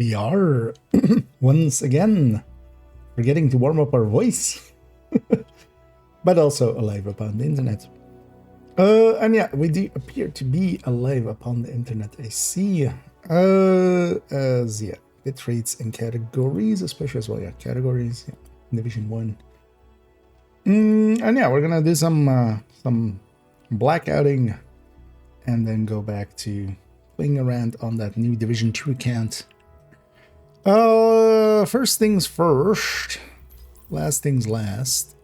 We are once again forgetting to warm up our voice, but also alive upon the internet. And yeah, we do appear to be alive upon the internet. I see. As yeah, bit rates and categories, especially as well. Yeah, categories. Yeah, Division 1. And yeah, we're gonna do some blackouting, and then go back to playing around on that new Division 2 account. First things first, last things last.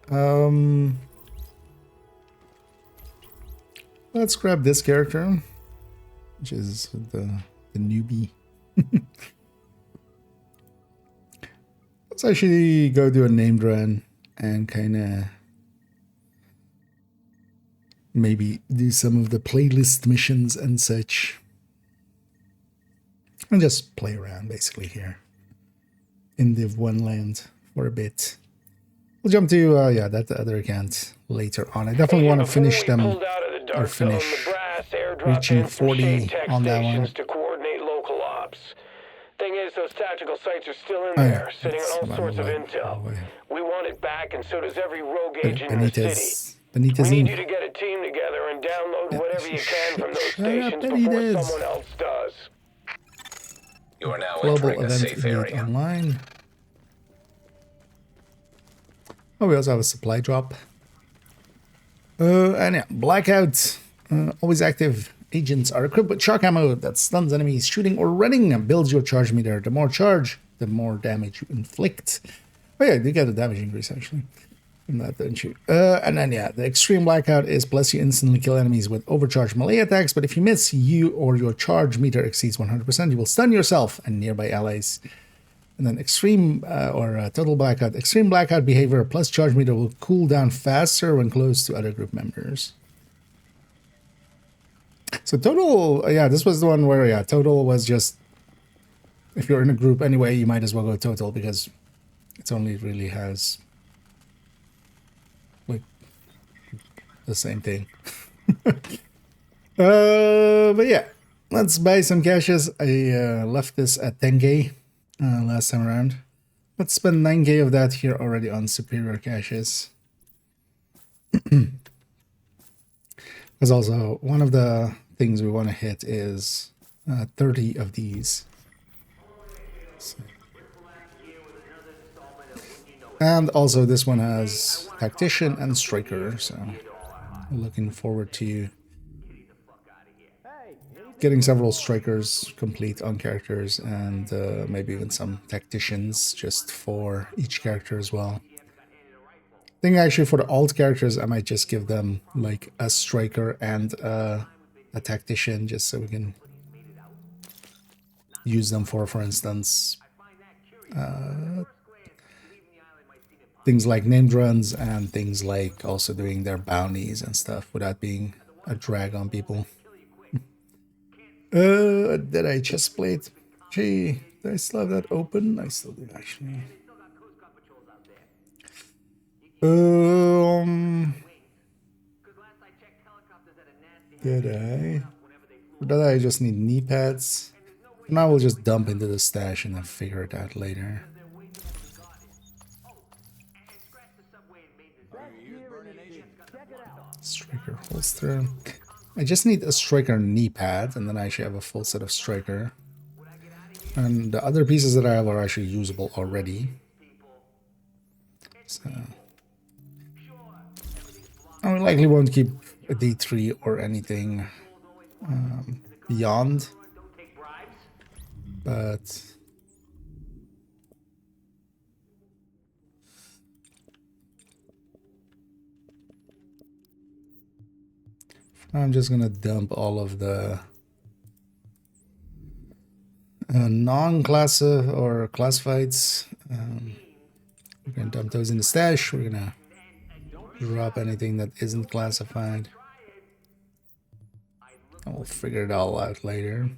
Let's grab this character, which is the newbie. Let's actually go do a named run and kind of maybe do some of the playlist missions and such, and just play around basically here in Div 1 land for a bit. We'll jump to yeah, that other account later on. I definitely want to finish them, or finish reaching 40 on that one. To coordinate local ops. Thing is, those tactical sites are still in there, sitting on all sorts of intel. We want it back, and so does every rogue agent in the city. We need you to get a team together and download whatever you can from those stations before someone else does. You are now Global entering a event safe area. online. Oh, we also have a supply drop. And yeah, blackout. Always active. Agents are equipped with shock ammo that stuns enemies shooting or running and builds your charge meter. The more charge, the more damage you inflict. Oh yeah, you get a damage increase actually from that, don't you? And then yeah, the extreme blackout is plus you instantly kill enemies with overcharged melee attacks, but if you miss, you or your charge meter exceeds 100%, you will stun yourself and nearby allies. And then extreme total blackout. Extreme blackout behavior plus charge meter will cool down faster when close to other group members. So total, yeah, this was the one where, yeah, total was just, if you're in a group anyway, you might as well go total because it only really has, like, the same thing. But yeah, let's buy some caches. I left this at 10k last time around. Let's spend 9k of that here already on superior caches. Because also, one of the things we want to hit is 30 of these. So. And also this one has Tactician and Striker, so looking forward to getting several Strikers complete on characters, and maybe even some Tacticians just for each character as well. I think actually for the alt characters, I might just give them like a Striker and a Tactician, just so we can use them for instance, things like named runs and things like also doing their bounties and stuff without being a drag on people. Did I chest plate? Gee, do I still have that open? I still do actually. Did I? Or did I just need knee pads? Now we'll just dump into the stash and then figure it out later. Striker holster. I just need a Striker knee pad, and then I actually have a full set of Striker. And the other pieces that I have are actually usable already. So I likely won't keep a D3 or anything beyond. But I'm just gonna dump all of the non-class or classifieds. We're gonna dump those in the stash. We're gonna drop anything that isn't classified. And we'll figure it all out later.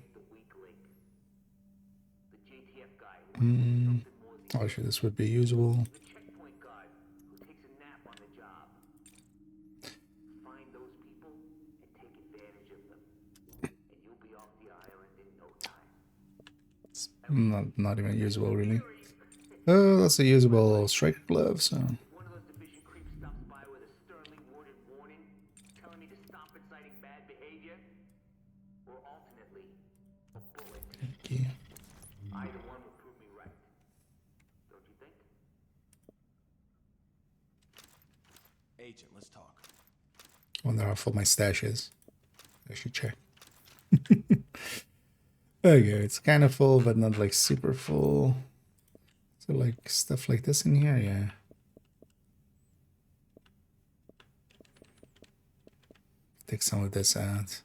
Actually, this would be usable. It's not even usable, really. Oh, that's a usable striker glove, so... One of those division creeps stops by with a sternly worded warning, telling me to stop inciting bad behavior, or alternately, a bullet. Okay. Either one would prove me right. Don't you think? Agent, let's talk. Wonder how full my stash is. I should check. Okay, it's kind of full, but not like super full. So like stuff like this in here, yeah. Take some of this out.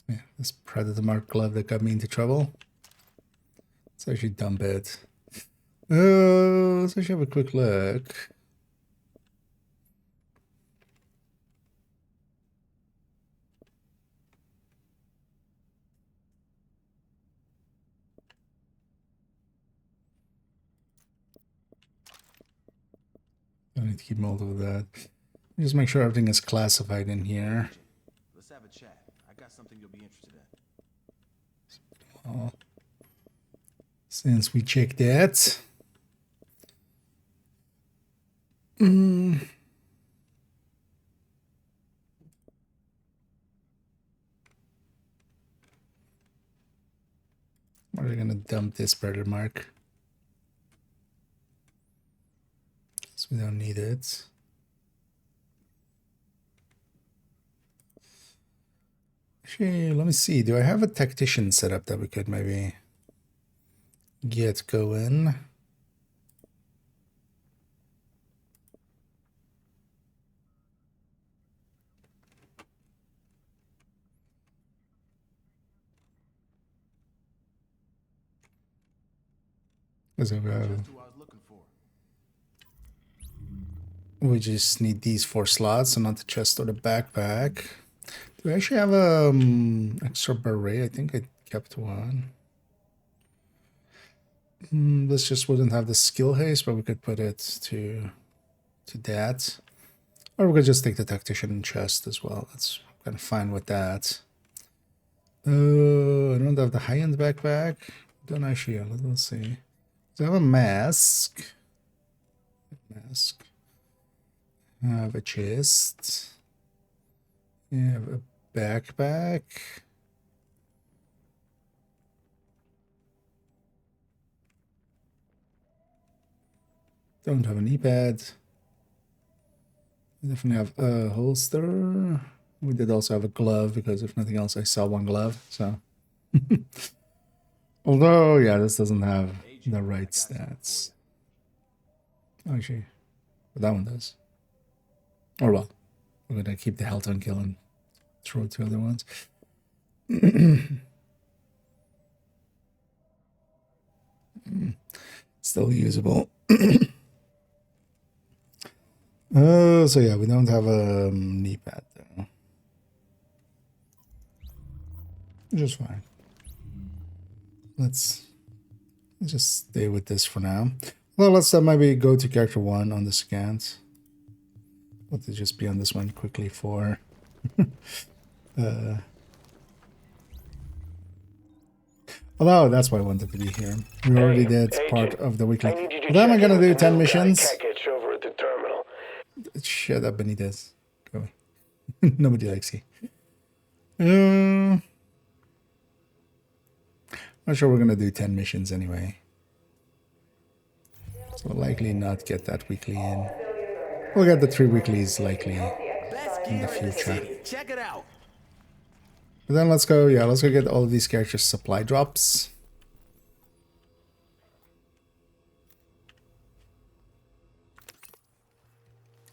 Yeah, this Predator Mark glove that got me into trouble. Let's actually dump it. Let's actually have a quick look. I need to keep hold of that. Just make sure everything is classified in here. Let's have a chat. I got something you'll be interested in. Well, since we checked that. Are we gonna dump this Predator Mark? Guess we don't need it. Actually, let me see. Do I have a tactician set up that we could maybe get going? Just who I was looking for. We just need these 4 slots, and not the chest or the backpack. Do I actually have a extra beret? I think I kept one. This just wouldn't have the skill haste, but we could put it to that. Or we could just take the tactician chest as well. That's kind of fine with that. I don't have the high-end backpack. Don't actually. Let's see. So I have a mask. I have a chest. I have a backpack. Don't have an e-pad. We definitely have a holster. We did also have a glove because if nothing else, I saw one glove. So, although yeah, this doesn't have the right stats. Actually, but that one does. Oh well, we're gonna keep the health on kill and throw 2 other ones. Still usable. So yeah, we don't have a knee pad though. Just fine. Let's just stay with this for now. Well, let's maybe go to character 1 on the scans. Let it just be on this one quickly for although that's why I wanted to be here. We already did part of the weekly. Well, then I'm gonna do 10 missions. Over at the terminal. Shut up, Benitez. Go away. Nobody likes you. Not sure we're gonna do 10 missions anyway. So we'll likely not get that weekly in. We'll get the 3 weeklies likely in the future. Check it out. But then let's go get all of these characters' supply drops.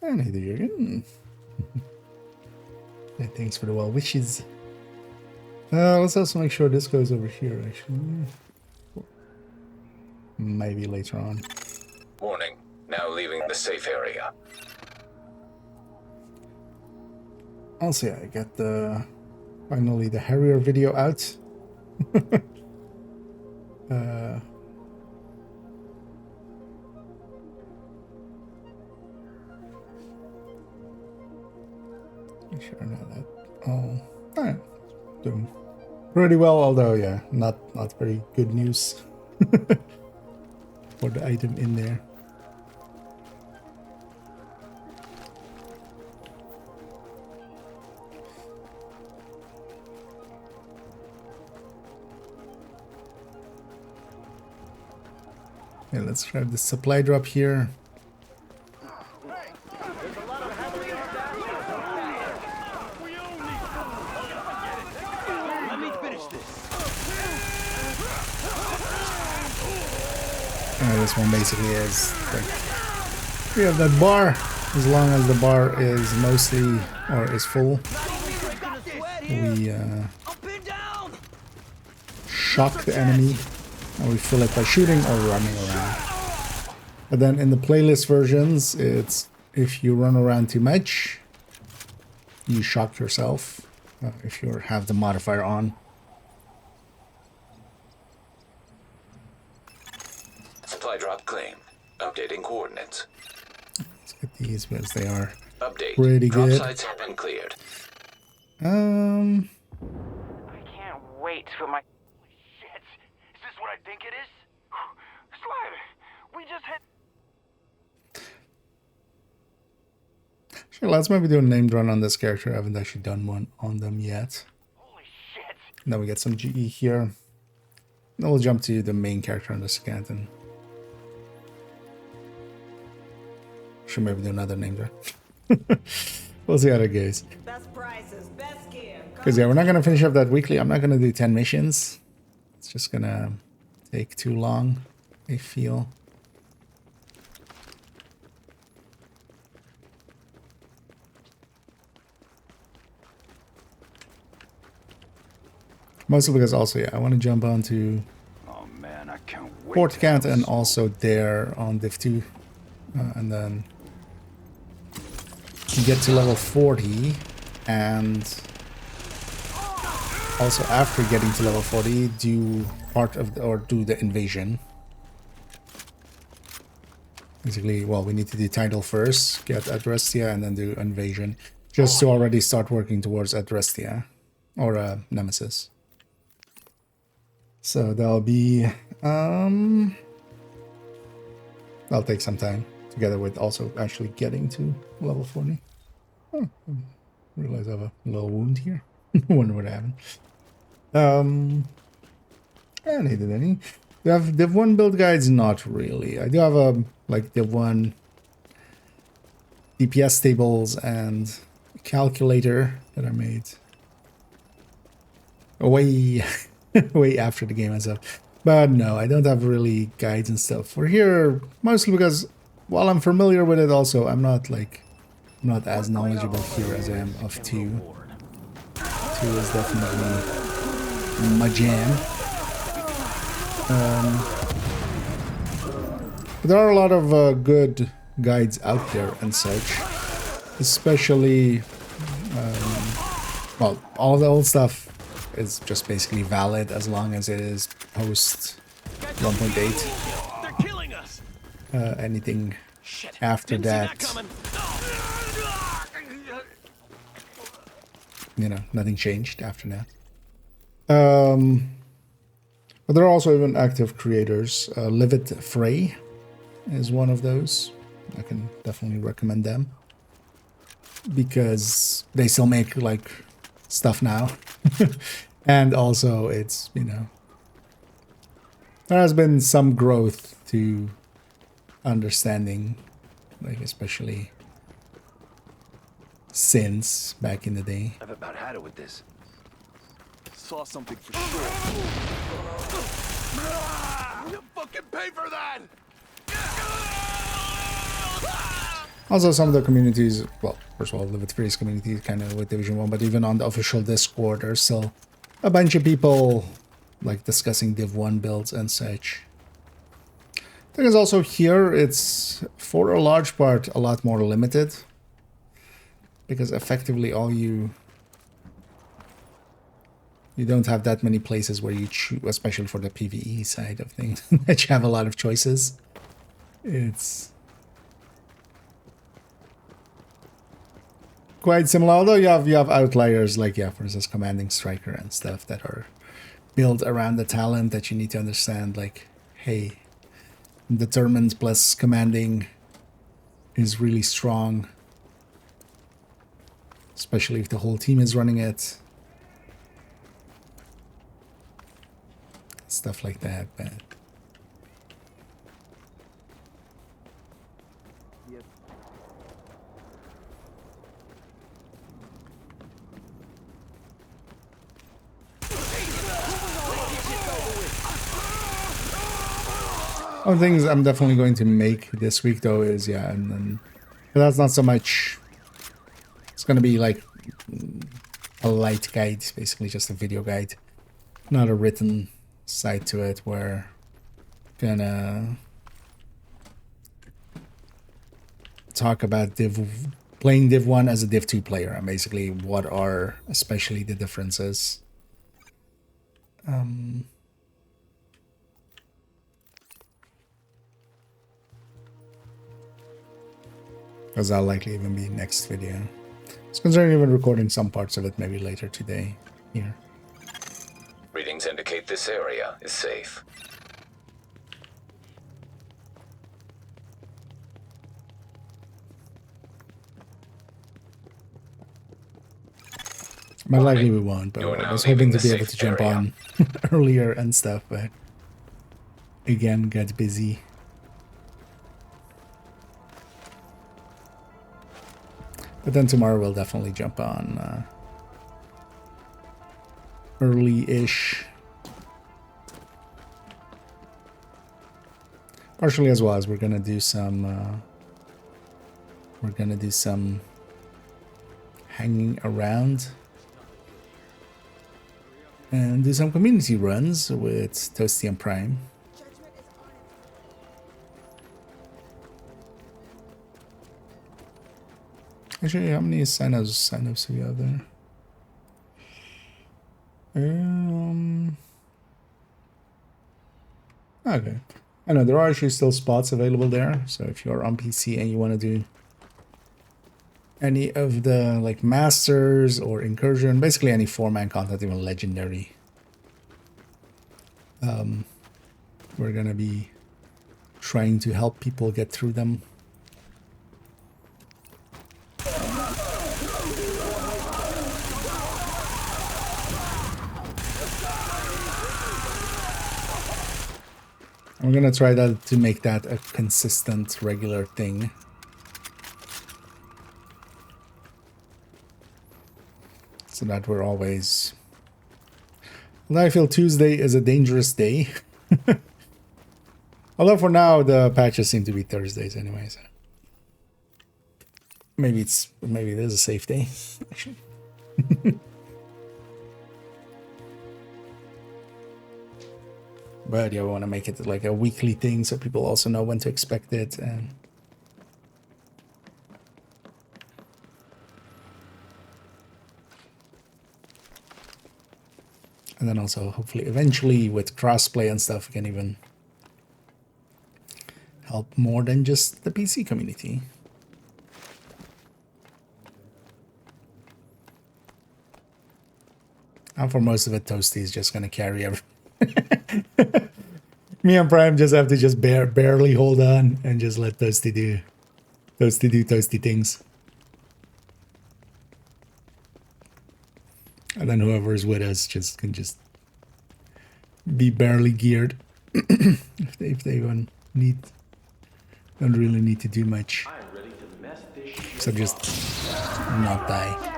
And hey there, Jürgen. Yeah, thanks for the well wishes. Let's also make sure this goes over here, actually. Maybe later on. Warning. Now leaving the safe area. Also, yeah, I got the finally the Harrier video out. Sure, not that. Oh, alright. Doing pretty well, although, yeah, not very good news for the item in there. Yeah, let's grab the supply drop here. This one basically is like we have that bar. As long as the bar is mostly or is full, we shock the enemy, and we fill it by shooting or running around. But then in the playlist versions, it's if you run around too much, you shock yourself if you have the modifier on. Supply drop claim. Updating coordinates. Let's get these because they are Update. pretty Drop good. sites have been cleared. I can't wait for my... Holy shit! Is this what I think it is? Slider, we just hit... Sure, let's maybe do a named run on this character. I haven't actually done one on them yet. Holy shit! And then we get some GE here. Then we'll jump to the main character on this account and should maybe do another named run. We'll see how that goes. Best prices, best gear. Because yeah, we're not gonna finish up that weekly. I'm not gonna do 10 missions. It's just gonna take too long, I feel. Mostly because also, yeah, I want to jump onto Oh man, I can't wait. port account and also there on Div 2. And then to get to level 40 and also after getting to level 40 do part of the, or do the invasion. Basically, well, we need to do title first, get Adrestia, and then do invasion, just to already start working towards Adrestia or Nemesis. So that'll be that'll take some time, together with also actually getting to level 40. Oh, I realize I have a little wound here. Wonder what happened. I needed any. We have Div 1 build guides, not really. I do have a like Div 1 DPS tables and calculator that I made way way after the game and stuff. But no, I don't have really guides and stuff for here, mostly because while I'm familiar with it, also I'm not as knowledgeable here as I am of 2. 2 is definitely my jam. But there are a lot of good guides out there and such, especially well, all the old stuff is just basically valid as long as it is post 1.8. They're killing us. Anything after that, you know, nothing changed after that. But there are also even active creators. Livid Frey is one of those. I can definitely recommend them because they still make like stuff now. And also it's, you know, there has been some growth to understanding, like especially since back in the day. I've about had it with this. Saw something for sure. You fucking pay for that! Also, some of the communities, well, first of all, Livid Freeze community kind of with Division 1, but even on the official Discord, there's still a bunch of people like discussing Div 1 builds and such. Thing is also here, it's for a large part a lot more limited because effectively all you don't have that many places where you choose, especially for the PvE side of things, that you have a lot of choices. quite similar. Although you have outliers like, yeah, for instance, Commanding Striker and stuff that are built around the talent that you need to understand. Like, hey, determined plus commanding is really strong, especially if the whole team is running it. Stuff like that, but one of the things I'm definitely going to make this week though is, yeah, and then but that's not so much, it's gonna be like a light guide, basically just a video guide, not a written side to it, where I'm gonna talk about playing Div 1 as a Div 2 player, and basically what are especially the differences. Because that'll likely even be next video. It's considering even recording some parts of it maybe later today here. Readings indicate this area is safe. But likely we won't, but I was hoping to be able to jump on earlier and stuff, but again, got busy. But then tomorrow we'll definitely jump on early-ish. Partially as well as we're gonna do some hanging around and do some community runs with Toasty and Prime. Actually, how many signups do we have there? Okay. I know there are actually still spots available there, so if you're on PC and you want to do any of the like masters or incursion, basically any 4-man content, even legendary, we're gonna be trying to help people get through them. I'm gonna try to make that a consistent, regular thing. So that we're always... Although I feel Tuesday is a dangerous day. Although for now the patches seem to be Thursdays anyway, so maybe it is a safe day, actually. But yeah, we want to make it like a weekly thing so people also know when to expect it. And then also hopefully eventually with crossplay and stuff we can even help more than just the PC community. And for most of it, Toasty is just going to carry everything. Me and Prime just have to just barely hold on and just let Toasty do Toasty things. And then whoever is with us can just be barely geared. if they don't really need to do much. So just not die.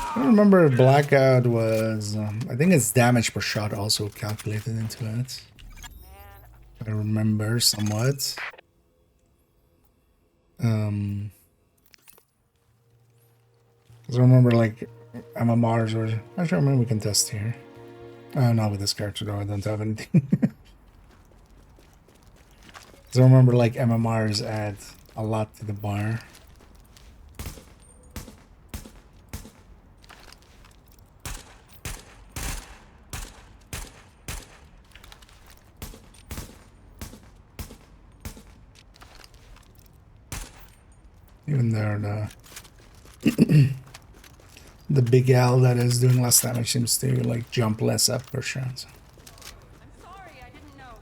I don't remember if Blackout was... I think it's damage per shot also calculated into it. I remember somewhat. Because I remember like MMRs or... Actually, I mean, we can test here. Not with this character though, I don't have anything. I remember like MMRs add a lot to the bar. Even there, the big L that is doing less damage seems to like jump less up per shot. So. I'm sorry, I didn't know.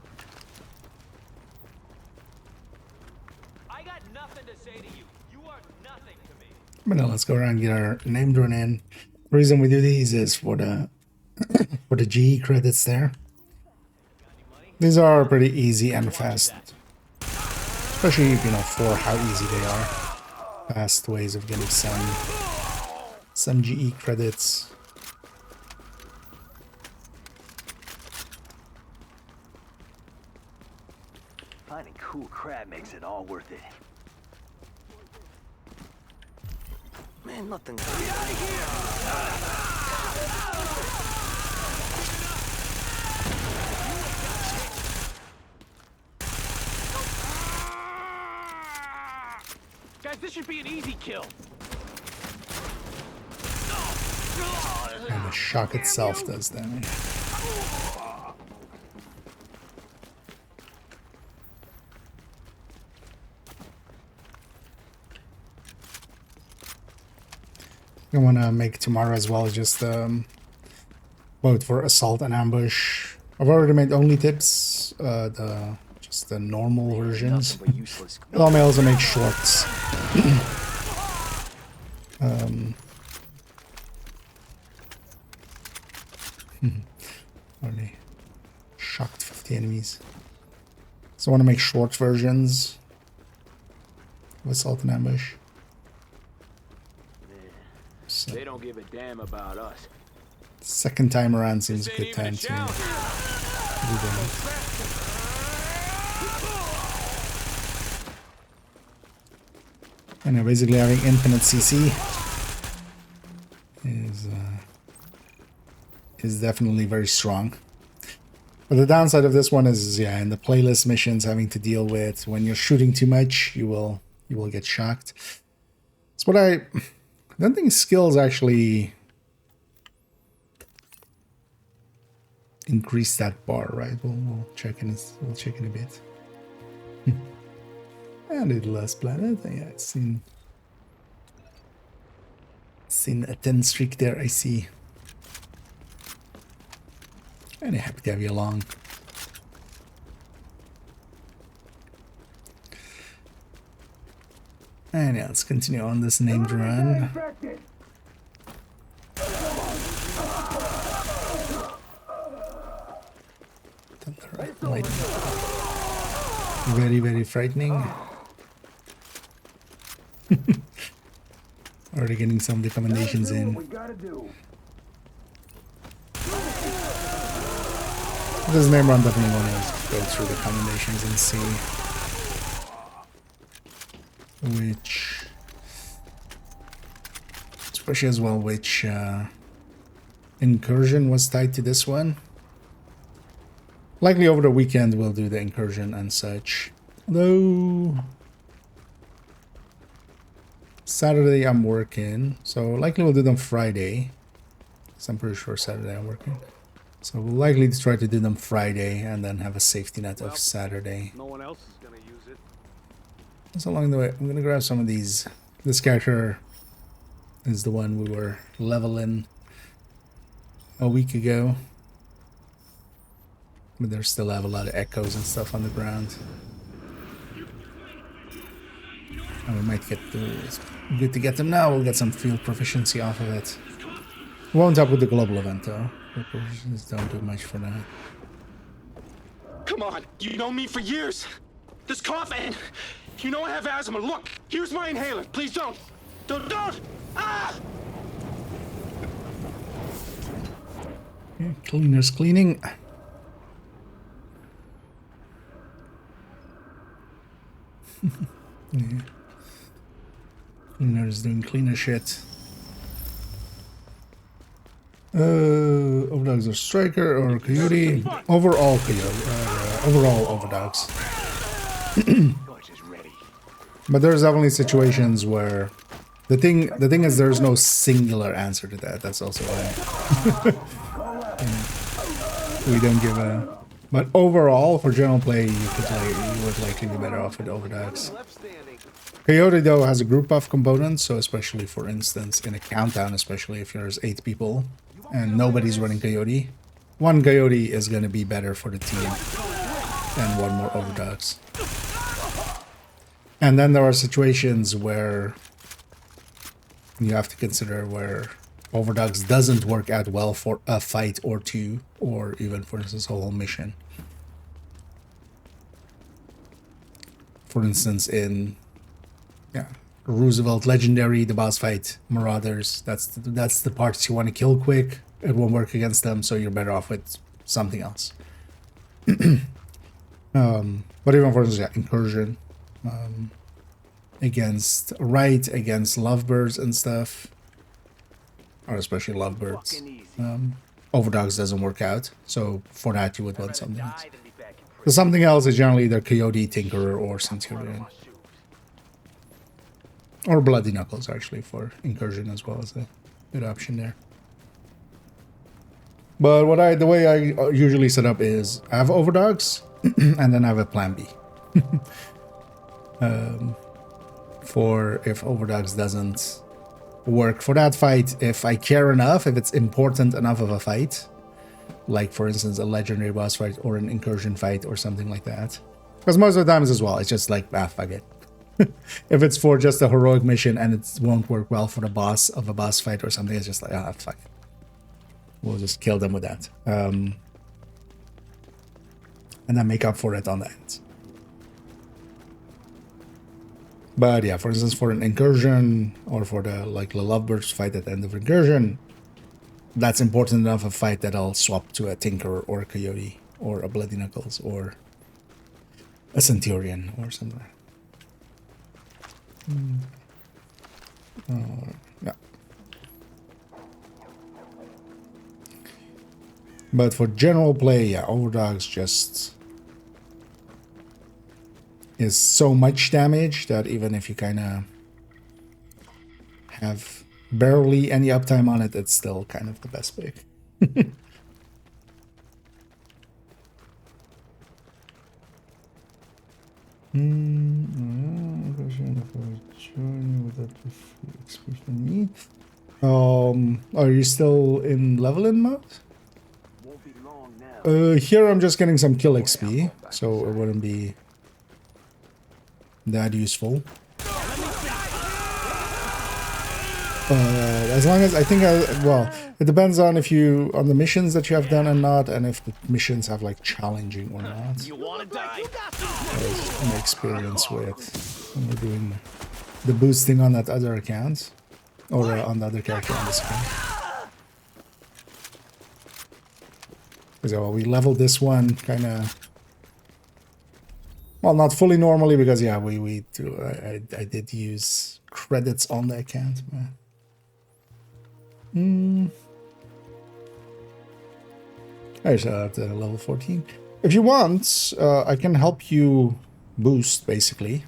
I got nothing to say to you. You are nothing to me. But now let's go around and get our name drawn in. The reason we do these is for the for the GE credits there. These are pretty easy and fast, especially for how easy they are. Fast ways of getting some GE credits. Finding cool crab makes it all worth it. Man, nothing. Get out of here! Guys, this should be an easy kill. And the shock itself does damage. I want to make tomorrow as well, just both for assault and ambush. I've already made only tips, just the normal versions. I may also make shorts. Only shocked 50 enemies. So I want to make short versions of assault and ambush. So They don't give a damn about us. second time around seems a good time to do that. And basically having infinite CC is definitely very strong. But the downside of this one is, yeah, in the playlist missions, having to deal with when you're shooting too much, you will get shocked. It's what I don't think skills actually increase that bar, right? We'll check in a bit. And it last planet, yeah, I've seen a 10 streak there, I see. And happy to have you along. And yeah, let's continue on this named run. Right. Very, very frightening. Already getting some recommendations in. This name run definitely want to go through the recommendations and see which, especially as well, which incursion was tied to this one. Likely over the weekend we'll do the incursion and such. Although Saturday I'm working, so likely we'll do them Friday. So I'm pretty sure Saturday I'm working. So we'll likely try to do them Friday and then have a safety net of Saturday. No one else is gonna use it. So along the way, I'm gonna grab some of these. This character is the one we were leveling a week ago. But they still have a lot of echoes and stuff on the ground. And we might get those. Good to get them now. We'll get some field proficiency off of it. Won't help with the global event though. The proficiencies don't do much for that. Come on, you know me for years. This cough and you know I have asthma. Look, here's my inhaler. Please don't. Don't. Ah! Yeah, cleaners cleaning. Yeah. Cleaners doing cleaner shit. Overdogs are striker or coyote. Overall coyote. Overall overdogs. But there's definitely situations where the thing is there's no singular answer to that. That's also why we don't give a. But overall, for general play, you would likely be better off with overdogs. Coyote though has a group of components, so especially for instance in a countdown, especially if there's 8 people and nobody's running Coyote, one Coyote is going to be better for the team than one more overdogs. And then there are situations where you have to consider where overdogs doesn't work out well for a fight or two, or even for instance a whole mission. For instance, in Roosevelt Legendary, the boss fight, Marauders, that's the parts you want to kill quick. It won't work against them, so you're better off with something else. But even for instance, Incursion, against against Lovebirds and stuff, or especially Lovebirds, overdogs doesn't work out. So for that, you would want something else. So something else is generally either Coyote, Tinkerer, or Centurion. Or Bloody Knuckles, actually, for Incursion as well as a good option there. But the way I usually set up is I have overdogs, and then I have a plan B. For if overdogs doesn't work for that fight, if I care enough, if it's important enough of a fight, like for instance a legendary boss fight or an incursion fight or something like that. Because most of the times as well, it's just like, fuck it. If it's for just a heroic mission and it won't work well for the boss of a boss fight or something, it's just like, fuck it. We'll just kill them with that. And then make up for it on the end. But yeah, for instance, for an incursion or for the Lovebirds fight at the end of incursion, that's important enough a fight that I'll swap to a Tinkerer or a Coyote or a Bloody Knuckles or a Centurion or something. Yeah. But for general play, yeah, overdogs just is so much damage that even if you kind of have barely any uptime on it, it's still kind of the best pick. Are you still in leveling mode? Here I'm just getting some kill XP, so it wouldn't be that useful. As long as I think well, it depends on on the missions that you have done or not, and if the missions have challenging or not. You wanna die? There's an experience with when we're doing the boosting on that other account, or on the other character on this account. So we leveled this one kind of, well, not fully normally because yeah, I did use credits on the account. Alright, at level 14. If you want, I can help you boost basically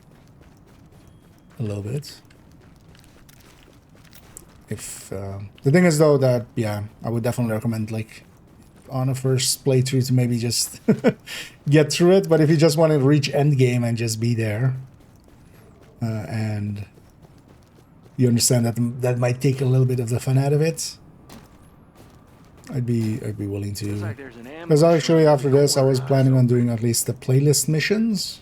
a little bit. If the thing is though that yeah, I would definitely recommend on a first playthrough to maybe just get through it, but if you just want to reach end game and just be there, and you understand that that might take a little bit of the fun out of it, I'd be willing to. Because actually after this I was planning on doing at least the playlist missions,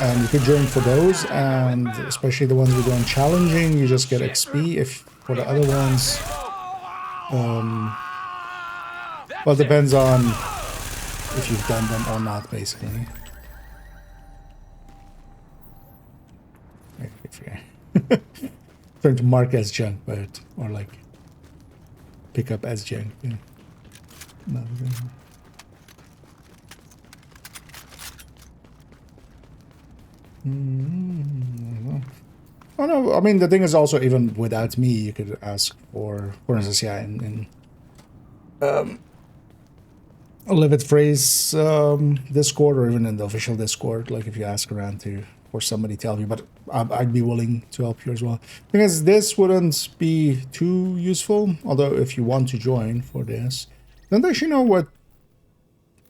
and you could join for those, and especially the ones we're doing challenging, you just get XP. If for the other ones, well, it depends on if you've done them or not, basically. Trying to mark as junk, but or pick up as junk. Yeah. Oh no! I mean, the thing is also, even without me, you could ask for instance, yeah, a live phrase Discord or even in the official Discord, like if you ask around to for somebody to help you, but I'd be willing to help you as well. Because this wouldn't be too useful, although if you want to join for this, don't actually know what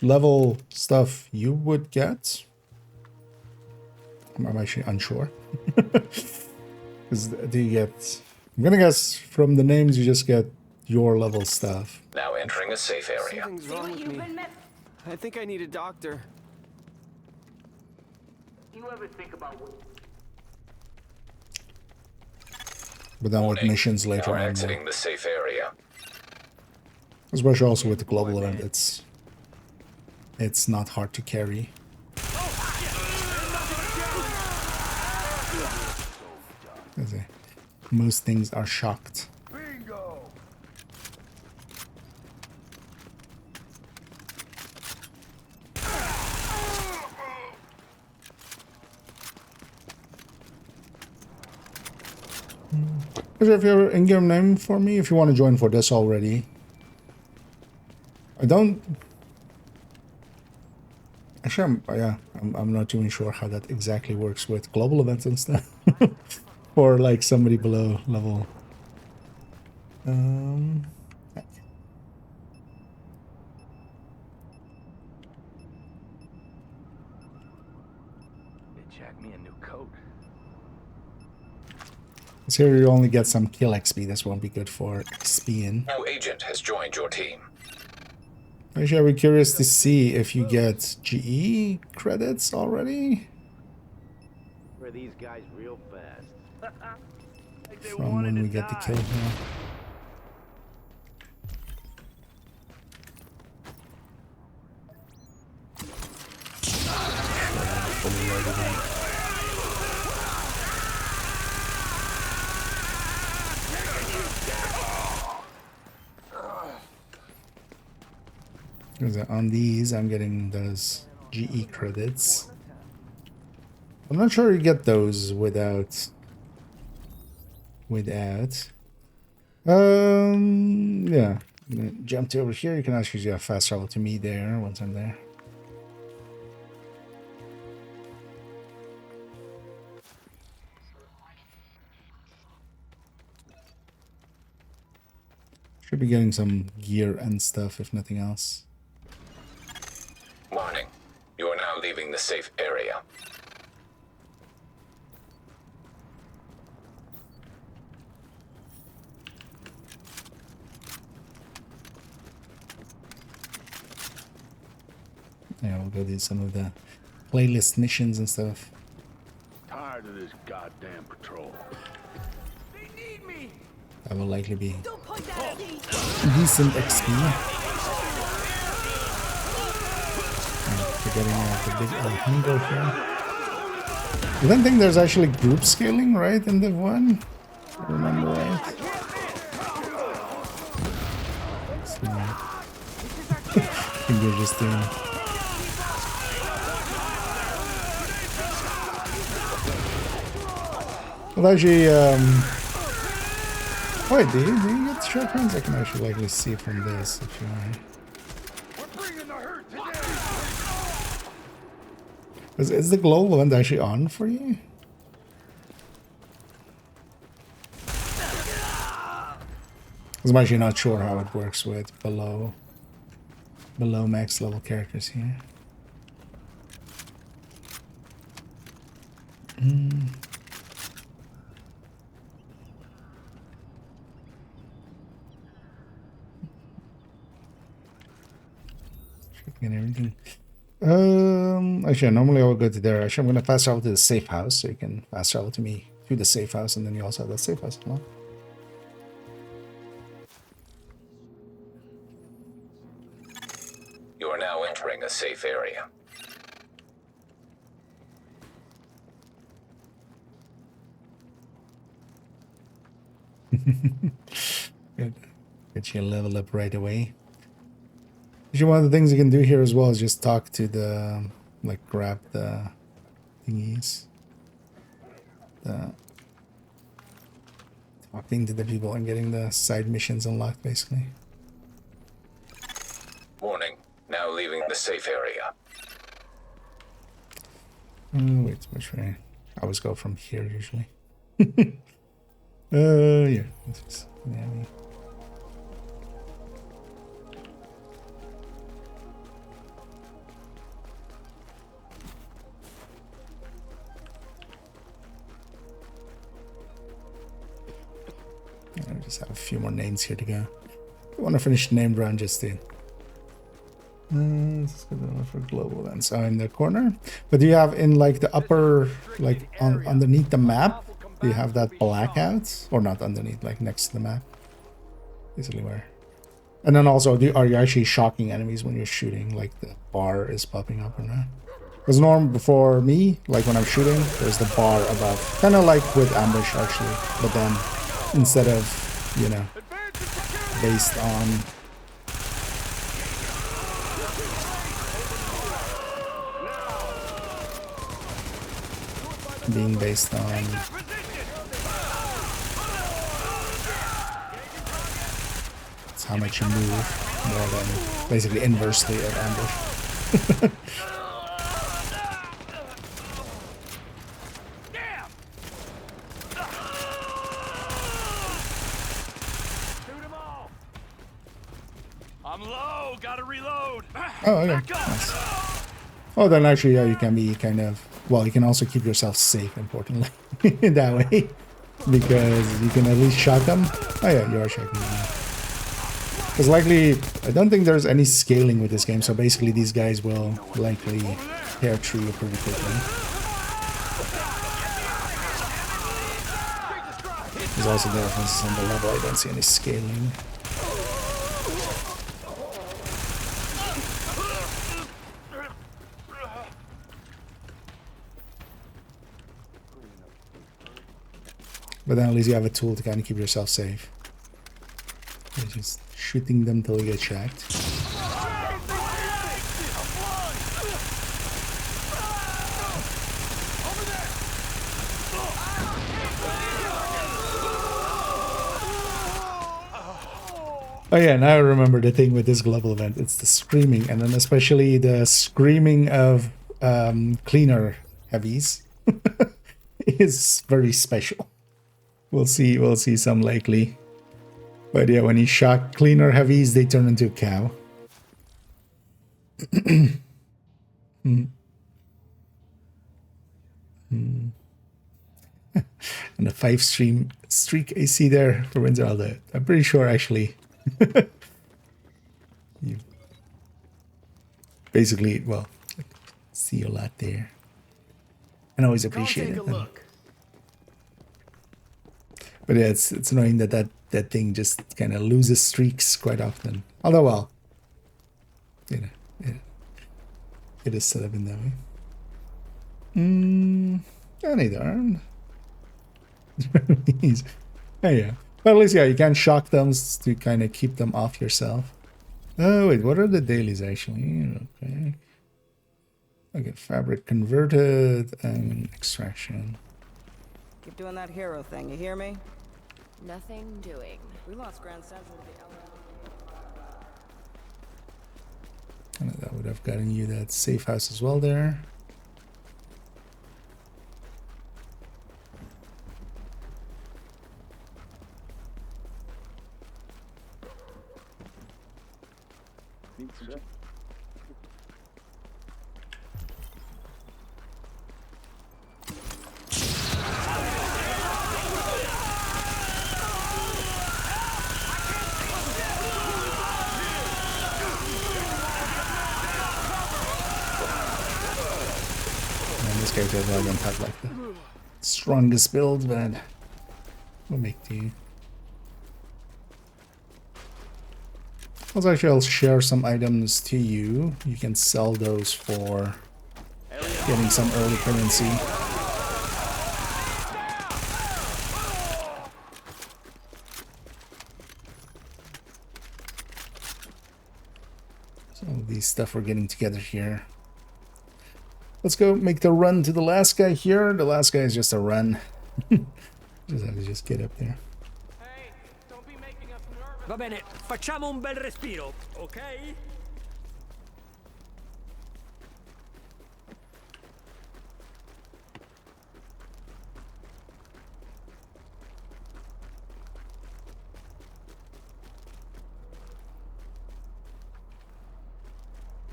level stuff you would get. I'm actually unsure. Because do you get, I'm gonna guess from the names you just get your level stuff. Now entering a safe area. Something's wrong with me. I think I need a doctor. You ever think about what... But then with missions later Now on. exiting the safe area. Especially also with the global event, it's not hard to carry. Most things are shocked. If you have an in-game name for me, if you want to join for this already. I don't... Actually, I'm not even sure how that exactly works with global events and stuff. For like somebody below level. They jacked me a new coat. So here you only get some kill XP. This won't be good for XP. No agent has joined your team. Actually, I'd be curious to see if you get GE credits already. Were these guys real fast? Like From when we get the kill here. Because on these, I'm getting those GE credits. I'm not sure you get those without. Yeah. I'm gonna jump to over here. You can actually do a fast travel to me there once I'm there. Should be getting some gear and stuff, if nothing else. Warning. You are now leaving the safe area. Yeah, we'll go do some of the playlist missions and stuff. Tired of this goddamn patrol. They need me. That will likely be Don't point that at me. decent XP. Forgetting the big Alejandro here. I don't think there's actually group scaling, right, in Div 1? If I remember right. So, I think they're just doing... Well, actually, wait, do you get shotguns? I can actually likely see from this if you want. Is the global event actually on for you? I'm actually not sure how it works with below max level characters here. And everything. Actually, normally I will go to there. Actually, I'm gonna fast travel to the safe house, so you can fast travel to me to the safe house, and then you also have that safe house as well. You are now entering a safe area. Good. Get you a level up right away. Actually, one of the things you can do here as well is just talk to the, like, grab the thingies. Talking to the people and getting the side missions unlocked, basically. Warning. Now leaving the safe area. Wait, which way? I always go from here usually. Yeah. I just have a few more names here to go. I want to finish the name round just to. Let's go for global then. So in the corner, but do you have in like the upper, like underneath the map? Do you have that blackout or not underneath, like next to the map? Basically where. And then also, are you actually shocking enemies when you're shooting? Like the bar is popping up or not? Because norm for me, like when I'm shooting, there's the bar above, kind of like with ambush actually. But then instead of, you know, based on being based on it's how much you move more than basically inversely of ambush. I'm low, gotta reload. Oh, okay. Nice. Oh, then actually, yeah, you can be kind of, well, you can also keep yourself safe, importantly, that way, because you can at least shock them. Oh yeah, you are shocking them. Because likely, I don't think there's any scaling with this game, so basically these guys will likely tear through you pretty quickly. There's also differences on the level, I don't see any scaling. But then at least you have a tool to kind of keep yourself safe. You're just shooting them till you get shacked. Oh yeah, now I remember the thing with this global event. It's the screaming, and then especially the screaming of cleaner heavies is very special. We'll see some likely. But yeah, when you shock cleaner heavies, they turn into a cow. And the 5-streak I see there for Windsor, I'm pretty sure actually. You basically, well, see a lot there. And always appreciate it. But yeah, it's annoying that thing just kind of loses streaks quite often. Although, well, you know, it is set up in that way. Any darn. Oh yeah. But at least, yeah, you can shock them to kind of keep them off yourself. Oh wait, what are the dailies actually? Okay. Okay, fabric converted and extraction. Keep doing that hero thing, you hear me? Nothing doing. We lost Grand Central to the And that would have gotten you that safe house as well there. Character I don't have like the strongest build, but we'll make do. Also, actually, I'll share some items to you. You can sell those for getting some early currency. So all these stuff we're getting together here. Let's go make the run to the last guy here. The last guy is just a run. Just have to just get up there. Hey, don't be making us nervous. Va bene, facciamo un bel respiro, okay?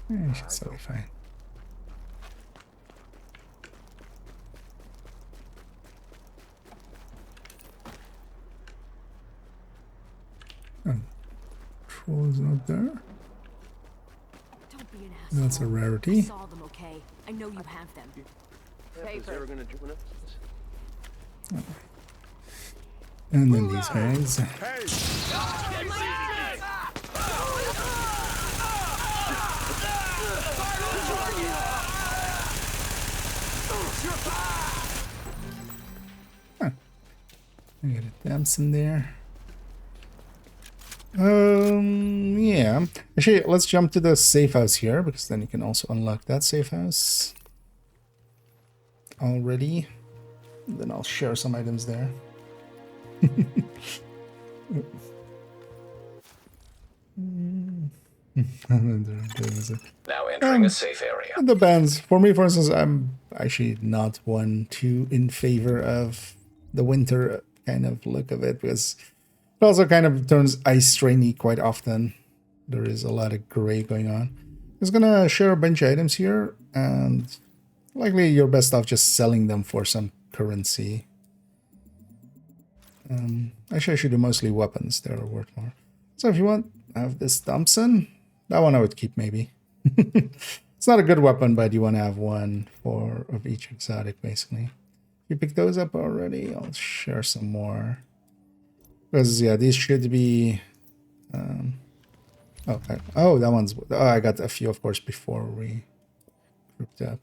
Yeah, it should still be fine. Oh, troll is not there. Don't be an asshole. That's a I rarity. saw them, okay? I know you have them. Ever gonna join us? And then these guys. Huh. I got a Damson there. Yeah. Actually, let's jump to the safe house here, because then you can also unlock that safe house already. And then I'll share some items there. Now entering a safe area. It depends. For me, for instance, I'm actually not one too in favor of the winter kind of look of it, because it also kind of turns ice rainy quite often. There is a lot of gray going on. I'm just gonna share a bunch of items here, and likely you're best off just selling them for some currency. Actually, I should do mostly weapons. They're worth more. So if you want, I have this Thompson. That one I would keep, maybe. It's not a good weapon, but you want to have one for of each exotic, basically. If you pick those up already, I'll share some more. Because, yeah, these should be... oh, that one's... Oh, I got a few, of course, before we grouped up.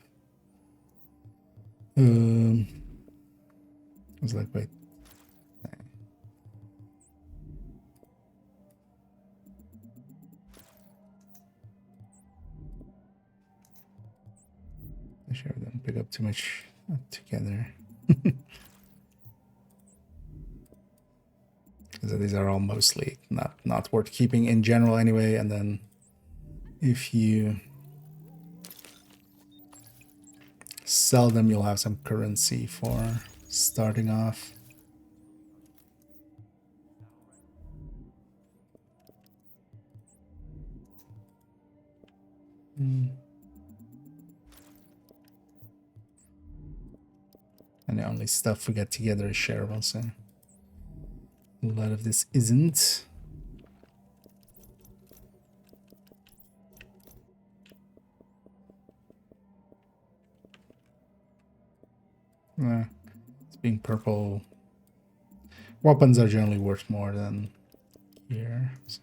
I was like, wait. I sure don't pick up too much together. So these are all mostly not worth keeping in general anyway, and then if you sell them, you'll have some currency for starting off. And the only stuff we get together is shareable, so a lot of this isn't. It's being purple. Weapons are generally worth more than here. So.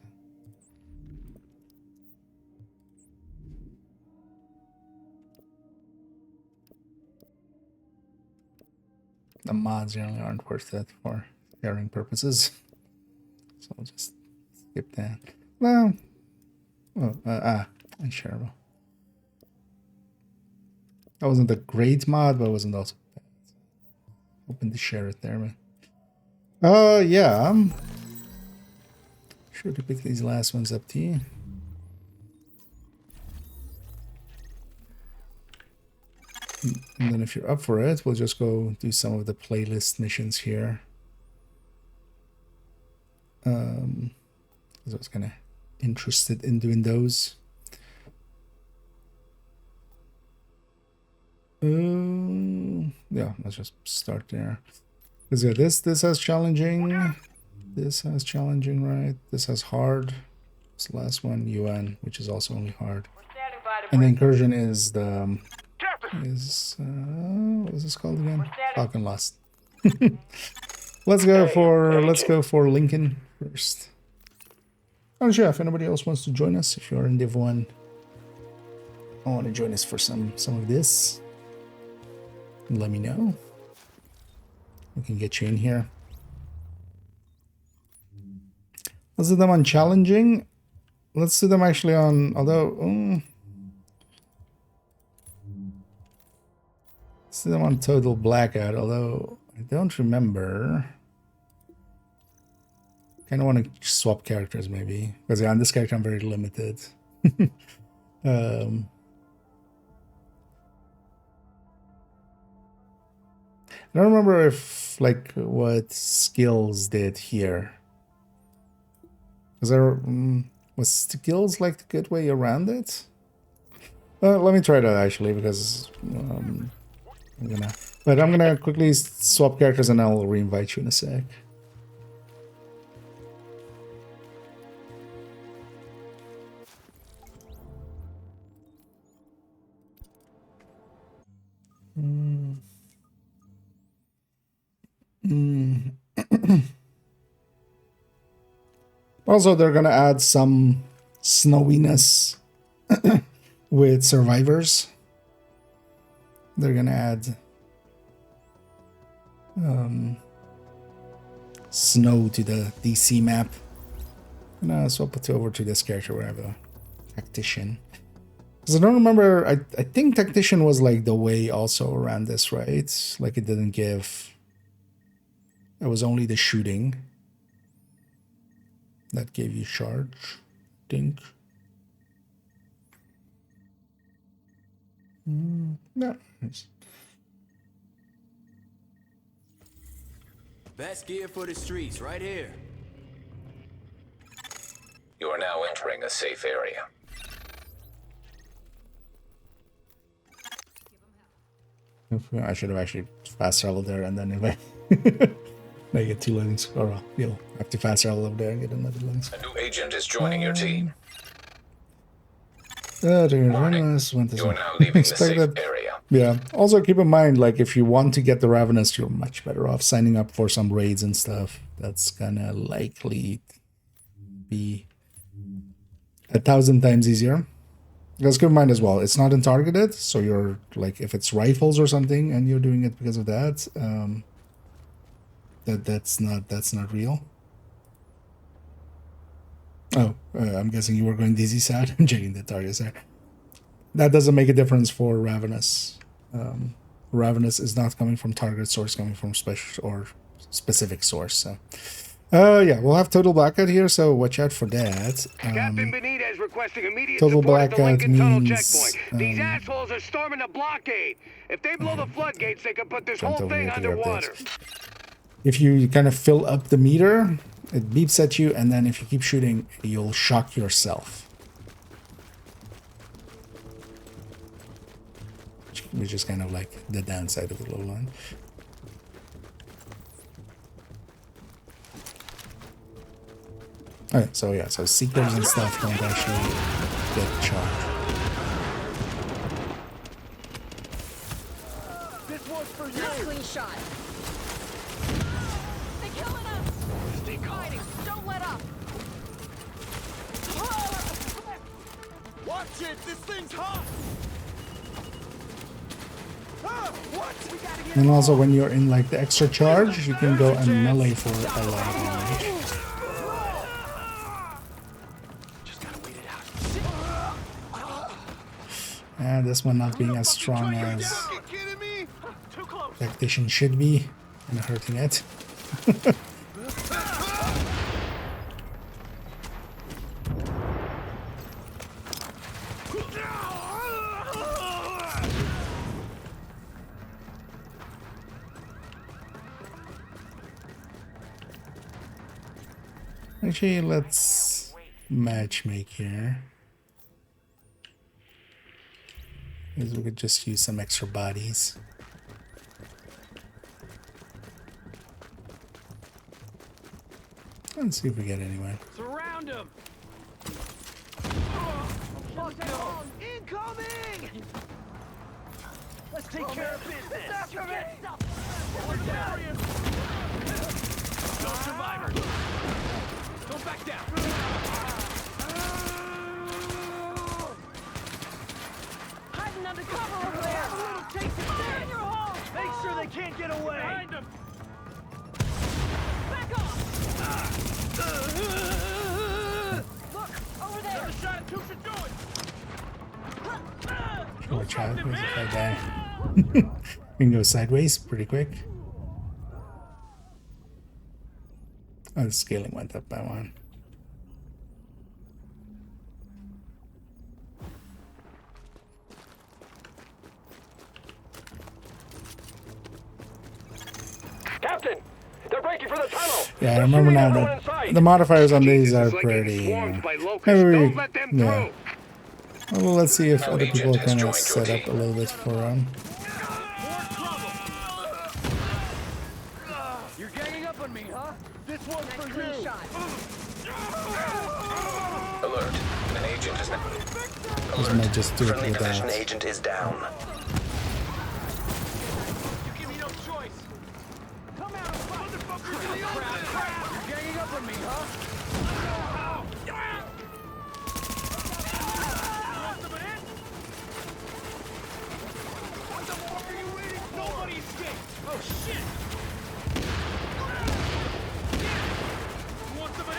The mods generally aren't worth it for sharing purposes. So I'll just skip that. Well, unshareable. That wasn't a great mod, but it wasn't also bad. Open to share it there, man. Yeah, I'm sure to pick these last ones up to you. And then if you're up for it, we'll just go do some of the playlist missions here. I was kind of interested in doing those. Yeah, let's just start there. Because yeah, this has challenging. This has challenging, right? This has hard. This last one, UN, which is also only hard. And the incursion is the... what is this called again? Falcon Lost. let's go for Lincoln first. I'm not sure if anybody else wants to join us. If you're in Div 1, I want to join us for some of this. Let me know. We can get you in here. Let's do them on challenging. Let's do them actually on, although let's do them on total blackout, although I don't remember. Kind of want to swap characters maybe, because yeah, on this character I'm very limited. I don't remember if like what skills did here. Was there was skills like the good way around it? Let me try that actually, because I'm gonna quickly swap characters and I'll re-invite you in a sec. Also, they're gonna add some snowiness with survivors. They're gonna add snow to the DC map. I'm gonna swap it over to this character where I have a tactician. Because I don't remember, I think tactician was like the way also around this, right? Like it didn't give, it was only the shooting that gave you charge, I think. No. Best gear for the streets, right here. You are now entering a safe area. I should have actually fast traveled there, and then if I make it 2 landings, or you'll have to fast travel over there and get another landing. A new agent is joining your team. Warning. You are now leaving the safe area. Yeah. Also keep in mind, like if you want to get the Ravenous, you're much better off signing up for some raids and stuff. That's gonna likely be 1,000 times easier. Because keep in mind as well, it's not targeted, so you're like if it's rifles or something and you're doing it because of that, that's not real. Oh, I'm guessing you were going DZ side. I'm checking the targets there. That doesn't make a difference for Ravenous. Ravenous is not coming from target source, coming from special or specific source. So, yeah, we'll have total blackout here, so watch out for that. Captain Benitez requesting immediate total support at the blackout Lincoln Tunnel means checkpoint. These assholes are storming the blockade. If they blow the floodgates, they can put this whole thing underwater. If you kind of fill up the meter, it beeps at you, and then if you keep shooting, you'll shock yourself. Which is kind of like the downside of the low line. Okay, so yeah, so seekers and stuff don't actually get charged. This one's for you. Clean shot. They're killing us. Stay fighting. Don't let up. Watch it. This thing's hot. What? We gotta get And also when you're in like the extra charge, you can go and melee for a lot of damage. And this one not being as strong as tactician should be, and hurting it. Actually, let's matchmake here. Because we could just use some extra bodies. Let's see if we get anywhere. surround him. Incoming! Let's take care of business. After me. No survivors. Don't back down. Hiding under cover over there. Take it. Stay in your hole. Make sure they can't get away. Behind them. Back off. Look, over there. Another shot at two should do it. Poor child, who's if I die? We can go sideways pretty quick. Oh, the scaling went up by 1. Captain, they're breaking for the tunnel. Yeah, I remember now that the modifiers on these are pretty. Swarmed by locusts. maybe Don't let them through. Well, let's see if other people kind of set up a little bit for You're ganging up on me, huh? This one's for you. Alert. An agent is now. Alert. Might just do Friendly it division without. agent is down. You give me no choice. Come out, motherfucker! You're ganging up on me, huh? What the fuck are you waiting for? Nobody escaped! Oh shit! You want some of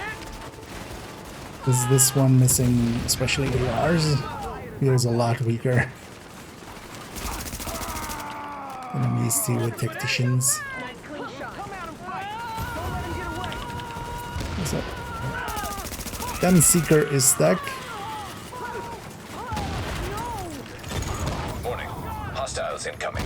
it? Is this one missing, especially ARs? Feels a lot weaker. Enemies deal with tacticians. What's up? Gun Seeker is stuck. Warning. Hostiles incoming.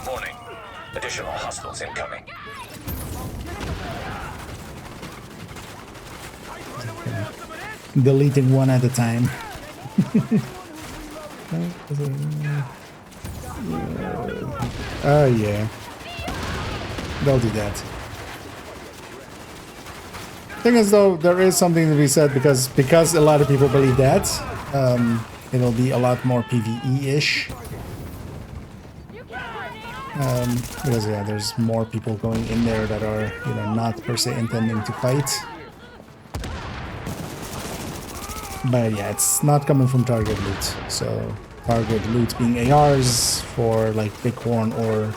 Warning. Additional hostiles incoming. Deleting one at a time. Oh yeah. They'll do that. Thing is though, there is something to be said because a lot of people believe that, it'll be a lot more PvE-ish. Because yeah, there's more people going in there that are, you know, not per se intending to fight. But yeah, it's not coming from target loot. So target loot being ARs for like Bighorn or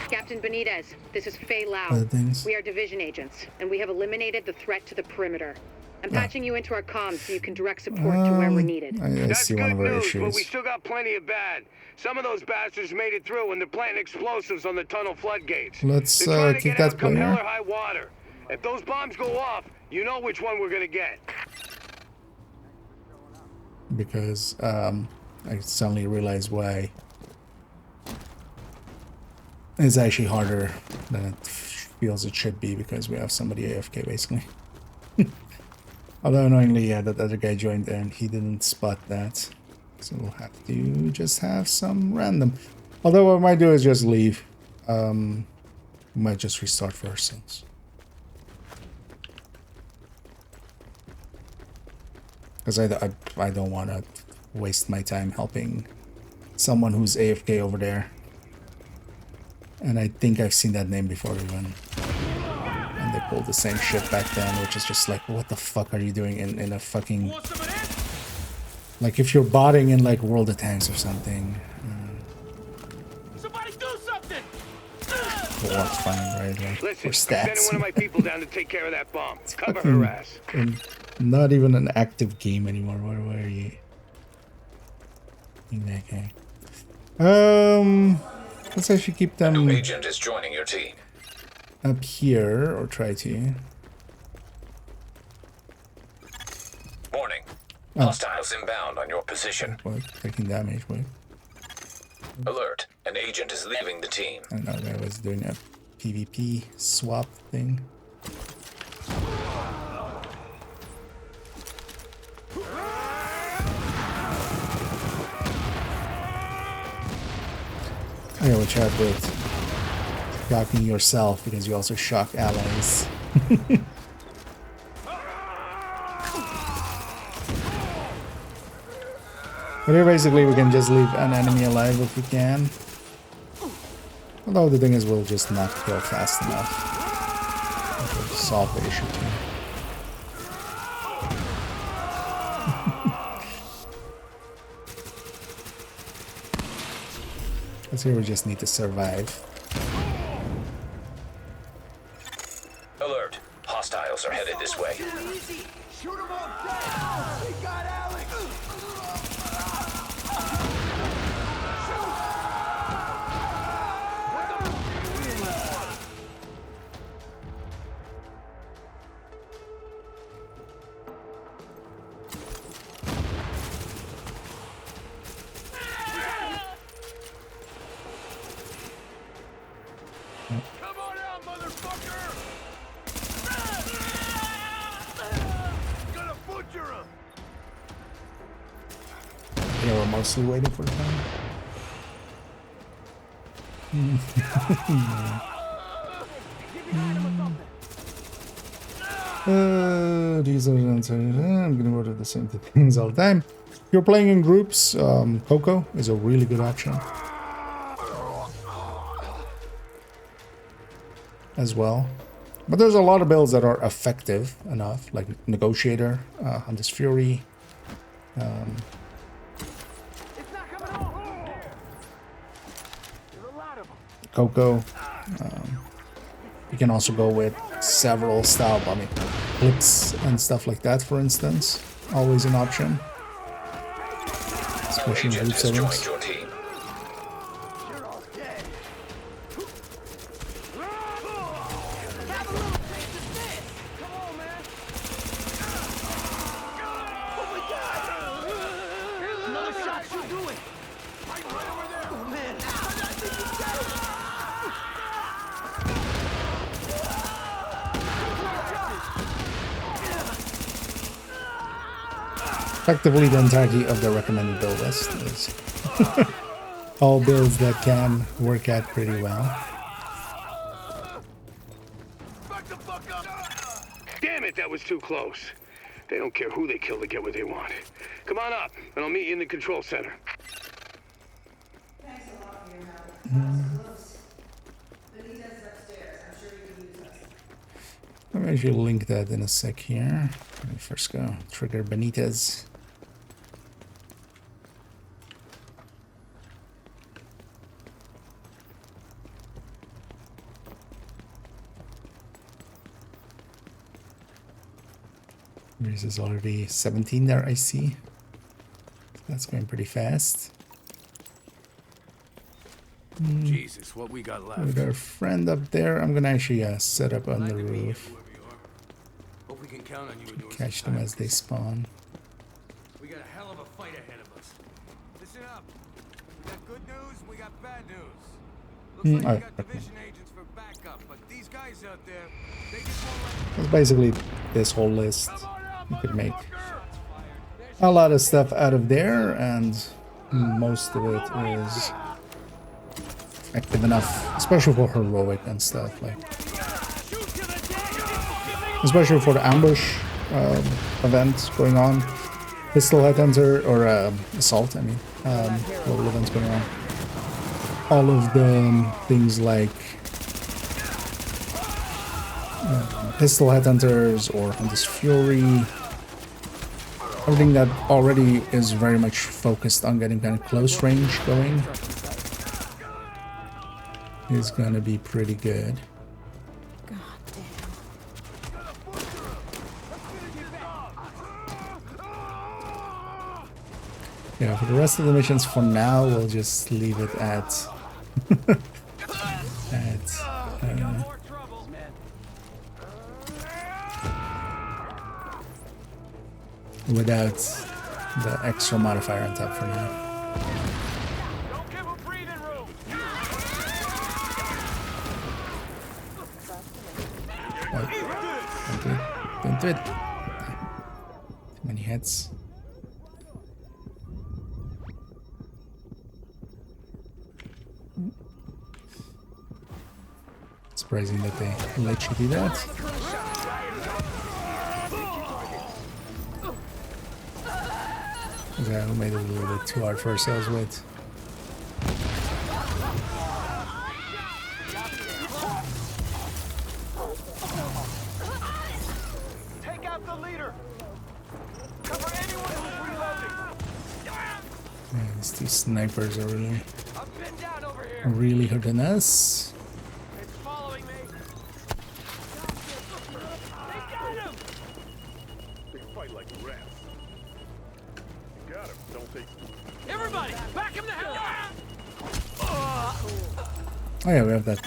Captain Benitez, this is Faye Lau. We are division agents, and we have eliminated the threat to the perimeter. I'm patching you into our comms so you can direct support to where we're needed. I see one of our issues. But we still got plenty of bad. Some of those bastards made it through, and they're planting explosives on the tunnel floodgates. Let's kick that come hell or player. high water. If those bombs go off, you know which one we're gonna get. Because I suddenly realized why it's actually harder than it feels it should be because we have somebody AFK basically. Although annoyingly, yeah, that other guy joined and he didn't spot that. So we'll have to just have some random. Although what I might do is just leave. We might just restart for ourselves. Because I don't want to waste my time helping someone who's AFK over there. And I think I've seen that name before even. And they pulled the same shit back then, which is just like, what the fuck are you doing in a fucking... Like if you're botting in like World of Tanks or something. Somebody do something! War's fine, right? Like, Listen, for I'm sending stats. one of my people down to take care of that bomb. Cover her ass. Not even an active game anymore. Where are you? In that game. Let's actually keep them A new agent is joining your team. up here, or try to. Warning. Hostiles inbound on your position. What? Taking damage, wait. Alert. An agent is leaving the team. I know that was doing a PvP swap thing. Yeah, watch out with shocking yourself because you also shock allies. But here basically we can just leave an enemy alive if we can. Although the thing is we'll just not kill fast enough. We'll solve the issue too. Let's say we just need to survive. Alert. Hostiles are headed this way. Shoot them all down! We got Alex! Come on out, motherfucker! Gonna butcher him! Yeah, we're mostly waiting for the time. These are I'm gonna order the same things all the time. If you're playing in groups, Coco is a really good option as well. But there's a lot of builds that are effective enough, like Negotiator, Hunter's Fury, Coco. You can also go with several style, I mean, clips and stuff like that, for instance. Always an option. Especially in group settings. Effectively, the entirety of the recommended build list is all builds that can work out pretty well. Damn it, that was too close. They don't care who they kill to get what they want. Come on up, and I'll meet you in the control center. Thanks a lot for your help. Benita's upstairs. I'm sure you can use us. Let me actually link that in a sec here. Let me first go trigger Benitez. Yours is already 17 there, I see. That's going pretty fast. Jesus, what we got left? With our friend up there, I'm gonna actually set up on the roof. Hope we can count on you. Catch them as they spawn. We got a hell of a fight ahead of us. Listen up. We got good news, we got bad news. Looks like we got division agents for backup, but these guys out there, they just won't let. That's basically this whole list. You could make a lot of stuff out of there, and most of it is active enough, especially for heroic and stuff, like especially for the ambush event going on, pistol headhunter or assault. I mean, little events going on. All of the things like pistol headhunters or Hunter's Fury. Everything that already is very much focused on getting kind of close range going is gonna be pretty good. God damn. Yeah, for the rest of the missions for now, we'll just leave it at without the extra modifier on top for now. Don't give him breathing room. Don't do it. Too many hits. Surprising that they let you do that. Yeah, we made it a little bit too hard for ourselves with. Take out the leader. Cover anyone who's reloading. Yeah, these two snipers are really hurting us. It's following me. They got him. They fight like rats. Got him. Don't take. Everybody, back him the hell up. Oh yeah, we have that.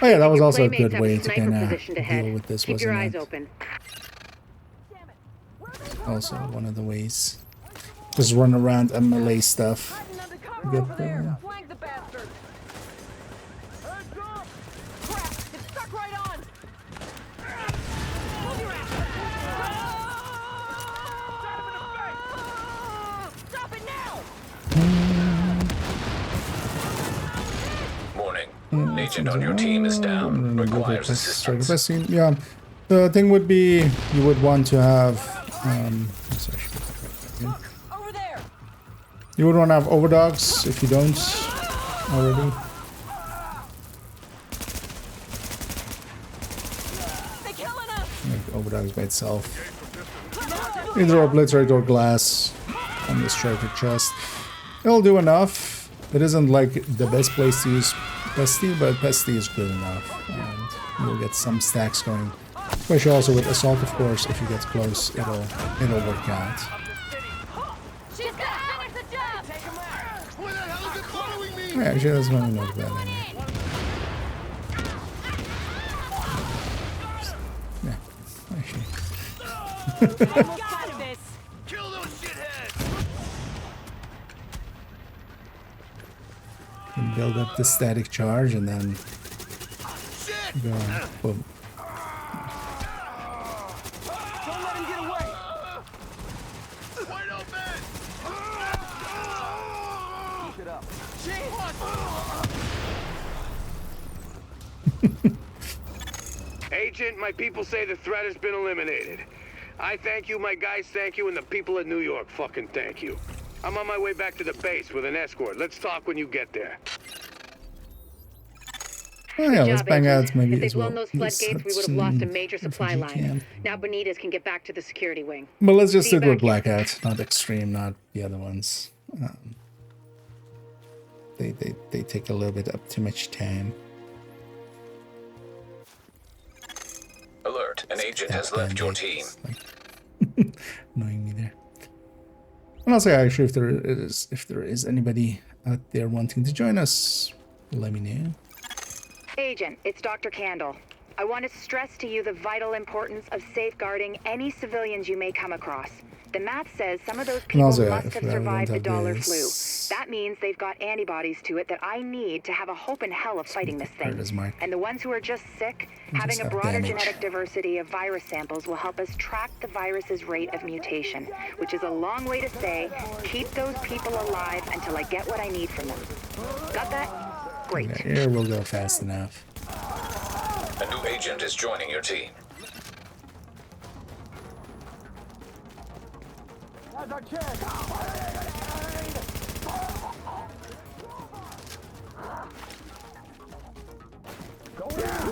Oh yeah, that was also a good way to kind of deal with this, wasn't it? Open. Also one of the ways. Just run around and melee stuff. Get there. Flank the bastard. Heads up. Agent on your team is down. Requires assistance. Yeah, the thing would be you would want to have. Over there. You would want to have overdogs if you don't already. They're killing us. Like overdogs by itself. Either obliterate or glass on the striker chest. It'll do enough. It isn't like the best place to use Pesty, but Pesty is good enough. And you'll get some stacks going. Especially also with Assault, of course, if you get close, it'll work out. She's gonna finish the job. Where the hell is it following me? Yeah, actually, that's not enough bad anyway. Yeah, actually. Kill those shitheads! And build up the static charge and then go. Boom. Don't let him get away! Wide open! Keep it up. Agent, my people say the threat has been eliminated. I thank you, my guys thank you, and the people of New York fucking thank you. I'm on my way back to the base with an escort. Let's talk when you get there. Oh yeah, let's bang out maybe if as they'd well. blown those floodgates, we would have lost a major supply line. Now Benitez can get back to the security wing. But let's just stick with Blackout, not Extreme, not the other ones. They take a little bit up too much time. Alert, an agent has left your team. Annoying me there. And also, actually, if there is anybody out there wanting to join us, let me know. Agent, it's Dr. Candle. I want to stress to you the vital importance of safeguarding any civilians you may come across. The math says some of those people also, must have survived the dollar flu. this. That means they've got antibodies to it that I need to have a hope in hell of fighting this thing. And the ones who are just sick, having a broader genetic diversity of virus samples will help us track the virus's rate of mutation, which is a long way to say, keep those people alive until I get what I need from them. Got that? Great. Yeah, here we'll go fast enough. A new agent is joining your team. That's our chance! Go down!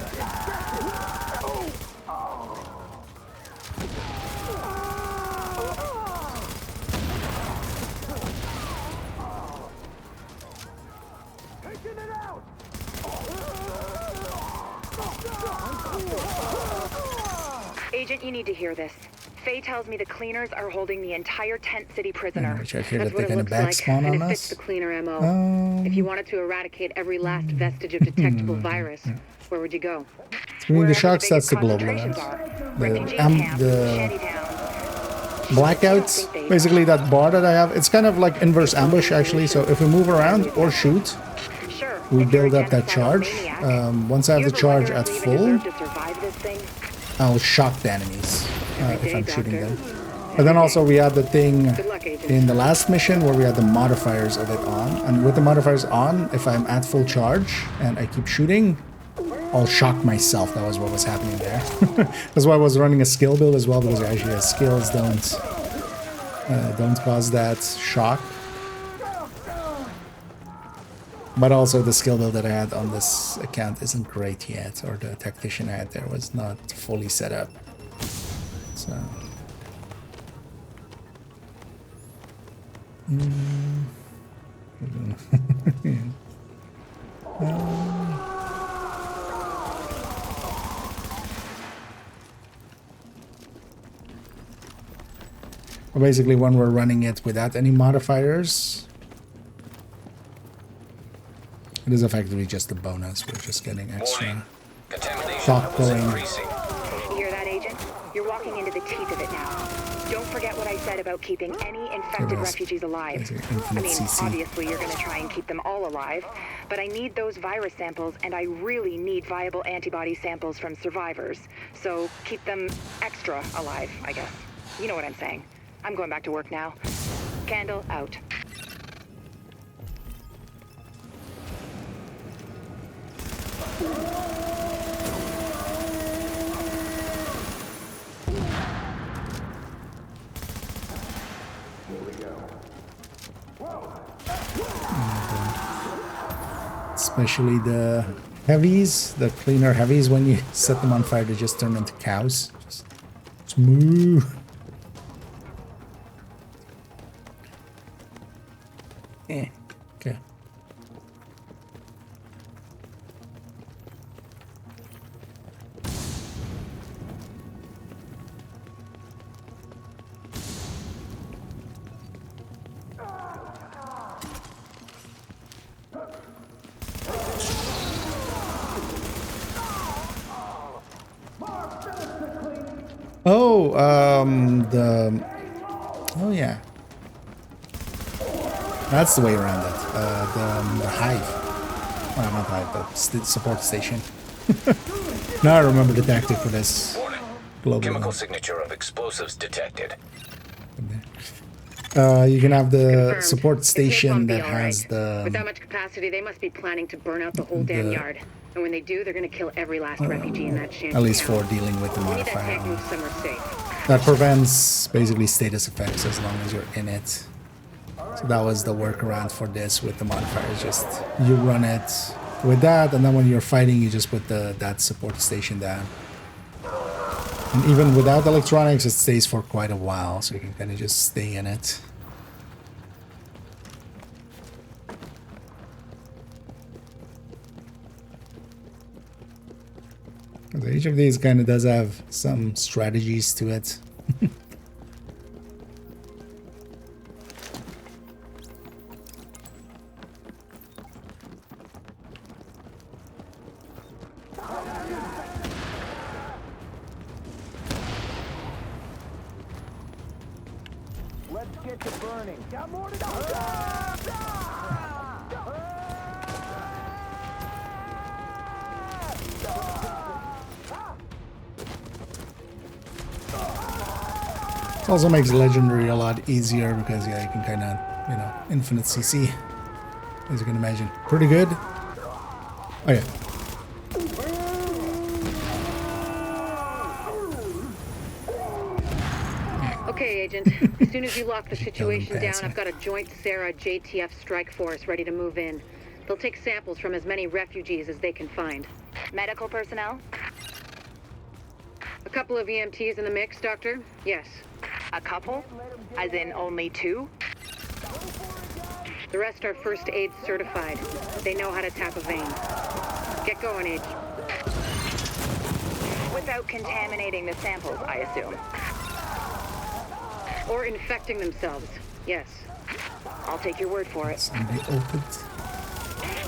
Taking it out! Agent, you need to hear this. Faye tells me the cleaners are holding the entire Tent City prisoner. Which I hear That's that what they're it gonna looks like, backspawn and on it fits us. the cleaner MO. If you wanted to eradicate every last vestige of detectable virus, where would you go? I mean, the sharks, that's the global event. The Blackout, basically that bar that I have, it's kind of like inverse ambush actually. So if we move around or shoot, we build up that charge. Once I have the charge at full, I'll shock the enemies if I'm shooting them. But then also we had the thing in the last mission where we had the modifiers of it on. And with the modifiers on, if I'm at full charge and I keep shooting, I'll shock myself. That was what was happening there. That's why I was running a skill build as well, because actually skills don't cause that shock. But also the skill build that I had on this account isn't great yet, or the tactician I had there was not fully set up. So basically when we're running it without any modifiers, it is effectively just a bonus. We're just getting extra shock going. You hear that, Agent? You're walking into the teeth of it now. Don't forget what I said about keeping any infected refugees alive. I mean, obviously you're going to try and keep them all alive, but I need those virus samples, and I really need viable antibody samples from survivors. So keep them extra alive, I guess. You know what I'm saying. I'm going back to work now. Candle out. Especially the heavies, the cleaner heavies, when you set them on fire, they just turn into cows. Just moo. Okay. Oh, oh yeah, that's the way around it. The hive. Well, not hive, but support station. Now I remember the tactic for this. Warning. Chemical signature of explosives detected. You can have the Confirmed. support station that Right. has the. With that much capacity, they must be planning to burn out the whole damn yard. And when they do, they're gonna kill every last refugee in that shanty. At least for dealing with the We need that modifier. tank moved somewhere safe. That prevents basically status effects as long as you're in it. So that was the workaround for this with the modifier. Just you run it with that, and then when you're fighting, you just put that support station down. And even without electronics, it stays for quite a while, so you can kind of just stay in it. Each of these kind of does have some strategies to it. Let's get to burning. Got more to go. It also makes legendary a lot easier because yeah, you can kind of, you know, infinite CC, as you can imagine. Pretty good. Oh yeah. Okay, Agent. As soon as you lock the situation down, I've got a joint Sarah JTF strike force ready to move in. They'll take samples from as many refugees as they can find. Medical personnel? A couple of EMTs in the mix, Doctor? Yes. A couple? As in only two? The rest are first aid certified. They know how to tap a vein. Get going, Age. Without contaminating the samples, I assume. Or infecting themselves. Yes. I'll take your word for it. Somebody opened.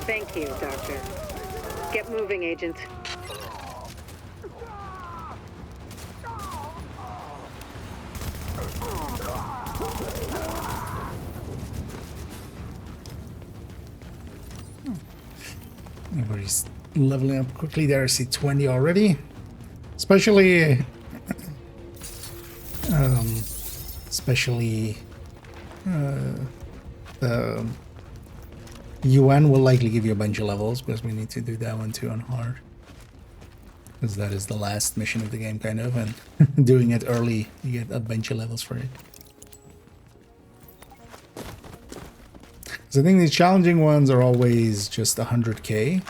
Thank you, Doctor. Get moving, Agent. Everybody's leveling up quickly there. I see 20 already. Especially the UN will likely give you a bunch of levels because we need to do that one too on hard. Because that is the last mission of the game, kind of, and doing it early, you get a bunch of levels for it. So I think these challenging ones are always just 100k,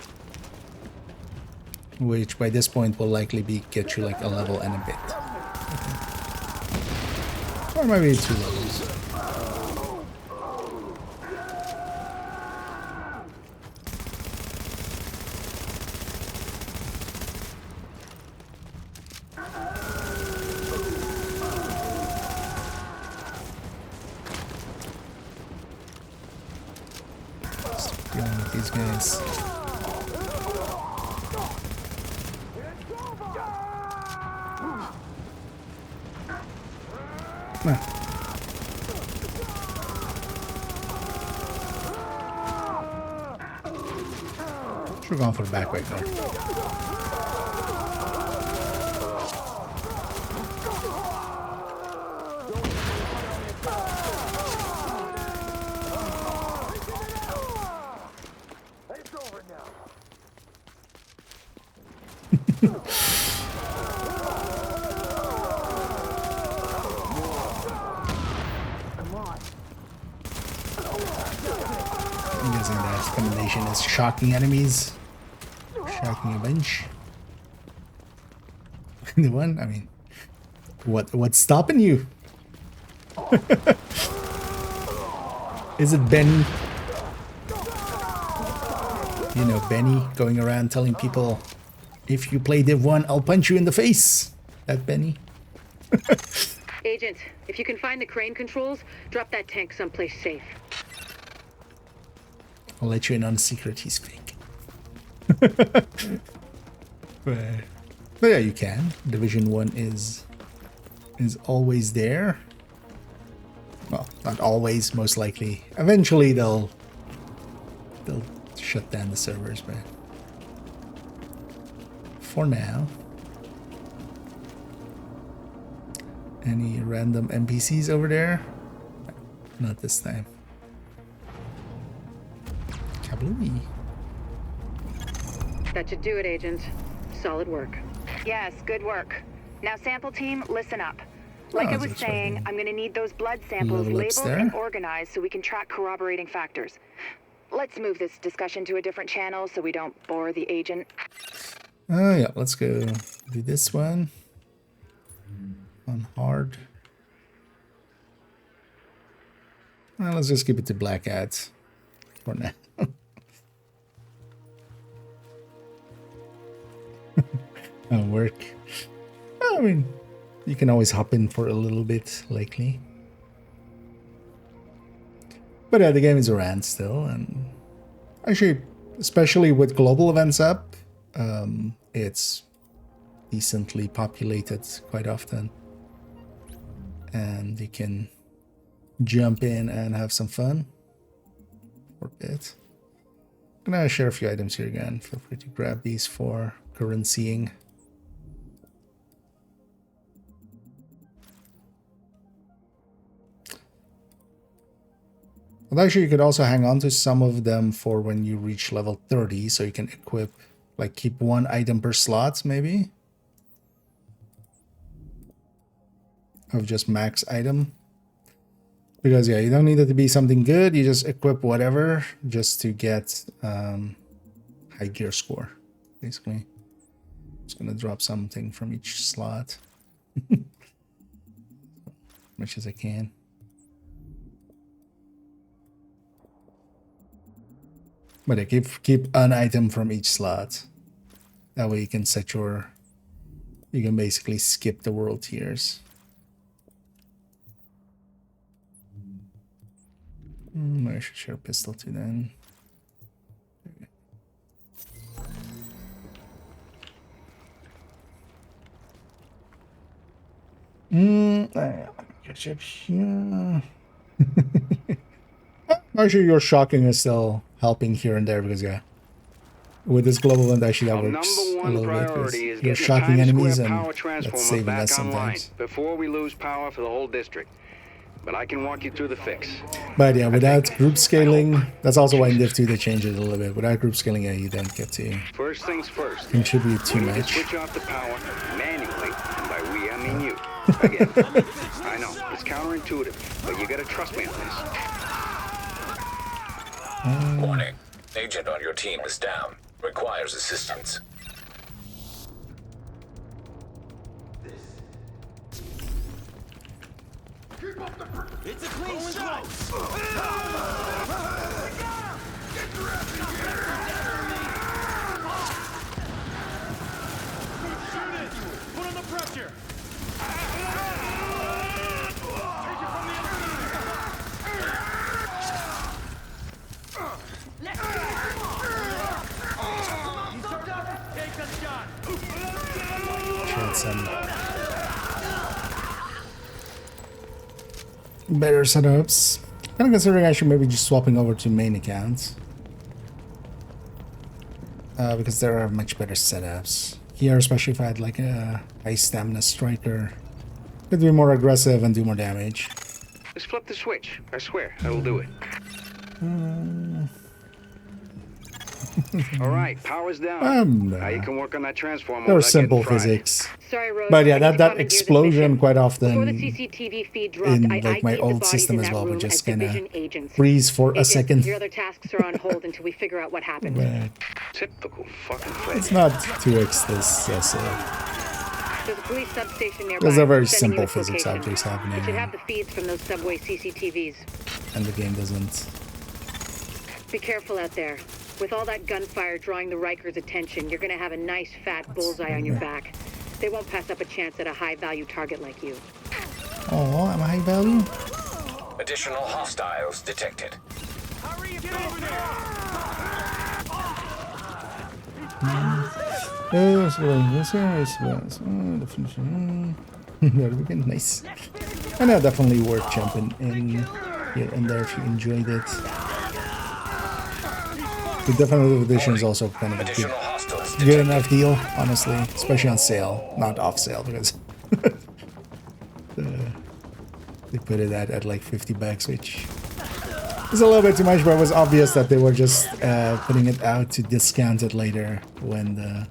which by this point will likely get you like a level and a bit. Or maybe 2 levels. Dealing with these guys. Should have gone for the back right there. mission is shocking enemies. Shocking a bunch. The one, I mean, what's stopping you? Is it Benny? You know, Benny going around telling people, if you play Div 1, I'll punch you in the face. That Benny. Agent, if you can find the crane controls, drop that tank someplace safe. I'll let you in on a secret. He's fake. But yeah, you can. Division 1 is always there. Well, not always, most likely. Eventually they'll shut down the servers, but for now. Any random NPCs over there? Not this time. Kablooey. That should do it, Agent. Solid work. Yes, good work. Now, sample team, listen up. Like I was saying, I'm going to need those blood samples labeled and organized so we can track corroborating factors. Let's move this discussion to a different channel so we don't bore the agent. Oh yeah, let's go do this one. On hard. Well, let's just keep it to black ads for now. That'll work. I mean, you can always hop in for a little bit, likely. But yeah, the game is around still, and actually, especially with global events up, it's decently populated quite often. And you can jump in and have some fun for a bit. I'm gonna share a few items here again. Feel free to grab these for currencying. But actually, you could also hang on to some of them for when you reach level 30, so you can equip, like, keep one item per slot, maybe. Of just max item. Because, yeah, you don't need it to be something good, you just equip whatever just to get high gear score, basically. Just gonna drop something from each slot. As much as I can. But I keep an item from each slot. That way you can set you can basically skip the world tiers. I should share a pistol too then. Catch up here. Actually, your shocking is still helping here and there because, yeah, with this global event, actually that works a little bit because you're shocking enemies and that's saving us sometimes. Before we lose power for the whole district. But I can walk you through the fix. But yeah, without group scaling, that's also why in Div 2 they changed it a little bit. Without group scaling, yeah, you don't get to first things first. Contribute too much. Switch off the power manually, and by we I mean you. Again, I know it's counterintuitive, but you gotta trust me on this. Warning: agent on your team is down. Requires assistance. It's a clean shot! Put on the pressure! Take the shot! Tried some better setups. Kind of considering actually maybe just swapping over to main accounts. Because there are much better setups. Here, especially if I had like a high stamina striker, could be more aggressive and do more damage. Just flip the switch. I swear, I will do it. All right, power's down. Now you can work on that transformer. They're simple physics. Sorry, Rose, but yeah, I need to that commandeer this explosion mission. quite Before often the CCTV feed dropped, in I like my ID'd the old bodies system in as that well would room just as kind of division agents. freeze for a Agent, second. your other tasks are on hold until we figure out what happened. But typical fucking flash. it's not too excessive. There's a police substation nearby. Those are very I'm sending simple you its physics location. objects happening, It should have the feeds from those subway CCTVs. and the game doesn't. Be careful out there. With all that gunfire drawing the Rikers' attention, you're gonna have a nice fat bullseye on your back. They won't pass up a chance at a high-value target like you. Oh, I'm a high value. Additional hostiles detected. Nice. I know, definitely worth jumping in here and there if you enjoyed it. The definitive edition is also kind of a good enough deal, honestly, especially on sale, not off sale, because they put it at like $50, which is a little bit too much, but it was obvious that they were just putting it out to discount it later when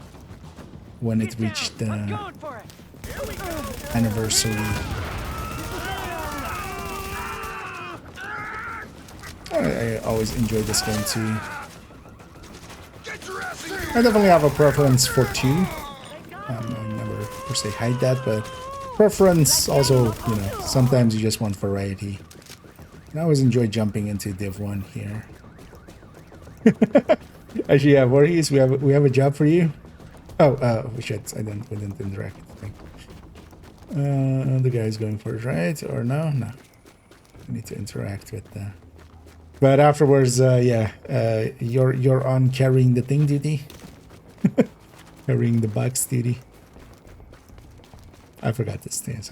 it reached the anniversary. I always enjoy this game too. I definitely have a preference for 2. I never per se hide that, but preference also, you know, sometimes you just want variety. And I always enjoy jumping into Div 1 here. Actually, yeah, Voorhees, we have a job for you. Oh, shit, we didn't interact. The guy's going for it, right? Or no? No. We need to interact with the... But afterwards, yeah, you're on carrying the thing duty. Carrying the box duty. I forgot this thing.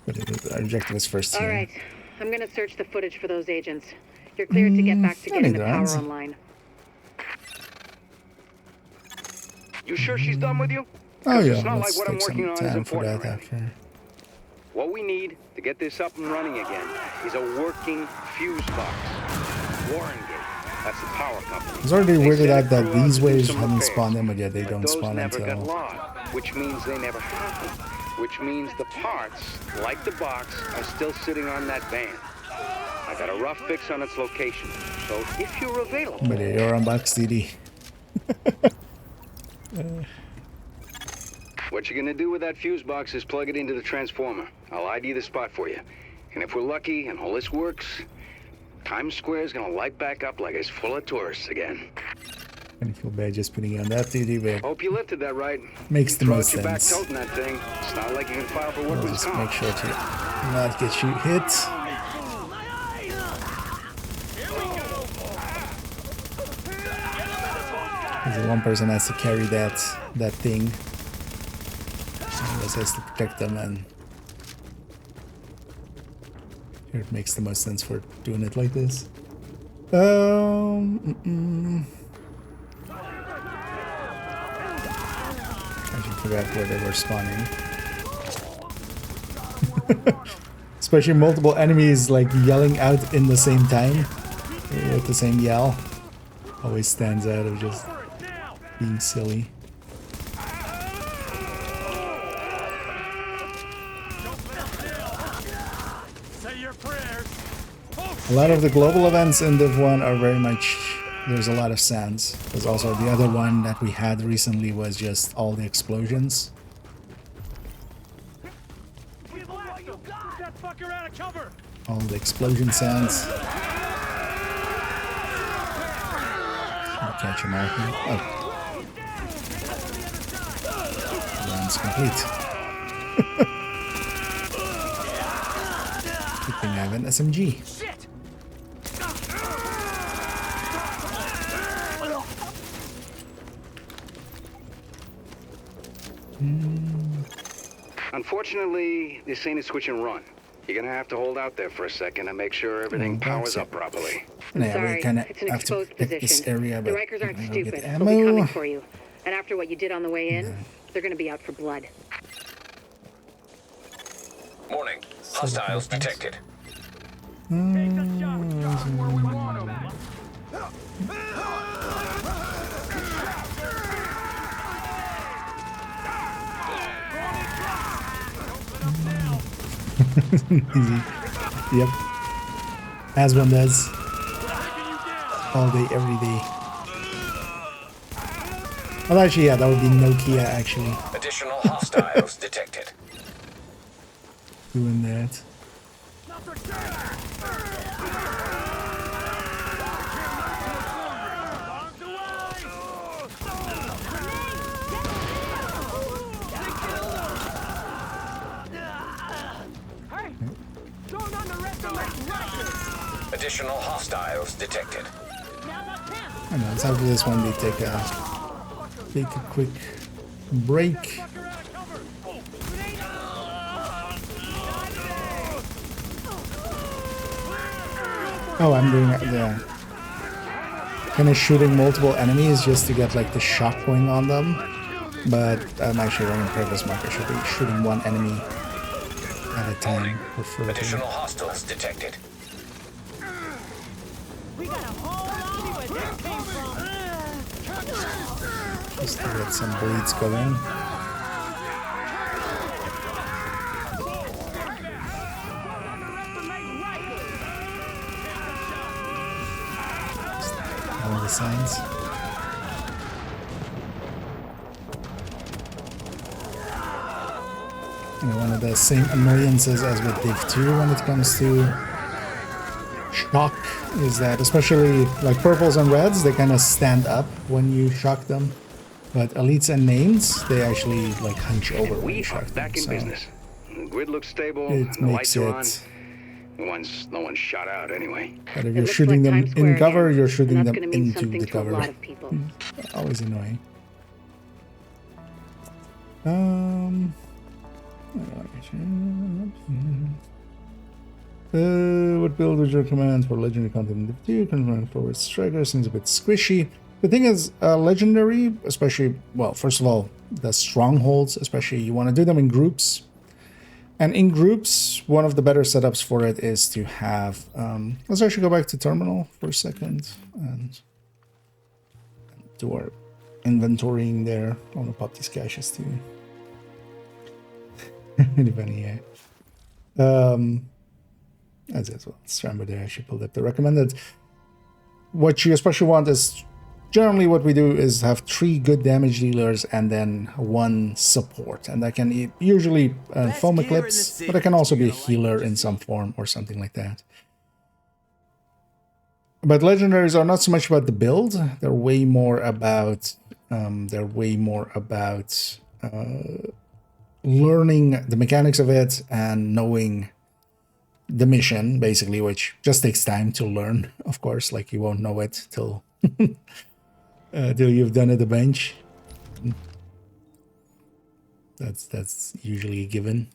But our objective is first here. Alright, I'm gonna search the footage for those agents. You're cleared to get back to getting the power online. You sure she's done with you? Oh yeah, it's not let's like what I'm take working some on is time for that important. after. What we need to get this up and running again is a working fuse box. Warrengate, that's the power company. I was already weirded out that these to do waves some hadn't repairs. spawned them, but yeah, they don't Those spawn never got until... logged, which means they never happened. Which means the parts, like the box, are still sitting on that van. I got a rough fix on its location, so if you're available... But yeah, you're on box duty. What you're gonna do with that fuse box is plug it into the transformer. I'll ID the spot for you. And if we're lucky and all this works, Times Square is gonna light back up like it's full of tourists again. I feel bad just putting you on that duty, but Hope you lifted that right. makes the most Your back sense. toting that thing. It's not like you can file for I'll workman's just comp. make sure to not get you hit. Because one person has to carry that thing. Someone else has to protect them, and here it makes the most sense for doing it like this. I should forget where they were spawning. Especially multiple enemies like yelling out in the same time with the same yell. Always stands out of just being silly. A lot of the global events in Div 1 are very much, there's a lot of sounds. There's also the other one that we had recently was just all the explosions. All the explosion sounds. I'll catch him out here. Oh. Round's complete. Good thing I have an SMG. Unfortunately, this ain't a switch and run. You're gonna have to hold out there for a second and make sure everything powers up properly. Yeah, we kind of it's an have to exposed pick this position. area, The but Rikers aren't I'm gonna stupid. get They'll be coming ammo. for you. And after what you did on the way in, they're gonna be out for blood. Warning. Hostiles detected. Easy. Yep. As one does. All day, every day. Well, actually, yeah, that would be Nokia, actually. Additional hostiles detected. Doing that. Additional hostiles detected. And let's after this one, they take a quick break. Oh, I'm doing it, yeah. Kind of shooting multiple enemies just to get like the shock going on them. But I'm actually running purpose mark. I should be shooting one enemy at a time. Additional hostiles detected. Just to get some bleeds going. All the signs. And one of the same annoyances as with Div 2 when it comes to shock is that, especially like purples and reds, they kind of stand up when you shock them. But elites and names, they actually like hunch over when you shock them. Back in business. The grid looks stable. It makes it. No one's shot out anyway. But if you're shooting them in cover, you're shooting them into the cover. Always annoying. What build would you recommend for legendary content? Command forward striker seems a bit squishy. The thing is, legendary, especially, well, first of all, the strongholds, especially, you want to do them in groups. And in groups, one of the better setups for it is to have, let's actually go back to terminal for a second and do our inventorying there. I want to pop these caches too. Funny, yeah. As well. Let's remember there, I should pull up the recommended. What you especially want is, generally what we do is have 3 good damage dealers and then 1 support. And that can usually foam eclipse, but it can also be a healer in some form or something like that. But legendaries are not so much about the build. They're way more about learning the mechanics of it and knowing the mission, basically, which just takes time to learn, of course. Like, you won't know it till till you've done it a bunch. That's usually a given.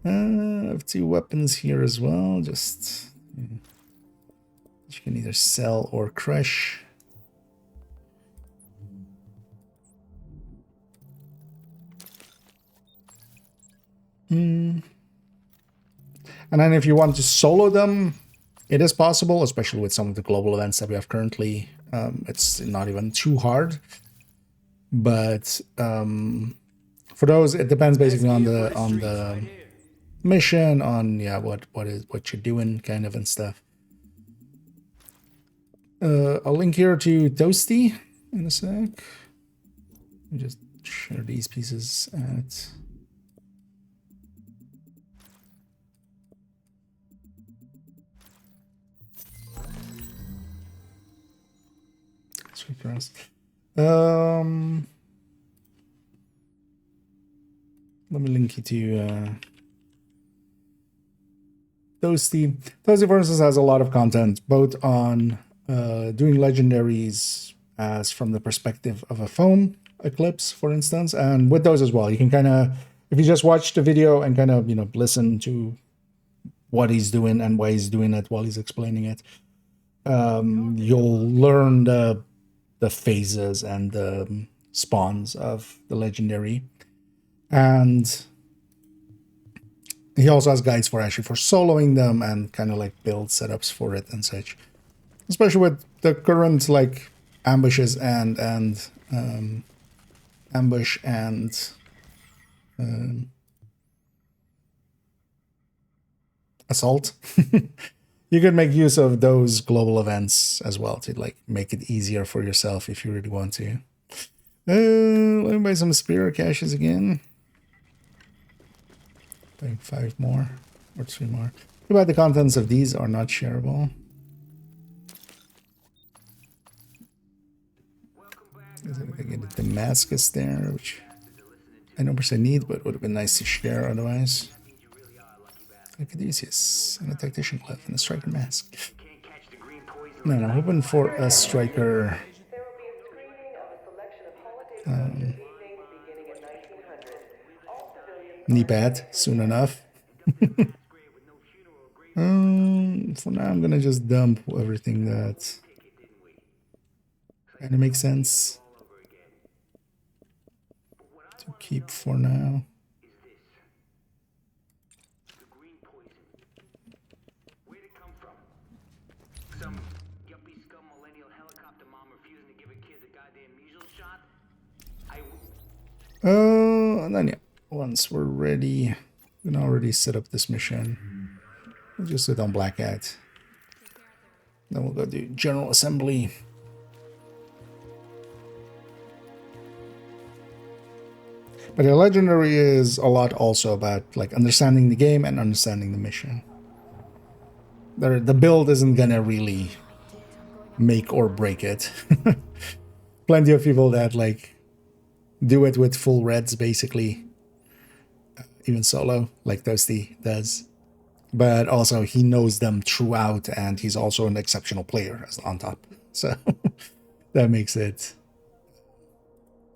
I have 2 weapons here as well, just you can either sell or crush. And then if you want to solo them, it is possible, especially with some of the global events that we have currently. It's not even too hard. But for those, it depends basically on the mission, on what you're doing, kind of, and stuff. I'll link here to Toasty in a sec. Let me just share these pieces at. Let me link you to Toasty. Toasty, for instance, has a lot of content, both on doing legendaries as from the perspective of a foam eclipse, for instance, and with those as well. You can kind of, if you just watch the video and kind of, listen to what he's doing and why he's doing it while he's explaining it, you'll learn the phases and the spawns of the legendary. And he also has guides for soloing them and kind of like build setups for it and such. Especially with the current like ambushes and assault. You could make use of those global events as well to like make it easier for yourself if you really want to. Let me buy some spear caches again. Buying 5 more or 3 more. Too bad the contents of these are not shareable. There's anything in the Damascus there, which I don't personally need, but would have been nice to share otherwise. Caduceus, and a tactician cliff, and a striker mask. No, I'm hoping for a striker. Knee pad soon enough. For now, I'm gonna just dump everything that kind of makes sense to keep for now. And then yeah, once we're ready, we can already set up this mission. We'll just sit on Black Hat. Then we'll go do General Assembly. But the Legendary is a lot also about like understanding the game and understanding the mission. The build isn't gonna really make or break it. Plenty of people that like do it with full reds basically, even solo like Toasty does. But also he knows them throughout, and he's also an exceptional player as on top. So that makes it,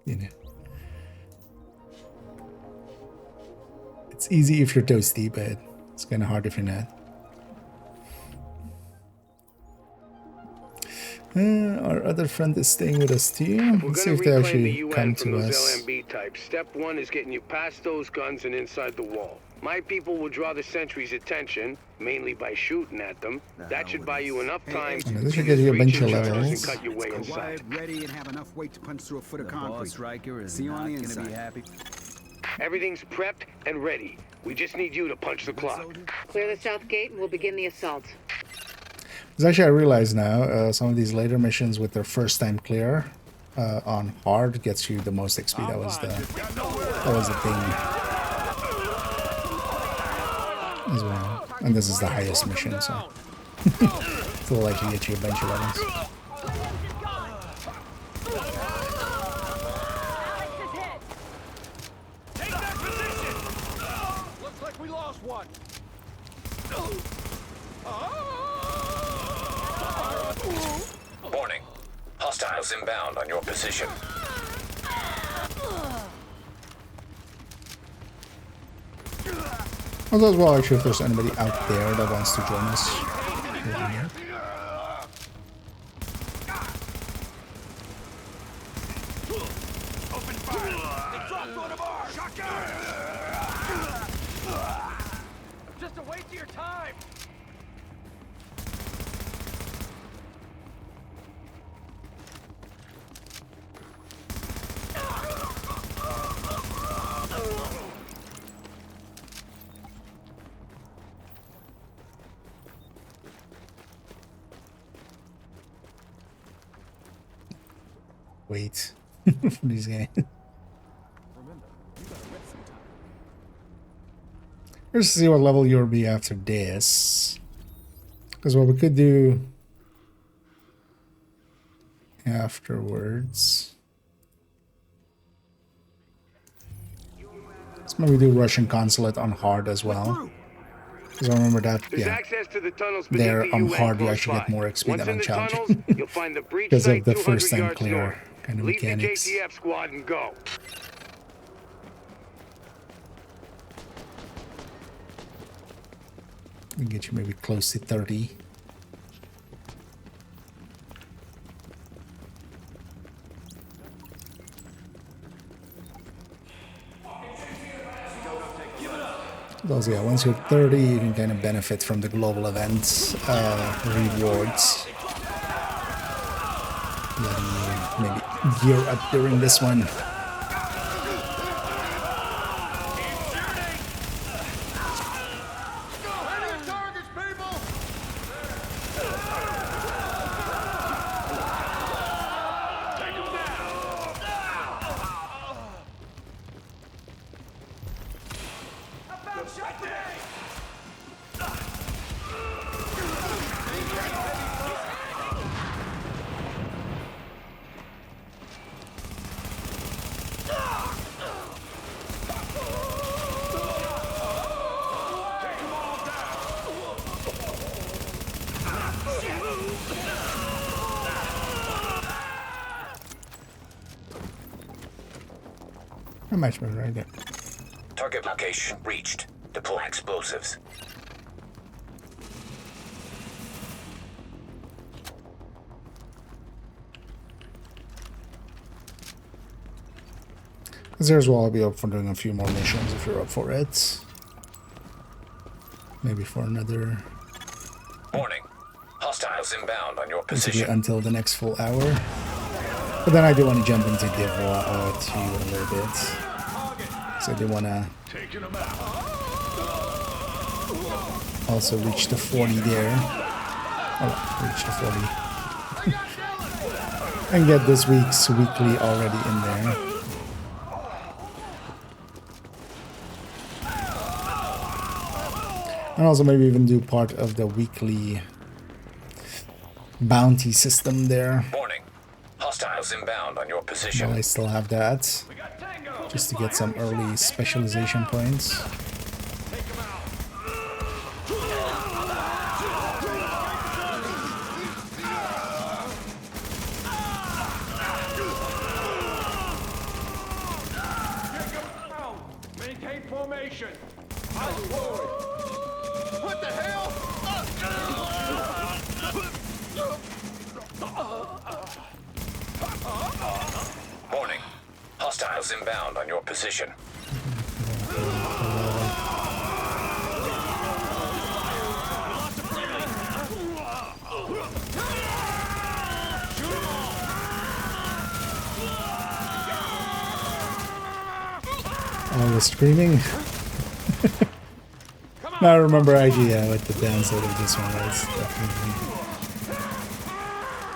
you know, it's easy if you're Toasty, but it's kind of hard if you're not. Our other friend is staying with us too. Let's see if they actually come to us. LMB types. Step 1 is getting you past those guns and inside the wall. My people will draw the sentry's attention, mainly by shooting at them. That should buy you enough time to this should get you a bunch of levels. and cut your way inside. Ready and have enough weight to punch through a foot of concrete. Striker is not going to be happy. Everything's prepped and ready. We just need you to punch the clock. Clear the south gate and we'll begin the assault. Because actually I realize now, some of these later missions with their first time clear on hard gets you the most XP. That was the thing as well. And this is the highest mission, so it's likely to get you a bunch of levels. Looks like we lost one. Warning. Hostiles inbound on your position. Also, as well, actually, if there's anybody out there that wants to join us. Open fire. They dropped one of ours. Just a waste of your time. Wait for these guys. Let's see what level you'll be after this. Because what we could do afterwards. Let's maybe do Russian consulate on hard as well. Because I remember that, yeah, there on hard you actually get more XP than on challenge. Because of the first time clear kind of mechanics. Leave the JTF squad and go. We can get you maybe close to 30. Also, yeah, once you're 30, you can kind of benefit from the global events rewards. Letting you maybe gear up during this one. A matchmaker right there. Target location reached. Deploy explosives. There's well, I'll be up for doing a few more missions if you're up for it. Maybe for another. Warning. Hostiles inbound on your Basically position. until the next full hour. But then I do want to jump into give to you a little bit. So I do want to also reach the 40 there. Oh, reach the 40. And get this week's weekly already in there. And also maybe even do part of the weekly bounty system there. Warning. Hostiles inbound on your position. While I still have that. Just to get some early specialization points. Maintain formation. Eyes forward. What the hell? Warning. Hostiles inbound on your position. All the screaming. Now I remember actually what the downside of this one was. Definitely.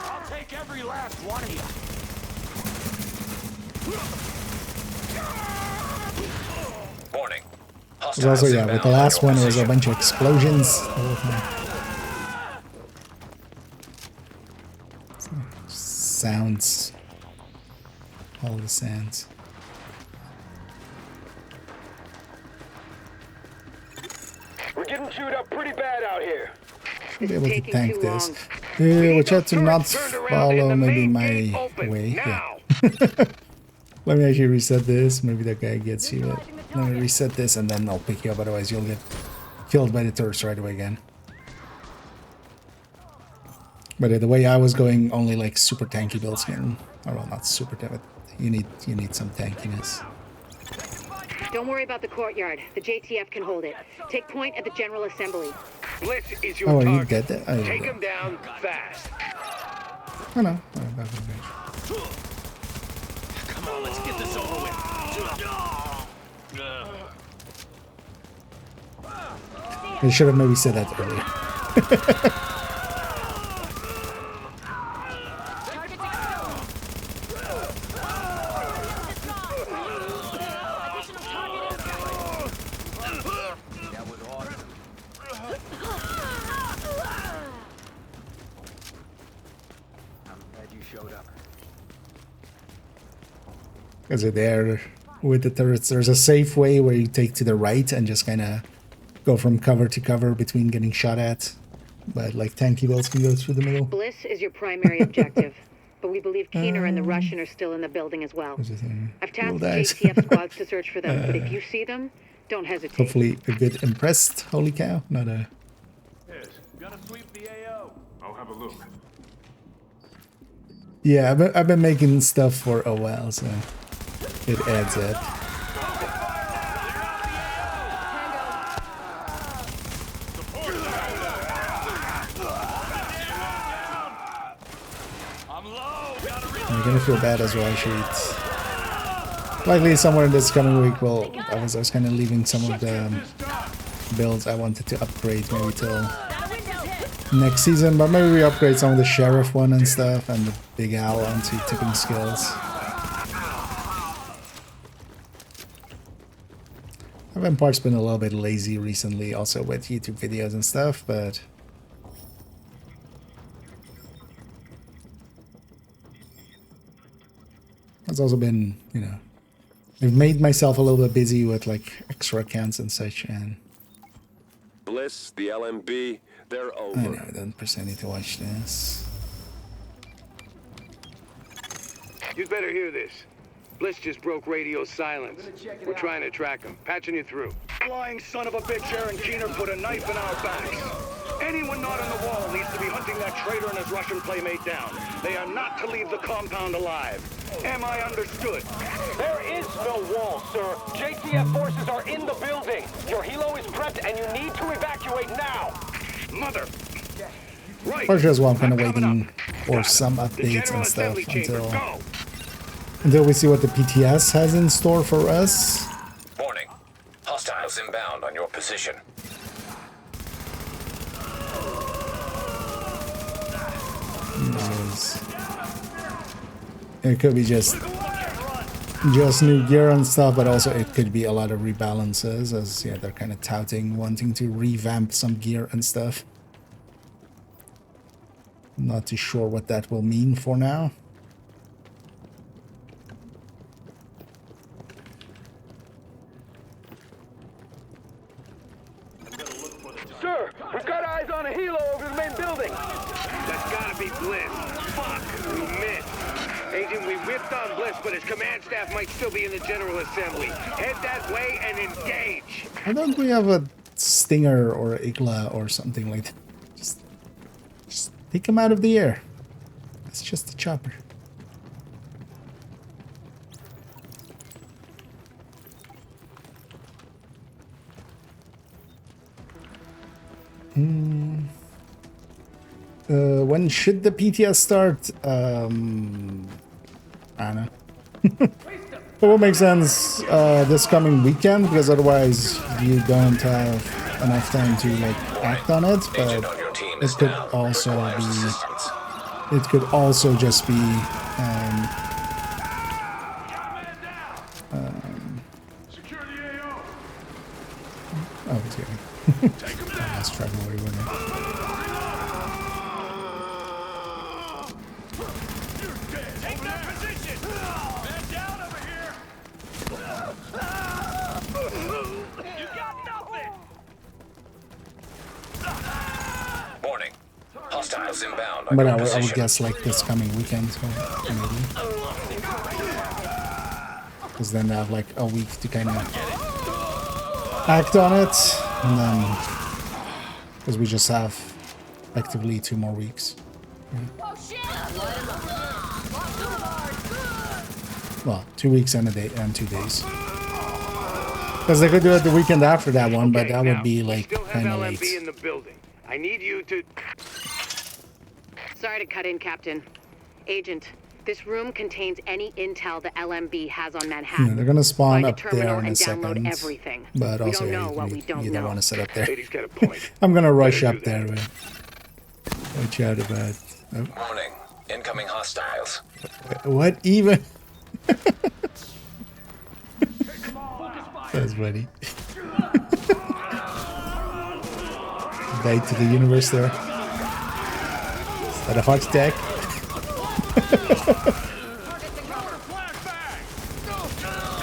I'll take every last one of you. Warning. It was also, yeah, with the last one, there was a bunch of explosions. Sounds. All the sounds. We're getting chewed up pretty bad out here. Should be able to tank this. We'll try to not follow maybe my way. Yeah. Let me actually reset this. Maybe that guy gets you. Let me reset this and then I'll pick you up. Otherwise, you'll get killed by the turrets right away again. But the way I was going, only like super tanky builds can. Oh, well, not super tanky, but you need some tankiness. Don't worry about the courtyard. The JTF can hold it. Take point at the General Assembly. Blitz is your Oh, are you target. dead? Oh, Take him down fast. Oh no. Come on, let's get this over with. They should have maybe said that earlier. Because there, with the turrets, there's a safe way where you take to the right and just kind of go from cover to cover between getting shot at. But like tanky builds can go through the middle. Bliss is your primary objective, but we believe Keener and the Russian are still in the building as well. I've tasked JTF squads to search for them, but if you see them, don't hesitate. Hopefully a good impressed. Holy cow, not a... Yes, gotta sweep the AO. I'll have a look. Yeah, I've been making stuff for a while, so it adds up. You're gonna feel bad as well, actually. Likely somewhere in this coming week, well, I was kind of leaving some of the builds I wanted to upgrade maybe till next season, but maybe we upgrade some of the Sheriff one and stuff, and the Big Owl onto tipping skills. I've been parts been a little bit lazy recently, also with YouTube videos and stuff, but it's also been, you know, I've made myself a little bit busy with like extra accounts and such, and Bliss, the LMB, they're over. I know, I don't personally need to watch this. You'd better hear this. Bliss just broke radio silence. We're trying to track him. Patching you through. Flying son of a bitch, Aaron Keener put a knife in our backs. Anyone not on the wall needs to be hunting that traitor and his Russian playmate down. They are not to leave the compound alive. Am I understood? There is no wall, sir. JTF forces are in the building. Your helo is prepped and you need to evacuate now. Mother. Right. Or just while I'm kind of waiting for some updates and stuff until we see what the PTS has in store for us. Warning. Hostiles inbound on your position. Nice. It could be just new gear and stuff, but also it could be a lot of rebalances, as yeah, they're kind of touting wanting to revamp some gear and stuff. Not too sure what that will mean for now. Sir, we've got eyes on a helo over the main building. That's gotta be Bliss. Fuck, we missed. Agent, we whipped on Bliss, but his command staff might still be in the General Assembly. Head that way and engage. Why don't we have a Stinger or Igla or something like that? Just take him out of the air. It's just a chopper. When should the PTS start? I don't know. It will make sense this coming weekend, because otherwise you don't have enough time to like act on it. But it could also be. It could also just be. Oh, it's here. Let's try more with it. Warning. Hostiles inbound on But your I position. would guess like this coming weekend, so maybe. Because then they have like a week to kind of act on it, and then because we just have effectively 2 more weeks. Yeah. Well, 2 weeks and a day and 2 days. Because they could do it the weekend after that one, but that would be like kind of late. in the building. I need you to. Sorry to cut in, Captain. Agent, this room contains any intel the LMB has on Manhattan. Yeah, they're gonna spawn Find up there in a and second. download everything. But we also, don't know yeah, what we don't you don't know. want to set up there. Lady's got a point. I'm gonna rush up there. Watch out about. Oh. Warning. Incoming hostiles. What even? That's funny. Back to the universe there. Is that a heart attack?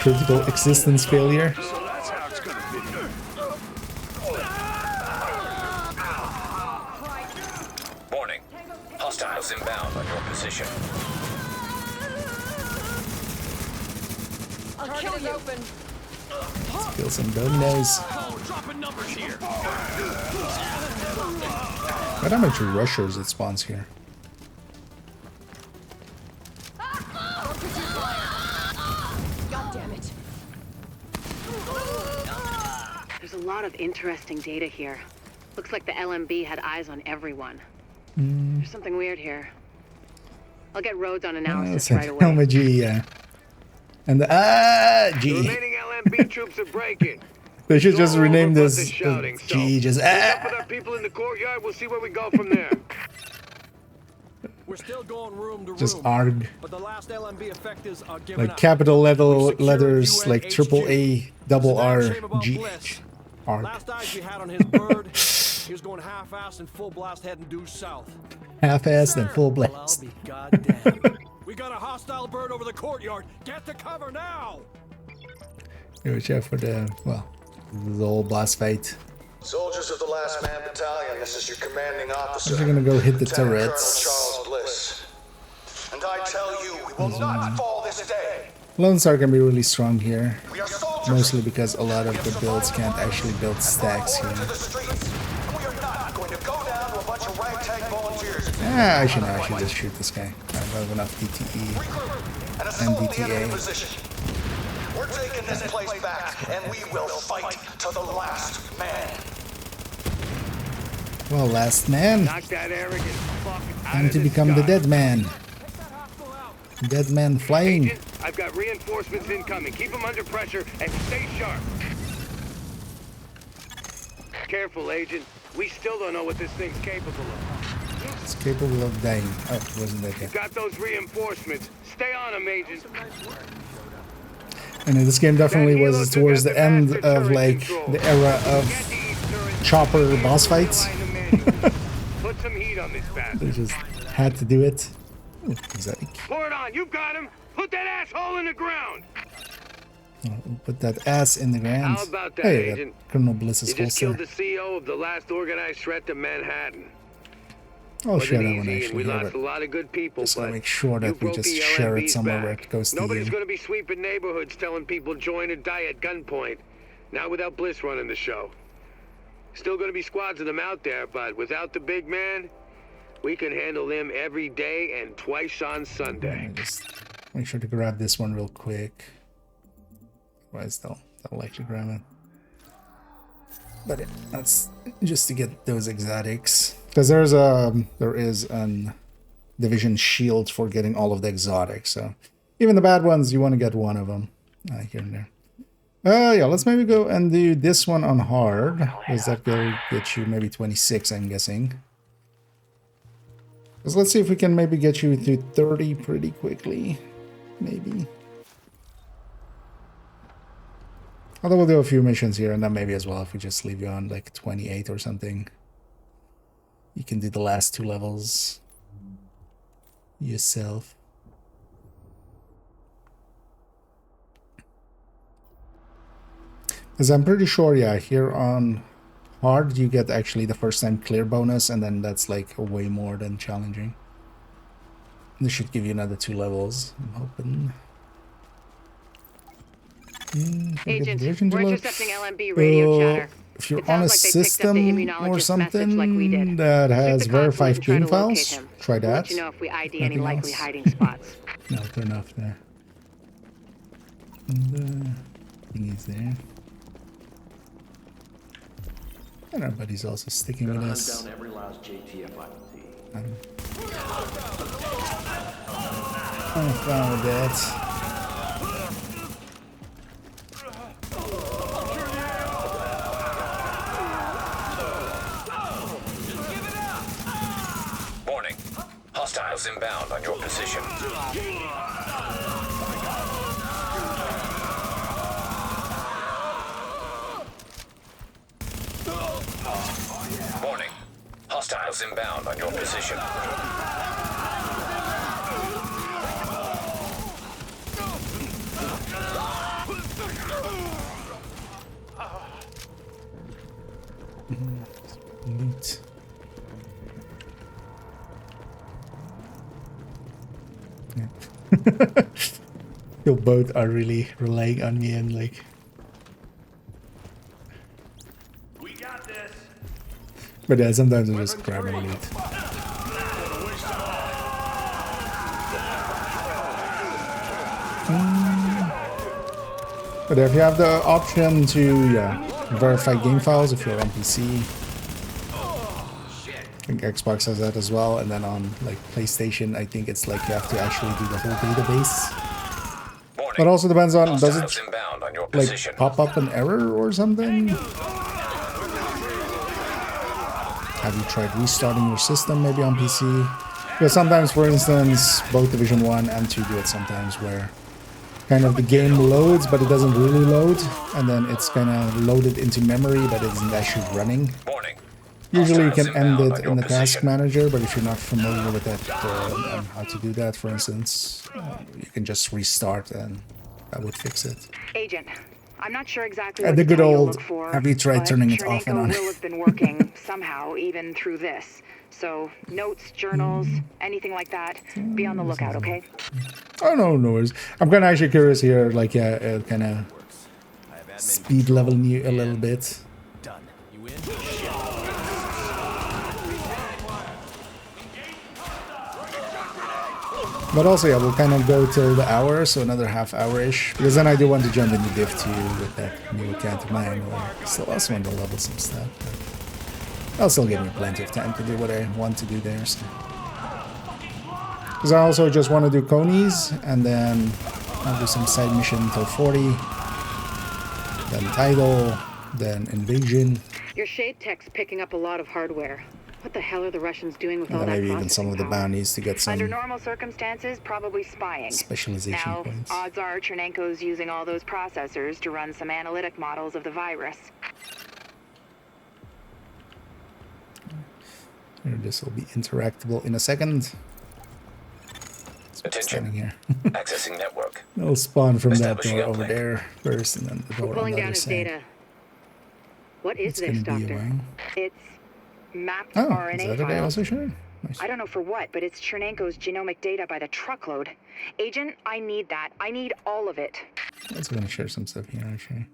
Critical existence failure. Warning. Hostiles inbound on your position. I'll kill you. Open. Let's kill some dominoes. What how much rushers it spawns here? God damn it. There's a lot of interesting data here. Looks like the LMB had eyes on everyone. Mm. There's something weird here. I'll get Rhodes on analysis That's right away. Helma G, yeah. And the G. Remaining LMB troops are breaking. They should just rename this shouting, G. Just Up with our people in the courtyard. We'll see where we go from there. We're still going room to just room, ARG. but the last LMB effectives are given Like up. capital letters like triple A double R G. ARG. Last eyes we had on his bird, he was going half-assed and full blast heading due south. Half-assed and full Well, blast. I'll be goddamn. We got a hostile bird over the courtyard. Get to cover now. Watch out for the whole blast fight. Soldiers of the Last Man Battalion, this is your commanding officer. They're gonna go hit the Lieutenant turrets. Colonel Charles Bliss. And I tell you, we will not fall this day. Lone Star can be really strong here, mostly because a lot of the builds can't actually build stacks here. I should just shoot this guy. I don't have enough DTE and DTA. We're taking this place back, and we will fight to the last man. Well, last man. Knock that arrogant fuck out Time of to this become the guy. dead man. Dead man flying. Agent, I've got reinforcements incoming. Keep them under pressure and stay sharp. Careful, Agent. We still don't know what this thing's capable of. It's capable of dying. Oh, it wasn't that yet. Got those reinforcements. Stay on them, Agent. And this game definitely was towards the end of like the era of chopper boss fights. Put some heat on this bastard. They just had to do it. Ooh, exotic. Pour it on. You got him. Put that asshole in the ground. Oh, put that ass in the ground. How about that, Hey, Agent? Colonel Bliss's You just holster. killed the CEO of the last organized threat to Manhattan. I'll share that Wasn't one easy, and actually. we Yeah, lost but a lot of good people, just gotta but make sure you that we broke just the share it LMB's somewhere where back. it goes to Nobody's you. going to be sweeping neighborhoods telling people join or die at gunpoint. Not without Bliss running the show. Still going to be squads of them out there, but without the big man, we can handle them every day and twice on Sunday. Just make sure to grab this one real quick. Otherwise, they'll likely grab it. But that's just to get those exotics. Because there is an division shield for getting all of the exotics. So even the bad ones, you want to get one of them here and there. Yeah, let's maybe go and do this one on hard. Because that will get you maybe 26, I'm guessing. Because let's see if we can maybe get you to 30 pretty quickly. Maybe. Although we'll do a few missions here, and then maybe as well if we just leave you on like 28 or something. You can do the last 2 levels yourself. Because I'm pretty sure, yeah, here on hard you get actually the first time clear bonus, and then that's like way more than challenging. This should give you another 2 levels, I'm hoping. Agent, we're intercepting LMB radio chatter. If you're on a system or something that has verified game files, try that. Let you know if we ID any likely hiding spots. No, turn off there. And thingy's there. And our buddy's also sticking with us. Down every last JTF I can see. I'm fine with that. Warning. Hostiles inbound on your position. Warning. Hostiles inbound on your position. Loot. Yeah. You both are really relying on me and like. We got this. But yeah, sometimes I just grab and loot. But if you have the option to verify game files if you're on PC, I think Xbox has that as well, and then on like PlayStation, I think it's like you have to actually do the whole database. But also depends on, does it like pop up an error or something? Have you tried restarting your system maybe on PC? Because sometimes, for instance, both Division 1 and 2 do it sometimes where kind of the game loads, but it doesn't really load, and then it's kind of loaded into memory, but it isn't actually running. Usually you can end it in the task manager, but if you're not familiar with that, and how to do that, for instance, you can just restart and that would fix it. Agent, I'm not sure exactly what the to good tell you to old, look for, have you tried but turning it off and on? Chernenko will have been working somehow, even through this. So, notes, journals, anything like that, be on the lookout, okay? Oh, no worries. I'm kind of actually curious here, like, kind of speed level you a little bit. Done. You in? But also, yeah, we'll kind of go till the hour, so another half hour-ish. Because then I do want to jump into Div 2 with that new account of mine. I still also want to level some stuff. But that'll still give me plenty of time to do what I want to do there. So. Because I also just want to do Conies, and then I'll do some side mission until 40. Then Tidal, then Invasion. Your Shade Tech's picking up a lot of hardware. What the hell are the Russians doing with all that maybe processing even some of the power? bounties to get some Under normal circumstances, probably spying. specialization Now, points. odds are Chernenko's using all those processors to run some analytic models of the virus. This will be interactable in a second. Attention. Here. Accessing network. It'll spawn from that Establishing door over uplink. there first, and then the door We're on pulling the down other his side. data. What is It's this, gonna be a Doctor? while. It's mapped Oh, RNA is that what I files. also showed? Nice. I don't know for what, but it's Chernenko's genomic data by the truckload. Agent, I need that. I need all of it. Also gonna share some stuff here, actually.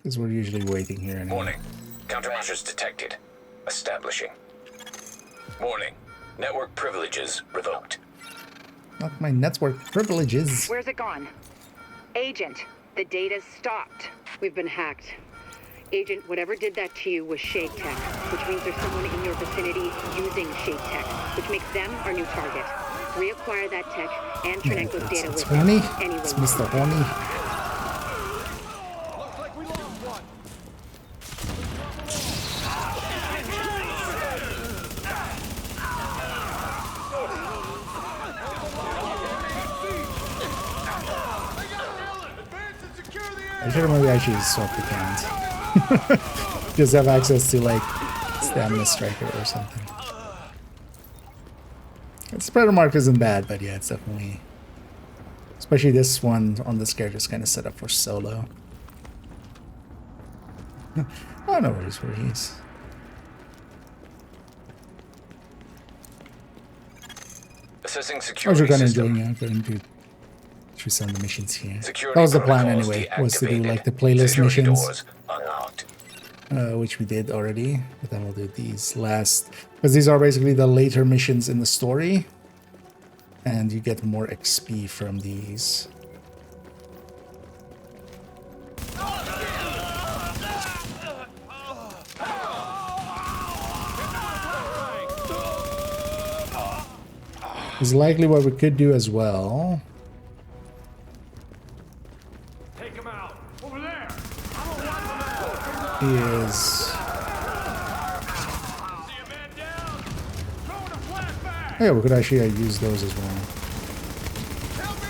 Because we're usually waiting here anyway. Warning. Countermeasures detected. Establishing. Warning. Network privileges revoked. Not my network privileges. Where's it gone? Agent, the data's stopped. We've been hacked. Agent, whatever did that to you was Shade Tech, which means there's someone in your vicinity using Shade Tech, which makes them our new target. Reacquire that tech and Chernenko's data It's with horny. it. Anyway, It's Mr. Horny. Looks like we lost one. I should have maybe actually swapped the count. Just have access to like Stamina Striker or something. Spreader Mark isn't bad, but yeah, it's definitely, especially this one on this character is kind of set up for solo. Oh, no worries where he's. Assessing I was security kind of system. enjoying it. Going to through some of the missions here. Security That was the plan protocols anyway, was to do deactivated. like the playlist Security missions. doors unlocked. Which we did already, but then we'll do these last, because these are basically the later missions in the story, and you get more XP from these. Is likely what we could do as well. Take him out. Over there. Is yeah, we could actually use those as well.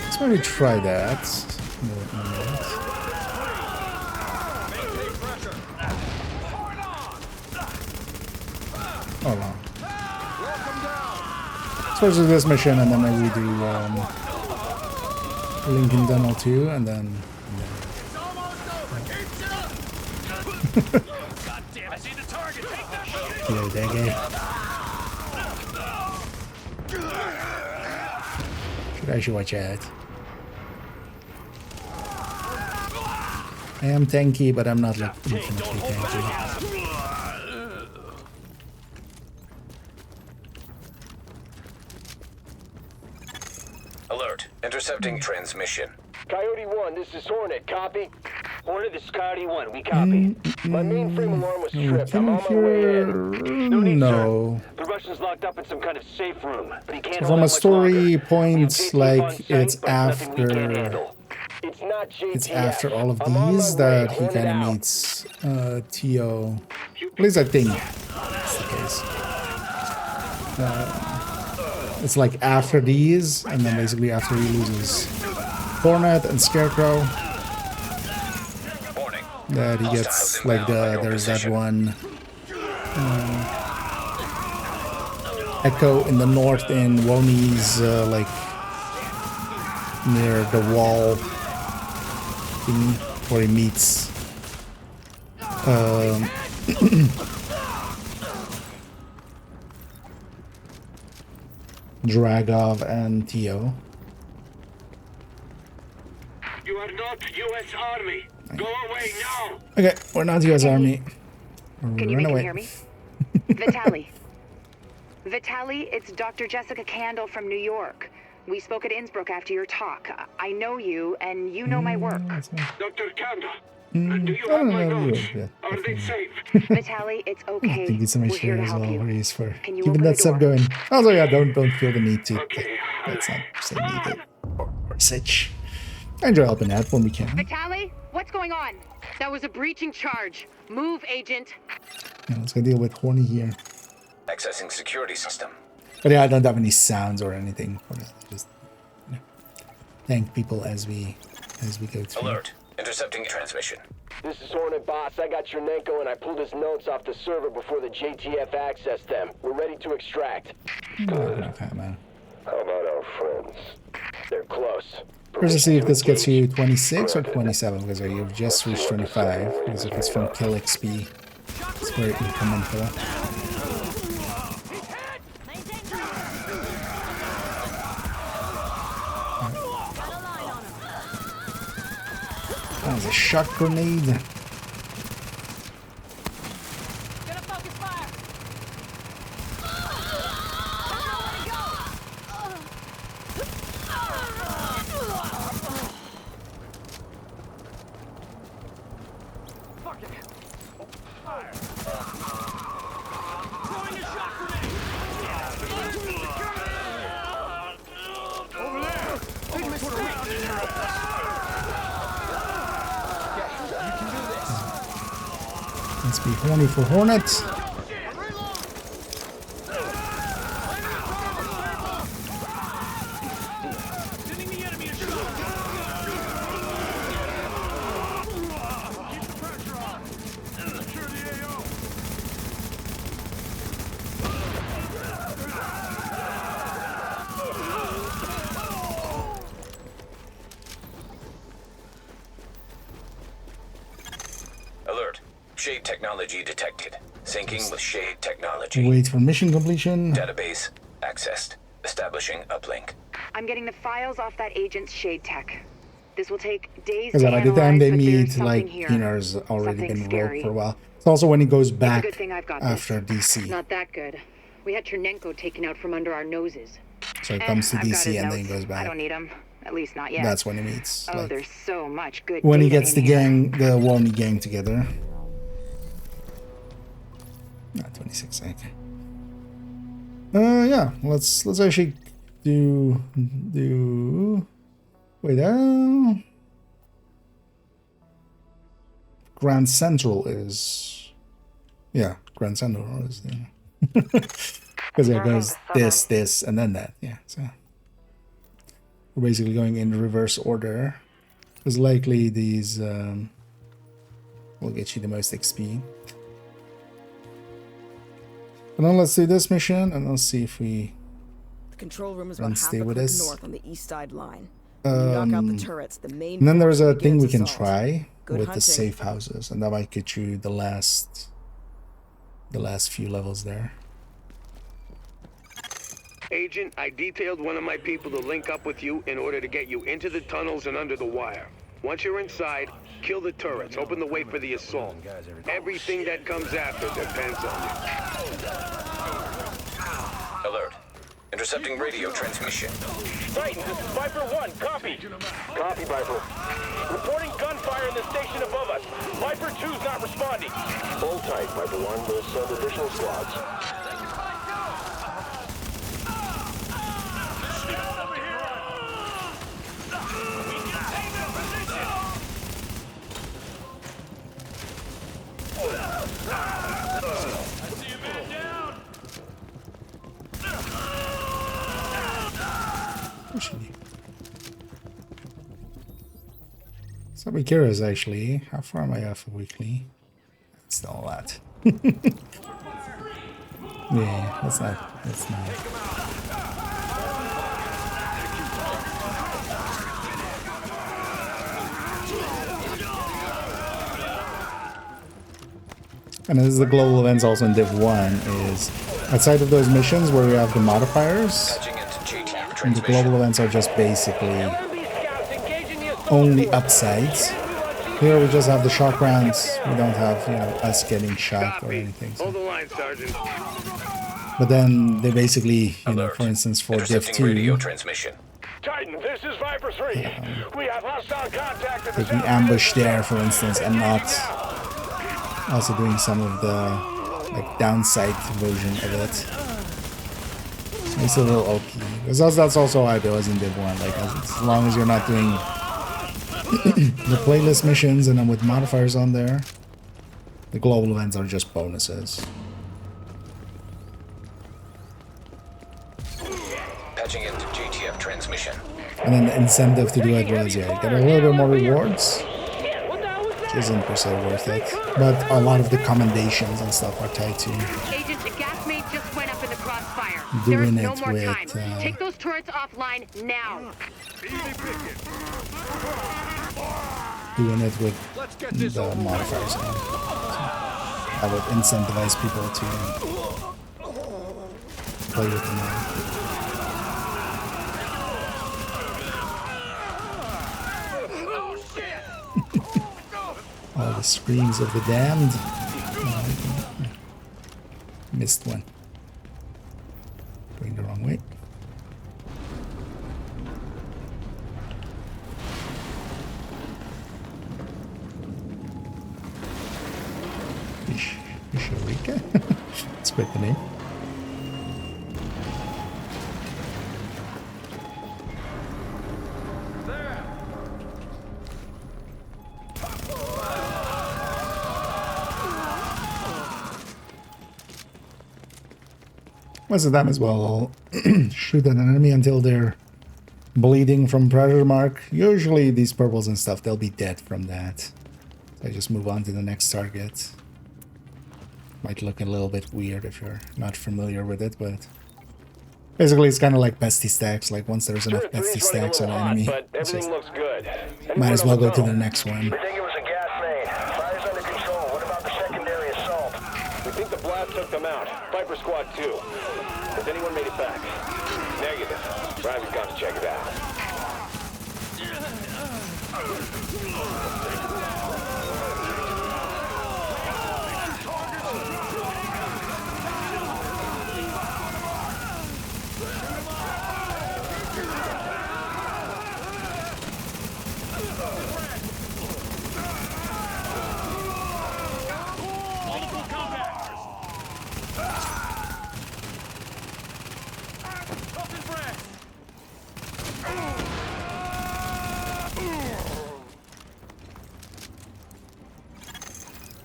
Let's maybe try that. Hold on. Let's do this mission, and then maybe we do Lincoln Tunnel 2, and then. Hello there, guy. Should actually watch out. I am tanky, but I'm not like infinitely tanky. Alert. Intercepting transmission. Coyote 1, this is Hornet. Copy? Hornet, this is Coyote 1. We copy. My mainframe alarm was tripped. I'm on my way in. No need, No. sir. The Russian's locked up in some kind of safe room, but he can't So hold from out a much story longer. point, like it's But nothing we can't after handle. It's not JTF. it's after all of I'm on these my way. that he Hornet kind out. of meets Tio. At least I think that's the case. It's like after these, and then basically after he loses Hornet and Scarecrow, that he gets like there's that one Echo in the north in Woni's like near the wall thingy. where he meets Dragov and Tio. You are not U.S. Army. Go away now. Okay, we're not U.S. Army. Can you make him hear me? Vitaly. Vitaly, it's Dr. Jessica Candle from New York. We spoke at Innsbruck after your talk. I know you, and you know my work. Dr. Candle, do you have my notes? Are they safe? Vitaly, it's okay. I think it's my We're here share to as help well. you. Where he's for Can you keeping open that the stuff door? going. Also, yeah, don't feel the need to. That's not say need it or such. I enjoy helping out when we can. Vitaly, what's going on? That was a breaching charge. Move, agent. Yeah, let's go deal with Horny here. Accessing security system. But yeah, I don't have any sounds or anything. Just thank people as we go through. Alert. Intercepting transmission. This is Hornet Boss. I got Chernenko and I pulled his notes off the server before the JTF accessed them. We're ready to extract. Good. Okay, man. How about our friends? They're close. First, let's see if this gets you 26 or 27, because you've just reached 25. Because if it's from Kill XP, it's very incremental. That was a shock grenade. Let's be horny for Hornets. Alert. Shade technology detected. Syncing with Shade technology. Wait for mission completion. Database accessed. Establishing uplink. I'm getting the files off that agent's shade tech. This will take days Because to by analyze, the time they but meet, there's like, something here. Pinar's already Something been scary. rolled for a while. It's also when he goes It's a back good thing I've got after this. DC. Not that good. We had Chernenko taken out from under our noses. So he comes to I've got DC his and then he notes. goes back. I don't need them. At least not yet. That's when he meets. Oh, like, there's so much good when he data gets in the here. gang, the Warney gang together. Not 26, okay. Yeah, let's actually do wait, Grand Central is, yeah, Grand Central is, yeah. Because it goes this, and then that, yeah, so we're basically going in reverse order, because likely these will get you the most XP. And then let's do this mission, and let's see if we The control room is Run, about half stay a with click us. north on the east side line. When you knock out the turrets, the main and then there's force a thing we begins can assault. try Good with the hunting. safe houses, and that might get you the last few levels there. Agent, I detailed one of my people to link up with you in order to get you into the tunnels and under the wire. Once you're inside, kill the turrets, open the way for the assault. Everything that comes after depends on you. Alert. Intercepting radio transmission. Titan, this is Viper 1. Copy. Copy, Viper. Reporting gunfire in the station above us. Viper 2's not responding. Hold tight, Viper 1. We'll send additional squads. So be curious, actually, how far am I off of weekly? It's still a lot. Yeah, that's not. And this is the global events also in Div 1 is outside of those missions where you have the modifiers, and the global events are just basically only upsides. Here we just have the shock rounds. We don't have, you know, us getting shot or anything. So. Hold the line, Sergeant. But then they basically, you know, for instance, for Div 2, Titan, this is Viper 3. We have hostile contact at the taking ambush there, for instance, and not also doing some of the like downside version of it. Makes it a little OP. Because that's also how it was in Div 1. Like as long as you're not doing the playlist missions and then with modifiers on there, the global events are just bonuses. Patching into GTF transmission. And then the incentive to do it was, yeah, you get a little bit more rewards, which isn't per se worth it. But a lot of the commendations and stuff are tied to Agent, the gas main just went up in the crossfire. doing There's no it more with time. Take those turrets offline now. doing it with the modifiers. So I would incentivize people to play with them now. All the screams of the damned. Missed one. Going the wrong way. Isharika? That's quite the name. Most of them as well shoot at an enemy until they're bleeding from predator mark. Usually these purples and stuff, they'll be dead from that. So I just move on to the next target. Might look a little bit weird if you're not familiar with it, but basically it's kind of like pesty stacks. Like once there's enough pesty stacks on an enemy, it's just, might as well go to the next one. We think it was a gas main. Fire's under control. What about the secondary assault? We think the blast took them out. Viper Squad 2. Has anyone made it back? Negative. Riley's gone to check it out.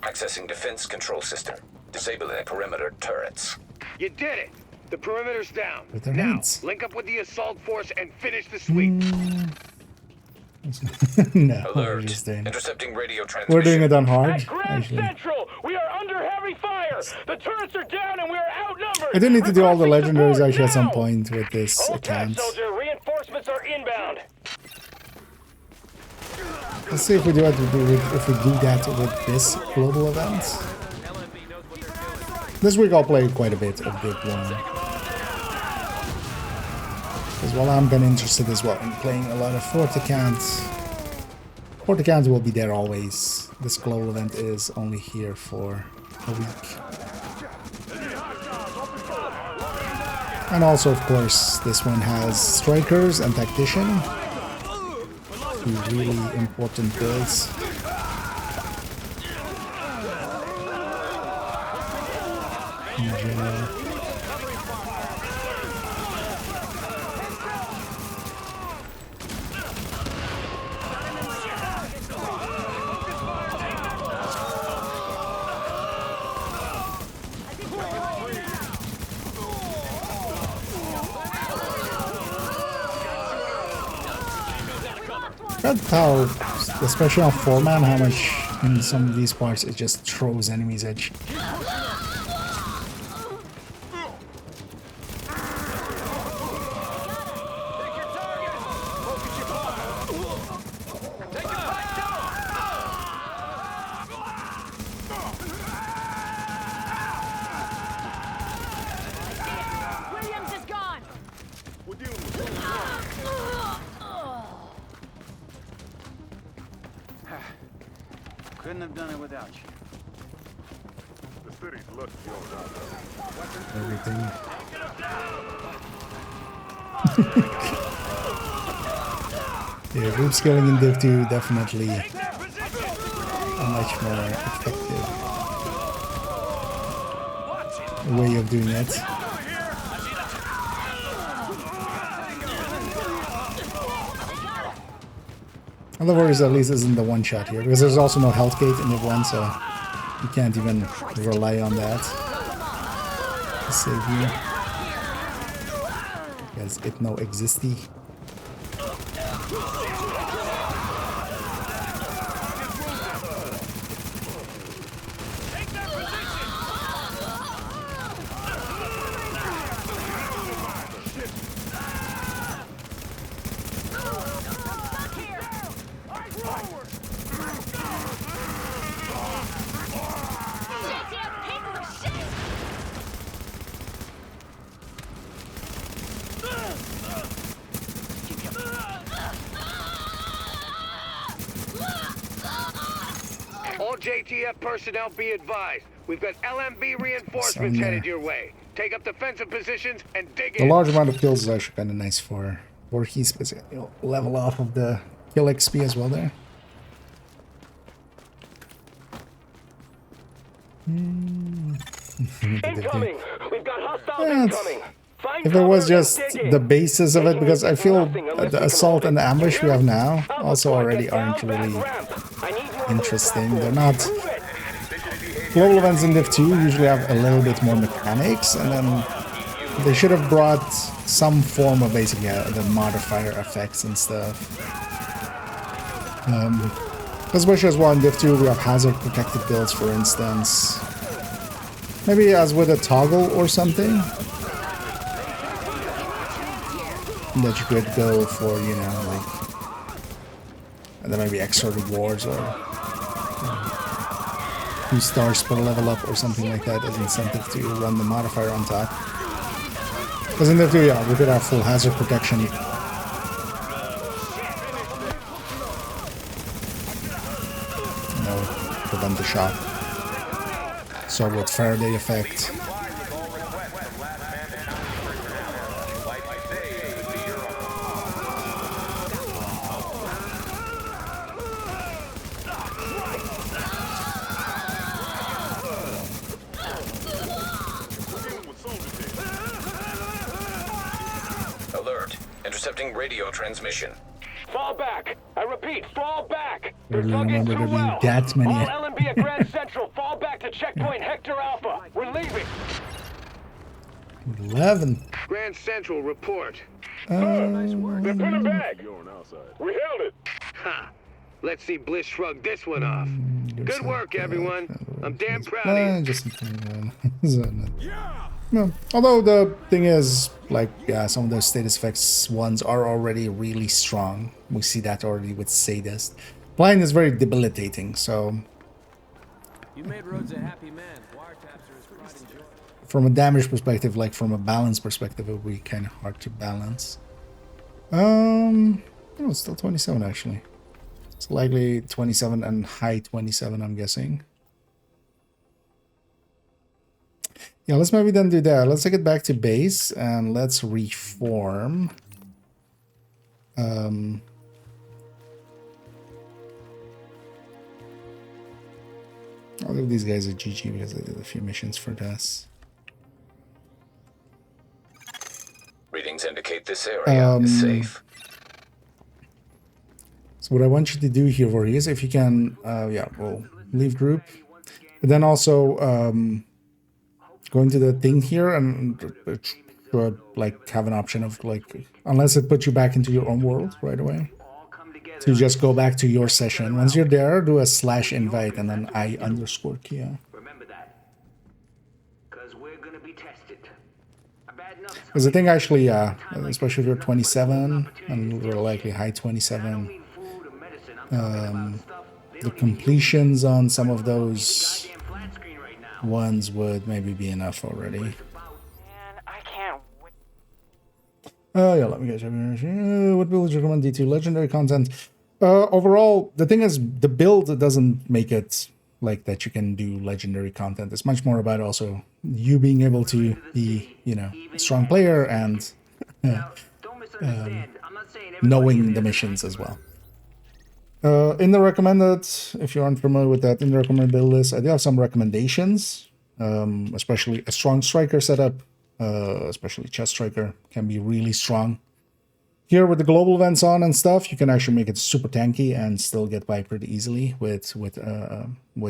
Accessing defense control system. Disabling perimeter turrets. You did it! The perimeter's down. With their Now, hands. link up with the assault force and finish the sweep. No, Alert. we're just doing it. Intercepting radio transmission. We're doing it on hard, At Grand actually. Central, we are under heavy fire. The turrets are down and we are outnumbered. I do need to do all the Requesting legendaries support actually at some now. point with this Hold tight, account. soldier. Reinforcements are inbound. Let's see if we do that with this global event. This week I'll play quite a bit of Div 1. Because while I'm kind of interested as well in playing a lot of Fort accounts. Fort accounts will be there always. This global event is only here for a week. And also, of course, this one has strikers and tactician. Two really important builds. In general. That's how, especially on 4-man, how much in some of these parts it just throws enemies edge. Couldn't have done it without you. The city's lucky on Everything. Yeah, group scaling in Div 2 definitely a much more effective way of doing it. And the worries at least isn't the one shot here, because there's also no health gate in Div 1, so you can't even rely on that to save you. Because it no existy. All JTF personnel be advised. We've got LMB reinforcements headed your way. Take up defensive positions and dig in. A large amount of kills is actually kind of nice for Voorhees, because you'll level off of the kill XP as well there. Incoming! We've got hostiles incoming! If it was just the basis of it, because I feel the assault and the ambush we have now also already aren't really interesting. They're not... Global events in Div 2 usually have a little bit more mechanics, and then they should have brought some form of basically the modifier effects and stuff. Especially as well in Div 2 we have hazard protected builds, for instance. Maybe as with a toggle or something. That you could go for, you know, like... And then maybe extra rewards or... 2 stars per level up or something like that as incentive to run the modifier on top. Because in Div 2, yeah, we could have full hazard protection. No, prevent the shot. So with Faraday effect. Alert. Intercepting radio transmission. Fall back! I repeat, fall back! I don't remember there being that many. All LMB at Grand Central, fall back to checkpoint Hector Alpha. We're leaving. 11. Grand Central, report. Nice work. They're put it back. We held it. Ha! Let's see Bliss shrug this one off. Good work, everyone. I'm damn proud of you. Just no. Although the thing is, like, yeah, some of those status effects ones are already really strong. We see that already with Sadist. Blind is very debilitating, so... You made Rhodes a happy man. Wiretaps are his pride and joy. From a damage perspective, like from a balance perspective, it would be kind of hard to balance. Oh, it's still 27 actually. It's likely 27 and high 27, I'm guessing. Yeah, let's maybe then do that. Let's take it back to base and let's reform. All of these guys are GG because I did a few missions for this. Readings indicate this area is safe. So what I want you to do here, Voorhees, if you can, yeah, we'll leave group. But then also go into the thing here and should, like, have an option of, like, unless it puts you back into your own world right away. So you just go back to your session. Once you're there, do a /invite and then I_Kia. Remember that. Because we're gonna be tested. Because the thing actually, especially if you're 27 and we're likely high 27, the completions on some of those ones would maybe be enough already. Oh yeah, let me get you. What build would you recommend? D2 legendary content. Overall, the thing is, the build doesn't make it like that you can do legendary content. It's much more about also you being able to be, you know, a strong player and knowing the missions as well. In the recommended, if you aren't familiar with that, in the recommended build list, I do have some recommendations, especially a strong striker setup, especially chest striker can be really strong. Here with the global events on and stuff, you can actually make it super tanky and still get by pretty easily with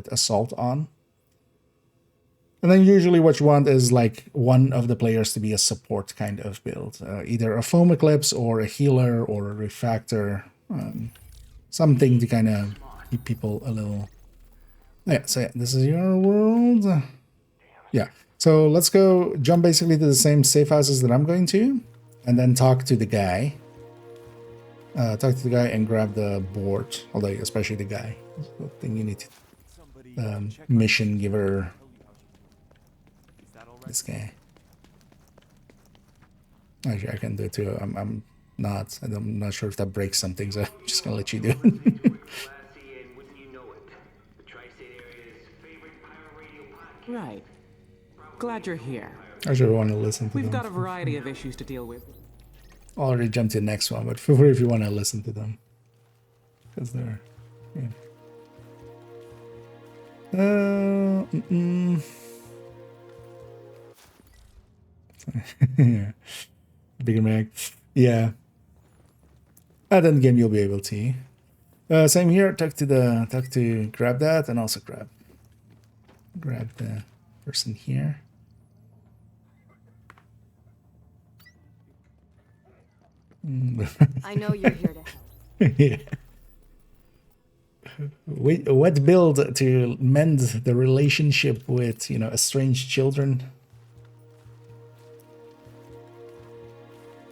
assault on. And then usually what you want is like one of the players to be a support kind of build, either a foam eclipse or a healer or a refactor, something to kind of keep people a little. Yeah. So yeah, this is your world. Yeah. So let's go jump basically to the same safe houses that I'm going to, and then talk to the guy. Talk to the guy and grab the board, although especially the guy. I think you need to mission giver. This guy. Actually, I can do it too. I'm not sure if that breaks something, so I'm just gonna let you do it. Right. Glad you're here. I should want to listen to them. We've got a variety of issues to deal with. Already jumped to the next one, but feel free if you want to listen to them, because they're. Yeah. Yeah. Bigger mag. Yeah. And then again, you'll be able to. Same here. Talk to grab that, and also grab the person here. I know you're here to help. Yeah. What build to mend the relationship with, you know, estranged children?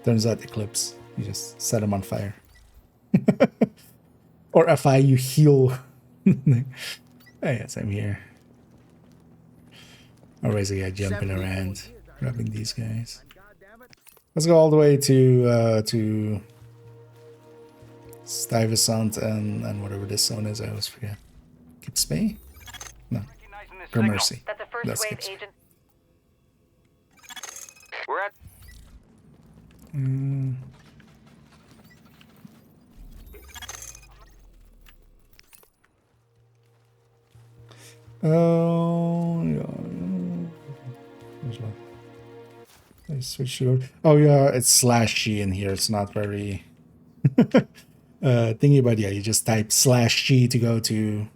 Turns out Eclipse. You just set them on fire. Or FI, you heal. Oh, yes, I'm here. Always a guy jumping around, grabbing these guys. Let's go all the way to Stuyvesant and whatever this zone is. I always forget. Kipspay? No. Gramercy. That's a first wave agent. We're at. Oh, yeah. I switched it over. Oh, yeah, it's /G in here. It's not very thingy, but yeah, you just type /G to go to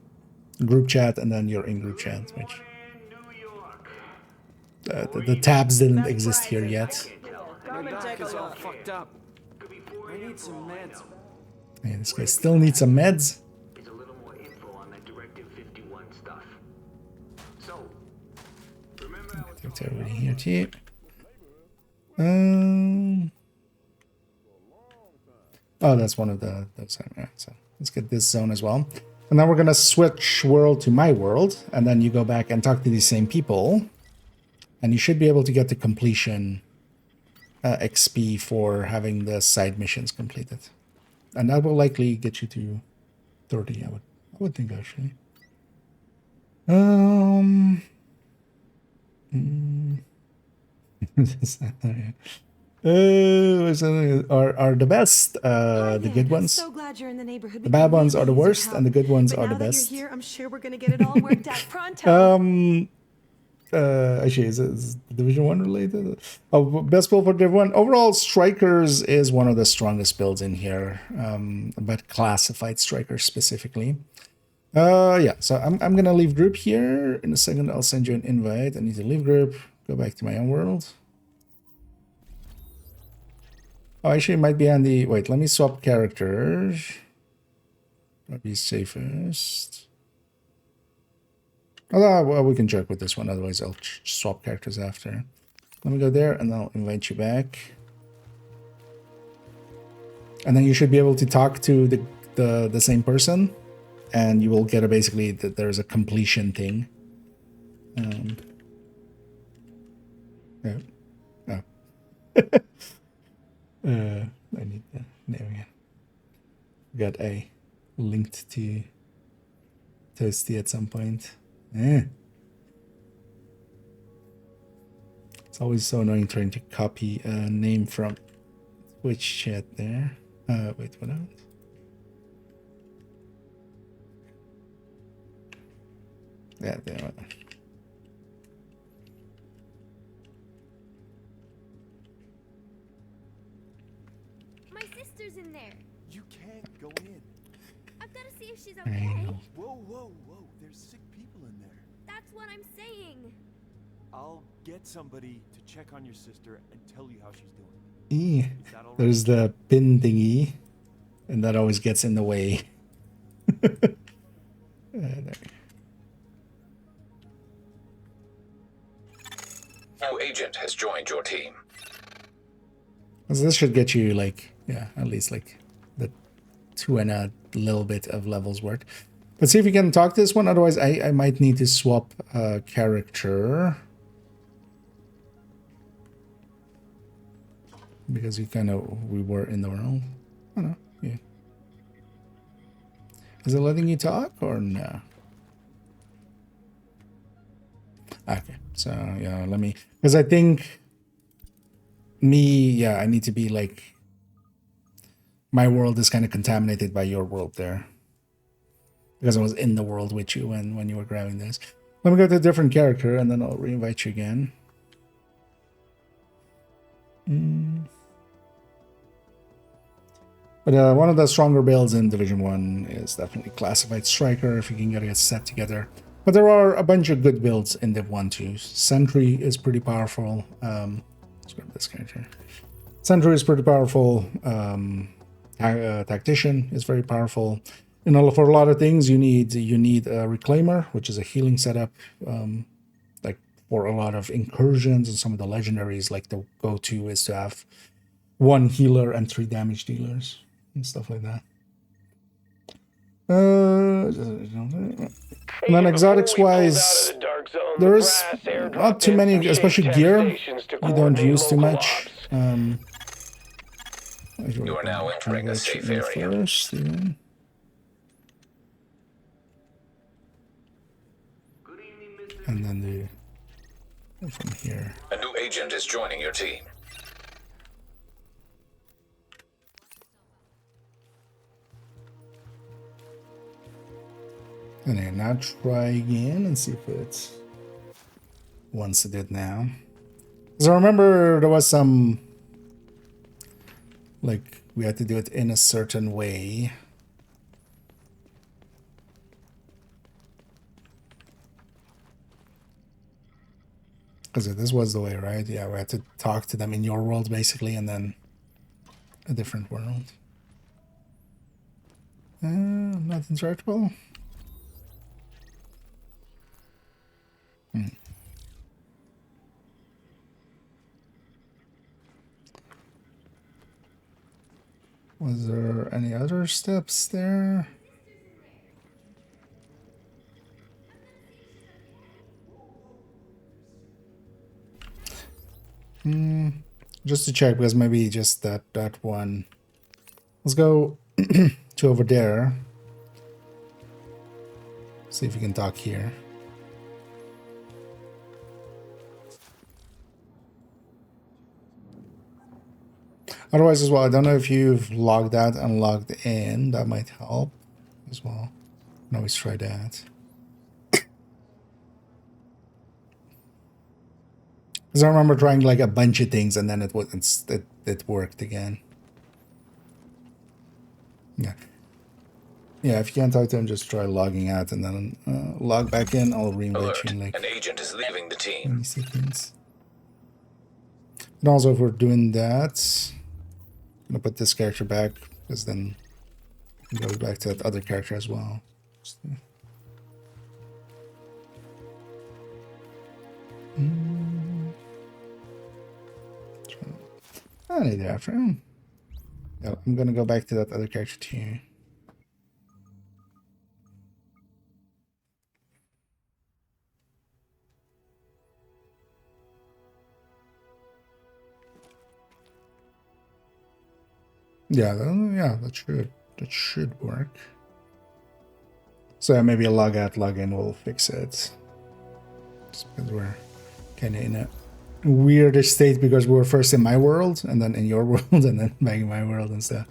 group chat, and then you're in group chat, which the tabs didn't exist here yet. My back is all fucked up. I need some meds. Yeah, this guy still needs some meds. There's a little more info on that Directive 51 stuff. So, remember It's already here too. Oh, that's one of those. Right, so let's get this zone as well. And then we're gonna switch world to my world, and then you go back and talk to these same people, and you should be able to get the completion XP for having the side missions completed, and that will likely get you to 30. I would think actually. Are the best, the good ones. So glad you're in the neighborhood. The bad ones are the worst, and the good ones are the best. You're here, I'm sure we're gonna get it all worked out pronto. Actually, is Division 1 related? Oh, best build for Div 1. Overall, Strikers is one of the strongest builds in here, but classified Strikers specifically. Yeah, so I'm gonna leave group here. In a second, I'll send you an invite. I need to leave group, go back to my own world. Oh, actually, it might be on the... Wait, let me swap characters. That'd be safest. Oh, well, we can check with this one. Otherwise, I'll swap characters after. Let me go there, and I'll invite you back. And then you should be able to talk to the same person, and you will get a basically that there's a completion thing. Yeah. Oh. I need the name again. Got A. linked to Toasty at some point. Yeah. It's always so annoying trying to copy a name from Twitch chat there. Wait, what else? Yeah, there. My sister's in there. You can't go in. I've got to see if she's okay. Whoa, whoa, whoa. There's sick people in there. That's what I'm saying. I'll get somebody to check on your sister and tell you how she's doing. There's the pin thingy, and that always gets in the way. There. New agent has joined your team. So this should get you like, yeah, at least like the 2 and a little bit of levels worth. Let's see if we can talk this one. Otherwise, I might need to swap character. Because we were in the world. I don't know. Yeah. Is it letting you talk or no? Okay. So yeah, let me, because I think I need to be like, my world is kind of contaminated by your world there. Because I was in the world with you when you were grabbing this. Let me go to a different character and then I'll reinvite you again. But one of the stronger builds in Division 1 is definitely Classified Striker, if you can get it set together. But there are a bunch of good builds in Div 1 too. Sentry is pretty powerful. Let's grab this character. Sentry is pretty powerful. Tactician is very powerful. For a lot of things, you need a Reclaimer, which is a healing setup. Like for a lot of incursions and some of the legendaries, like the go-to is to have 1 healer and 3 damage dealers and stuff like that. And then exotics-wise, there's not too many, especially gear. You don't use too much. You are now entering a safe area. First, and then from here. A new agent is joining your team. And then now try again and see if it wants to do it now. Because I remember there was some, like, we had to do it in a certain way. Because this was the way, right? Yeah, we had to talk to them in your world, basically, and then a different world. Not interactable. Was there any other steps there? Just to check, because maybe just that one. Let's go to over there. See if we can talk here. Otherwise as well, I don't know if you've logged out and logged in. That might help as well. You can always try that. Because I remember trying like a bunch of things and then it worked again. Yeah. Yeah, if you can't talk to him, just try logging out and then log back in. I'll reinvite you in like an agent is leaving the team. 20 seconds. And also if we're doing that, I'm gonna put this character back because then it goes back to that other character as well. I need it after him. Yeah, I'm gonna go back to that other character too. Yeah, that should work. So maybe a log out, log in will fix it. Just because we're kind of in a weirder state because we were first in my world and then in your world and then back in my world and stuff.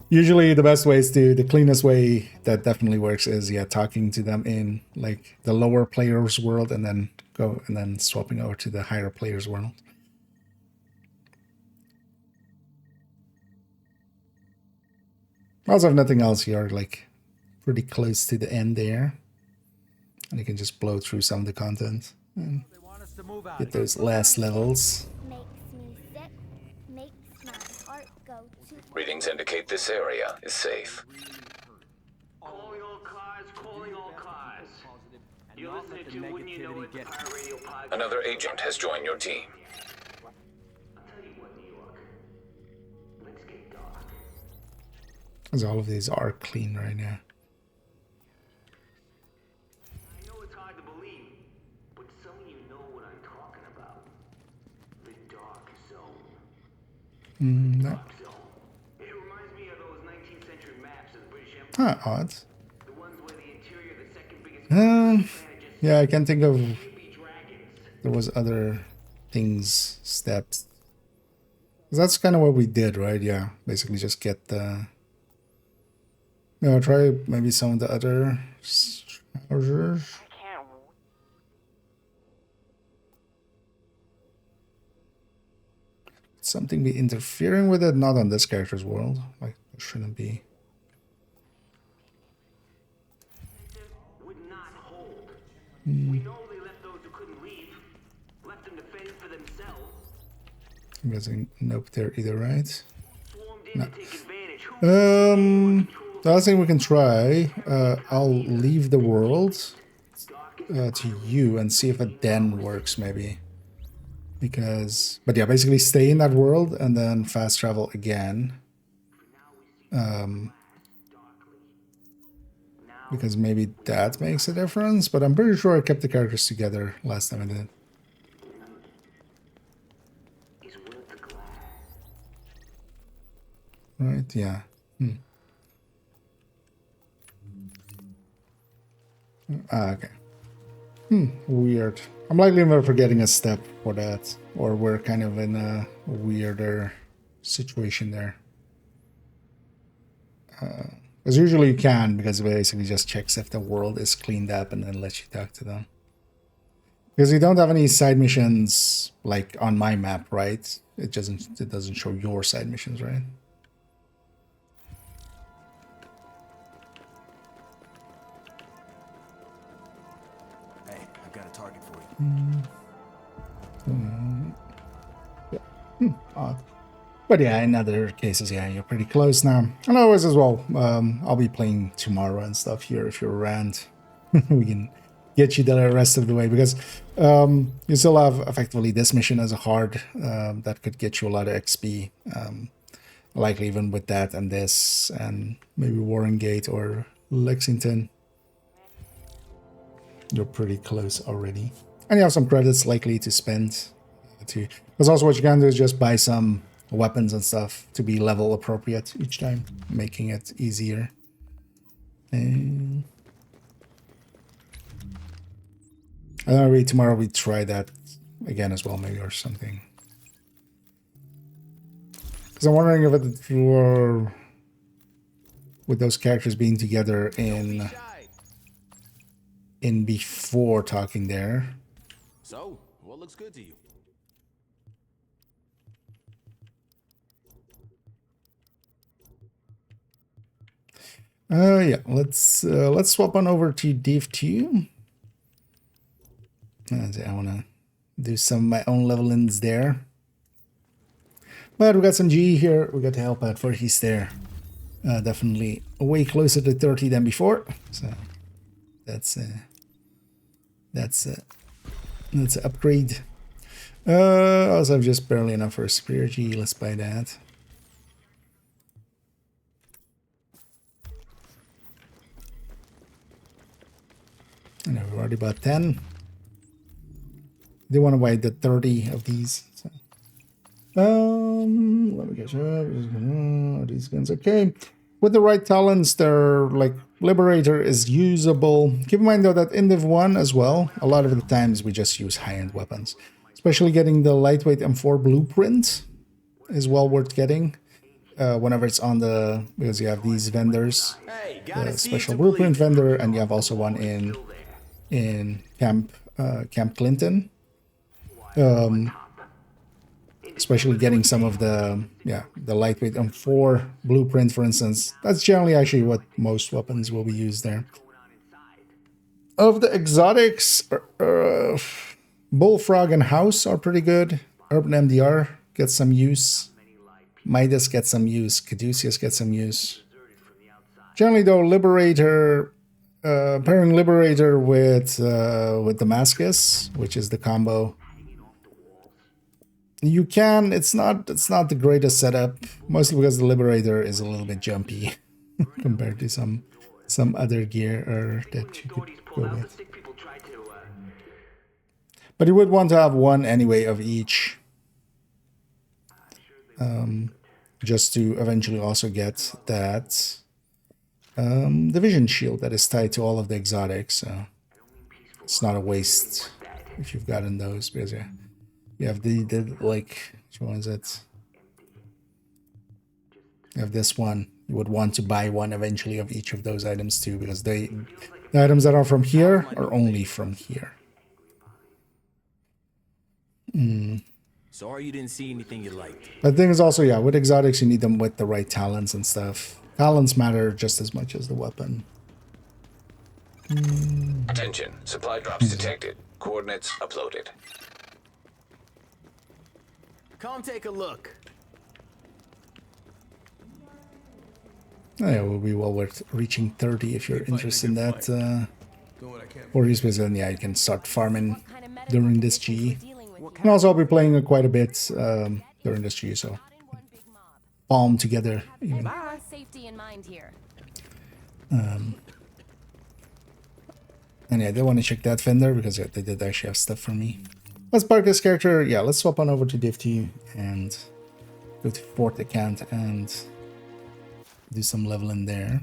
Usually the best way is the cleanest way that definitely works is talking to them in like the lower player's world and then swapping over to the higher player's world. Also, if nothing else, you're like pretty close to the end there. And you can just blow through some of the content and get those last levels. Readings indicate this area is safe. Calling all cars, calling all cars. You're listening to Wouldn't You Know It, the Pirate Radio podcast. Another agent has joined your team. I'll tell you what, New York. Let's get dark. Because all of these are clean right now. I know it's hard to believe, but some of you know what I'm talking about. The dark zone. No. It reminds me of those 19th century maps of the British Empire. Odd. The ones where the interior of the second biggest yeah, I can think of there was other things steps. That's kind of what we did, right? Yeah, basically just get the try maybe some of the other trousers. Something be interfering with it, not on this character's world. Like it shouldn't be. We know they left those who couldn't leave, left them to fend for themselves. I'm guessing nope there either, right? No. The last thing we can try, I'll leave the world to you and see if a den works maybe. Because, but yeah, basically stay in that world and then fast travel again. Because maybe that makes a difference, but I'm pretty sure I kept the characters together last time I did. Right, yeah. Okay. Weird. I'm likely we're forgetting a step for that, or we're kind of in a weirder situation there. Because usually you can, because it basically just checks if the world is cleaned up and then lets you talk to them. Because you don't have any side missions like on my map, right? It doesn't show your side missions, right? Hey, I've got a target for you. Yeah. Odd. But yeah, in other cases, yeah, you're pretty close now. And always as well, I'll be playing tomorrow and stuff here if you're around. We can get you the rest of the way, because you still have effectively this mission as a hard that could get you a lot of XP. Likely even with that and this, and maybe Warren Gate or Lexington. You're pretty close already. And you have some credits likely to spend. Because also what you can do is just buy some weapons and stuff to be level appropriate each time, making it easier. And I don't know, maybe tomorrow we try that again as well, maybe, or something. Because I'm wondering if it were with those characters being together in before talking there. So, what looks good to you? Yeah, let's swap on over to Div 2. I want to do some of my own levelings there. But we got some G here. We got to help out for he's there. Definitely way closer to 30 than before. So that's an upgrade. Also have just barely enough for a superior G. Let's buy that. And I've already bought 10. They want to buy the 30 of these. So. Let me get sure. These guns okay. with the right talents, they're like Liberator is usable. Keep in mind though that in Div 1 as well, a lot of the times we just use high-end weapons. Especially getting the lightweight M4 blueprint is well worth getting. Whenever it's on the, because you have these vendors, the special blueprint vendor, and you have also one in Camp Clinton. Especially getting some of the lightweight M4 blueprint, for instance. That's generally actually what most weapons will be used there. Of the exotics, Bullfrog and House are pretty good. Urban MDR gets some use. Midas gets some use. Caduceus gets some use. Generally though, Liberator, pairing Liberator with Damascus, which is the combo. You can, it's not the greatest setup, mostly because the Liberator is a little bit jumpy compared to some other gear that you could go with. But you would want to have one anyway of each. Just to eventually also get that division shield that is tied to all of the exotics. So it's not a waste if you've gotten those, because yeah. You have the like, which one is it? You have this one. You would want to buy one eventually of each of those items too, because the items that are from here are only from here. Sorry you didn't see anything you liked. But the thing is also, yeah, with exotics you need them with the right talents and stuff. Talents matter just as much as the weapon. Attention, supply drops detected. Coordinates uploaded. Come take a look. Oh, yeah, will be well worth reaching 30 if you're interested in that. Or then yeah, you can start farming during this GE. And also I'll be playing quite a bit during this GE, so palm together. Even. And yeah, I did want to check that vendor because yeah, they did actually have stuff for me. Let's park this character. Yeah, let's swap on over to Div 2 and go to Fort account and do some leveling there.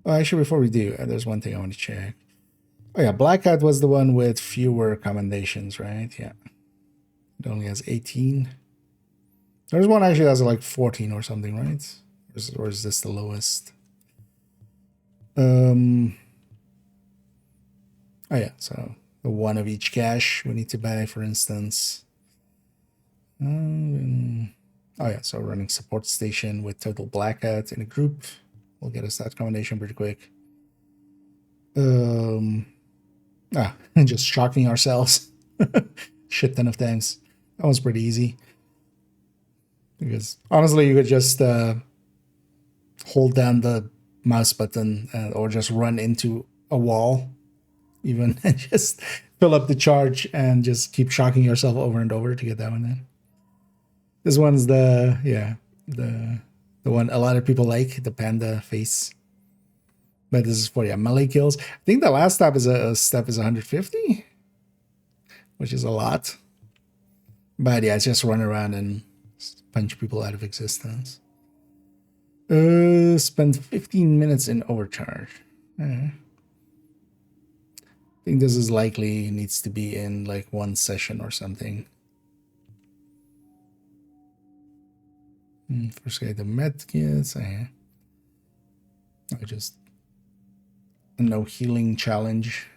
Oh, actually, before we do, there's one thing I want to check. Oh yeah, Blackout was the one with fewer commendations, right? Yeah. It only has 18. There's one actually that has like 14 or something, right? Or is this the lowest? Oh yeah, so the one of each cache we need to buy, for instance. Oh yeah, so running support station with total blackout in a group will get us that combination pretty quick. Just shocking ourselves. Shit ton of times. That was pretty easy. Because honestly, you could just hold down the mouse button or just run into a wall even and just fill up the charge and just keep shocking yourself over and over to get that one in. This one's the one a lot of people like, the panda face. But this is for melee kills. I think the last step is 150, which is a lot. But yeah, it's just run around and punch people out of existence. Spend 15 minutes in overcharge. I think this is likely needs to be in like one session or something. First get the med kits. I just no healing challenge.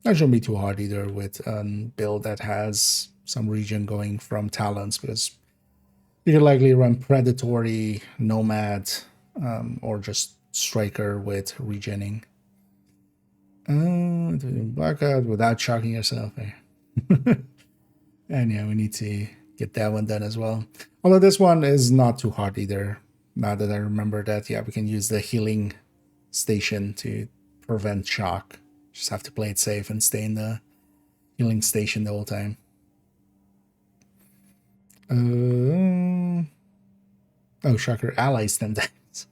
That shouldn't be too hard either with a build that has some regen going from talents, because you could likely run predatory, nomad, or just striker with regening. Blackout without shocking yourself. And yeah, we need to get that one done as well. Although this one is not too hard either. Now that I remember that, yeah, we can use the healing station to prevent shock. Just have to play it safe and stay in the healing station the whole time. Oh, shocker, allies 10 times.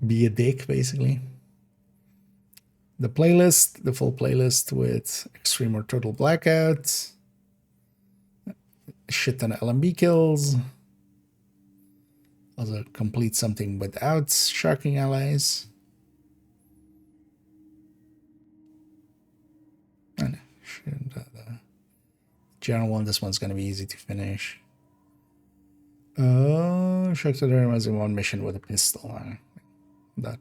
Be a dick, basically. The playlist, the full playlist with extreme or total blackout. a shit ton of LMB kills. Also complete something without sharking allies. And the general one, this one's going to be easy to finish. Shark to the was in one mission with a pistol. That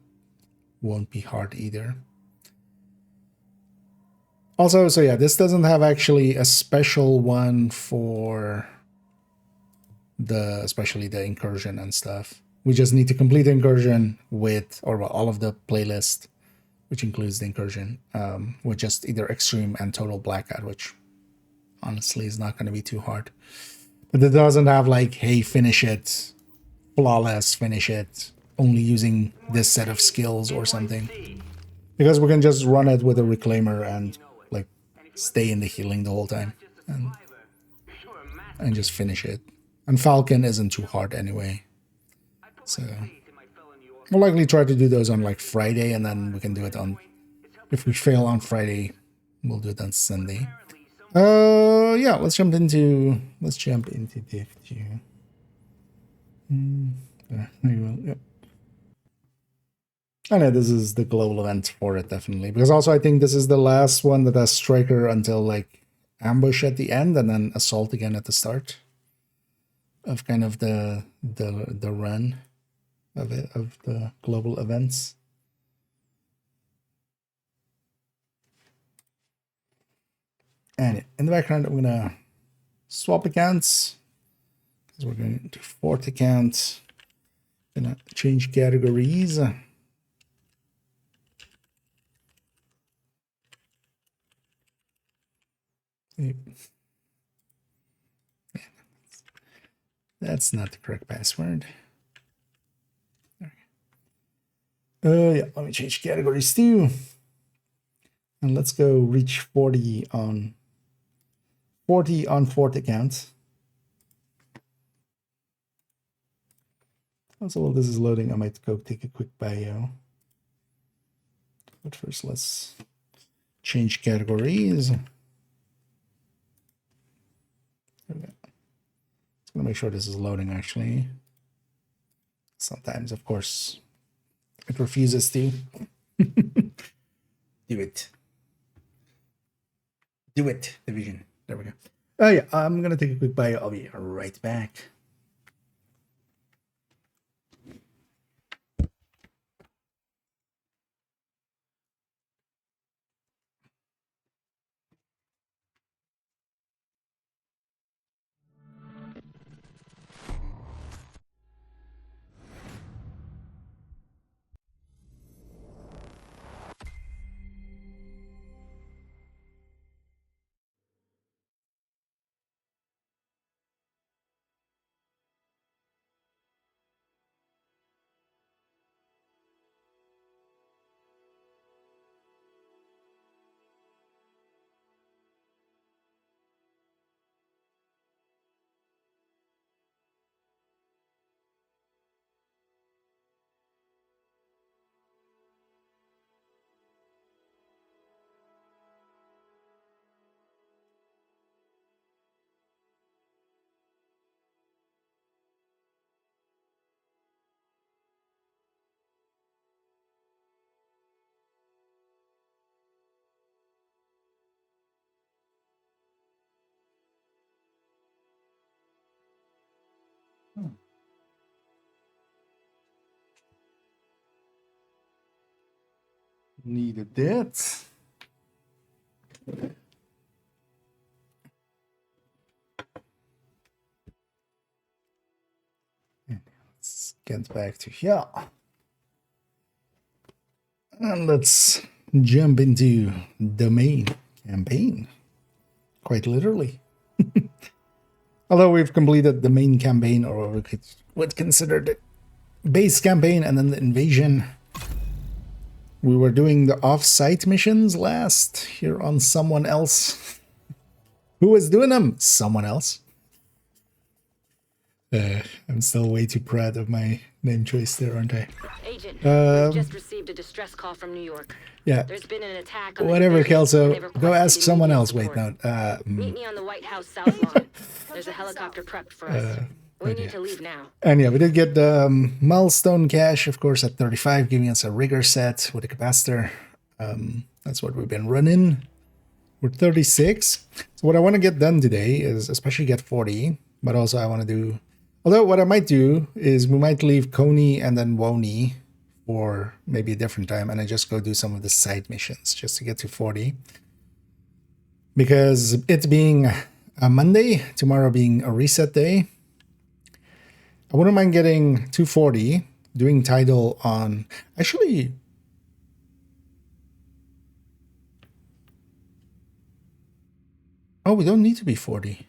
won't be hard either. Also, so yeah, this doesn't have actually a special one for especially the incursion and stuff. We just need to complete the incursion with, or well, all of the playlist, which includes the incursion, with just either extreme and total blackout, which honestly is not going to be too hard. But it doesn't have like, hey, finish it, flawless, finish it, only using this set of skills or something. Because we can just run it with a reclaimer and like stay in the healing the whole time and just finish it. And Falcon isn't too hard anyway. So we'll likely try to do those on like Friday, and then we can do it on, if we fail on Friday, we'll do it on Sunday. Yeah, let's jump into Div 2. There you go. Yep. I know this is the global event for it, definitely. Because also I think this is the last one that has Striker until like ambush at the end and then assault again at the start of kind of the run of it, of the global events. And in the background, I'm gonna swap accounts because we're going to fourth account. Gonna change categories. That's not the correct password. Yeah, let me change categories too. And let's go reach 40 on fourth account. Also, while this is loading, I might go take a quick bio. But first, let's change categories. Okay. Just gonna make sure this is loading actually. Sometimes, of course, it refuses to. Do it. Do it, Division. There we go. Oh yeah, I'm gonna take a quick bio. I'll be right back. Needed that. Let's get back to here. And let's jump into the main campaign. Quite literally. Although we've completed the main campaign, or we would consider the base campaign and then the invasion. We were doing the off-site missions last here on someone else. Who was doing them? Someone else. I'm still way too proud of my name choice there, aren't I? Agent, we've just received a distress call from New York. Yeah. There's been an attack on Whatever, the division, Kelso. Go ask someone else. Wait, no. Meet me on the White House South Lawn. There's a helicopter prepped for us. We need to leave now. And yeah, we did get the milestone cache, of course, at 35, giving us a rigger set with a capacitor. That's what we've been running. We're 36. So what I want to get done today is especially get 40, but also I want to do... Although what I might do is we might leave Coney and then Woney for maybe a different time, and I just go do some of the side missions just to get to 40. Because it being a Monday, tomorrow being a reset day, I wouldn't mind getting 240, doing title on... Actually... Oh, we don't need to be 40.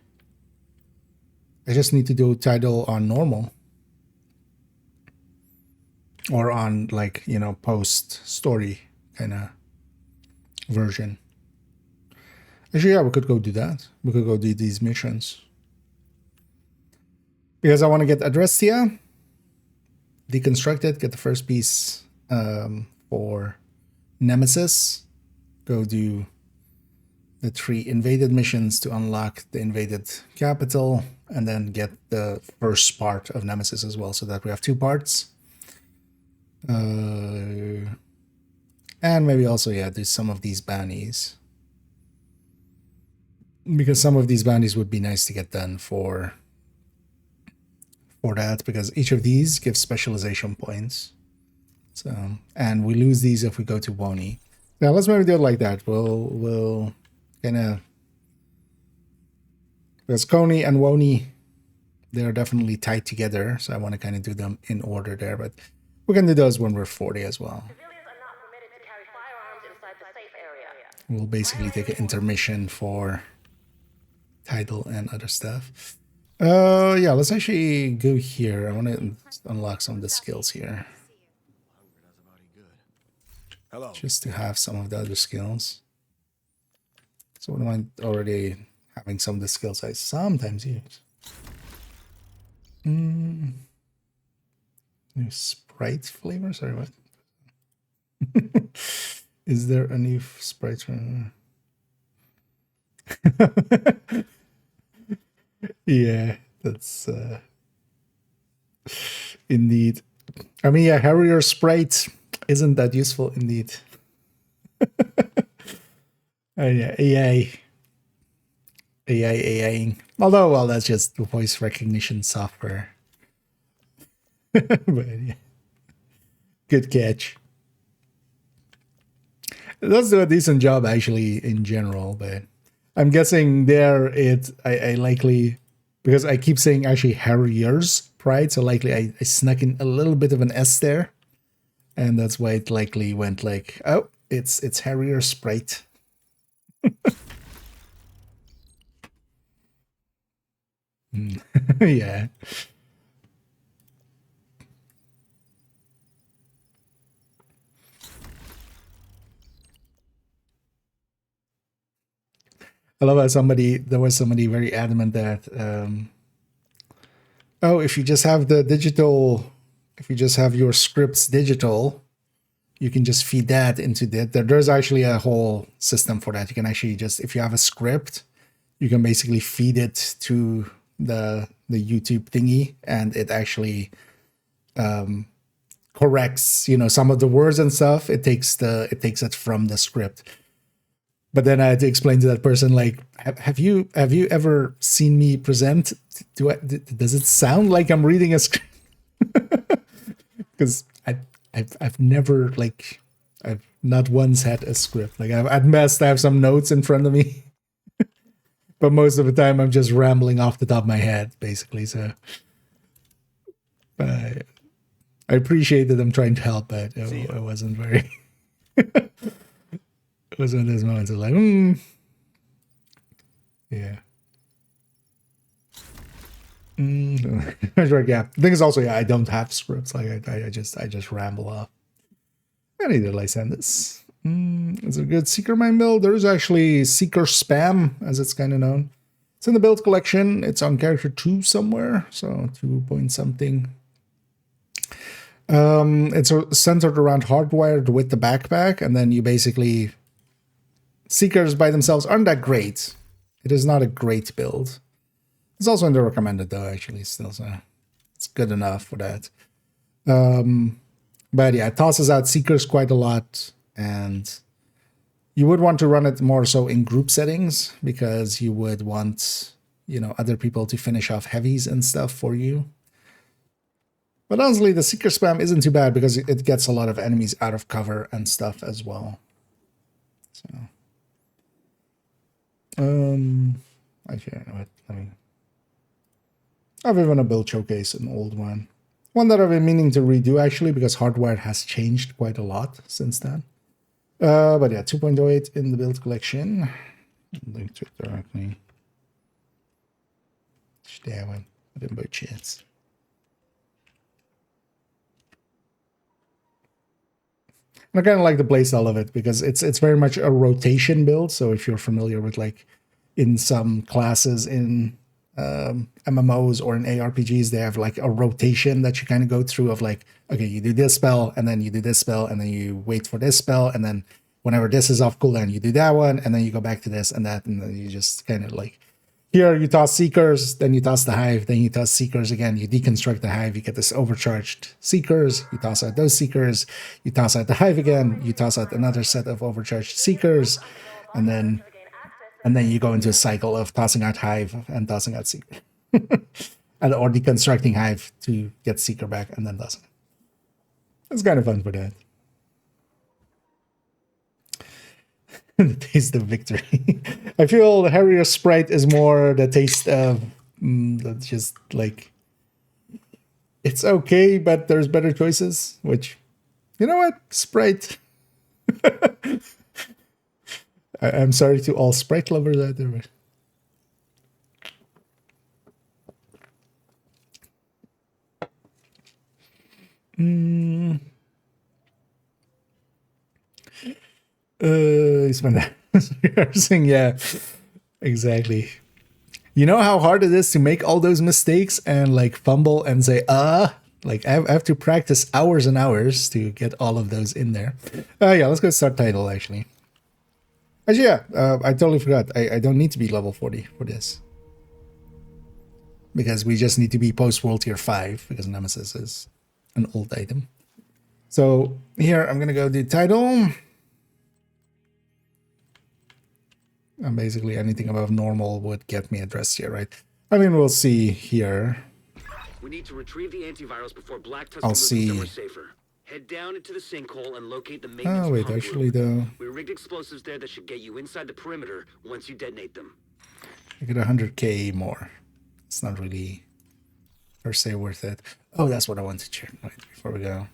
I just need to do title on normal. Or on, like, you know, post-story kind of version. Actually, yeah, we could go do that. We could go do these missions. Because I want to get Adrestia, deconstruct it, get the first piece for Nemesis. Go do the 3 invaded missions to unlock the invaded capital, and then get the first part of Nemesis as well, so that we have 2 parts. And maybe also, yeah, do some of these bounties. Because some of these bounties would be nice to get done for that, because each of these gives specialization points. So, and we lose these if we go to Woney. Now let's maybe do it like that. We'll kind of... Because Coney and Woney, they're definitely tied together, so I want to kind of do them in order there, but we can do those when we're 40 as well. We'll basically take an intermission for title and other stuff. Yeah, let's actually go here. I want to unlock some of the skills here. Hello. Just to have some of the other skills. So what am I already having some of the skills I sometimes use? New Sprite flavor? Sorry, what? Is there a new Sprite flavor? Yeah, that's indeed. I mean, yeah, Harrier Sprite isn't that useful indeed. Yeah, AIing. Although, well, that's just voice recognition software. But yeah, good catch. It does do a decent job actually in general, but I'm guessing there I likely, because I keep saying actually Harrier's Pride, so likely I snuck in a little bit of an S there, and that's why it likely went like, oh, it's Harrier Sprite. Yeah. I love how there was somebody very adamant that, oh, if you just have the digital, if you just have your scripts digital, you can just feed that into that. There's actually a whole system for that. You can actually just, if you have a script, you can basically feed it to the YouTube thingy, and it actually corrects, you know, some of the words and stuff. It takes it from the script. But then I had to explain to that person, like, have you ever seen me present? Does it sound like I'm reading a script? Because I've never, like, I've not once had a script. Like, at best I have some notes in front of me, but most of the time I'm just rambling off the top of my head, basically. So I appreciate that I'm trying to help, but I wasn't very. It was one of those moments of like, yeah. Yeah. The thing is also, yeah, I don't have scripts. Like I just ramble off. I need to send this. It's a good Seeker Mine build. There is actually Seeker Spam, as it's kind of known. It's in the build collection. It's on character 2 somewhere, so 2 point something. It's centered around hardwired with the backpack, and then you basically... Seekers by themselves aren't that great. It is not a great build. It's also in the recommended though, actually, still, so it's good enough for that. But yeah, it tosses out Seekers quite a lot, and you would want to run it more so in group settings, because you would want, you know, other people to finish off heavies and stuff for you. But honestly, the Seeker spam isn't too bad because it gets a lot of enemies out of cover and stuff as well. So, actually, you know what? I've even a build showcase, an old one. One that I've been meaning to redo actually, because hardware has changed quite a lot since then. But yeah, 2.08 in the build collection. Link to it directly. There one. I didn't by chance. And I kind of like the playstyle of it because it's very much a rotation build. So if you're familiar with, like, in some classes in MMOs or in ARPGs, they have like a rotation that you kind of go through of like, okay, you do this spell and then you do this spell and then you wait for this spell, and then whenever this is off cooldown, you do that one, and then you go back to this and that, and then you just kind of like, here you toss Seekers, then you toss the Hive, then you toss Seekers again, you deconstruct the Hive, you get this overcharged Seekers, you toss out those Seekers, you toss out the Hive again, you toss out another set of overcharged Seekers, and then you go into a cycle of tossing out Hive and tossing out Seeker. Or deconstructing Hive to get Seeker back and then tossing it. It's kind of fun for that. The taste of victory. I feel the Harrier Sprite is more the taste of that's just like, it's okay, but there's better choices, which, you know what, Sprite. I'm sorry to all Sprite lovers out there. But... rehearsing, yeah, exactly. You know how hard it is to make all those mistakes and like fumble and say, like I have to practice hours and hours to get all of those in there. Yeah, let's go start title actually. Actually, yeah, I totally forgot. I don't need to be level 40 for this. Because we just need to be post-world tier 5, because Nemesis is an old item. So here, I'm going to go do title. And basically anything above normal would get me addressed here, right? I mean, we'll see here. We need to retrieve the antivirals before Black Tusk I'll moves see. somewhere safer. Head down into the sinkhole and locate the maintenance wait, pump actually, room. though. We rigged explosives there that should get you inside the perimeter once you detonate them. I get 100k more. It's not really per se worth it. Oh, that's what I want to check. Wait, before we go.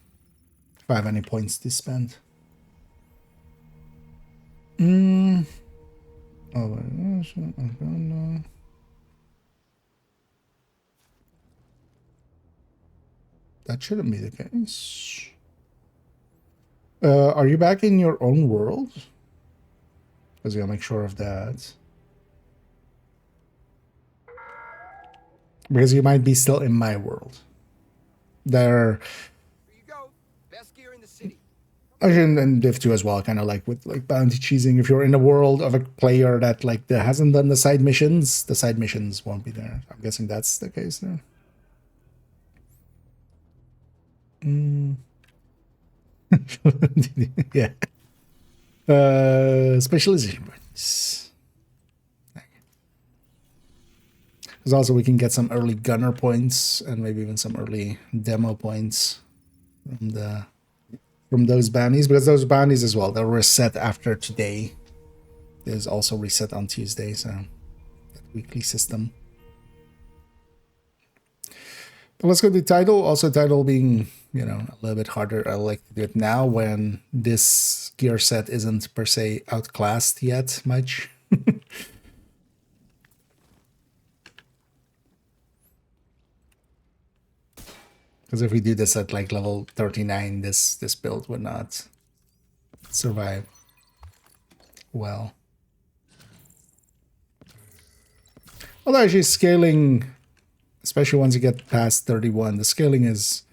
If I have any points to spend. Oh, wait, I don't know. That shouldn't be the case. Are you back in your own world? Because I'll make sure of that. Because you might be still in my world. There. And Div 2 as well, kind of like with like bounty cheesing. If you're in a world of a player that like that hasn't done the side missions won't be there. I'm guessing that's the case there. Yeah. Specialization points. Because also we can get some early gunner points and maybe even some early demo points from those bounties, because those bounties as well, they'll reset after today. There's also reset on Tuesday, so that weekly system. But let's go to title. Also, title being, you know, a little bit harder. I like to do it now when this gear set isn't per se outclassed yet much. Because if we do this at like level 39, this build would not survive well. Although actually scaling, especially once you get past 31, the scaling is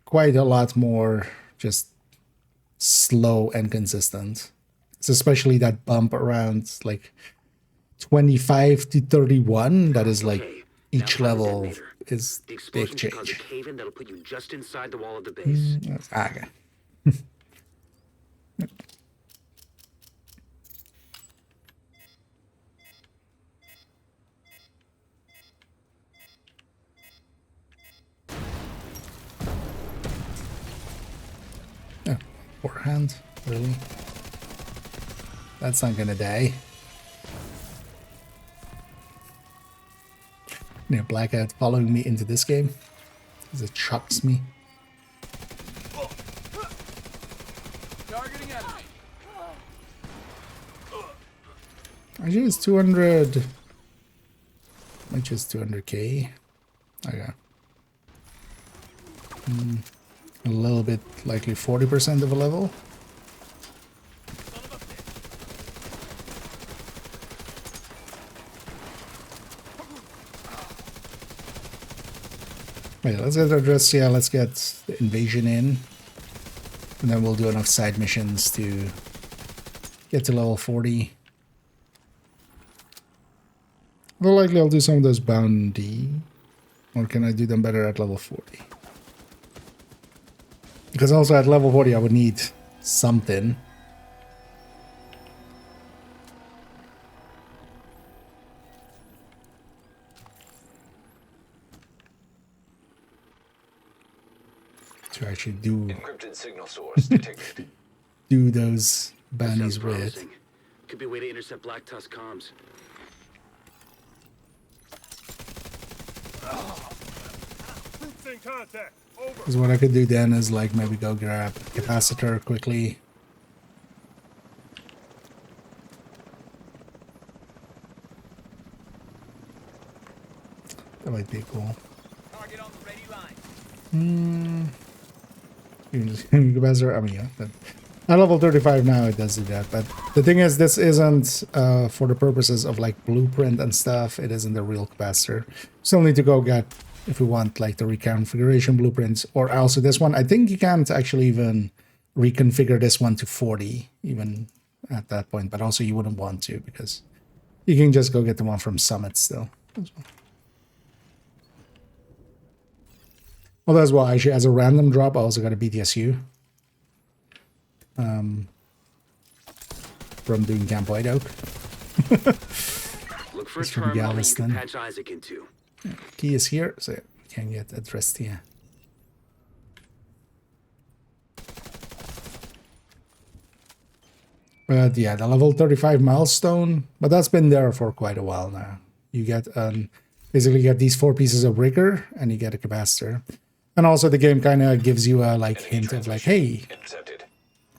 quite a lot more just slow and consistent. It's especially that bump around like 25 to 31. That is like each level is big change. That'll put you just inside the wall of the base. Okay. Oh, forehand, really? That's not gonna die. You know, Blackout following me into this game because it shocks me. Targeting enemy. Actually, it's 200. Which is 200k. Okay. A little bit, likely 40% of a level. Wait, let's get our address. Yeah, let's get the invasion in. And then we'll do enough side missions to get to level 40. Well, likely I'll do some of those bounty. Or can I do them better at level 40? Because also at level 40 I would need something. To actually do encrypted signal source detected. Do those bounties with. Could be a way to intercept Black Tusk comms. Because what I could do then is like maybe go grab capacitor quickly. That might be cool. Target on the ready line. Capacitor, I mean, yeah. At level 35 now it does do that, but the thing is this isn't for the purposes of like blueprint and stuff. It isn't the real capacitor. Still need to go get, if we want like the reconfiguration blueprints, or also this one. I think you can't actually even reconfigure this one to 40 even at that point, but also you wouldn't want to because you can just go get the one from Summit still. Well, as well, actually, as a random drop, I also got a BTSU. From doing Camp White Oak. Look for a terminal you can patch Isaac into. Yeah, key is here, so we can get addressed here. But yeah, the level 35 milestone, but that's been there for quite a while now. You get basically get these 4 pieces of rigor and you get a capacitor. And also the game kind of gives you a like hint of like, hey,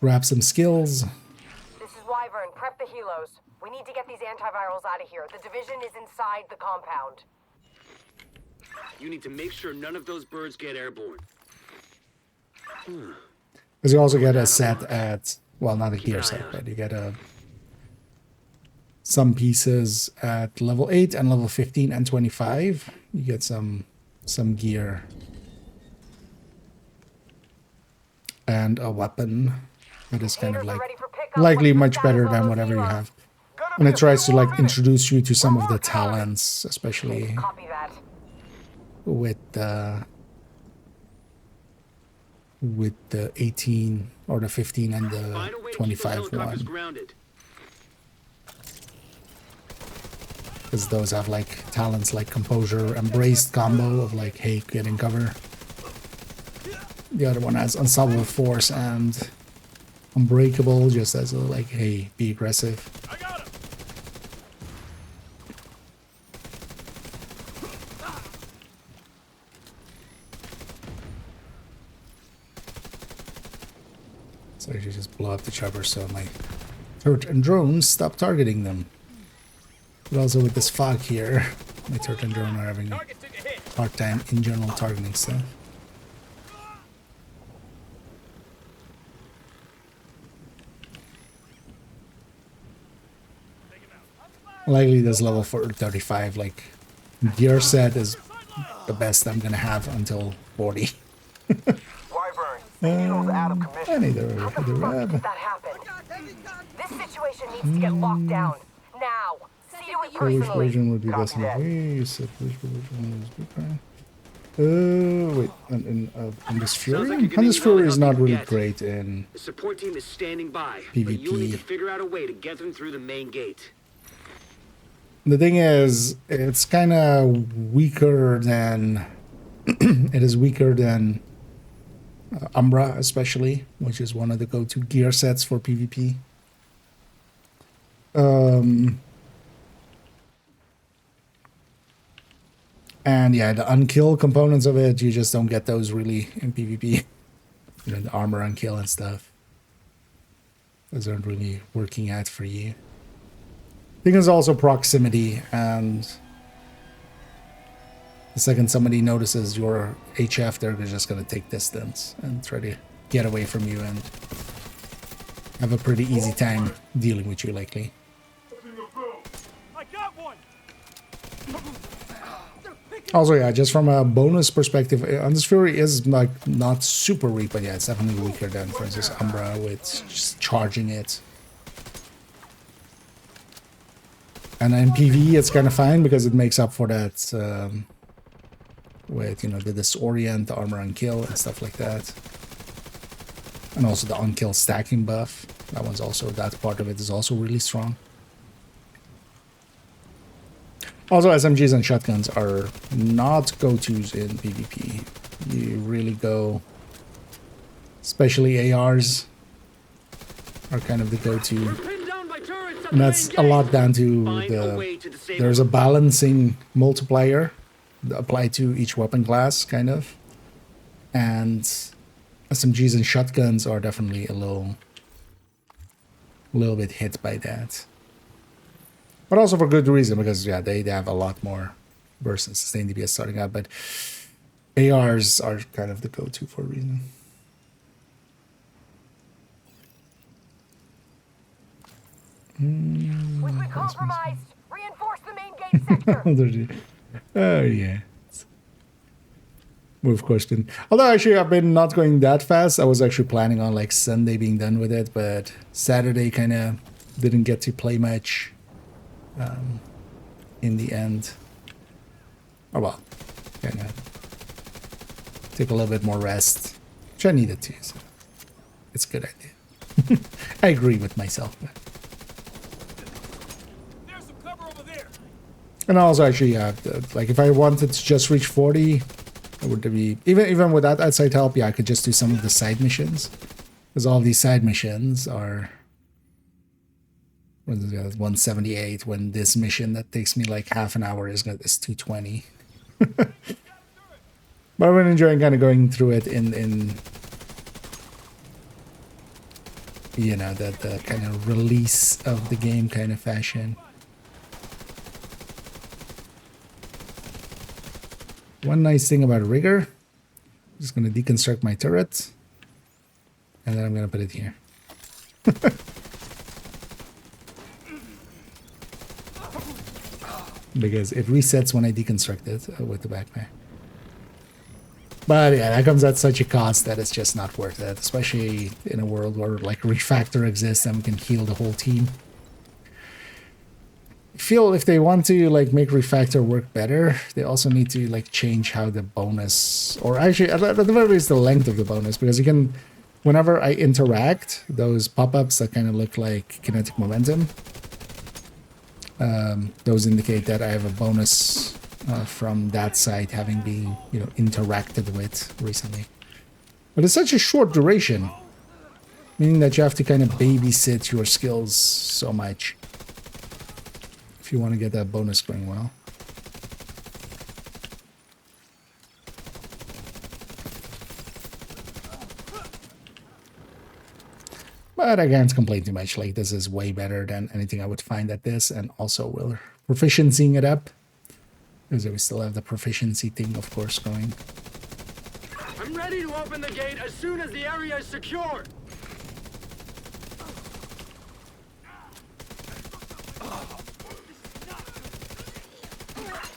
grab some skills. This is Wyvern, prep the helos. We need to get these antivirals out of here. The division is inside the compound. You need to make sure none of those birds get airborne. Because you also get a set at, well, not a gear set, but you get some pieces at level 8 and level 15 and 25. You get some gear. And a weapon that is kind of like likely much better than whatever you have. And it tries to like introduce you to some of the talents, especially with the 18 or the 15 and the 25 one. Because those have like talents like composure, embraced combo of like, hey, get in cover. The other one has unstoppable force and unbreakable, just as a like, hey, be aggressive. I got him. So I should just blow up the chopper so my turret and drones stop targeting them. But also with this fog here, my turret and drone are having a hard time in general targeting stuff. Likely this level for 35, like gear set is the best I'm gonna have until 40. Wyvern, I need the rev. That happened. This situation needs to get locked down. Now. See to it Which personally. version would be best in the way? You said which version was good. Wait, Hunter's Fury? Hunter's Fury is not really great in The support team is standing by, PvP. but you'll need to figure out a way to get them through the main gate. The thing is, it's kind of weaker than it is weaker than Umbra, especially, which is one of the go-to gear sets for PvP. And yeah, the unkill components of it, you just don't get those really in PvP. You know, the armor unkill and stuff. Those aren't really working out for you. I think it's also proximity, and the second somebody notices your HF, they're just going to take distance and try to get away from you and have a pretty easy time dealing with you, likely. I got one. Also, yeah, just from a bonus perspective, Hunter's Fury is like not super weak, but yeah, it's definitely weaker than, for instance, Umbra with just charging it. And in PvE, it's kind of fine because it makes up for that with, you know, the disorient, the armor unkill, and stuff like that. And also the unkill stacking buff. That one's also, that part of it is also really strong. Also, SMGs and shotguns are not go-tos in PvP. You really go, especially ARs are kind of the go-to. And that's a lot down to there's a balancing multiplier applied to each weapon class, kind of. And SMGs and shotguns are definitely a little bit hit by that. But also for good reason, because yeah, they have a lot more burst and sustained DPS starting out, but ARs are kind of the go-to for a reason. We've been compromised. Reinforce the main gate sector. Oh yeah. Move question. Although actually I've been not going that fast. I was actually planning on like Sunday being done with it, but Saturday kind of didn't get to play much. In the end, oh well, kind of take a little bit more rest, which I needed to, so it's a good idea. I agree with myself. There's some cover over there. And also actually, like if I wanted to just reach 40, it would be, even without outside help, yeah, I could just do some of the side missions, because all of these side missions are 178, when this mission that takes me like half an hour is 220. But I've been enjoying kind of going through it in you know, the kind of release of the game kind of fashion. One nice thing about Rigger, I'm just going to deconstruct my turret, and then I'm going to put it here. Because it resets when I deconstruct it with the backpack. But yeah, that comes at such a cost that it's just not worth it, especially in a world where like refactor exists and we can heal the whole team. I feel if they want to like make refactor work better, they also need to like change how the bonus, or actually at the very least the length of the bonus, because you can, whenever I interact, those pop-ups that kind of look like kinetic momentum, those indicate that I have a bonus from that site having been, you know, interacted with recently. But it's such a short duration, meaning that you have to kind of babysit your skills so much if you want to get that bonus going well. But I can't complain too much. Like, this is way better than anything I would find at this, and also we're proficiencying it up, because we still have the proficiency thing, of course, going. I'm ready to open the gate as soon as the area is secure.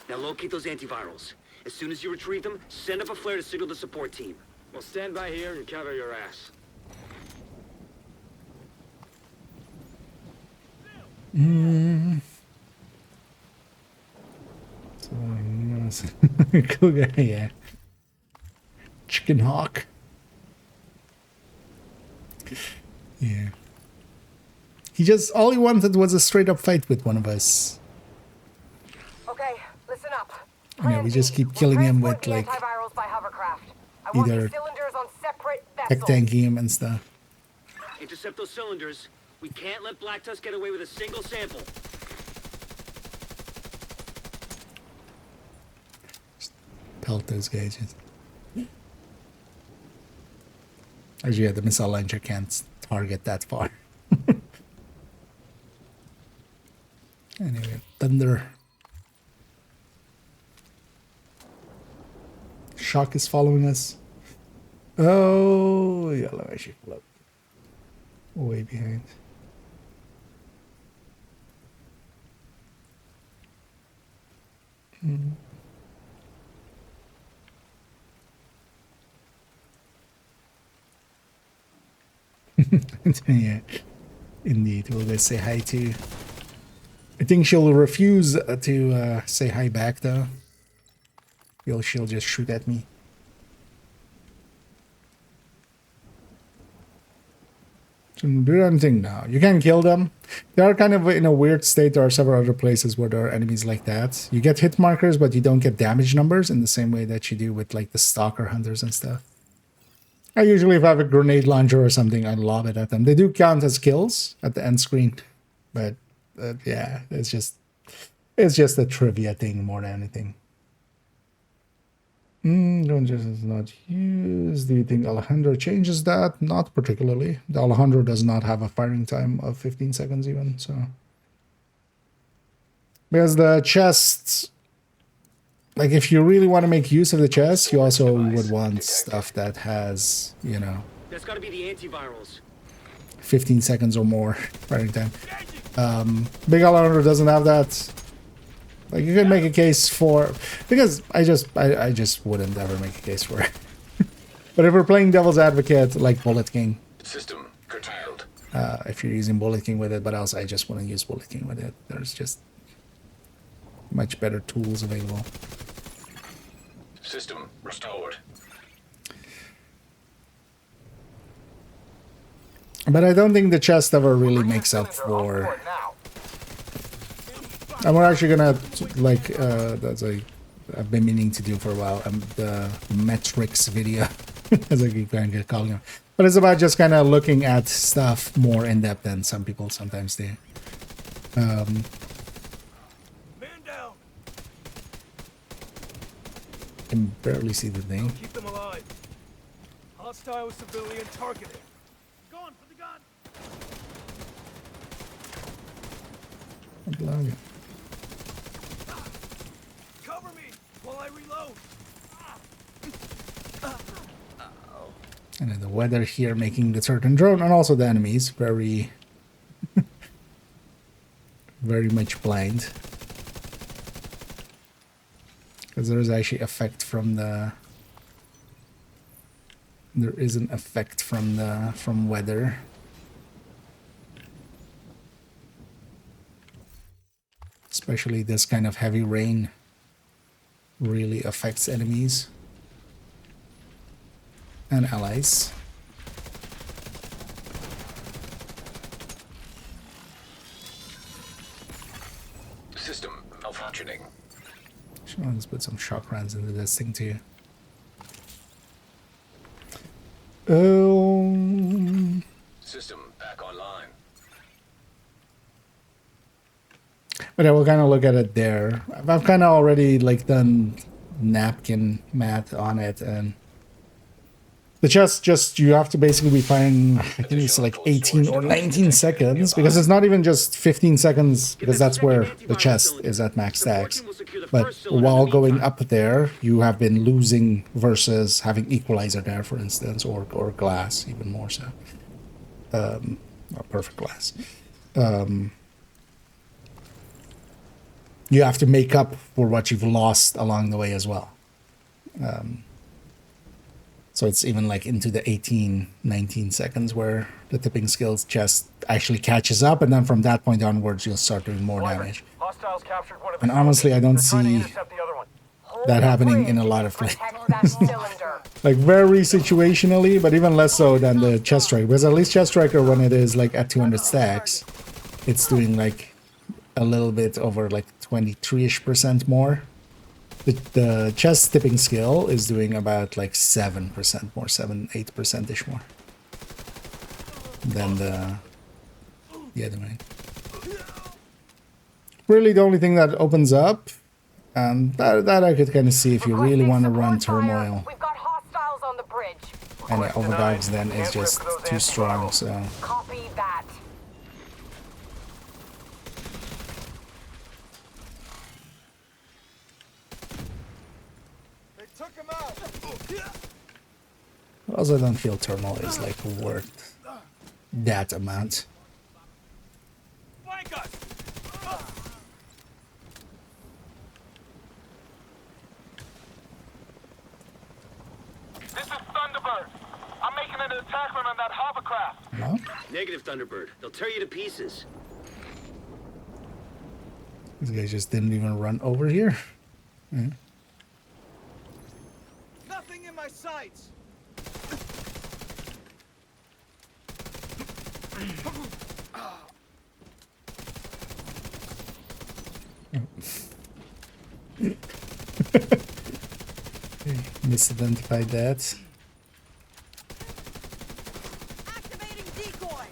Now locate those antivirals. As soon as you retrieve them, send up a flare to signal the support team. Well, stand by here and cover your ass. Cool guy, yeah. Chicken Hawk. Yeah. All he wanted was a straight up fight with one of us. Okay, listen up. And yeah, we just keep killing him with like antivirals by hovercraft. I want either these cylinders on separate tech vessels. tanking him and stuff. Intercept those cylinders. We can't let Black Tusk get away with a single sample. Just pelt those guys. Actually, yeah, the missile launcher can't target that far. Anyway, thunder. Shock is following us. Oh, yeah, let me actually pull up. Way behind. Yeah, indeed. We'll go say hi to. I think she'll refuse to say hi back, though. She'll just shoot at me. Shouldn't do anything now. You can kill them. They are kind of in a weird state. There are several other places where there are enemies like that. You get hit markers, but you don't get damage numbers in the same way that you do with like the stalker hunters and stuff. I usually, if I have a grenade launcher or something, I lob it at them. They do count as kills at the end screen, but yeah, it's just a trivia thing more than anything. Don't just not used. Do you think Alejandro changes that? Not particularly. The Alejandro does not have a firing time of 15 seconds even, so. Because the chest, like if you really want to make use of the chest, you also would want stuff that has, you know. That's got to be the antivirals. 15 seconds or more firing time. Big Alejandro doesn't have that. Like you can make a case for, because I just wouldn't ever make a case for it. But if we're playing devil's advocate, like Bullet King, system curtailed. If you're using Bullet King with it, but else I just wouldn't use Bullet King with it. There's just much better tools available. System restored. But I don't think the chest ever really makes up for. And we're actually gonna like that's I've been meaning to do for a while. The metrics video, as I keep calling them. But it's about just kind of looking at stuff more in depth than some people sometimes do. Man down. Can barely see the thing. Keep them alive. Hostile civilian targeted. Going for the gun. Blood. Cover me while I reload. And then the weather here making the certain drone and also the enemies very very much blind. Because there is actually effect from the there is an effect from weather. Especially this kind of heavy rain really affects enemies and allies. System malfunctioning. Sure, let's put some shock rounds into this thing too. System back online. But I will kind of look at it there. I've kind of already like done napkin math on it, and the chest just you have to basically be firing. I think it's like 18 or 19 seconds because it's not even just 15 seconds because that's where the chest is at max stacks. But while going up there, you have been losing versus having equalizer there, for instance, or glass even more so. Not perfect glass. You have to make up for what you've lost along the way as well. So So it's even like into the 18, 19 seconds where the tipping skills chest actually catches up, and then from that point onwards you'll start doing more damage. Hostiles captured one of the And honestly, I don't They're trying to see intercept the other one. that happening in a lot of like very situationally, but even less so than the chest striker. Because at least chest striker, when it is like at 200 stacks, it's doing like a little bit over like 23-ish% more. The chest tipping skill is doing about like 7% more, 7-8%-ish more than the other way. Really, the only thing that opens up, and that I could kind of see if you really want to run turmoil. We've got hostiles on the bridge. And the overdogs then is just too strong, so. Copy that. They took him out. I also don't feel turmoil is like worth that amount. Flank us. This is Thunderbird. I'm making an attack run on that hovercraft. No? Negative, Thunderbird. They'll tear you to pieces. These guys just didn't even run over here. Yeah. Nothing in my sights. Misidentified that. Activating decoy.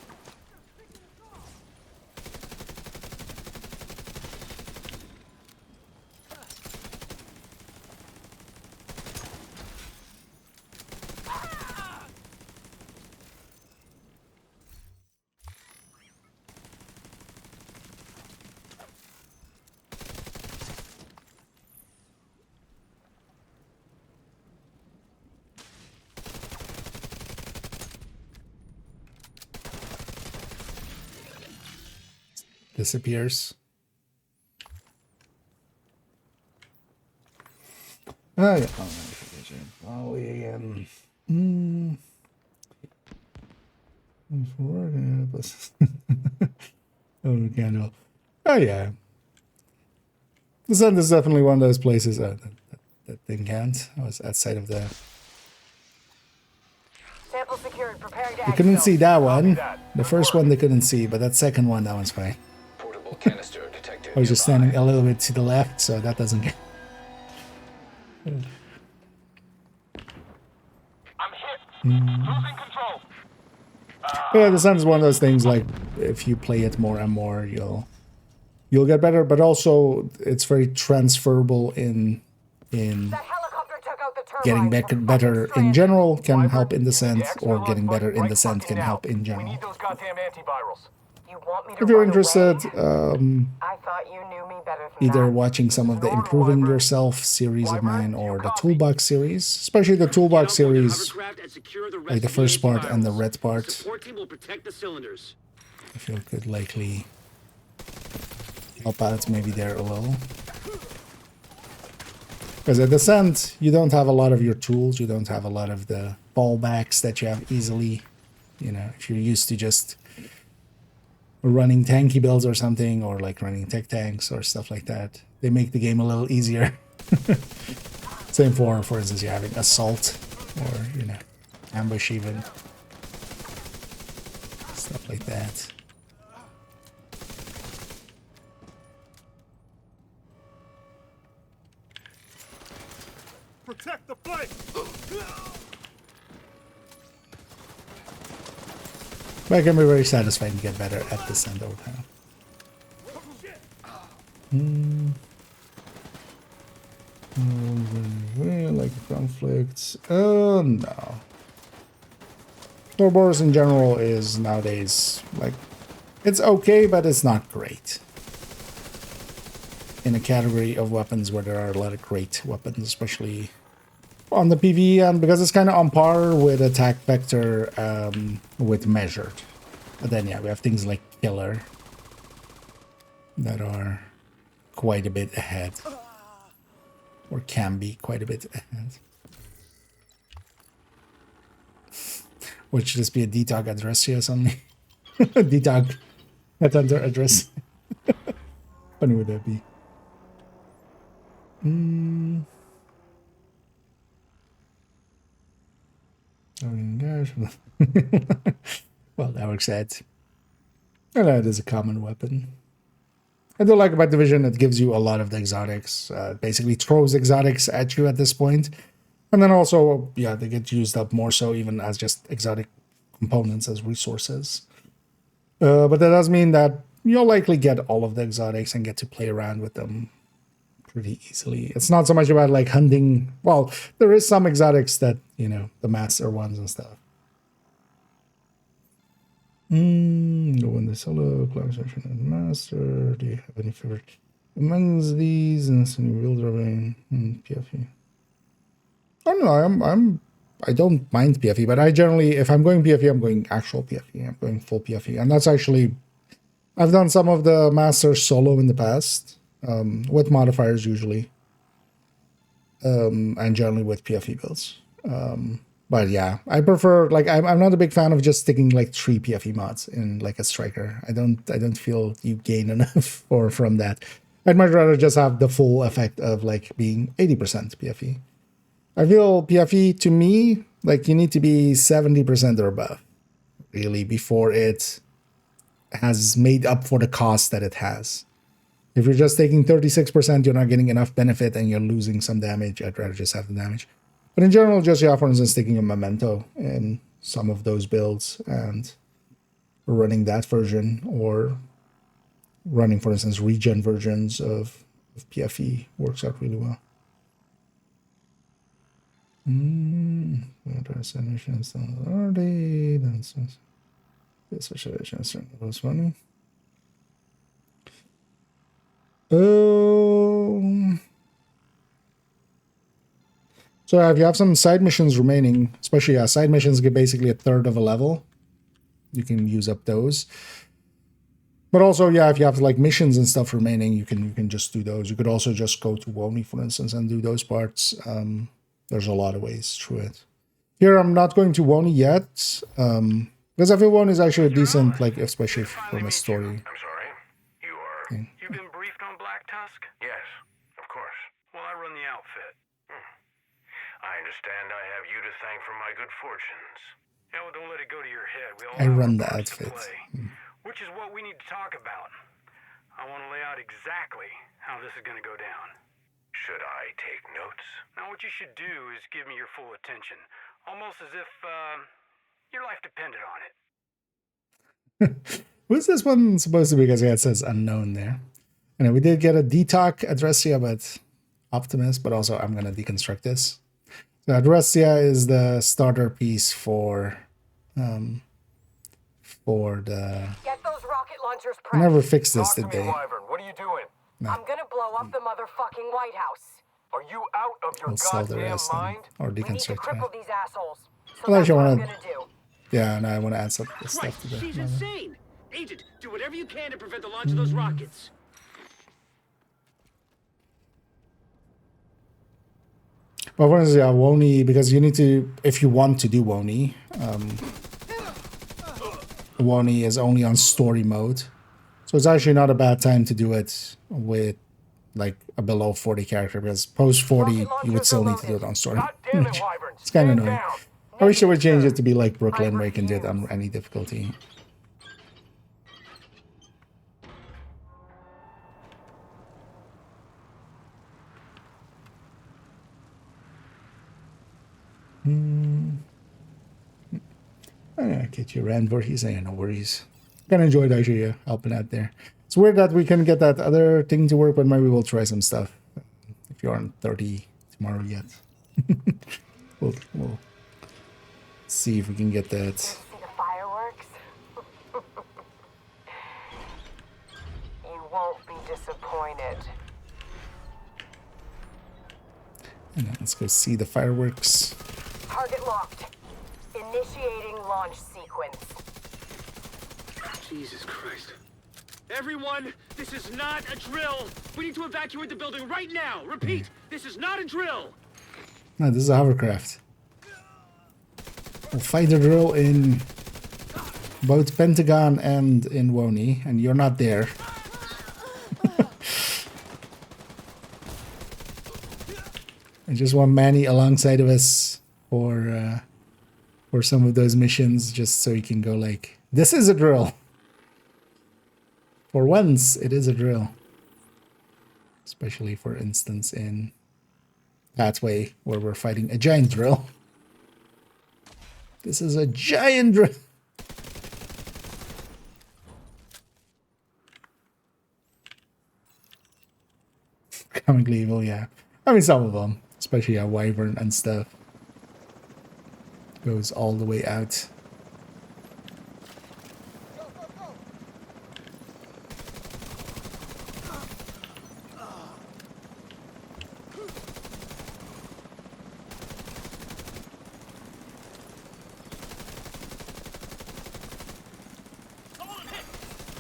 Disappears. Oh yeah. Oh yeah. Oh candle. Oh yeah. The sun is definitely one of those places that thing can't. I was outside of the. Sample secured. Preparing to They couldn't exfil. see that one. The first one they couldn't see, but that second one, that one's fine. Portable canister detected. I was just standing a little bit to the left, so that doesn't get. I'm hit. Losing control. Yeah, the sun is one of those things. Like if you play it more and more, you'll get better. But also, it's very transferable in That helicopter took out the getting turbines. better in general can help in Descent, or getting better in Descent can help in We general. need those goddamn antivirals. You want me to If you're run interested, away? I thought you knew me better than either that. watching some of the Improving Yourself series of mine or the Toolbox series, especially the Toolbox series, like the first part and the red part, Support team will protect the cylinders. I feel could likely help out maybe there a little. Because at Descent, you don't have a lot of your tools, you don't have a lot of the fallbacks that you have easily. You know, if you're used to just running tanky builds or something, or like running tech tanks or stuff like that, they make the game a little easier. Same for instance, you're having assault or, you know, ambush even. Stuff like that. Protect the flank. But it can be very satisfying to get better at Descent over time. Like conflicts. Oh no. Ouroboros in general is nowadays like it's okay, but it's not great. In a category of weapons where there are a lot of great weapons, especially on the PvE, and because it's kind of on par with attack vector with measured. But then yeah, we have things like killer that are quite a bit ahead, or can be quite a bit ahead. Or should this be a DTOG address here suddenly? DTOG headhunter address. Funny would that be? Well, that works out. And that is a common weapon. I do like about Division, it gives you a lot of the exotics. Basically throws exotics at you at this point. And then also, yeah, they get used up more so even as just exotic components as resources. But that does mean that you'll likely get all of the exotics and get to play around with them pretty easily. It's not so much about like hunting. Well, there is some exotics that, you know, the master ones and stuff. When the solo class session and master, do you have any favorite amongst these? And so wheel driving, PFE. I don't know. I don't mind PFE, but I generally, if I'm going PFE, I'm going actual PFE. I'm going full PFE, and that's actually, I've done some of the master solo in the past, with modifiers usually, and generally with PFE builds. But yeah, I prefer, like, I'm not a big fan of just sticking like 3 PFE mods in like a striker. I don't feel you gain enough from that. I'd much rather just have the full effect of like being 80% PFE. I feel PFE, to me, like you need to be 70% or above, really, before it has made up for the cost that it has. If you're just taking 36%, you're not getting enough benefit and you're losing some damage. I'd rather just have the damage. But in general, just, yeah, for instance, taking a memento in some of those builds and running that version, or running, for instance, regen versions of PFE works out really well. So if you have some side missions remaining, especially side missions get basically a third of a level, you can use up those. But also, yeah, if you have like missions and stuff remaining, you can just do those. You could also just go to Wony, for instance, and do those parts. There's a lot of ways through it. Here, I'm not going to Wony yet, because I feel Wony is actually a decent, like, especially from a story. I'm sorry. You've been briefed on Black Tusk? Yes, of course. Well, I run the outfit. I understand I have you to thank for my good fortunes. Yeah, well, don't let it go to your head. We all I run the have outfit. Which is what we need to talk about. I want to lay out exactly how this is going to go down. Should I take notes? Now, what you should do is give me your full attention, almost as if your life depended on it. Who's this one supposed to be? Because yeah, it says unknown there. And we did get a DTOC Adressia, but Optimus, but also I'm going to deconstruct this. So Adressia is the starter piece for the... Get those rocket launchers I never fixed this, did they? Wyvern, what are you doing? No. I'm gonna blow up the motherfucking White House. Are you out of your We'll sell their goddamn ass mind? or We need to deconstruct cripple it. these assholes. So Well, that's actually, what I I'm want gonna to... do. Yeah, and I want to add some Right, stuff to that. she's insane. Agent, do whatever you can to prevent the launch of those rockets. But for instance, yeah, Wony, because you need to, if you want to do Wony, Wony is only on story mode. So it's actually not a bad time to do it with like a below 40 character, because post 40, you would still need to do it on story. It's kind of annoying. I wish they would change it to be like Brooklyn, where you can do it on any difficulty. Get your Randver, he's saying no worries. Kind of enjoyed actually helping out there. It's weird that we can get that other thing to work, but maybe we'll try some stuff. If you aren't 30 tomorrow yet. we'll see if we can get that. See the fireworks? You won't be disappointed. And then let's go see the fireworks. Target locked. Initiating launch sequence. Jesus Christ. Everyone, this is not a drill. We need to evacuate the building right now. Repeat, this is not a drill. No, this is a hovercraft. We'll fight the drill in both Pentagon and in Wony, and you're not there. I just want Manny alongside of us for some of those missions, just so he can go like, this is a drill. For once, it is a drill. Especially, for instance, in Pathway, where we're fighting a giant drill. This is a giant drill. Comically evil, yeah. I mean, some of them, especially a Wyvern and stuff, goes all the way out.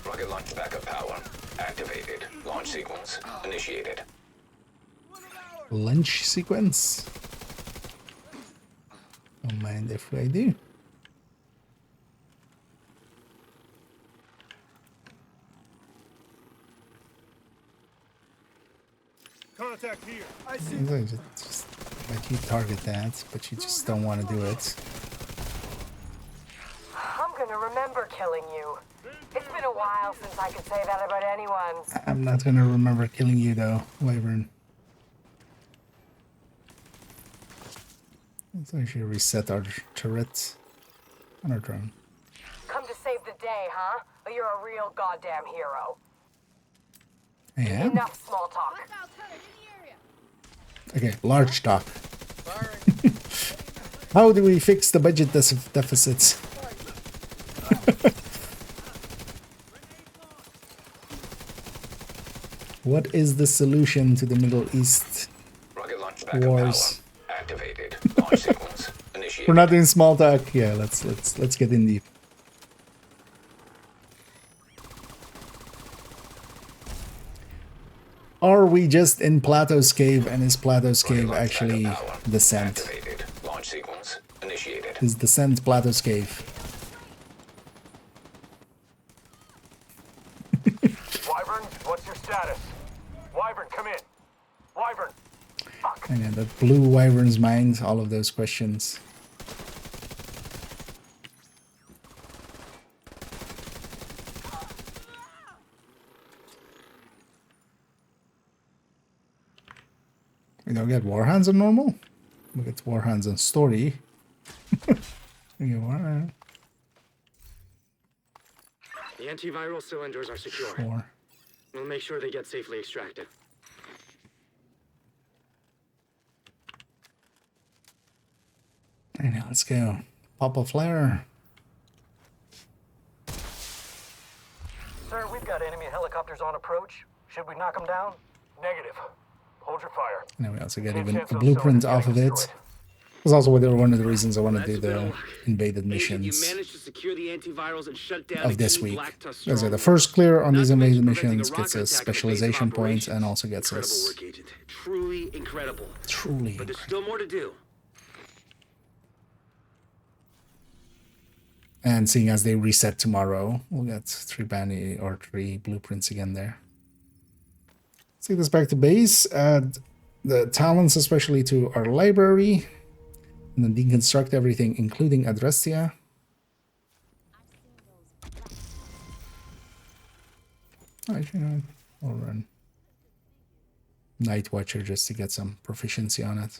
Rocket launch backup power activated. Launch sequence initiated. Lunch sequence. Don't mind if I do. Contact here. I see. Just let you target that, but you just don't want to do it. I'm gonna remember killing you. It's been a while since I could say that about anyone. I'm not gonna remember killing you though, Wyvern. Let's actually reset our turret on our drone. Come to save the day, huh? Or you're a real goddamn hero. I am? Enough small talk. Okay, large talk. How do we fix the budget deficits? What is the solution to the Middle East wars? Activated. Launch sequence initiated. We're not doing small talk. Yeah, let's get in deep. Are we just in Plato's cave, and is Plato's cave actually descent? Activated. Launch sequence initiated. Is descent Plato's cave? Wyvern, what's your status? Wyvern, come in. Wyvern. Fuck. And yeah, that blew Wyvern's mind, all of those questions. We don't get Warhounds on normal? We get Warhounds on story. We get Warhound. The antiviral cylinders are secure. Four. We'll make sure they get safely extracted. Right now, let's go. Pop a flare. Sir, we've got enemy helicopters on approach. Should we knock them down? Negative. Hold your fire. And then we also get even a blueprint off of it. That's also one of the reasons I want to do the invaded missions of this week. Because the first clear on these invaded missions gets us specialization points and also gets us truly incredible. Truly. But there's still more to do. And seeing as they reset tomorrow, we'll get 3 blueprints again there. Let's take this back to base, add the talents especially to our library, and then deconstruct everything, including Adrestia. Actually, no, we'll run Night Watcher just to get some proficiency on it.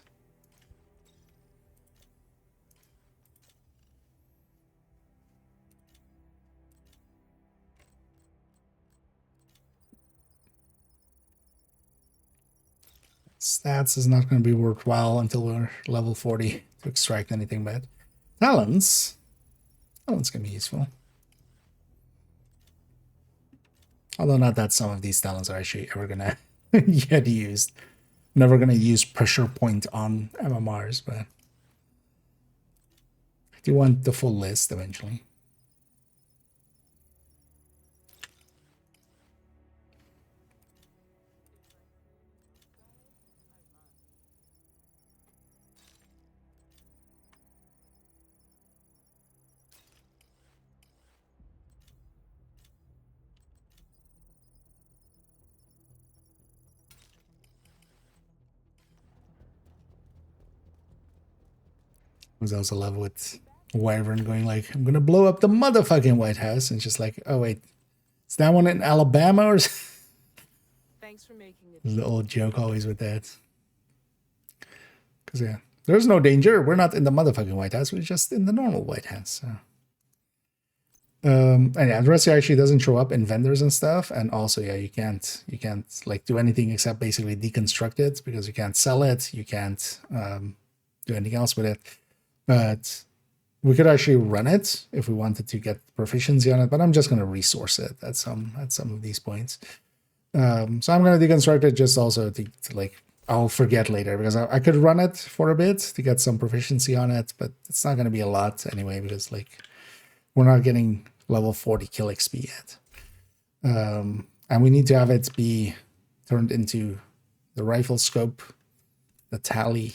Stats is not going to be worthwhile until we're level 40 to extract anything bad. Talents going to be useful. Although not that some of these talents are actually ever going to get used. Never going to use pressure point on MMRs, but I do want the full list eventually. Was also love with Wyvern going like, I'm gonna blow up the motherfucking White House, and just like, oh wait, is that one in Alabama or Thanks for making it. the old joke always with that. Because yeah, there's no danger. We're not in the motherfucking White House. We're just in the normal White House. So. And yeah, the rest actually doesn't show up in vendors and stuff. And also, yeah, you can't like do anything except basically deconstruct it because you can't sell it. You can't do anything else with it. But we could actually run it if we wanted to get proficiency on it. But I'm just going to resource it at some of these points. So I'm going to deconstruct it just also to like, I'll forget later because I could run it for a bit to get some proficiency on it, but it's not going to be a lot anyway because like we're not getting level 40 kill XP yet. And we need to have it be turned into the rifle scope, the tally,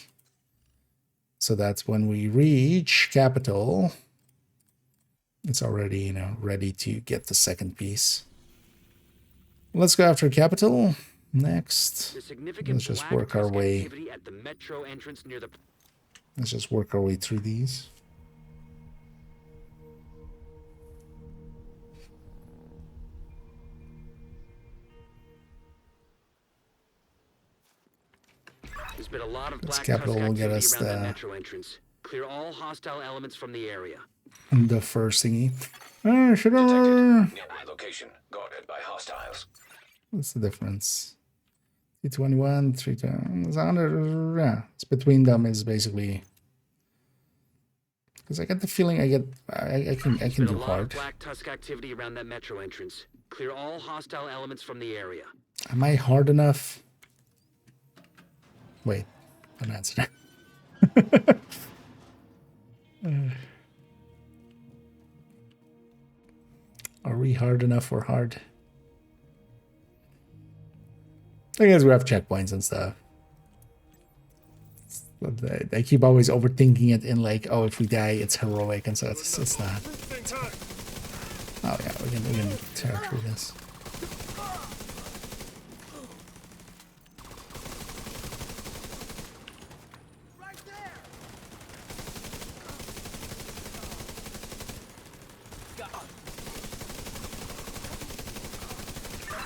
so that when we reach capital, it's already, you know, ready to get the second piece. Let's go after capital. Next, let's just work our way. At the metro entrance near the... Let's just work our way through these. There's been a lot of This black capital will get us around that metro entrance. Clear all hostile elements from the area. The first thingy. Should Nearby location guarded by hostiles. What's the difference? 321, 320. Yeah, it's between them is basically because I get the feeling I can do hard. Black Tusk activity around that metro entrance. Clear all hostile elements from the area. Am I hard enough? Wait, don't answer that. Are we hard enough or hard? I guess we have checkpoints and stuff. But they keep always overthinking it in like, oh, if we die, it's heroic, and so it's not. Oh yeah, we can tear through this.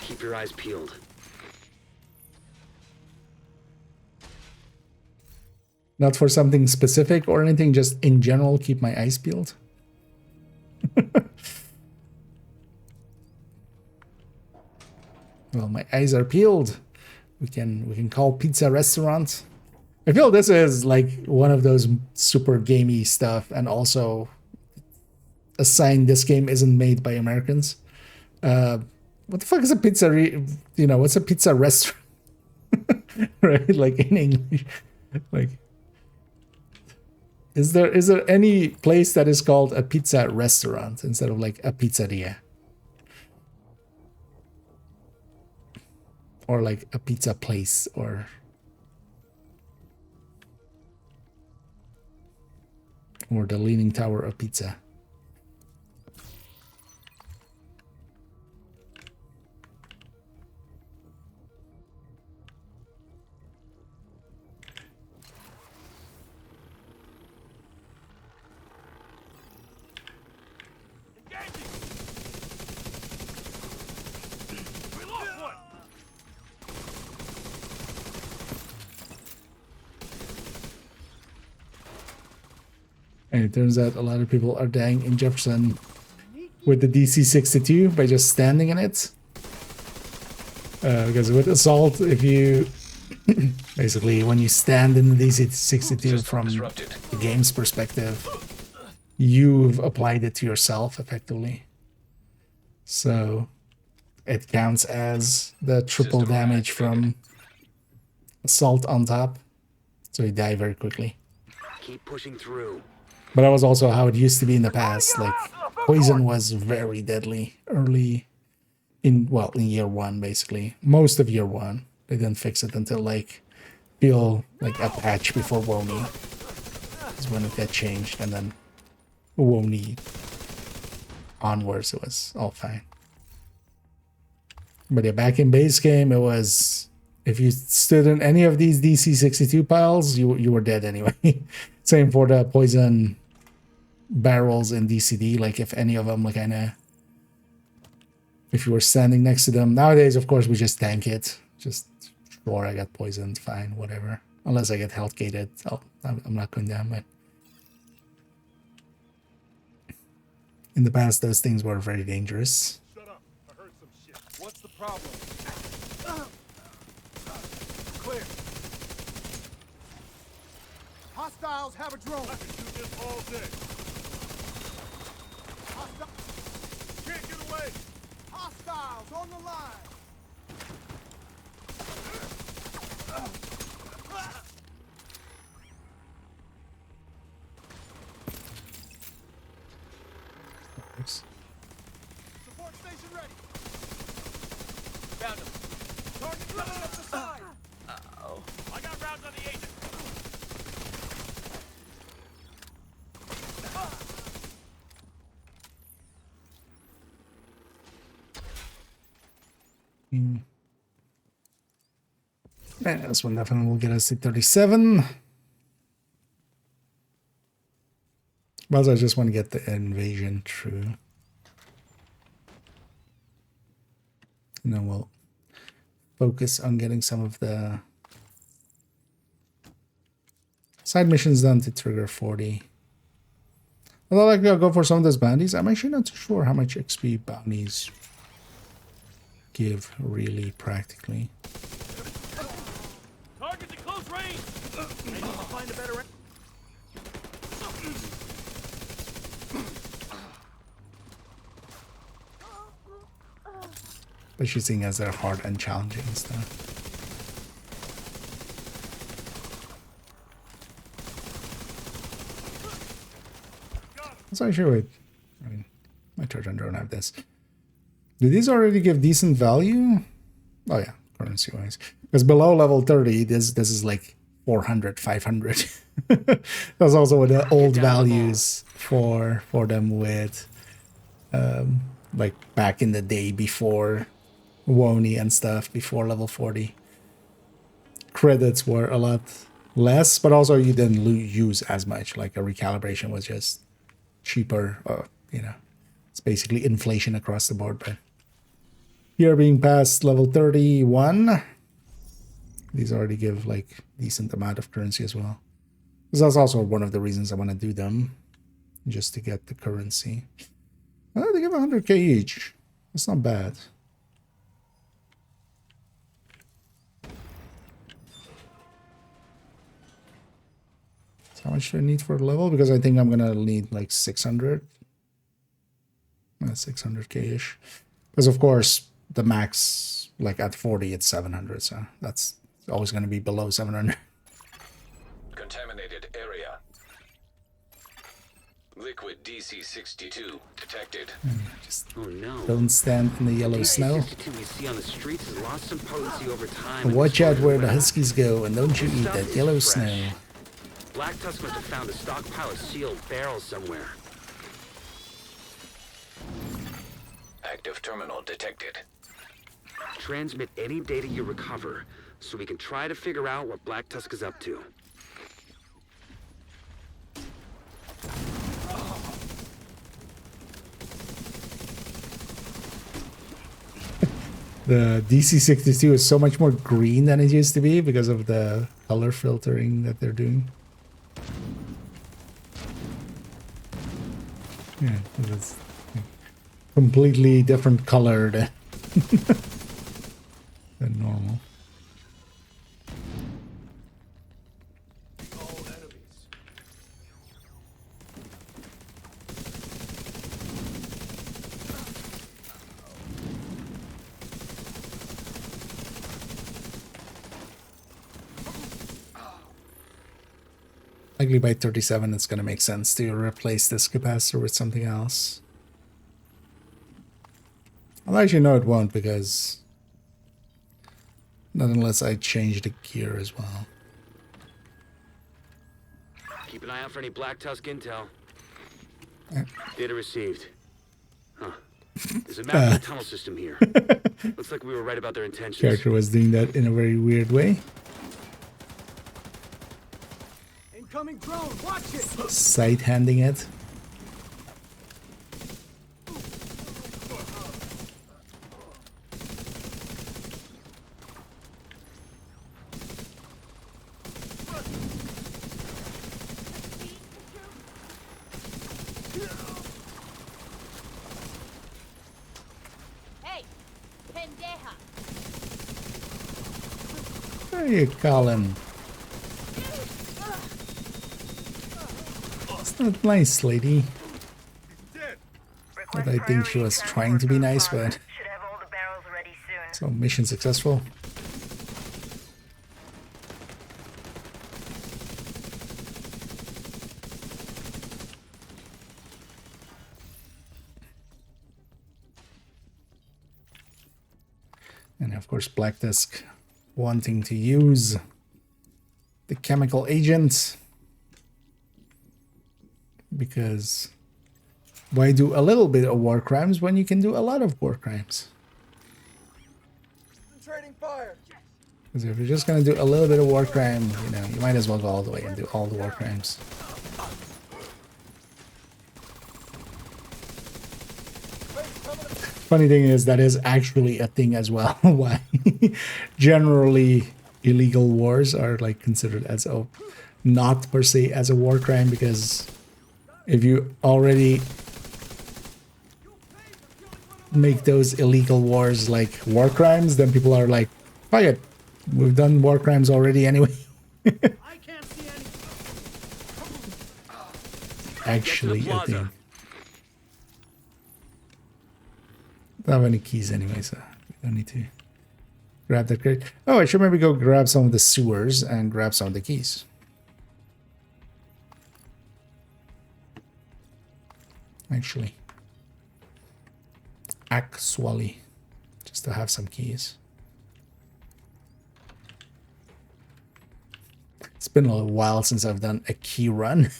Keep your eyes peeled. Not for something specific or anything, just in general, keep my eyes peeled. Well, my eyes are peeled. We can call pizza restaurant. I feel this is like one of those super gamey stuff, and also a sign this game isn't made by Americans. What the fuck is a pizzeria? You know, what's a pizza restaurant? Right, like in English, like. Is there any place that is called a pizza restaurant instead of like a pizzeria? Or like a pizza place or the Leaning Tower of Pizza. And it turns out a lot of people are dying in Jefferson with the DC-62 by just standing in it. Because with Assault, if you... basically, when you stand in the DC-62 from the game's perspective, you've applied it to yourself, effectively. So, it counts as the triple damage from Assault on top. So you die very quickly. Keep pushing through. But that was also how it used to be in the past. Like, poison was very deadly early in year one, basically. Most of year one. They didn't fix it until, like, feel like a patch before Wony. Is when it got changed. And then Wony onwards, it was all fine. But yeah, back in base game, it was... If you stood in any of these DC-62 piles, you were dead anyway. Same for the poison barrels in DCD. Like if any of them, like if you were standing next to them. Nowadays, of course, we just tank it. Just sure, I got poisoned, fine, whatever. Unless I get health gated, I'm not going down. But in the past, those things were very dangerous. Shut up! I heard some shit. What's the problem? Clear. Hostiles have a drone. I can do this all day. Can't get away. Hostiles on the line. Support station ready. Found him. Target coming up the side. Uh-oh. I got rounds on the agent. And this one definitely will get us to 37. But I just want to get the invasion through. And then we'll focus on getting some of the side missions done to trigger 40. Although I'll go for some of those bounties. I'm actually not too sure how much XP bounties give really practically. Target's at close range. I need to find a better. Especially seeing as they're hard and challenging and stuff. Let's actually wait. I mean, my Trojan drone have this. Do these already give decent value? Oh yeah, currency wise. Because below level 30, this is like 400, 500. That's also what the old values for them with like back in the day before Woni and stuff, before level 40. Credits were a lot less, but also you didn't use as much. Like a recalibration was just cheaper. You know, it's basically inflation across the board. But here being past level 31, these already give like decent amount of currency as well. Because that's also one of the reasons I want to do them, just to get the currency. Oh, they give 100k each. That's not bad. So how much do I need for a level? Because I think I'm gonna need like 600. 600k-ish. Because of course the max, like at 40, it's 700. So that's always gonna be below 700. Contaminated area. Liquid DC-62 detected. Just oh no! Don't stand in the yellow snow. DC-62 we see on the streets has lost some potency over time. Watch out where the Huskies go, and don't you eat that yellow snow. Black Tusk must have found a stockpile of sealed barrels somewhere. Active terminal detected. Transmit any data you recover, so we can try to figure out what Black Tusk is up to. The DC-62 is so much more green than it used to be because of the color filtering that they're doing. Yeah, it's completely different color than normal. Likely by 37, it's going to make sense to replace this capacitor with something else. I'll actually know it won't, because not unless I change the gear as well. Keep an eye out for any Black Tusk intel. Yeah. Data received. Huh. There's a map of the tunnel system here. Looks like we were right about their intentions. Character was doing that in a very weird way. Incoming drone, watch it! Side-handing it. Hey, pendeja. Hey, Colin. It's not nice, lady. But I think she was trying to be nice, but... So, mission successful. And of course, Black Desk wanting to use the chemical agent, because why do a little bit of war crimes when you can do a lot of war crimes? Trading fire. Because if you're just going to do a little bit of war crime, you know, you might as well go all the way and do all the war crimes. Funny thing is, that is actually a thing as well. Why generally illegal wars are like considered as a not per se as a war crime, because if you already make those illegal wars like war crimes, then people are like, fuck it, we've done war crimes already anyway. Actually a thing. Don't have any keys anyway, so we don't need to grab that crate. Oh, I should maybe go grab some of the sewers and grab some of the keys. Actually, just to have some keys. It's been a little while since I've done a key run.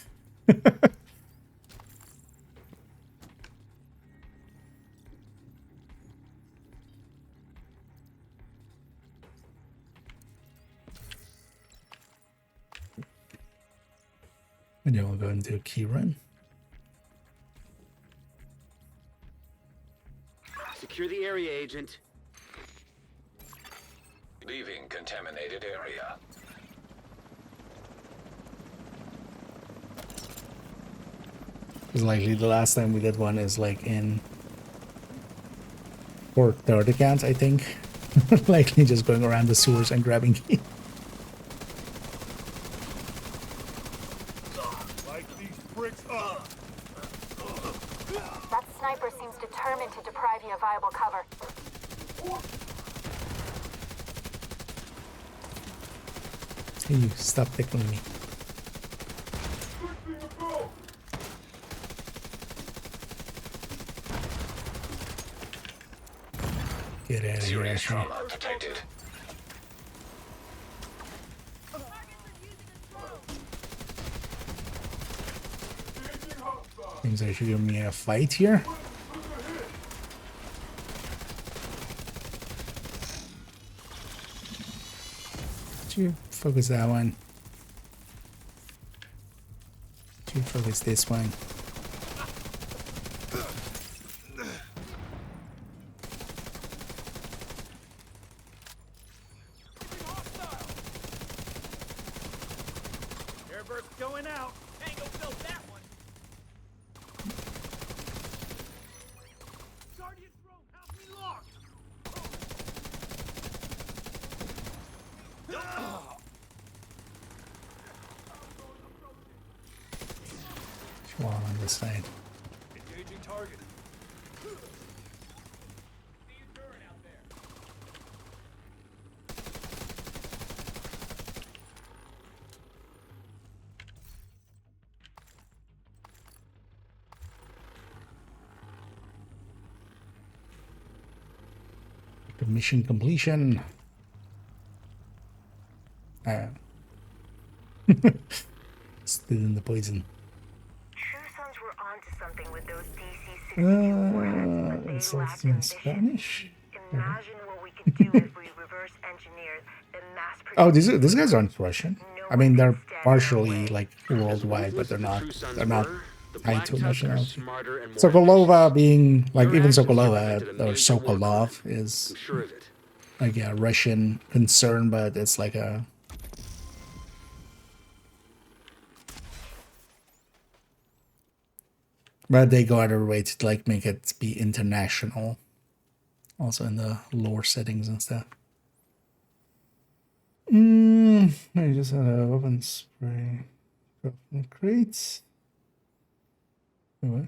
And then we'll go and do a key run. Secure the area, Agent. Leaving contaminated area. Because likely the last time we did one is like in for third account, I think. Likely just going around the sewers and grabbing keys. That sniper seems determined to deprive you of viable cover. Hey, you stop tickling me. Get out of here, Ashley. Detected. Seems like you're giving me a fight here. Did you focus that one? Did you focus this one? Airburst going out. Tango built that one. Guardian drone, have me locked. One on this side. Engaging target. The mission completion. Still in the poison. True Sons were onto something with those DC-64s, but they It's lacked in ambition. Spanish. Imagine what we could do if we reverse Oh, these guys aren't Russian. I mean, they're partially like worldwide, but they're not tied to a nationality. Sokolova being like even Sokolova or Sokolov is like a Russian concern, but it's like a but they go out of their way to like make it be international, also in the lore settings and stuff. I just had a weapon spray. Crates. What?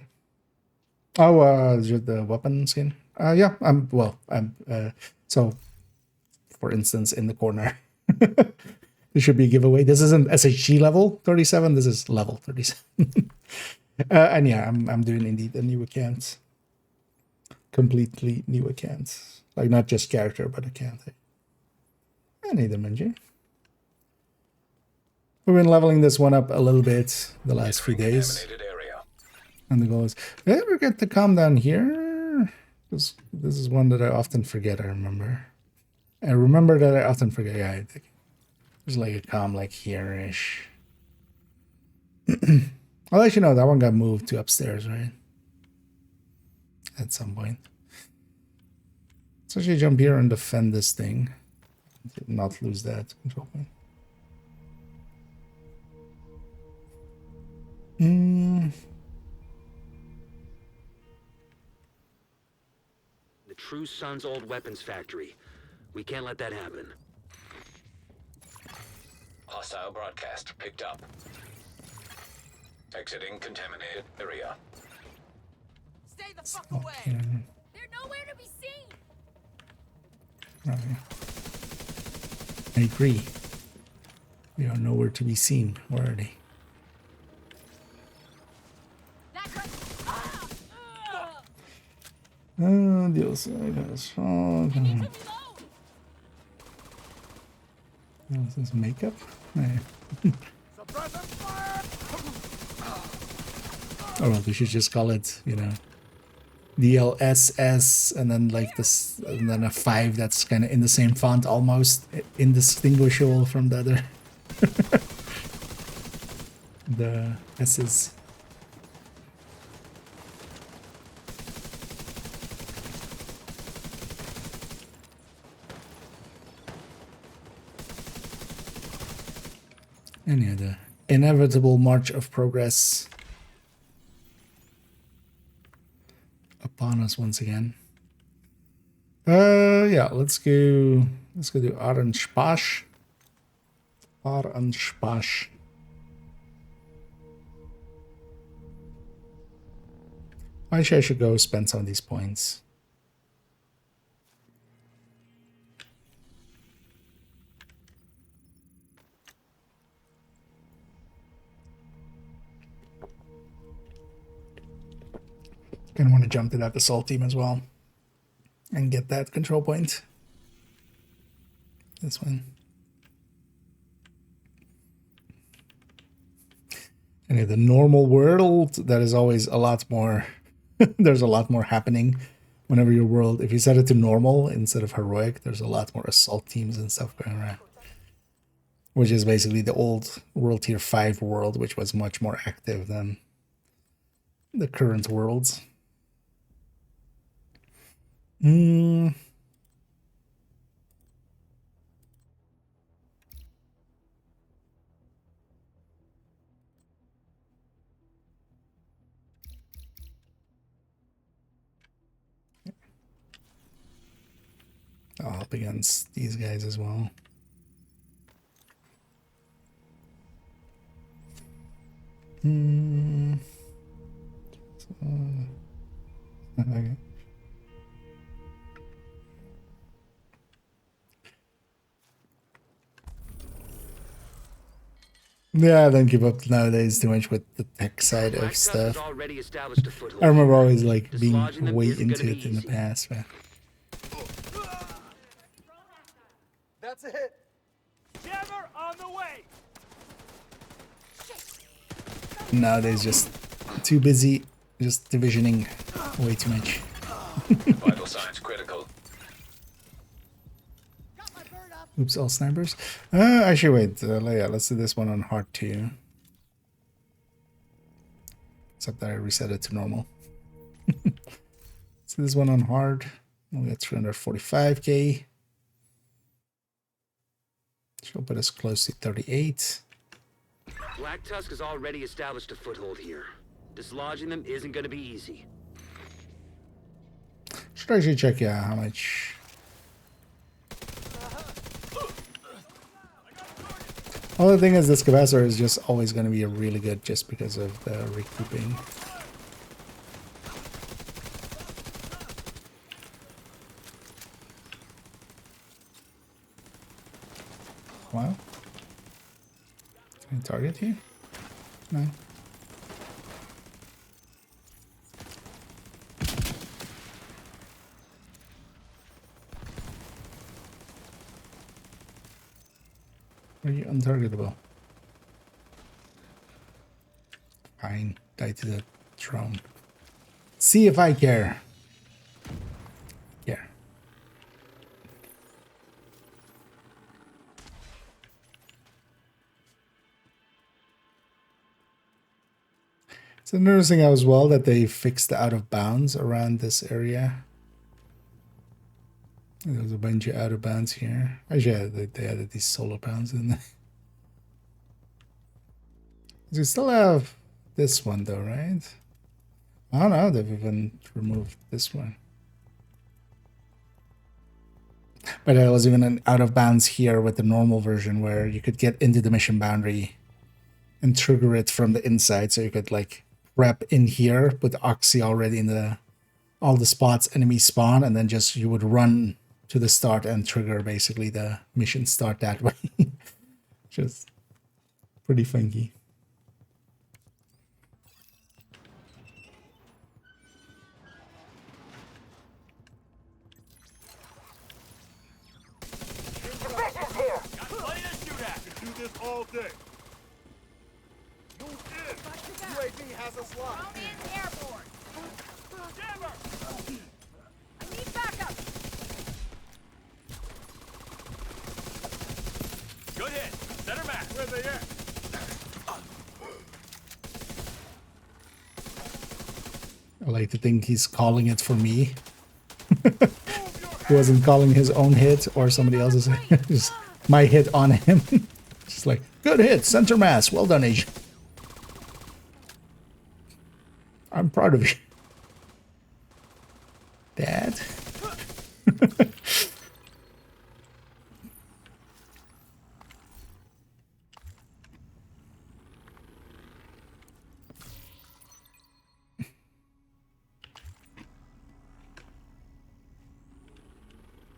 Oh, just the weapon skin. Yeah, so for instance, in the corner, there should be a giveaway. This isn't SHG level 37. This is level 37. And yeah, I'm doing indeed a new account. Completely new account. Like not just character, but account. I need them, Minji. We've been leveling this one up a little bit the last few days. And the goal is, did I ever get to calm down here? This is one that I often forget, I remember. I remember that I often forget. Yeah, I think there's like a calm like here-ish. I'll let you know, that one got moved to upstairs, right? At some point. Let's actually jump here and defend this thing. Not lose that control point. The True Sun's old weapons factory. We can't let that happen. Hostile broadcast picked up. Exiting contaminated area. Stay the fuck away. They're nowhere to be seen. Right. I agree. We are nowhere to be seen. Where are they? The other side has fog. Is this makeup? Oh well, we should just call it, you know, DLSS, and then like this, and then a 5 that's kind of in the same font, almost indistinguishable from the other. The S's. And yeah, the inevitable march of progress upon us once again. Yeah, let's go do Arenspash. Arenspash. Actually, I should go spend some of these points. Gonna want to jump to that assault team as well and get that control point. This one. And in the normal world, that is always a lot more. There's a lot more happening whenever your world. If you set it to normal instead of heroic, there's a lot more assault teams and stuff going around. Which is basically the old World Tier 5 world, which was much more active than the current worlds. I'll help against these guys as well. Okay. Yeah, I don't keep up nowadays too much with the tech side of stuff. I remember always like being way into it in the past, man. That's a hit. Jammer on the way. Nowadays, just too busy, just divisioning way too much. Vital signs critical. Oops, all snipers. Actually, wait. Yeah, let's do this one on hard too. Except that I reset it to normal. So this one on hard. We got 345k. She'll put us close to 38. Black Tusk has already established a foothold here. Dislodging them isn't going to be easy. Should actually check, yeah, how much. Well, the thing is, this capacitor is just always going to be really good just because of the recouping. Wow. Any target here? No. Are you untargetable? Fine, die to the drone. See if I care. Care. So noticing as well that they fixed the out of bounds around this area. There's a bunch of out of bounds here. Actually, yeah, they added these solar bounds in there. We still have this one though, right? I don't know, they've even removed this one. But there was even an out of bounds here with the normal version where you could get into the mission boundary and trigger it from the inside, so you could like prep in here with Oxy already in the all the spots enemies spawn, and then just you would run to the start and trigger basically the mission start that way. Just pretty funky. Division's here! Got plenty to shoot at! You do this all day. Move in! UAV has us locked. Romance airborne. Jammer! I need backup. Good hit. Center mass. Where they at? I like to think he's calling it for me. He wasn't calling his own hit or somebody else's hit. Just my hit on him. Just like, good hit, center mass. Well done, Agent. I'm proud of you. Dad?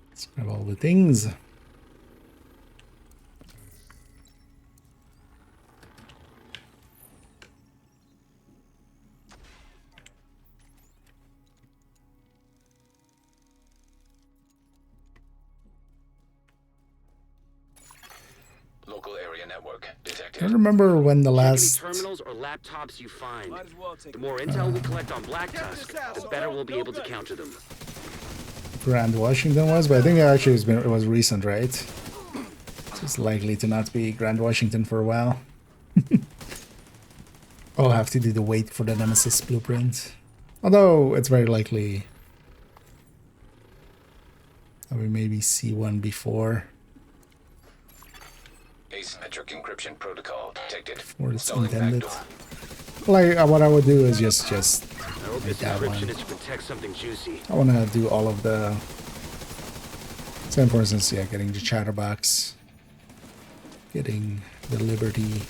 Let's grab all the things. Local area network detected. I remember when the last Terminals or laptops you find. The more intel we collect on Black Tusk, the better we'll be able to counter them. Grand Washington was, but I think actually it was recent, right? It's likely to not be Grand Washington for a while. I'll have to do the wait for the Nemesis blueprint. Although it's very likely that we maybe see one before. Asymmetric encryption protocol detected. Or it's Installing intended. backdoor. Like what I would do is just I hope make this that one. encryption is to protect something juicy. I want to do all of the. So for instance, yeah, getting the chatterbox, getting the Liberty.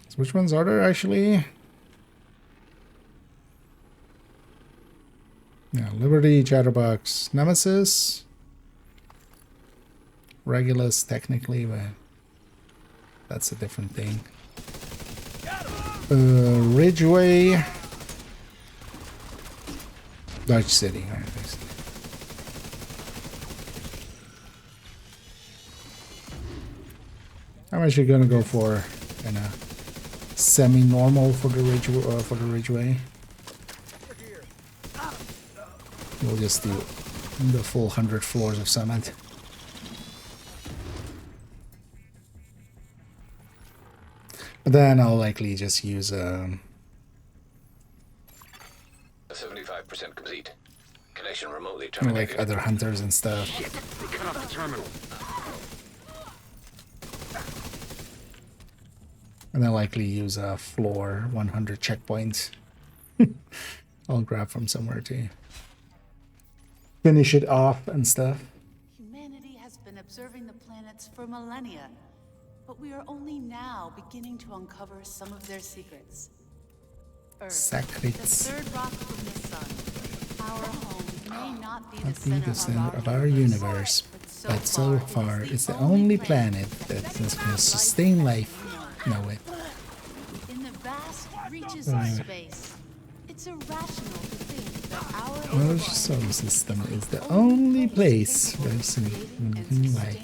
So which ones are there actually? Yeah, Liberty, Chatterbox, Nemesis, Regulus technically, but that's a different thing. Ridgeway, Dodge City. All right, basically. I'm actually gonna go for semi-normal for the ridgeway. We'll just do the full 100 floors of cement. But then I'll likely just use 75% complete. Connection remotely terminated. like other hunters and stuff. Shit, they cut off the terminal. And then likely use a floor 100 checkpoints. I'll grab from somewhere to finish it off and stuff. Humanity has been observing the planets for millennia, but we are only now beginning to uncover some of their secrets. Earth, Secrets. the third rock from the sun. Our home may not be Not the be the center center of our universe, but so far it's the only planet that can sustain life. No way. In the vast reaches of space, it's irrational to think that Our solar system is the only place where it's life.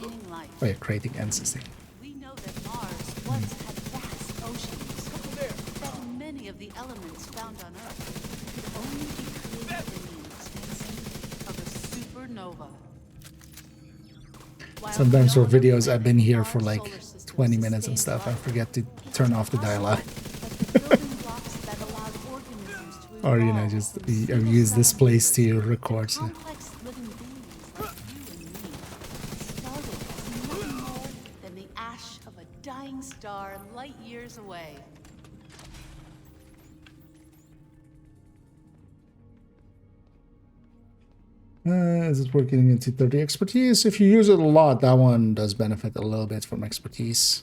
Oh yeah, creating and sustaining. we know that Mars once had vast oceans, that many of the elements found on Earth could only be created in the intensity of a supernova. Sometimes for videos I've been here for like 20 minutes and stuff. I forget to turn off the dialogue. Or, you know, just use this place to record. So. Complex living beings like you and me started as nothing more than the ash of a dying star light years away. Is it working into 30 expertise? If you use it a lot, that one does benefit a little bit from expertise.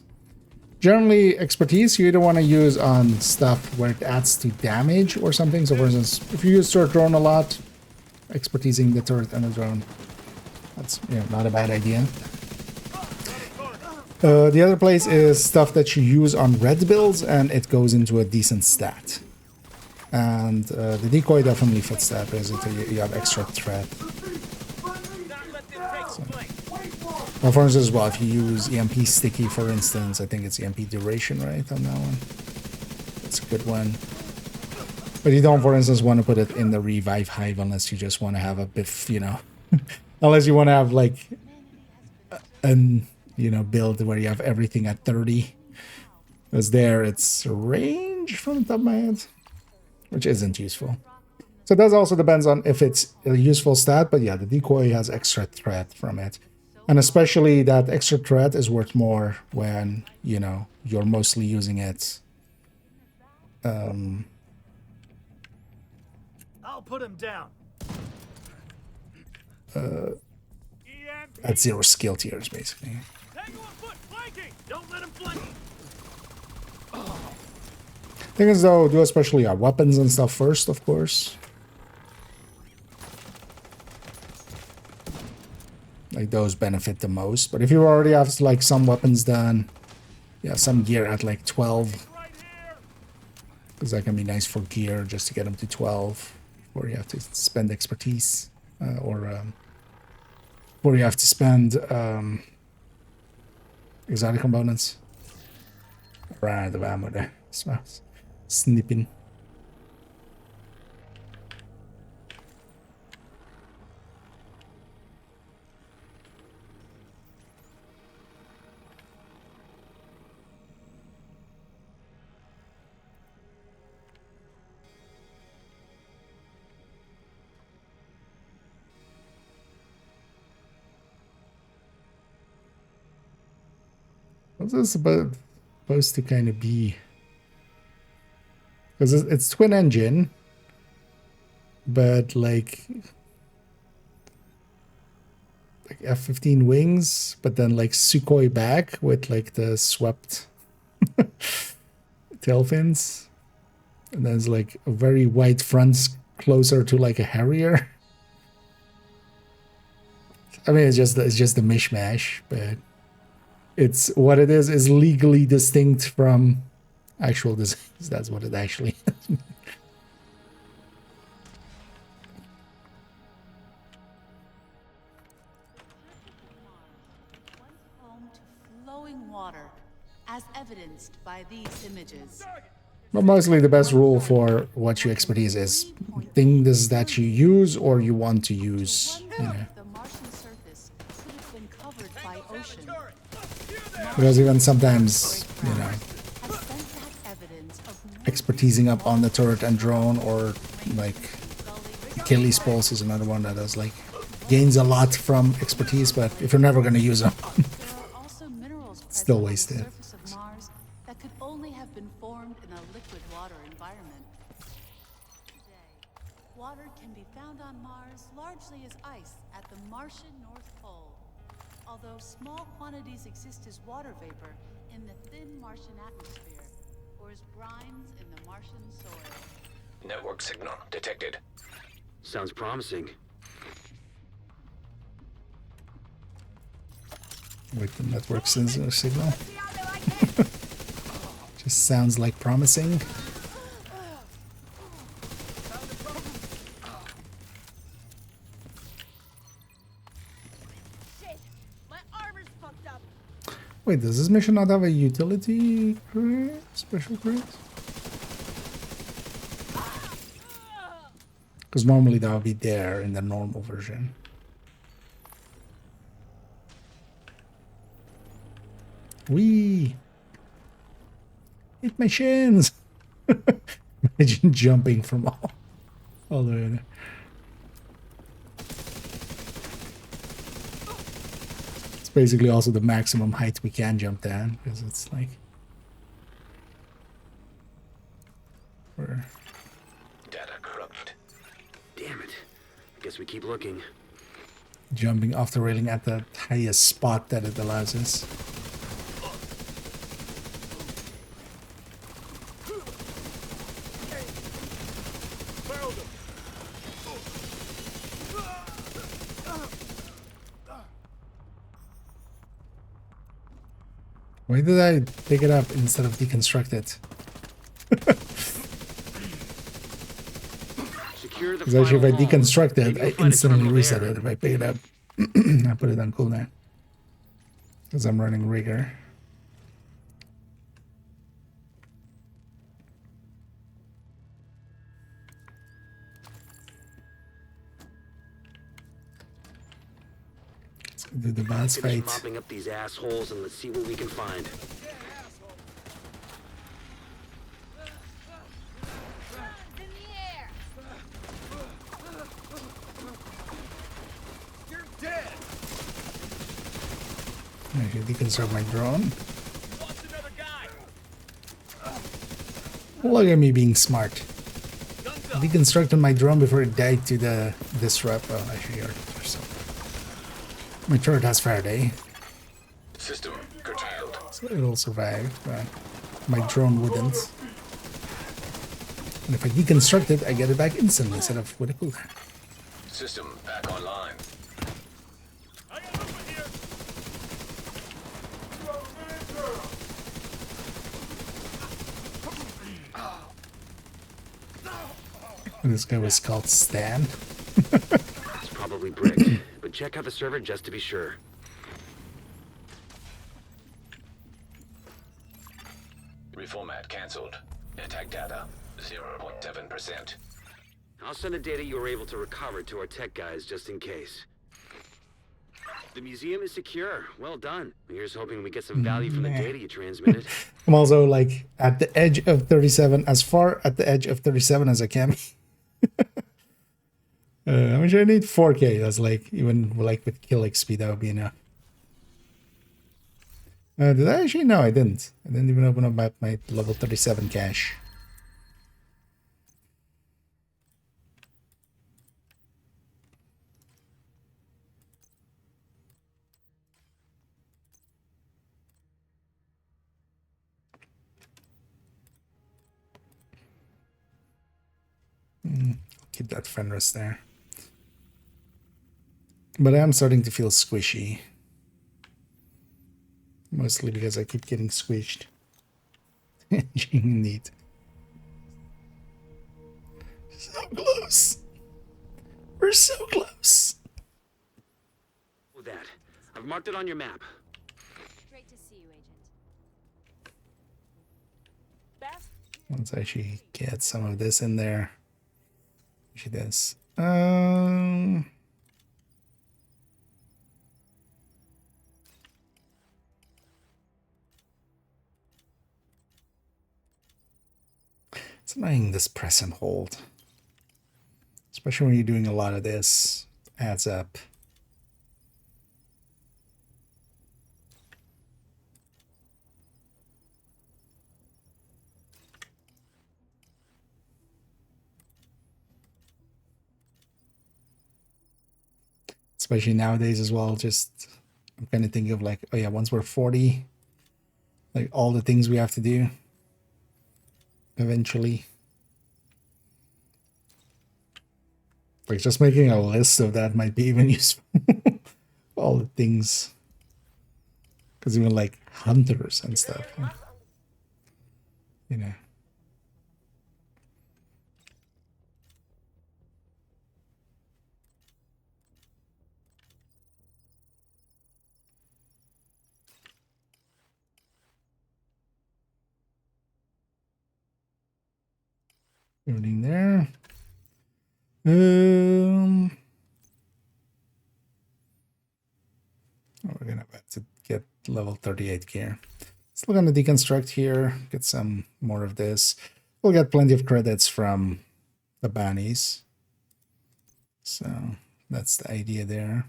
Generally, expertise you either want to use on stuff where it adds to damage or something. So for instance, if you use turret drone a lot, expertising the turret and the drone, that's, you know, not a bad idea. The other place is stuff that you use on red builds and it goes into a decent stat. And the decoy definitely fits that because you have extra threat. So. Well, for instance, well, if you use EMP sticky, for instance, I think it's EMP duration, right, on that one. That's a good one. But you don't, for instance, want to put it in the revive hive unless you just want to have a biff, you know. Unless you want to have, like, an, you know, build where you have everything at 30. Because there, it's range from the top of my head, which isn't useful. So that also depends on if it's a useful stat, but yeah, the decoy has extra threat from it. And especially that extra threat is worth more when, you know, you're mostly using it. I'll put him down. At 0 skill tiers, basically. Don't let him flank. Thing is, though, do especially our weapons and stuff first, of course. Like, those benefit the most. But if you already have, like, some weapons done, yeah, some gear at, like, 12. Because that can be nice for gear, just to get them to 12. Or you have to spend expertise. Or you have to spend exotic components. Right, the ammo there. Smells. Snipping. What's this supposed to kind of be? Because it's twin engine, but like F-15 wings, but then like Sukhoi back with like the swept tail fins, and then it's like a very wide fronts closer to like a Harrier. I mean, it's just a mishmash, but it's what it is legally distinct from actual designs. That's what it actually is. Home to flowing water, as evidenced by these images. But mostly the best rule for what your expertise is things that you use or you want to use. You know. The Martian surface could have been covered by ocean. Because even sometimes, you know, expertising up on the turret and drone, or like Achilles pulse is another one that does like gains a lot from expertise, but if you're never going to use them, still wasted. That could only have been formed in a liquid water environment. Water can be found on Mars largely as ice at the Martian North Pole, although small quantities exist as water vapor in the thin Martian atmosphere, or as brines in the Martian soil. Network signal detected. Sounds promising. Wait, the network sensor signal. Just sounds like promising. Shit, my armor's fucked up. Wait, does this mission not have a utility crate? Special crate? Because normally that would be there in the normal version. Wee! Hit my shins! Imagine jumping from all the way there. It's basically also the maximum height we can jump down, because it's like... Data corrupted. Damn it. I guess we keep looking. Jumping off the railing at the highest spot that it allows us. Why did I pick it up instead of deconstruct it? Because actually if I deconstruct it, I instantly reset it. If I pick it up, I put it on cooldown. Because I'm running rigor. Let's go do the boss fight. Mopping up these assholes and let's see what we can find. I should deconstruct my drone. Look at me being smart. Deconstructed my drone before it died to the disrupt. Oh, actually, so my turret has Faraday. System curtailed. So it'll survive, but my drone wouldn't. And if I deconstruct it, I get it back instantly instead of with a cooldown. System back online. This guy was called Stan. It's probably Brick, but check out the server just to be sure. Reformat cancelled. Attack data 0.7%. I'll send the data you were able to recover to our tech guys just in case. The museum is secure. Well done. Here's hoping we get some value from the data you transmitted. I'm also like at the edge of 37, as far at the edge of 37 as I can. I'm sure I need 4K. That's like, even like with kill XP, that would be enough. Did I actually? No, I didn't. I didn't even open up my level 37 cache. Keep that Fenris there. But I am starting to feel squishy. Mostly because I keep getting squished. Neat. So close. We're so close. With that, I've marked it on your map. Great to see you, Agent. Once I actually get some of this in there. She does. It's annoying, this press and hold. Especially when you're doing a lot of this. Adds up. Especially nowadays as well, just I'm kind of thinking of like, oh yeah, once we're 40, like all the things we have to do eventually. Like just making a list of that might be even useful. All the things. Because even like hunters and stuff. You know. Everything there. We're gonna have to get level 38 gear. Still gonna deconstruct here, get some more of this. We'll get plenty of credits from the bounties. So that's the idea there.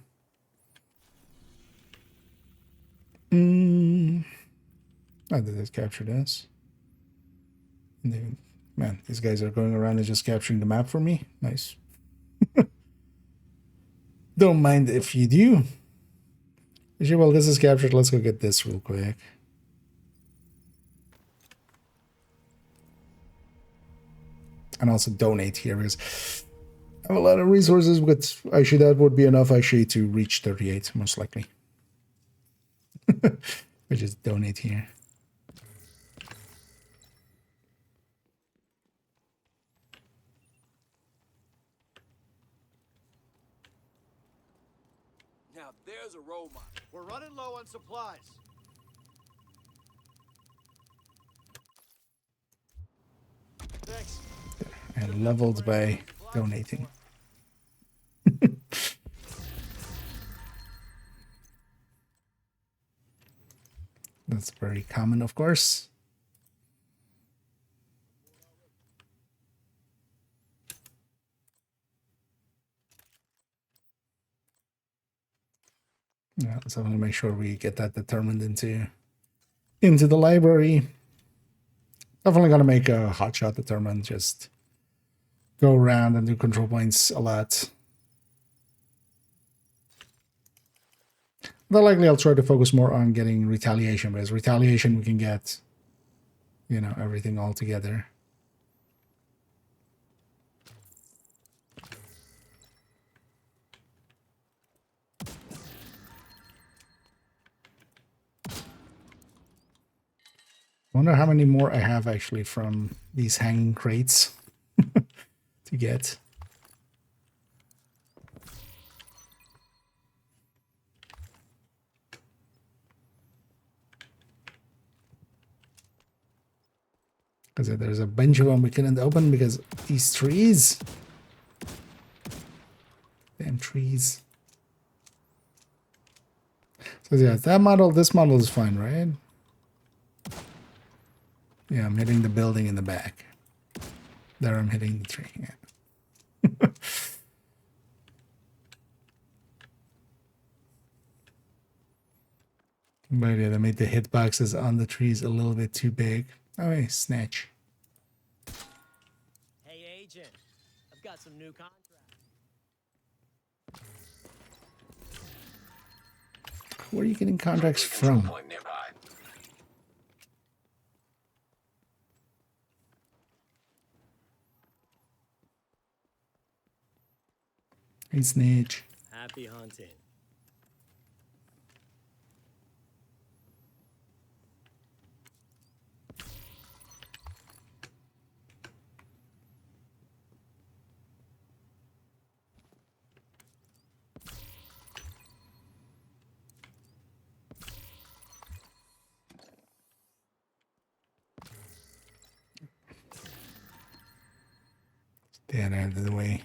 I did it capture this. And then, man, these guys are going around and just capturing the map for me. Nice. Don't mind if you do. Actually, well, this is captured. Let's go get this real quick. And also donate here because I have a lot of resources, but actually that would be enough actually to reach 38, most likely. I just donate here. Now there's a role model. We're running low on supplies. Thanks. And leveled by donating. That's very common, of course. Yeah, so I'm gonna make sure we get that determined into the library. Definitely gonna make a hotshot determined, just go around and do control points a lot. But likely I'll try to focus more on getting retaliation, because retaliation we can get, you know, everything all together. Wonder how many more I have actually from these hanging crates to get. Because there's a bunch of them we couldn't open because these trees. Damn trees. So yeah, that model, this model is fine, right? Yeah, I'm hitting the building in the back. There I'm hitting the tree, yeah. But yeah, they made the hitboxes on the trees a little bit too big. Oh, hey, snatch. Hey, agent. I've got some new contracts. Where are you getting contracts from? Hey, snitch. Happy hunting. Get out of the way.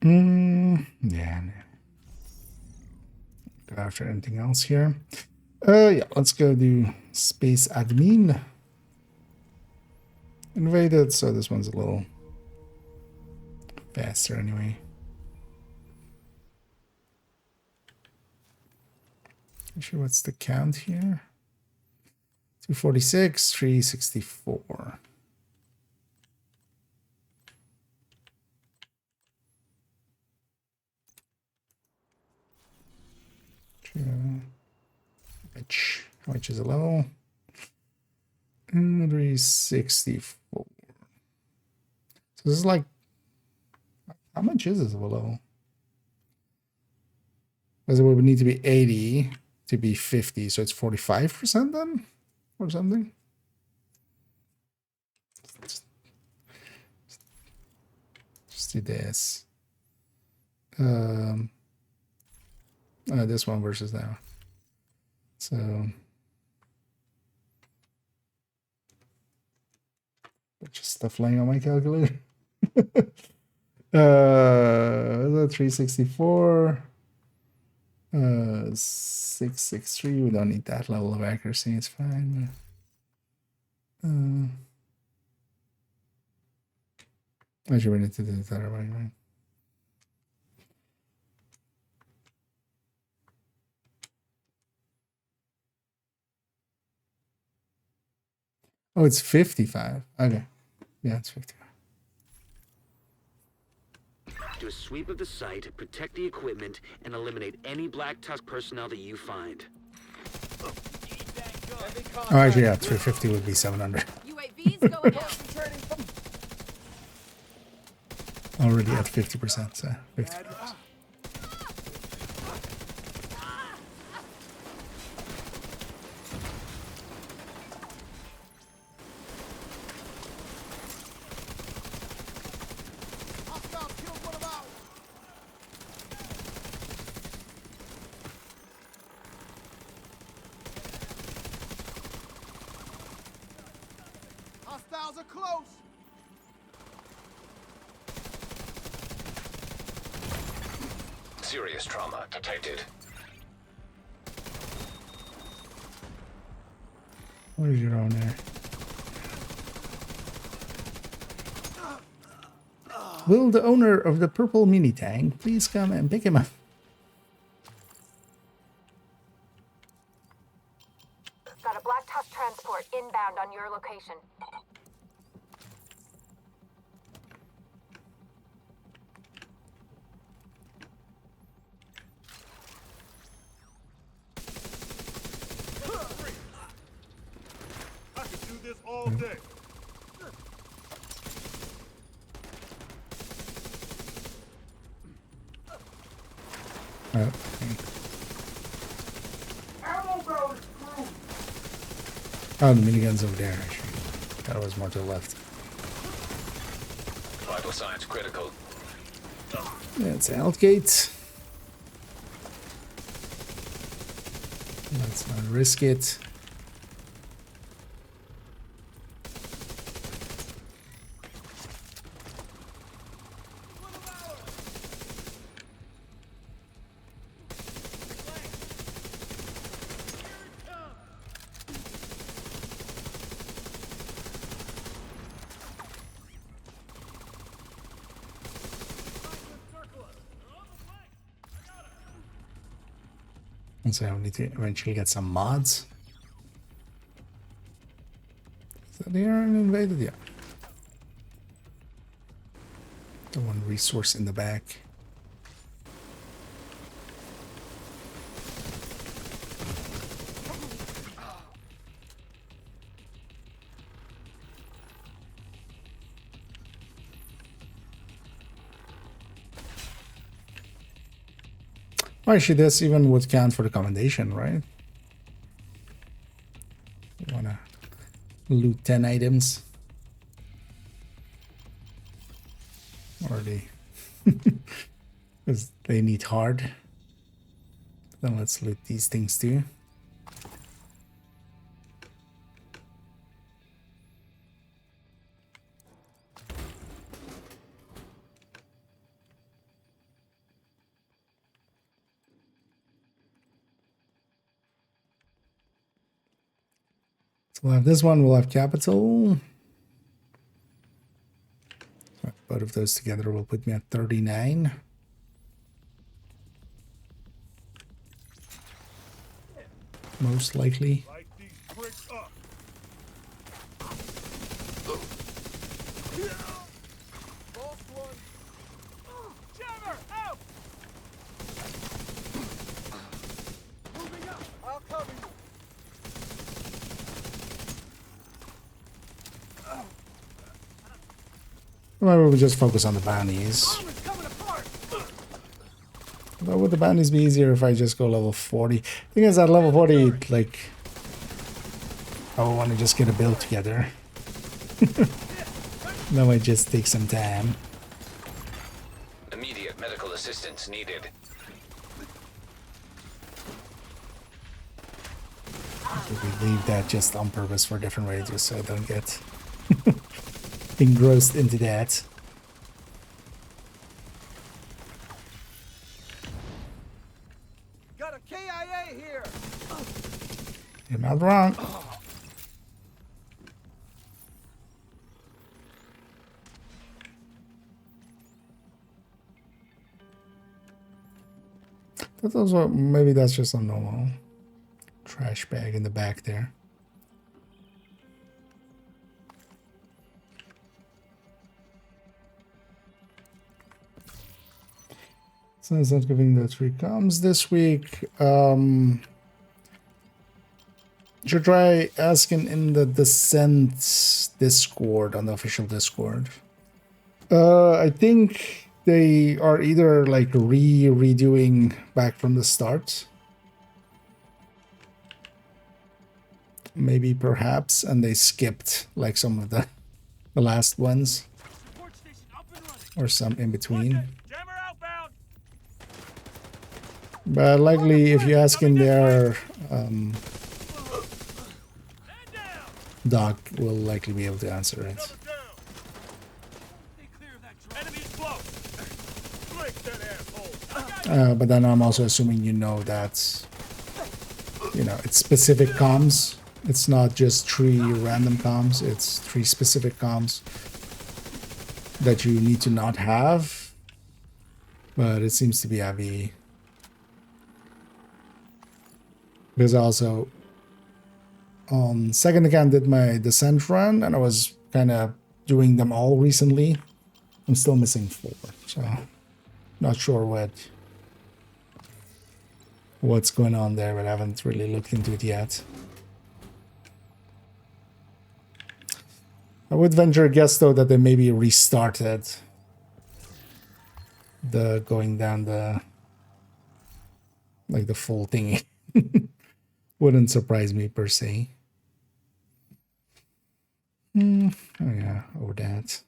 Yeah. Go after anything else here. Yeah, let's go do space admin. Invaded, so this one's a little faster anyway. Actually, what's the count here? 246, 364. How much is a level? 364. So this is like, how much is this of a level? Because it would need to be 80 to be 50, so it's 45% then, or something. Just do this. This one versus that one. So just stuff laying on my calculator. 364. 663. We don't need that level of accuracy. It's fine. Actually, we need to do the other way, right? Oh, it's 55. Okay. Yeah, it's 55. Do a sweep of the site, protect the equipment, and eliminate any Black Tusk personnel that you find. Oh, actually, yeah, 350 would be 700. UAV's going out. Already at 50%, so 50%. Hostiles are close. Serious trauma detected. Where's your own there? Will the owner of the purple mini tank please come and pick him up? Got a Black Tusk transport inbound on your location. I could do this all day. Oh, oh, the minigun's over there, actually. That was more to the left. Vital signs critical. That's Outgate. Let's not risk it. And so I need to eventually get some mods. Is that the area invaded? Yeah. The one resource in the back. Actually, this even would count for the commendation, right? You wanna loot 10 items. Or they... because they need hard. Then let's loot these things too. We'll have this one, we'll have capital. So both of those together will put me at 39. Most likely. Maybe we just focus on the bounties. But would the bounties be easier if I just go level 40? The thing is, at level 40, like, I would want to just get a build together. That might just take some time. Immediate medical assistance needed. We leave that just on purpose for different rages so I don't get engrossed into that. Got a KIA here. You're not wrong. But also, maybe that's just a normal trash bag in the back there. So it's not giving the 3 comms this week. Should try asking in the Descent Discord, on the official Discord. I think they are either like redoing back from the start. Maybe perhaps, and they skipped like some of the last ones. Or some in between. But likely if you ask in there, Doc will likely be able to answer it. But then I'm also assuming you know that, you know, it's specific comms. It's not just 3 random comms, it's 3 specific comms that you need to not have. But it seems to be heavy. Because also on second account did my Descent run and I was kind of doing them all recently. I'm still missing 4, so not sure what's going on there, but I haven't really looked into it yet. I would venture a guess though that they maybe restarted the going down the like the full thingy. Wouldn't surprise me per se. Oh yeah, or that.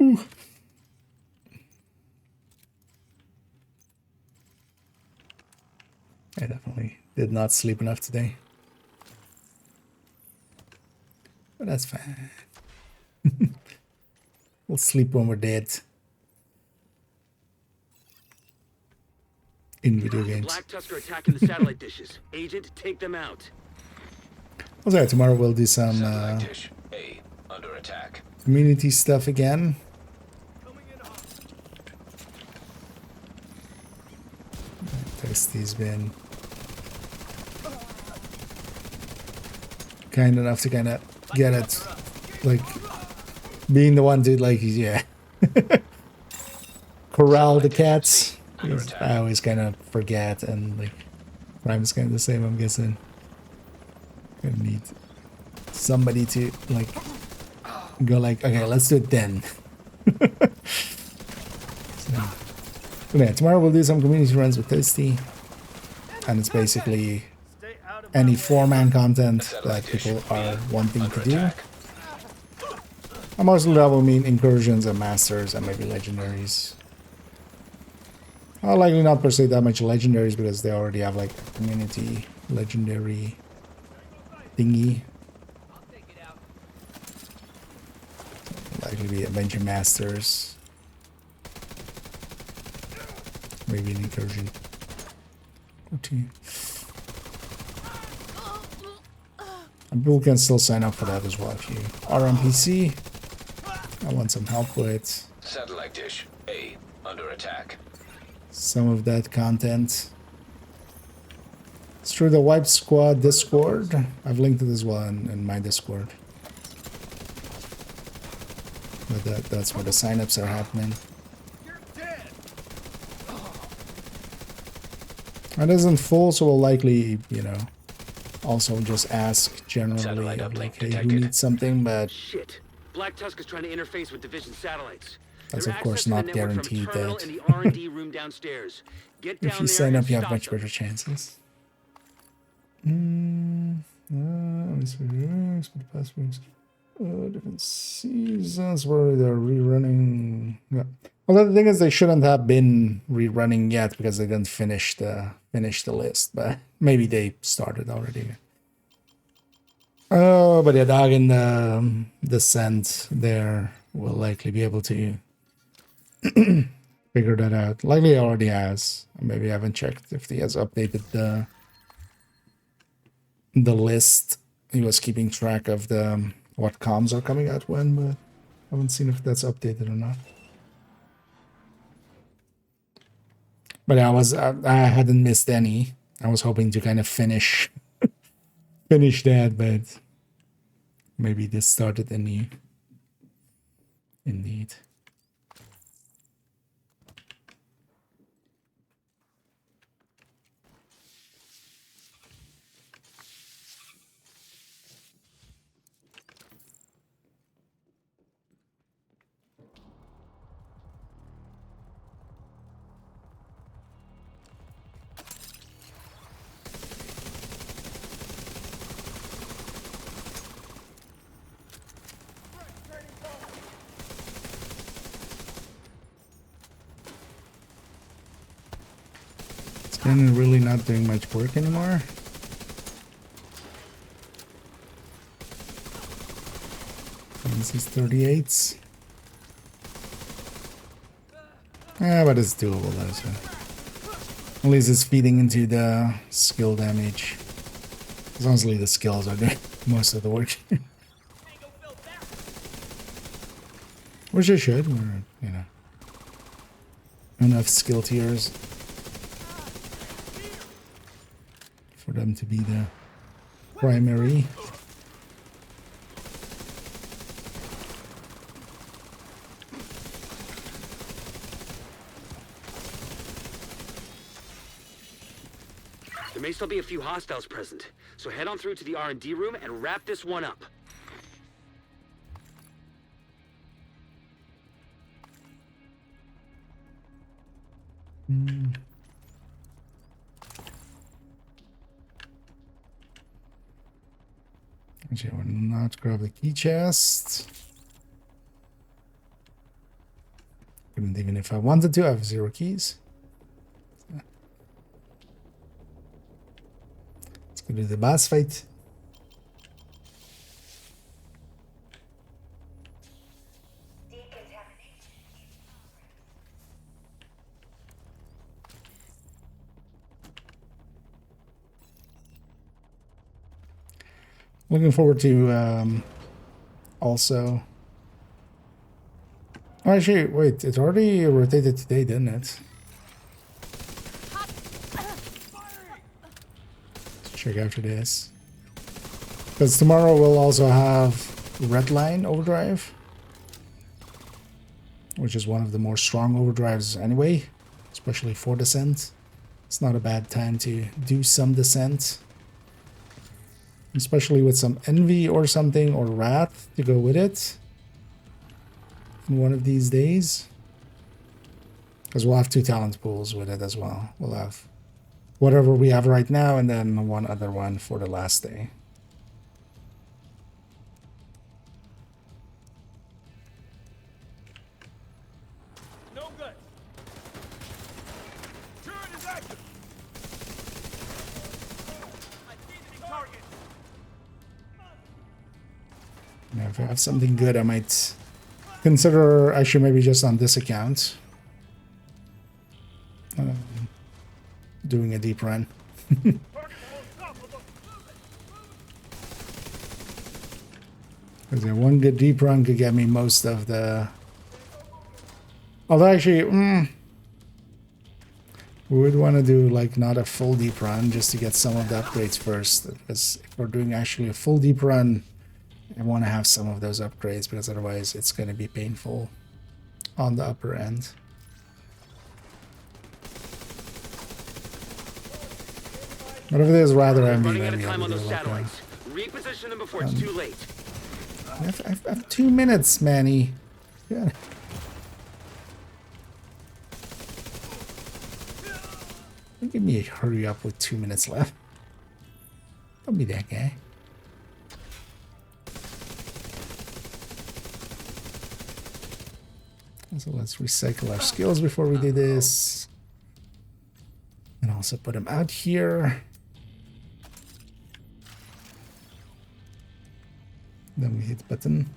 Ooh. I definitely did not sleep enough today. But that's fine. We'll sleep when we're dead. In video games. Black Tusk are attacking the satellite dishes. Agent, take them out. Also, tomorrow we'll do some Dish A under attack. community stuff again. Testy's been kind enough to kind of get it, like being the one to like, yeah, corral the cats. I always kind of forget, and like Prime's kind of the same, I'm guessing. Gonna need somebody to like go like, okay, let's do it then. So, yeah, tomorrow we'll do some community runs with Tasty, and it's basically any 4-man content that people are wanting to do. And mostly that will mean incursions and masters and maybe legendaries. I'll likely not per se that much legendaries because they already have like a community legendary thingy. likely be a bunch of masters. Maybe an incursion. And people can still sign up for that as well if you are on PC. I want some help with Satellite dish A under attack. some of that content. It's through the Wipe Squad Discord. I've linked it as well in my Discord. But that's where the signups are happening. It isn't full, so we'll likely, you know, also just ask generally of like, hey, who needs something, but shit. Black Tusk is trying to interface with Division satellites. That's of course not guaranteed that in the R&D room downstairs. Get down if you there sign and up, you have stop much them. better chances. Different seasons where they're rerunning. Yeah. Well, the thing is, they shouldn't have been rerunning yet because they didn't finish the list, but maybe they started already. Oh, but yeah, Dog in the Descent there will likely be able to figure that out. Likely already has. Maybe I haven't checked if he has updated the list. He was keeping track of the what comms are coming out when, but I haven't seen if that's updated or not. But I hadn't missed any. I was hoping to kind of finish that, but maybe this started anew. Indeed. And really not doing much work anymore. This is 38s. Yeah, but it's doable though, so. At least it's feeding into the skill damage. As long as the skills are doing most of the work. Which I should, or, you know. Enough skill tiers for them to be the primary. There may still be a few hostiles present, so head on through to the R&D room and wrap this one up. Actually, I will not grab the key chest. Couldn't even if I wanted to. I have 0 keys. Let's go to the boss fight. Looking forward to also. Oh, actually, wait, it already rotated today, didn't it? Let's check after this. Because tomorrow we'll also have Redline Overdrive, which is one of the more strong overdrives anyway, especially for Descent. It's not a bad time to do some Descent. Especially with some Envy or something, or Wrath to go with it. In one of these days. Because we'll have 2 talent pools with it as well. We'll have whatever we have right now, and then one other one for the last day. No good. Turret is active. Now, if I have something good, I might consider actually maybe just on this account doing a deep run. Because one good deep run could get me most of the... Although actually, we would want to do like not a full deep run just to get some of the upgrades first. Because if we're doing actually a full deep run, I want to have some of those upgrades because otherwise it's going to be painful on the upper end. But if it is rather envy, maybe I'll do like a... Reposition them before it's too late. I have 2 minutes, Manny. Yeah. Don't give me a hurry up with 2 minutes left. Don't be that guy. So let's recycle our skills before we do this. And also put them out here. Then we hit the button.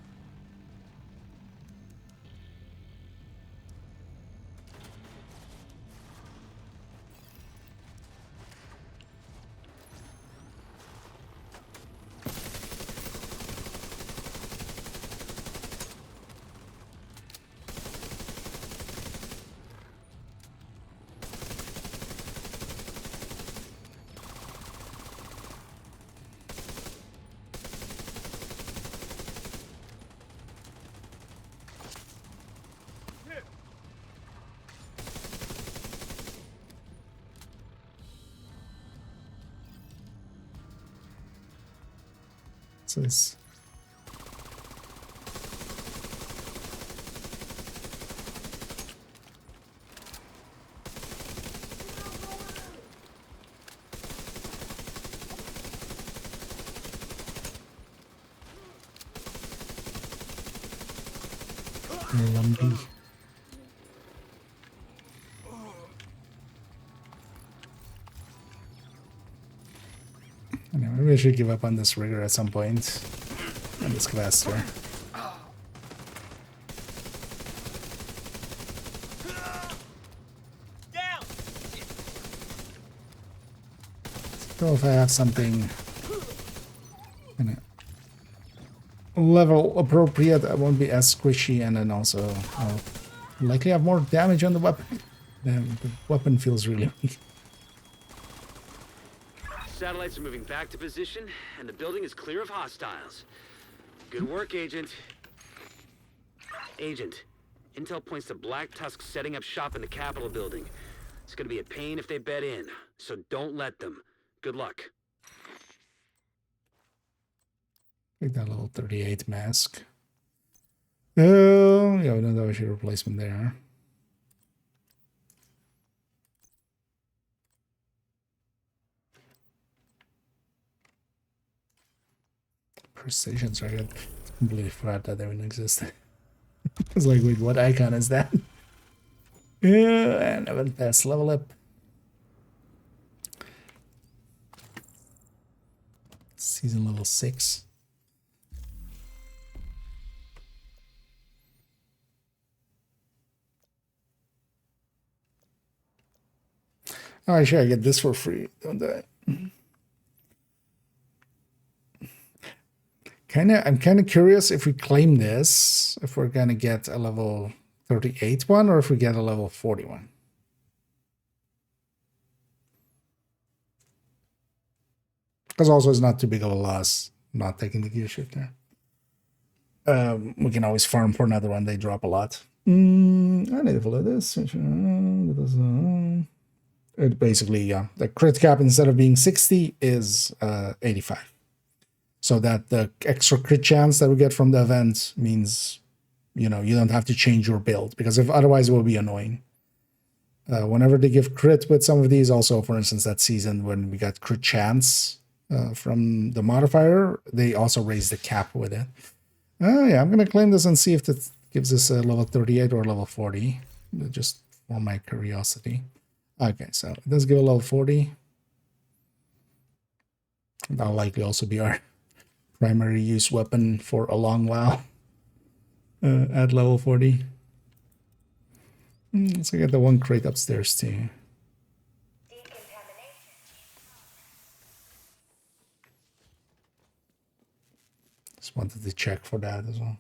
Is lumpy. Maybe I should give up on this rigger at some point. And this capacitor. So if I have something level appropriate, I won't be as squishy, and then also I'll likely have more damage on the weapon. The weapon feels really weak. Satellites are moving back to position, and the building is clear of hostiles. Good work, Agent. Agent, intel points to Black Tusk setting up shop in the Capitol building. It's gonna be a pain if they bed in, so don't let them. Good luck. Take that level 38 mask. Oh, yeah, we don't have a replacement there. Precision, sorry, I completely forgot that they even existed. I was like, wait, what icon is that? Yeah, and event pass level up. Season level 6. Oh, actually, I get this for free, don't I? I'm kind of curious if we claim this, if we're gonna get a level 38 one, or if we get a level 41. Because also it's not too big of a loss not taking the gear shifter. We can always farm for another one. They drop a lot. I need to follow this. It basically, yeah, the crit cap instead of being 60 is 85. So that the extra crit chance that we get from the event means, you know, you don't have to change your build, because if otherwise it will be annoying. Whenever they give crit with some of these, also, for instance, that season when we got crit chance from the modifier, they also raise the cap with it. Oh yeah, I'm going to claim this and see if it gives us a level 38 or level 40, just for my curiosity. Okay, so it does give a level 40. That'll likely also be our primary use weapon for a long while. At level 40. Let's get the one crate upstairs too. Just wanted to check for that as well.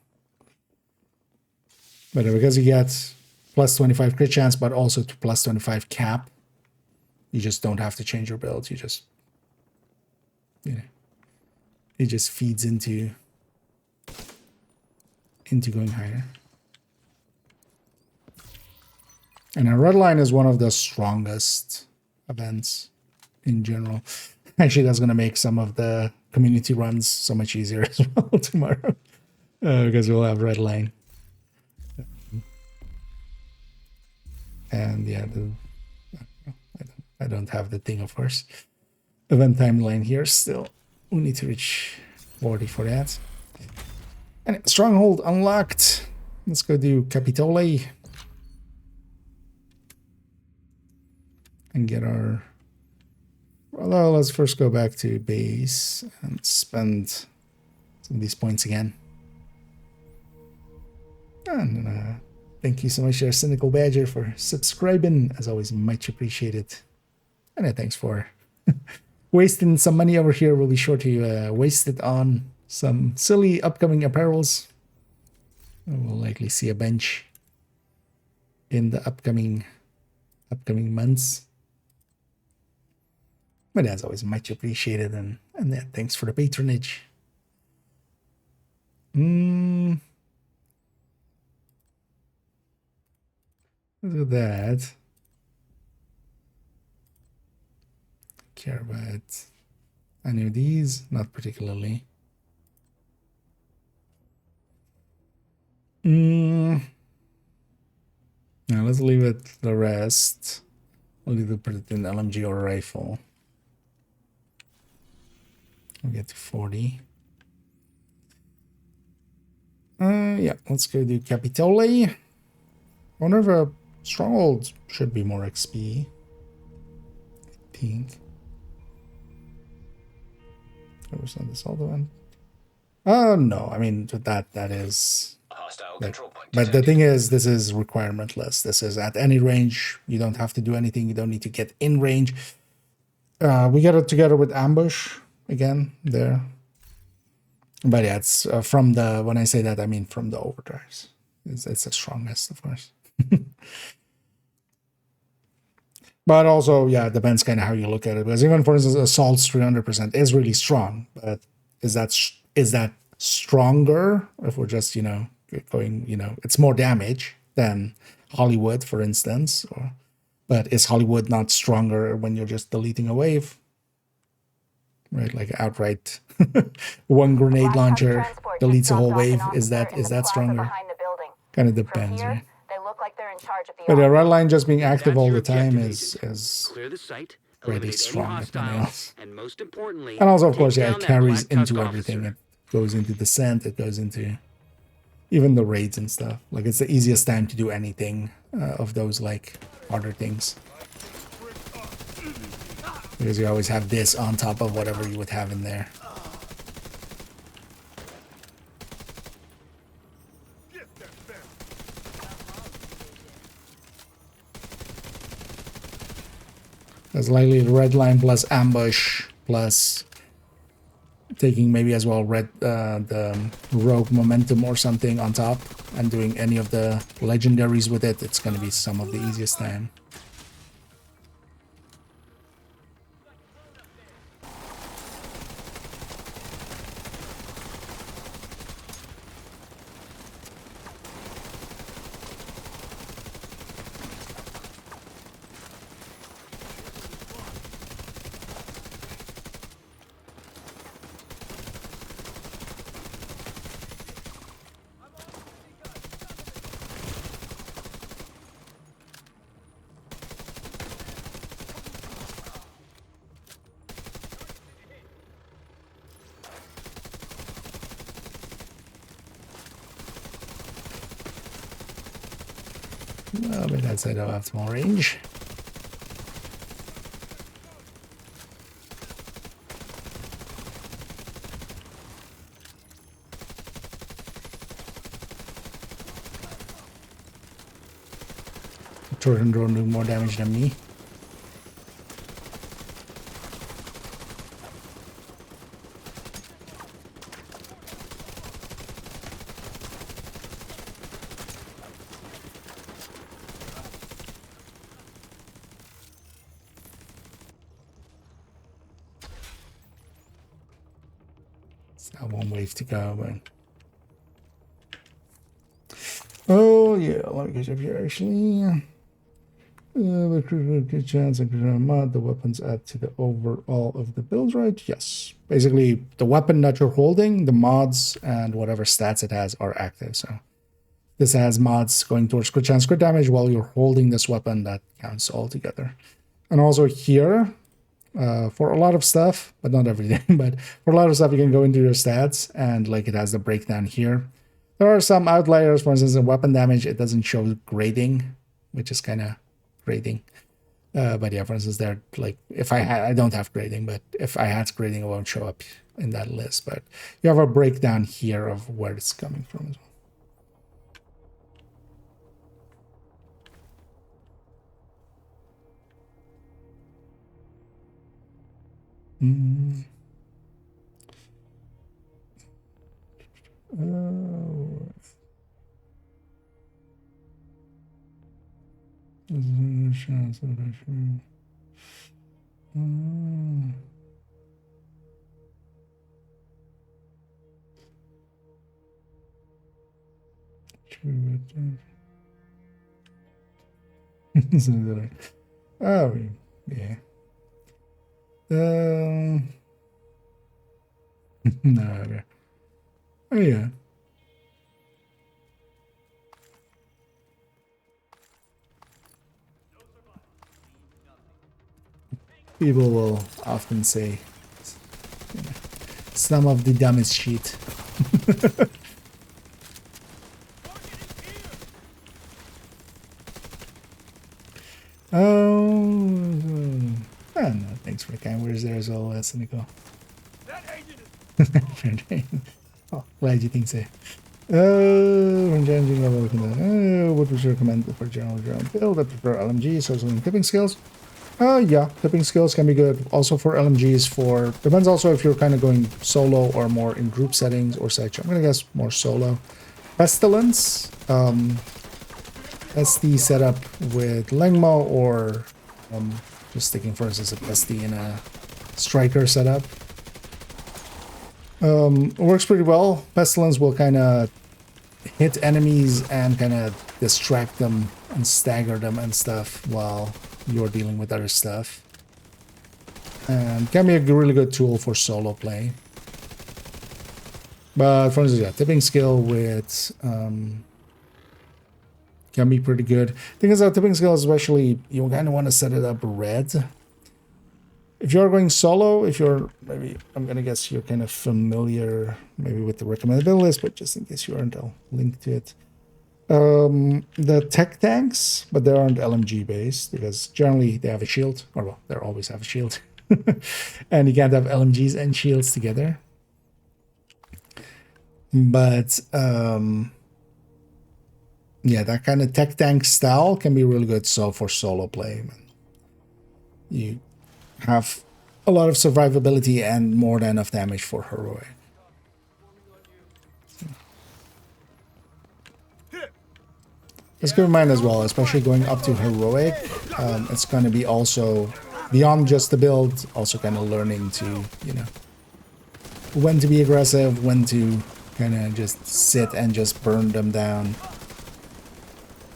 But because you get plus 25 crit chance, but also to plus 25 cap, you just don't have to change your build. You just, you know, it just feeds into going higher. And a red line is one of the strongest events in general. Actually, that's going to make some of the community runs so much easier as well tomorrow. Because we'll have red line. And yeah, I don't have the thing, of course. Event timeline here still. We need to reach 40 for that. And stronghold unlocked. Let's go do Capitole. And get our... Well, let's first go back to base and spend some of these points again. And thank you so much, Cynical Badger, for subscribing. As always, much appreciated. And thanks for wasting some money over here. We'll be sure to waste it on some silly upcoming apparels. We'll likely see a bench in the upcoming months. But as always, much appreciated, and yeah, thanks for the patronage. Look at that. Care about any of these? Not particularly. Now let's leave it the rest. We'll either put it in LMG or rifle. We'll get to 40. Yeah, let's go do Capitole. I wonder if a stronghold should be more XP. I think. Was not this all the one? No, I mean that is. But the thing is, this is requirementless. This is at any range. You don't have to do anything. You don't need to get in range. We got it together with ambush again there. But yeah, it's from the, when I say that, I mean from the overdrives. It's the strongest, of course. But also, yeah, it depends kind of how you look at it. Because even, for instance, assault's 300% is really strong. But is that stronger if we're just, you know, going, you know, it's more damage than Hollywood, for instance. But is Hollywood not stronger when you're just deleting a wave? Right, like outright one grenade launcher deletes a whole wave. Is that stronger? Kind of depends, right? But the red line just being active all the time is really strong, if nothing else. And also, of course, yeah, it carries into everything. It goes into descent. It goes into even the raids and stuff. Like, it's the easiest time to do anything of those, like, harder things. Because you always have this on top of whatever you would have in there. There's likely the red line plus ambush plus taking maybe as well the rogue momentum or something on top and doing any of the legendaries with it. It's going to be some of the easiest time. Well, but that's out of optimal range. turret and drone doing more damage than me. Still one wave to go, but oh yeah, let me get up here actually. Good chance and mod the weapons add to the overall of the build, right? Yes. Basically, the weapon that you're holding, the mods and whatever stats it has are active. So this has mods going towards crit chance, crit damage while you're holding this weapon. That counts all together. And also here, for a lot of stuff, but not everything, but for a lot of stuff, you can go into your stats and like it has the breakdown here. There are some outliers. For instance, in weapon damage, it doesn't show grading, which is kind of grading. But yeah, for instance, there, like if I don't have grading, but if I had grading, it won't show up in that list. But you have a breakdown here of where it's coming from as well. Oh. Oh, yeah. No, okay. Oh, yeah. People will often say, you know, some of the dumbest shit. Oh, no, thanks for the kind words there as well, Cynical. Oh, glad you think so. When changing level, what would you recommend for general build? I prefer LMGs, so some tipping skills. Yeah, tipping skills can be good. Also for LMGs, depends also if you're kind of going solo or more in group settings or such. I'm gonna guess more solo. Pestilence, that's the setup with Lengmo, or just sticking for instance a Pesty in a striker setup. Works pretty well. Pestilence will kind of hit enemies and kind of distract them and stagger them and stuff while you're dealing with other stuff. And can be a really good tool for solo play. But for instance, yeah, tipping skill with can be pretty good. Thing is, that tipping skill, especially, you kind of want to set it up red. If you're going solo, if you're maybe, I'm gonna guess you're kind of familiar maybe with the recommended build list, but just in case you aren't, I'll link to it. The tech tanks, but they aren't LMG based because generally they have a shield, or well, they always have a shield, and you can't have LMGs and shields together. But yeah, that kind of tech tank style can be really good. So for solo play, you have a lot of survivability and more than enough damage for heroic. Let's keep in mind as well, especially going up to heroic, it's going to be also beyond just the build, also kind of learning to, you know, when to be aggressive, when to kind of just sit and just burn them down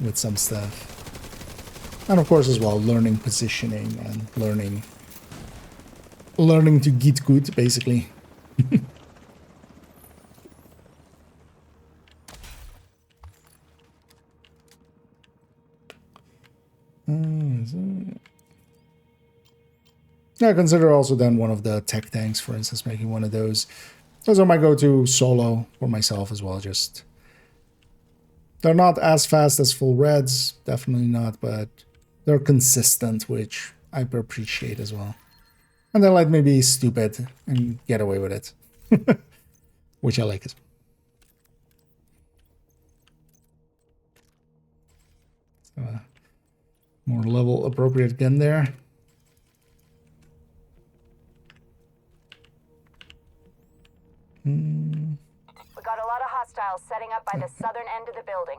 with some stuff. And of course as well, learning positioning and learning to get good, basically. Yeah, consider also then one of the tech tanks, for instance, making one of those. Those are my go-to solo for myself as well. Just they're not as fast as full reds, definitely not, but they're consistent, which I appreciate as well. And they let me be stupid and get away with it, which I like as well. So, More level appropriate gun there. We got a lot of hostiles setting up by the southern end of the building.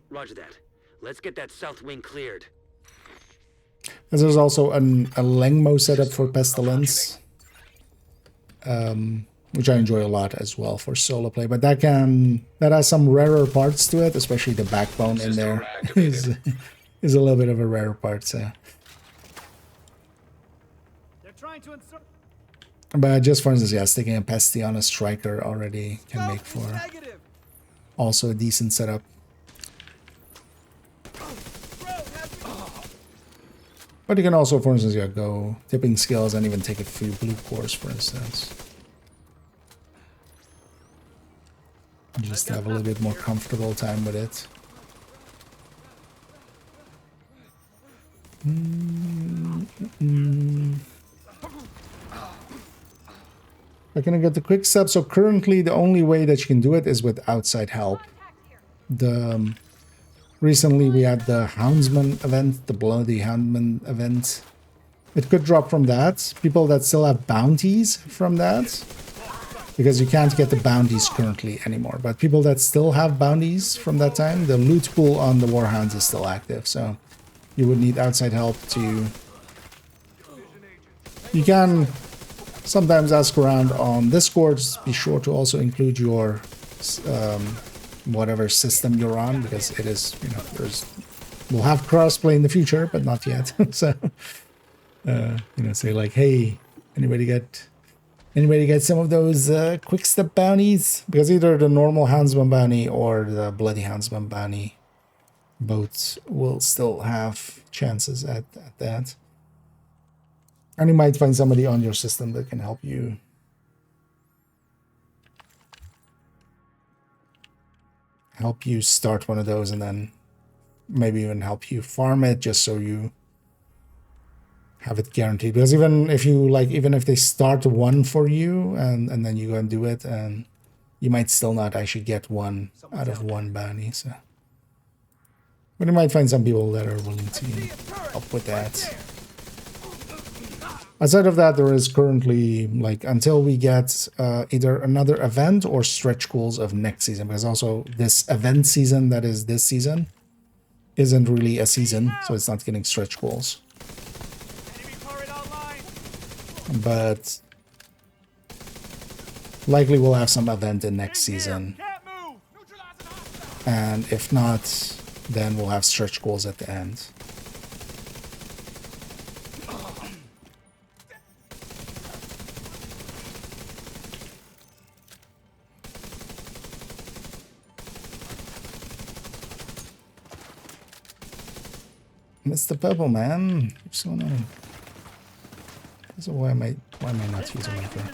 Roger that. Let's get that south wing cleared. And there's also a Lengmo setup for Pestilence, which I enjoy a lot as well for solo play. But that has some rarer parts to it, especially the backbone in there is a little bit of a rarer part. So. They're trying to insert. But just for instance, yeah, sticking a Pesty on a striker already can make for also a decent setup. But you can also, for instance, yeah, go tipping skills and even take a few blue cores, for instance. Just have a little bit more comfortable time with it. I can get the quick step. So currently the only way that you can do it is with outside help. Recently we had the Houndsman event, the Bloody Houndsman event. It could drop from that. People that still have bounties from that, because you can't get the bounties currently anymore. But people that still have bounties from that time, the loot pool on the Warhounds is still active. So you would need outside help to... You can sometimes ask around on Discord. Be sure to also include your whatever system you're on, because it is, you know, we'll have crossplay in the future, but not yet. So, you know, say like, hey, anybody get some of those quick step bounties? Because either the normal Houndsman bounty or the Bloody Houndsman bounty, both will still have chances at that. And you might find somebody on your system that can help you. Help you start one of those, and then maybe even help you farm it just so you have it guaranteed. Because even if you even if they start one for you and then you go and do it, and you might still not actually get one out of one bounty. So, but you might find some people that are willing to help with that. Aside of that, there is currently, until we get either another event or stretch goals of next season, because also this event season that is this season isn't really a season, so it's not getting stretch goals. But likely we'll have some event in next season. And if not, then we'll have stretch goals at the end. Mr. Purple Man, what's going on? So why am I not using my gun?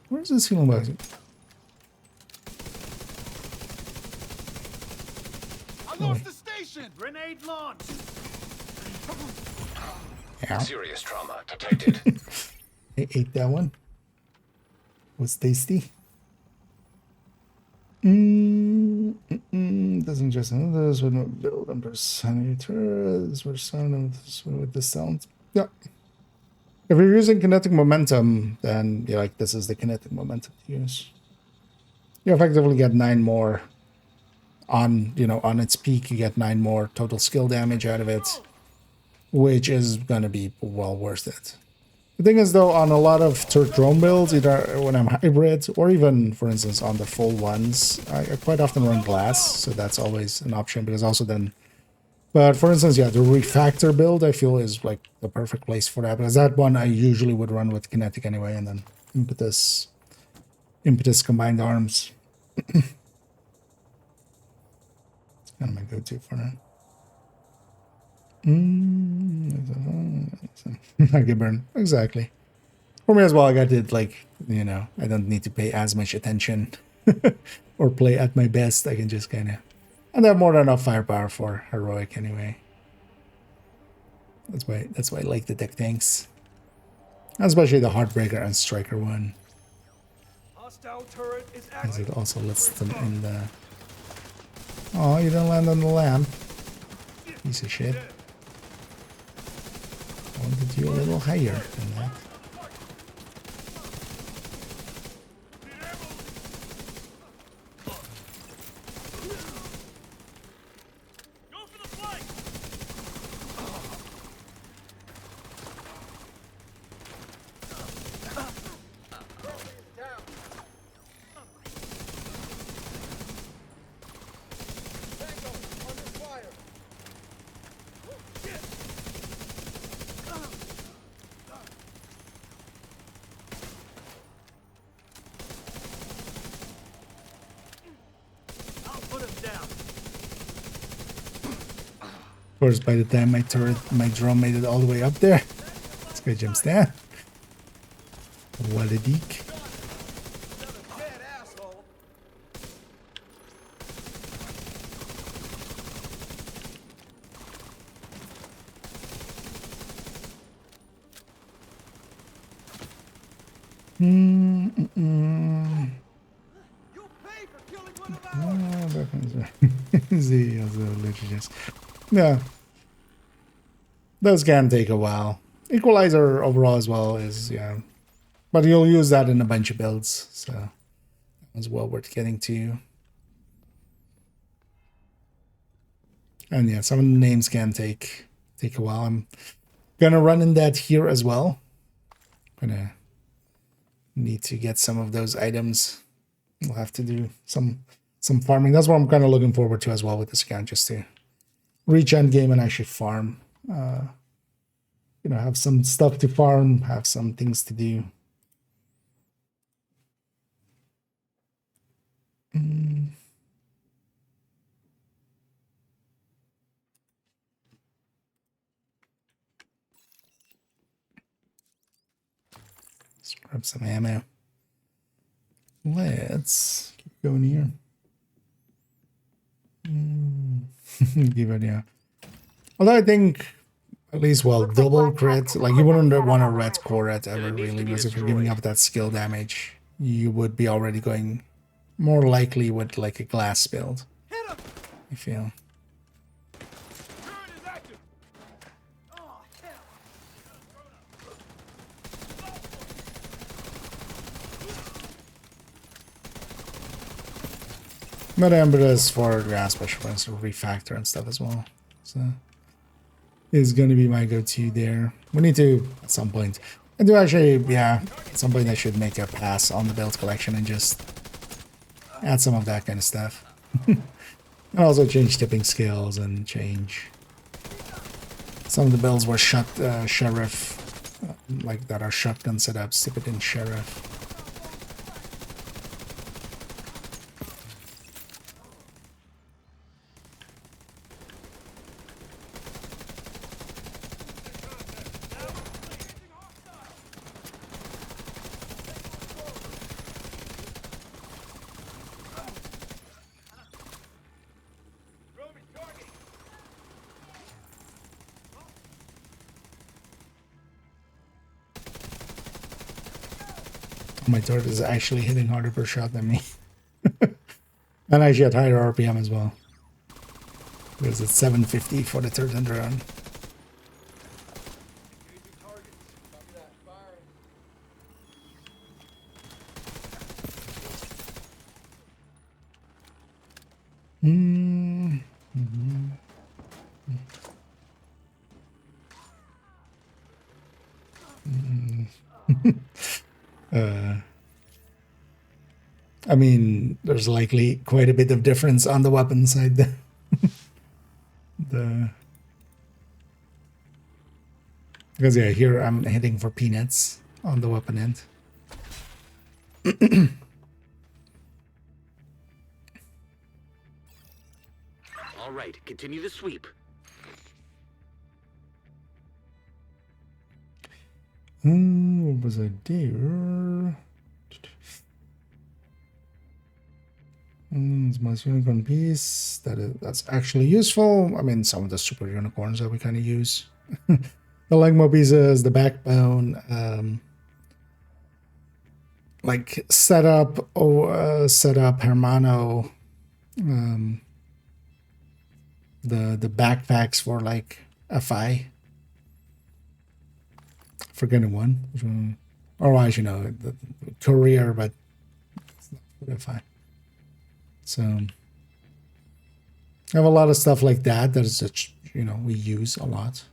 Where's this healing box? I lost the station. Grenade launch. Yeah. Serious trauma detected. I ate that one. Was tasty. Doesn't just know this would not build on personators or sound with the sound. Yeah. If you're using kinetic momentum, then this is the kinetic momentum to use. You effectively get 9 more on its peak. You get 9 more total skill damage out of it, which is gonna be well worth it. The thing is, though, on a lot of Turk drone builds, either when I'm hybrid or even, for instance, on the full ones, I quite often run glass, so that's always an option, because also then... But, for instance, yeah, the refactor build, I feel, is, the perfect place for that, because that one I usually would run with kinetic anyway, and then impetus combined arms. It's kind of my go-to for now. I get burned. Exactly. For me as well, I got it, I don't need to pay as much attention or play at my best. I can just kind of... And I have more than enough firepower for heroic anyway. That's why I like the deck tanks. Especially the Heartbreaker and Striker one. As it also lets them in the... Oh, you didn't land on the lamp. Piece of shit. I wanted you a little higher than that. Of course, by the time my drone made it all the way up there, this guy jumps down. What a deek. Yeah, those can take a while. Equalizer overall as well is, yeah, but you'll use that in a bunch of builds, so that was well worth getting to. And yeah, some of the names can take a while. I'm gonna run in that here as well. Gonna need to get some of those items. We'll have to do some farming. That's what I'm kind of looking forward to as well with this account, just to reach end game and actually farm. You know, have some stuff to farm, have some things to do. Let's grab some ammo. Let's keep going here. Give it, yeah. Although I think at least, well, double crit, like you wouldn't want a red core ever really, because if you're giving up that skill damage, you would be already going more likely with like a glass build, I feel. But Ember is for, yeah, special points to refactor and stuff as well. So is going to be my go-to there. We need to, at some point, I do actually, yeah, at some point I should make a pass on the build collection and just add some of that kind of stuff. And also change tipping skills and change some of the builds where sheriff, like that are shotgun setups, tip it in sheriff. My turret is actually hitting harder per shot than me. And actually at higher RPM as well. Because it's 750 for the third end round. I mean, there's likely quite a bit of difference on the weapon side. Because yeah, here I'm hitting for peanuts on the weapon end. All right, continue the sweep. What was I there? It's my unicorn piece. That's actually useful. I mean, some of the super unicorns that we kind of use. The Legmo pieces, the backbone. like set up Hermano the backpacks for like FI. Forgetting one. Otherwise, you know, the career, but it's not FI. So I have a lot of stuff like that is just, you know, we use a lot.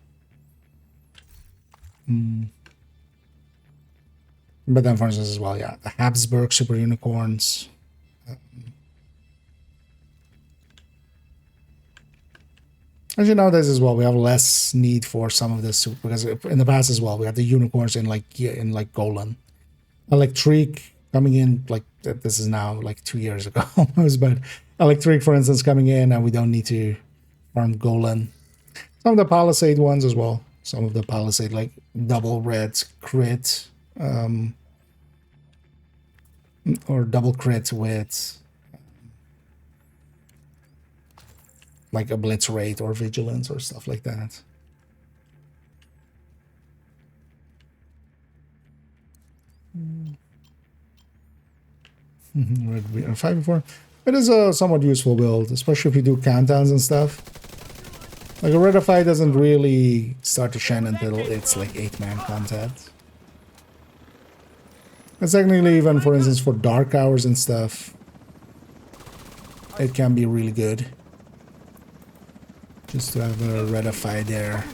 But then, for instance, as well, yeah, the Habsburg Super Unicorns. As you know, nowadays as well, we have less need for some of this because in the past as well, we had the unicorns in like Golan. Electric coming in like this is now like 2 years ago almost, but Electric, for instance, coming in and we don't need to farm Golan. Some of the Palisade ones as well. Some of the Palisade like double red crit. Or double crit with like a blitz rate or vigilance or stuff like that. Red 5 before. It is a somewhat useful build, especially if you do countdowns and stuff. Like a Redify doesn't really start to shine until it's like 8-man content. And technically, even for instance for dark hours and stuff, it can be really good. Just to have a Redify there.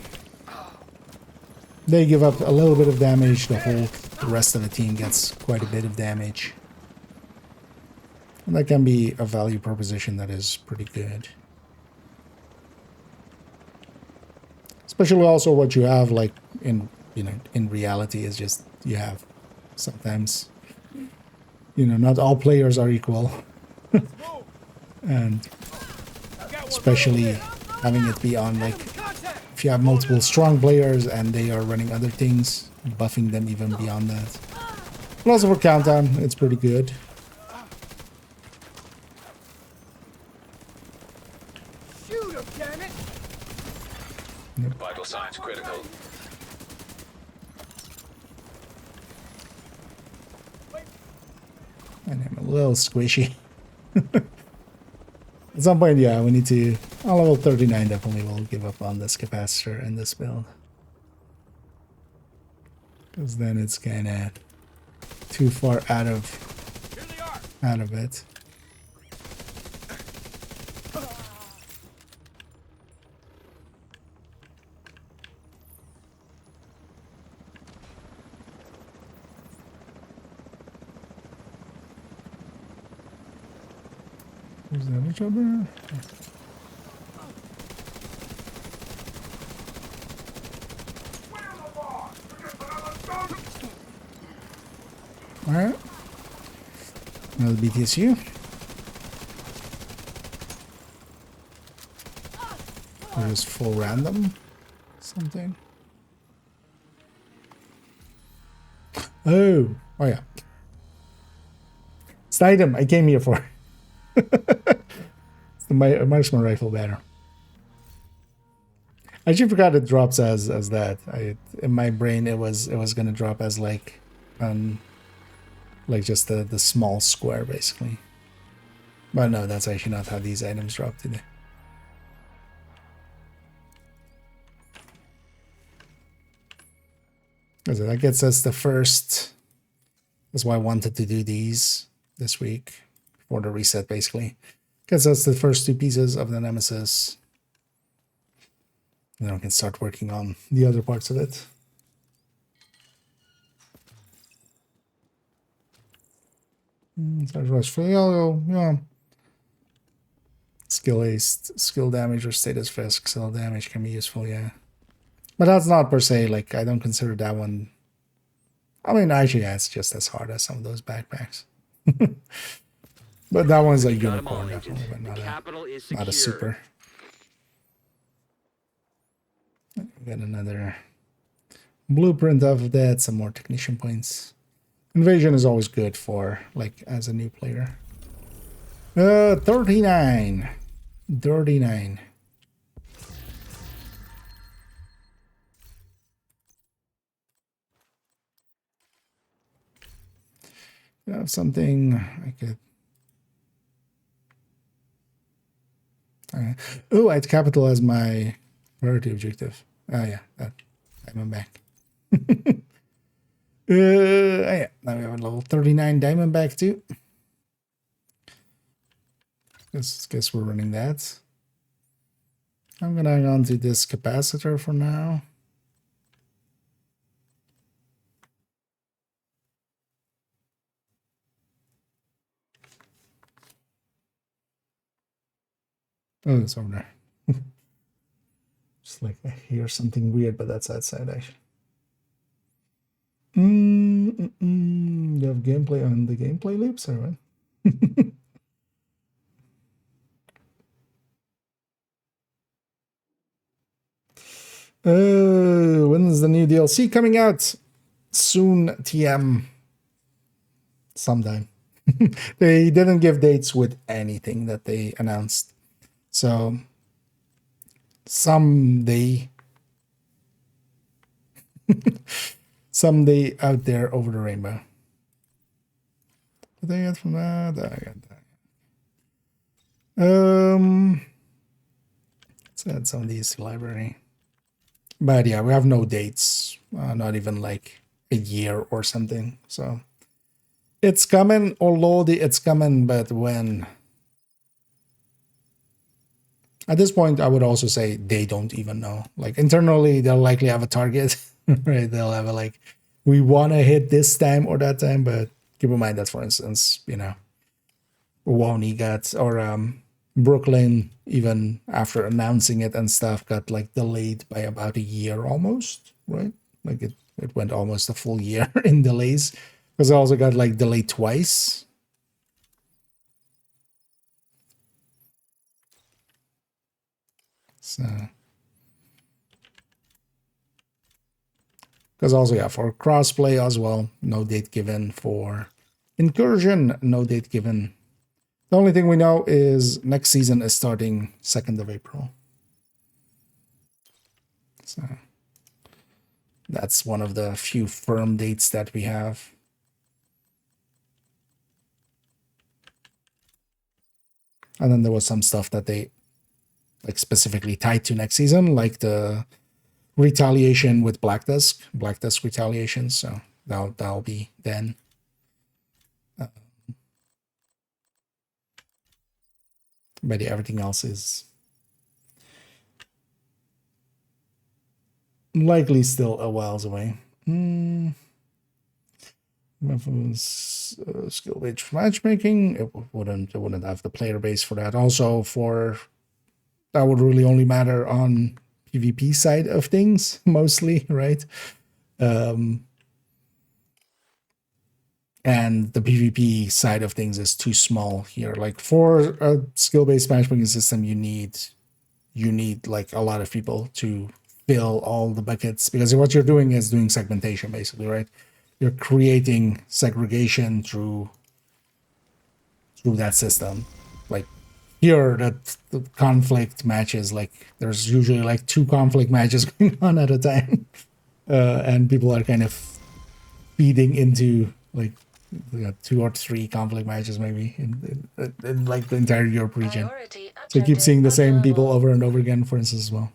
They give up a little bit of damage, the rest of the team gets quite a bit of damage. And that can be a value proposition that is pretty good. Especially also what you have like in, you know, in reality is just you have sometimes, you know, not all players are equal. And especially having it be on like if you have multiple strong players and they are running other things, buffing them even beyond that. But also for countdown, it's pretty good. Shoot him, damn it! Vital signs critical. And I'm a little squishy. At some point, yeah, we need to... On level 39, definitely will give up on this capacitor and this build. Because then it's kind of too far out of it. Is that each other? Alright. Another BTSU. Or just full random something. Oh yeah. It's the item I came here for. It's the marksman rifle banner. I actually forgot it drops as that. In my brain it was gonna drop as like just the small square basically. But no, that's actually not how these items drop today. So that gets us the first. That's why I wanted to do these this week for the reset basically. Gets us the first two pieces of the Nemesis. And then we can start working on the other parts of it. Yeah. Skill ace, skill damage or status risk, skill damage can be useful, yeah. But that's not per se, like, I don't consider that one. I mean, actually, yeah, it's just as hard as some of those backpacks. But that one's a unicorn, definitely, but not a super. We got another blueprint of that, some more technician points. Invasion is always good for, like, as a new player. 39. 39. I have something I could. Oh, I had capital as my priority objective. Oh yeah, that Diamondback. Yeah, now we have a level 39 Diamondback too. Guess we're running that. I'm gonna hang on to this capacitor for now. Oh, it's over there. Just like I hear something weird, but that's outside actually. You have gameplay on the gameplay loops or what? When's the new DLC coming out? Soon, TM. Sometime. They didn't give dates with anything that they announced. So, someday. Someday out there over the rainbow. What did I get from that? I got that. Let's add some of these to library. But yeah, we have no dates. Not even like a year or something. So it's coming, although it's coming, but when? At this point, I would also say they don't even know. Like internally, they'll likely have a target, right? They'll have a like, we want to hit this time or that time, but keep in mind that, for instance, you know, Woney got, or Brooklyn, even after announcing it and stuff, got like delayed by about a year almost, right? Like it went almost a full year in delays, because it also got like delayed twice. So, because also, yeah, for crossplay as well, no date given. For Incursion, no date given. The only thing we know is next season is starting 2nd of April. So that's one of the few firm dates that we have. And then there was some stuff that they like specifically tied to next season, like the retaliation with Black Dusk retaliation. So that'll be then. But yeah, everything else is likely still a whiles away. Skill-based matchmaking, it wouldn't have the player base for that. Also, that would really only matter on PvP side of things mostly, right? And the PvP side of things is too small here. Like for a skill-based matchmaking system, you need like a lot of people to fill all the buckets, because what you're doing is doing segmentation basically, right? You're creating segregation through that system. Like here, the conflict matches, like there's usually like 2 conflict matches going on at a time, and people are kind of feeding into like 2 or 3 conflict matches maybe in like the entire Europe region. So you keep seeing the same people over and over again, for instance, as well.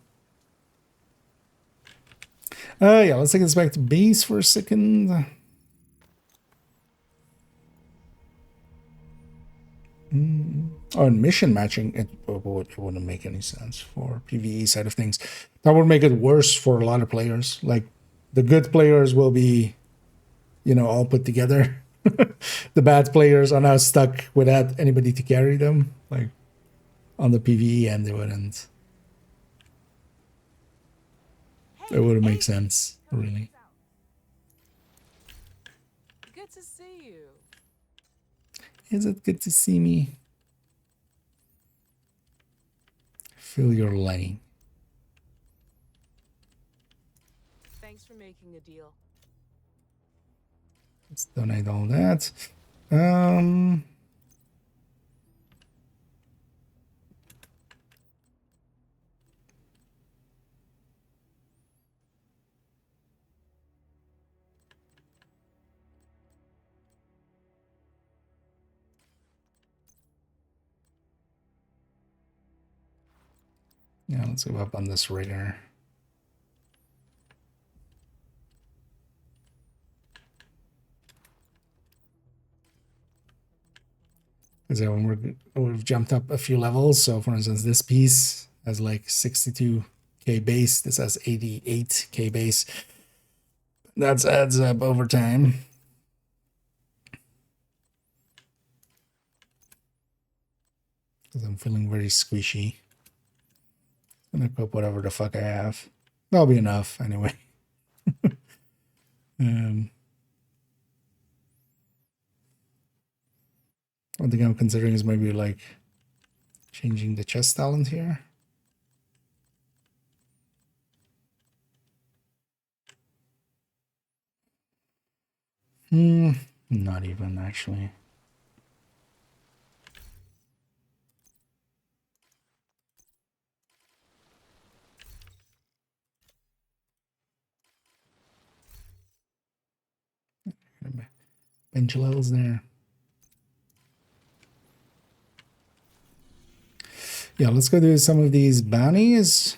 Yeah, let's take this back to base for a second. Oh, and mission matching, it wouldn't make any sense for PvE side of things. That would make it worse for a lot of players. Like the good players will be, all put together. The bad players are now stuck without anybody to carry them. Like on the PvE end, it wouldn't make sense, really. Good to see you. Is it good to see me? Feel your lane. Thanks for making a deal. Let's donate all that. Yeah, let's go up on this rigger. Because we've jumped up a few levels. So for instance, this piece has like 62k base. This has 88k base. That adds up over time. Because I'm feeling very squishy. I'm gonna equip whatever the fuck I have. That'll be enough anyway. One thing I'm considering is maybe like changing the chest talent here. Not even actually. Bench levels there. Yeah, let's go do some of these bounties.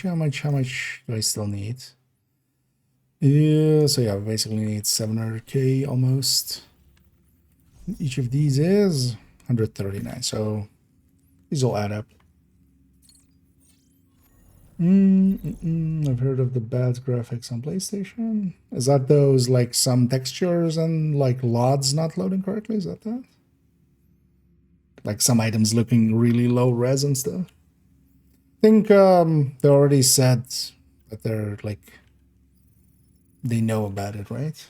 How much do I still need? Yeah, so yeah, we basically need 700k almost. Each of these is 139, so these will add up. I've heard of the bad graphics on PlayStation. Is that those like some textures and like LODs not loading correctly? Is that that? Like some items looking really low res and stuff. I think they already said that they're like they know about it, right?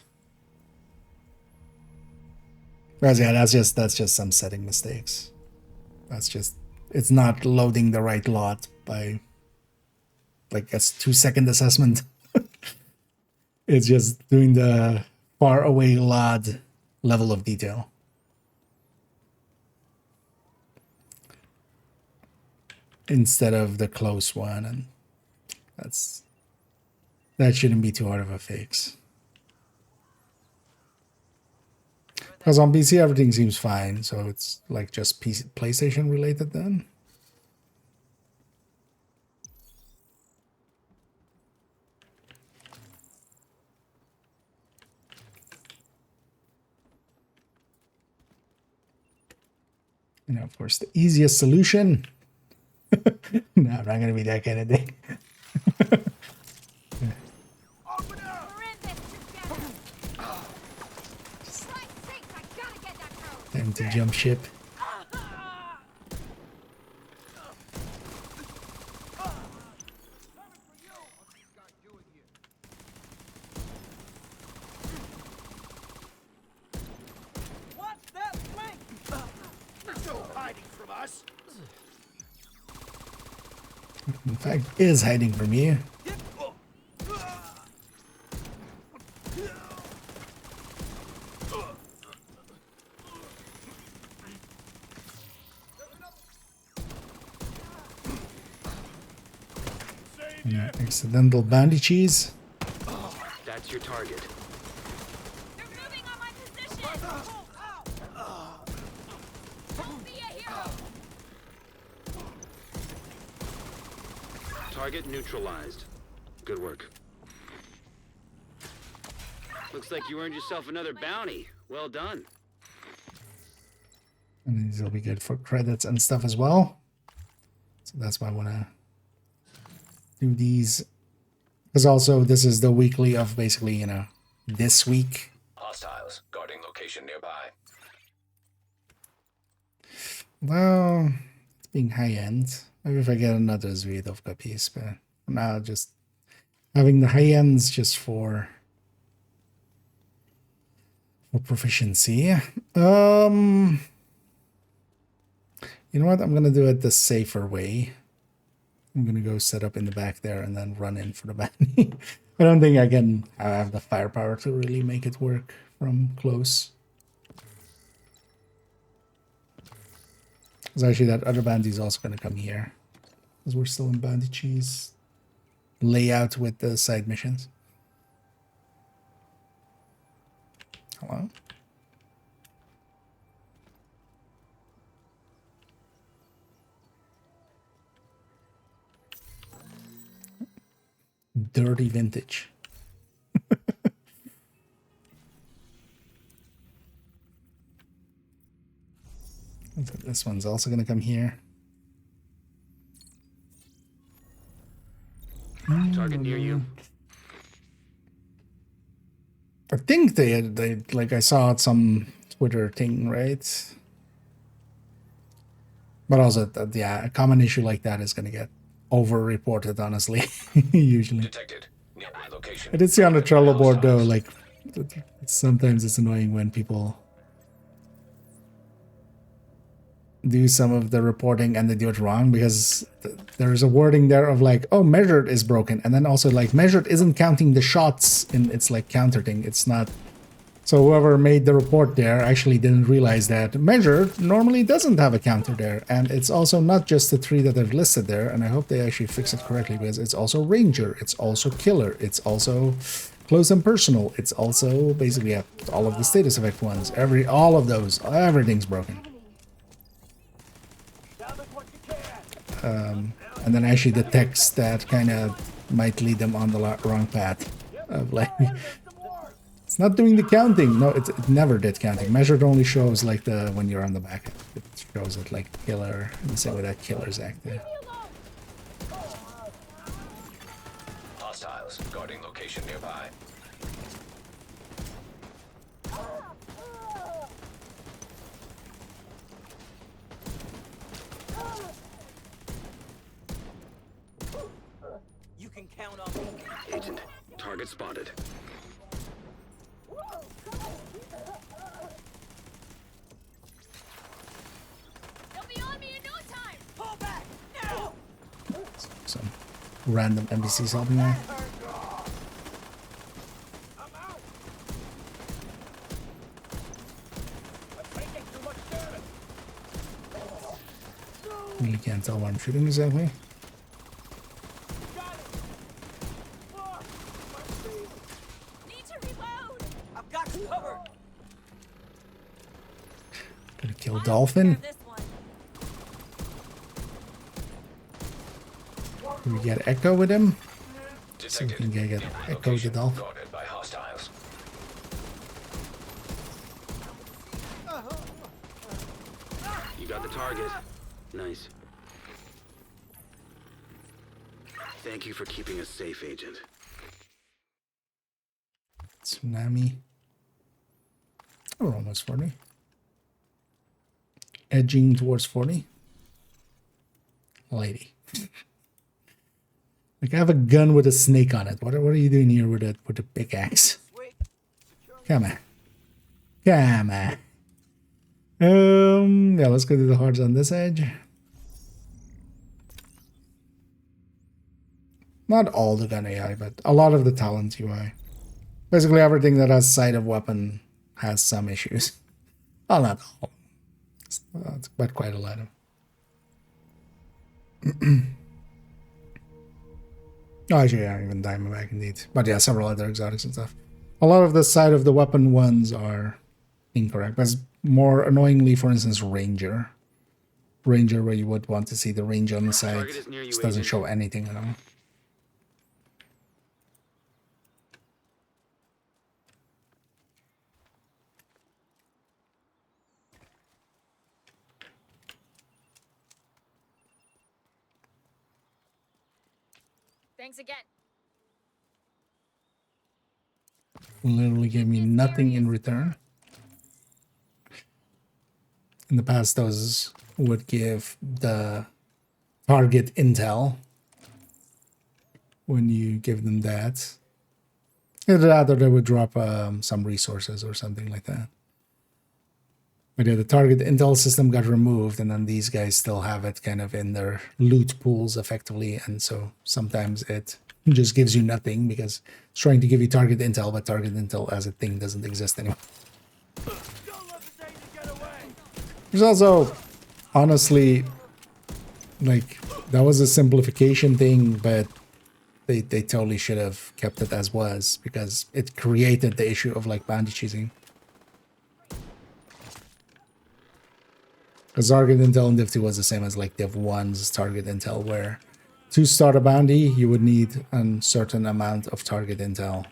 Whereas yeah, that's just some setting mistakes. That's just it's not loading the right lot by like a 2-second assessment. It's just doing the far away LOD level of detail. Instead of the close one, and that shouldn't be too hard of a fix. Because on PC everything seems fine, so it's like just PlayStation related then. And of course, the easiest solution. No, I'm not going to be that kind of dick. Time to jump ship. What's that flank? No hiding from us. In fact, is hiding from you. Yeah, accidental bandages. That's your target. They're moving on my position. Don't be a hero. Target neutralized. Good work. Looks like you earned yourself another bounty. Well done. And these will be good for credits and stuff as well. So that's why I want to do these. Because also this is the weekly of basically, you know, this week. Hostiles guarding location nearby. Well, it's being high end. Maybe if I get another Zviadovka piece, but for now just having the high ends just for proficiency. You know what? I'm gonna do it the safer way. I'm gonna go set up in the back there and then run in for the bounty. I don't think I have the firepower to really make it work from close. Because actually that other bounty is also gonna come here. Because we're still in bounty cheese layout with the side missions. Hello? Dirty vintage. This one's also gonna come here. Target near you. I think they like I saw some Twitter thing, right? But also, yeah, a common issue like that is gonna get over-reported, honestly. Usually. Detected. Nearby location. I did see on the Trello board though, like sometimes it's annoying when people do some of the reporting and they do it wrong, because there's a wording there of like, oh, measured is broken, and then also like measured isn't counting the shots in its like counter thing. It's not. So whoever made the report there actually didn't realize that measured normally doesn't have a counter there, and it's also not just the 3 that are listed there. And I hope they actually fix it correctly, because it's also ranger, it's also killer, it's also close and personal, it's also basically all of the status effect ones. All of those, everything's broken. And then actually the text that kind of might lead them on the wrong path of like, it's not doing the counting. No, it never did counting. Measured only shows like the when you're on the back. It shows it like killer, the same way that killer's active. Hostiles guarding location nearby. You can count on me. Agent, target spotted. They'll be on me in no time. Pull back now. Some random NPCs helping me. Really can't tell what I'm shooting exactly. Gonna kill Dolphin. Do we get Echo with him? So we can get Echo the Dolphin. Guarded by hostiles. You got the target. Nice. Thank you for keeping us safe, Agent. Tsunami. Oh, we're almost 40. Edging towards 40. Lady. Like, I have a gun with a snake on it. What are you doing here with the pickaxe? Come on. Come on. Yeah, let's go do the hearts on this edge. Not all the gun AI, but a lot of the talent UI. Basically everything that has sight of weapon has some issues. Well, not all. It's but quite a lot of. Oh, actually, yeah, even Diamondback indeed. But yeah, several other exotics and stuff. A lot of the side of the weapon ones are incorrect. But more annoyingly, for instance, Ranger. Ranger, where you would want to see the range on the side, just doesn't show anything at all. Thanks again. Literally gave me nothing in return. In the past, those would give the target intel when you give them that. Either that or they would drop some resources or something like that. But yeah, the target intel system got removed, and then these guys still have it kind of in their loot pools effectively, and so sometimes it just gives you nothing because it's trying to give you target intel, but target intel as a thing doesn't exist anymore. There's also, honestly, like, that was a simplification thing, but they totally should have kept it as was, because it created the issue of like bounty cheesing. Because target intel in Div 2 was the same as like Div 1's target intel, where to start a bounty, you would need a certain amount of target intel.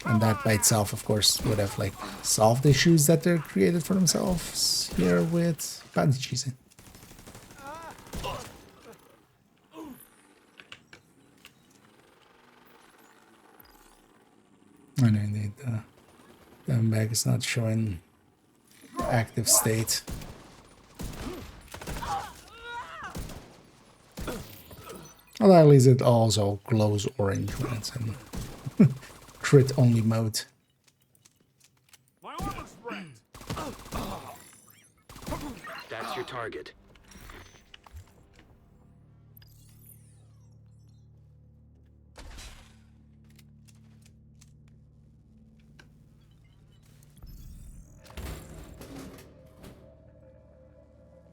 And that by itself, of course, would have like solved issues that they're created for themselves here with bounty cheesing. And indeed, the bag is not showing active state. Although at least it also glows orange when it's in crit only mode. That's your target.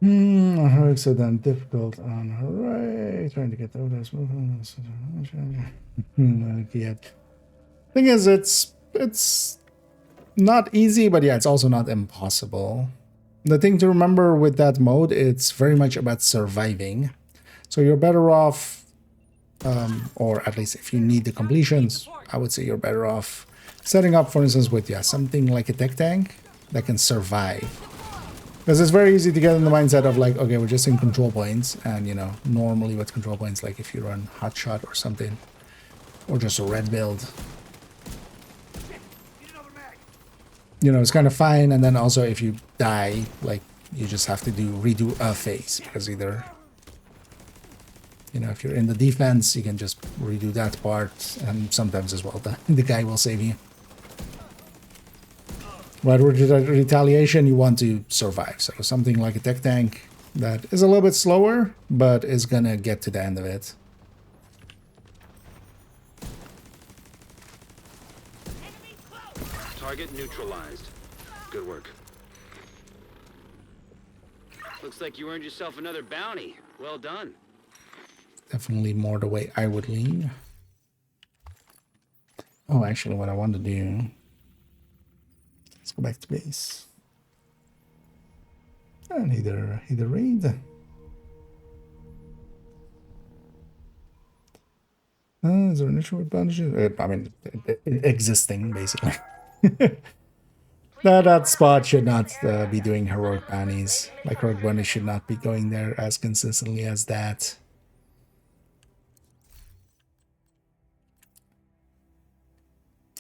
Her so then difficult on her right. Trying to get those movements. Yeah. Thing is, it's not easy, but yeah, it's also not impossible. The thing to remember with that mode, it's very much about surviving. So you're better off, or at least if you need the completions, I would say you're better off setting up, for instance, with something like a tech tank that can survive. Because it's very easy to get in the mindset of like, okay, we're just in control points, and you know, normally with control points, like if you run hotshot or something, or just a red build, you know, it's kind of fine. And then also if you die, like you just have to redo a phase, because either, you know, if you're in the defense, you can just redo that part, and sometimes as well the guy will save you. But with retaliation, you want to survive. So something like a tech tank that is a little bit slower, but is gonna get to the end of it. Target neutralized. Good work. Looks like you earned yourself another bounty. Well done. Definitely more the way I would lean. Oh, actually, what I want to do... Let's go back to base. And either raid. Is there an issue with bandages? I mean, existing, basically. That spot should not be doing heroic bounties. Like, heroic bounties should not be going there as consistently as that.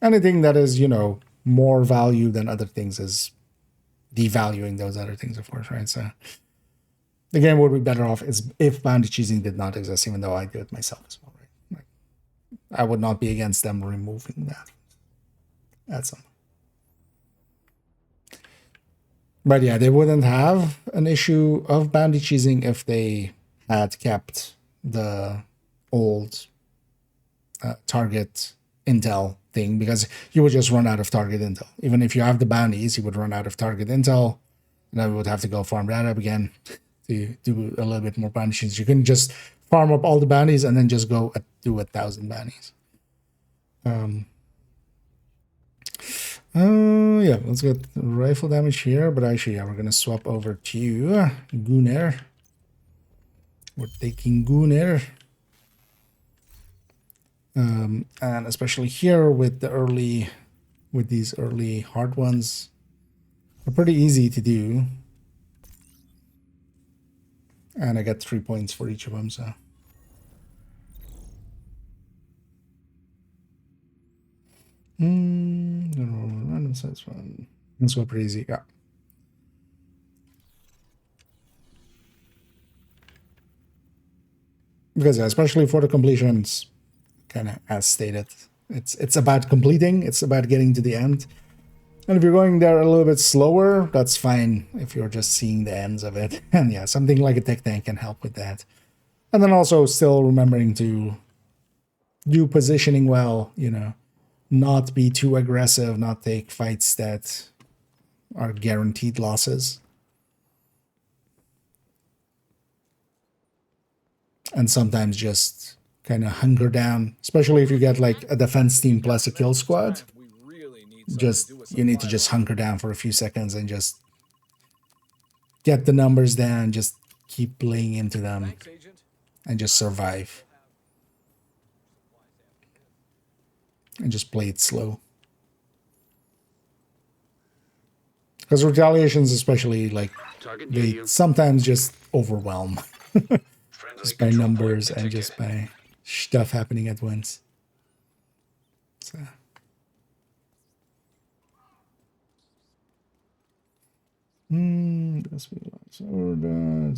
Anything that is, you know, more value than other things is devaluing those other things, of course, right? So the game would be better off is if bounty cheesing did not exist, even though I do it myself as well, right? Like, I would not be against them removing that. That's some. But yeah, they wouldn't have an issue of bounty cheesing if they had kept the old target intel thing, because you would just run out of target intel. Even if you have the bounties, you would run out of target intel, and then we would have to go farm that up again to do a little bit more bounties. You couldn't just farm up all the bounties and then just go do 1,000 bounties. Yeah, let's get rifle damage here, but actually, yeah, we're gonna swap over to Gunner. We're taking Gunner. And especially here with these early hard ones, are pretty easy to do. And I got 3 points for each of them, so. Random size one. That's what pretty easy, yeah. Because especially for the completions, kind of as stated, it's about completing, it's about getting to the end. And if you're going there a little bit slower, that's fine if you're just seeing the ends of it. And yeah, something like a tech tank can help with that. And then also still remembering to do positioning well, you know, not be too aggressive, not take fights that are guaranteed losses. And sometimes just kind of hunker down, especially if you get like a defense team plus a kill squad. Just, you need to just hunker down for a few seconds and just get the numbers down, just keep playing into them. and just survive. And just play it slow. Because retaliations, especially, like, they sometimes just overwhelm. Just by numbers and just by stuff happening at once. So. It's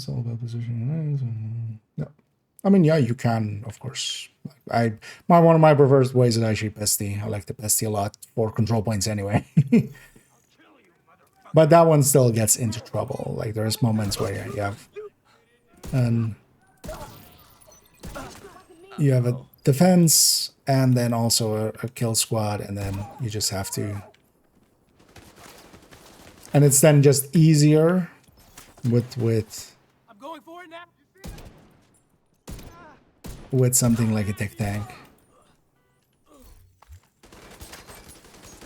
all about position. No. I mean, yeah, you can, of course. One of my preferred ways is actually Pesty. I like the Pesty a lot for control points anyway. But that one still gets into trouble. Like, there's moments where you have a defense and then also a kill squad, and then you just have to. And it's then just easier with something like a tech tank.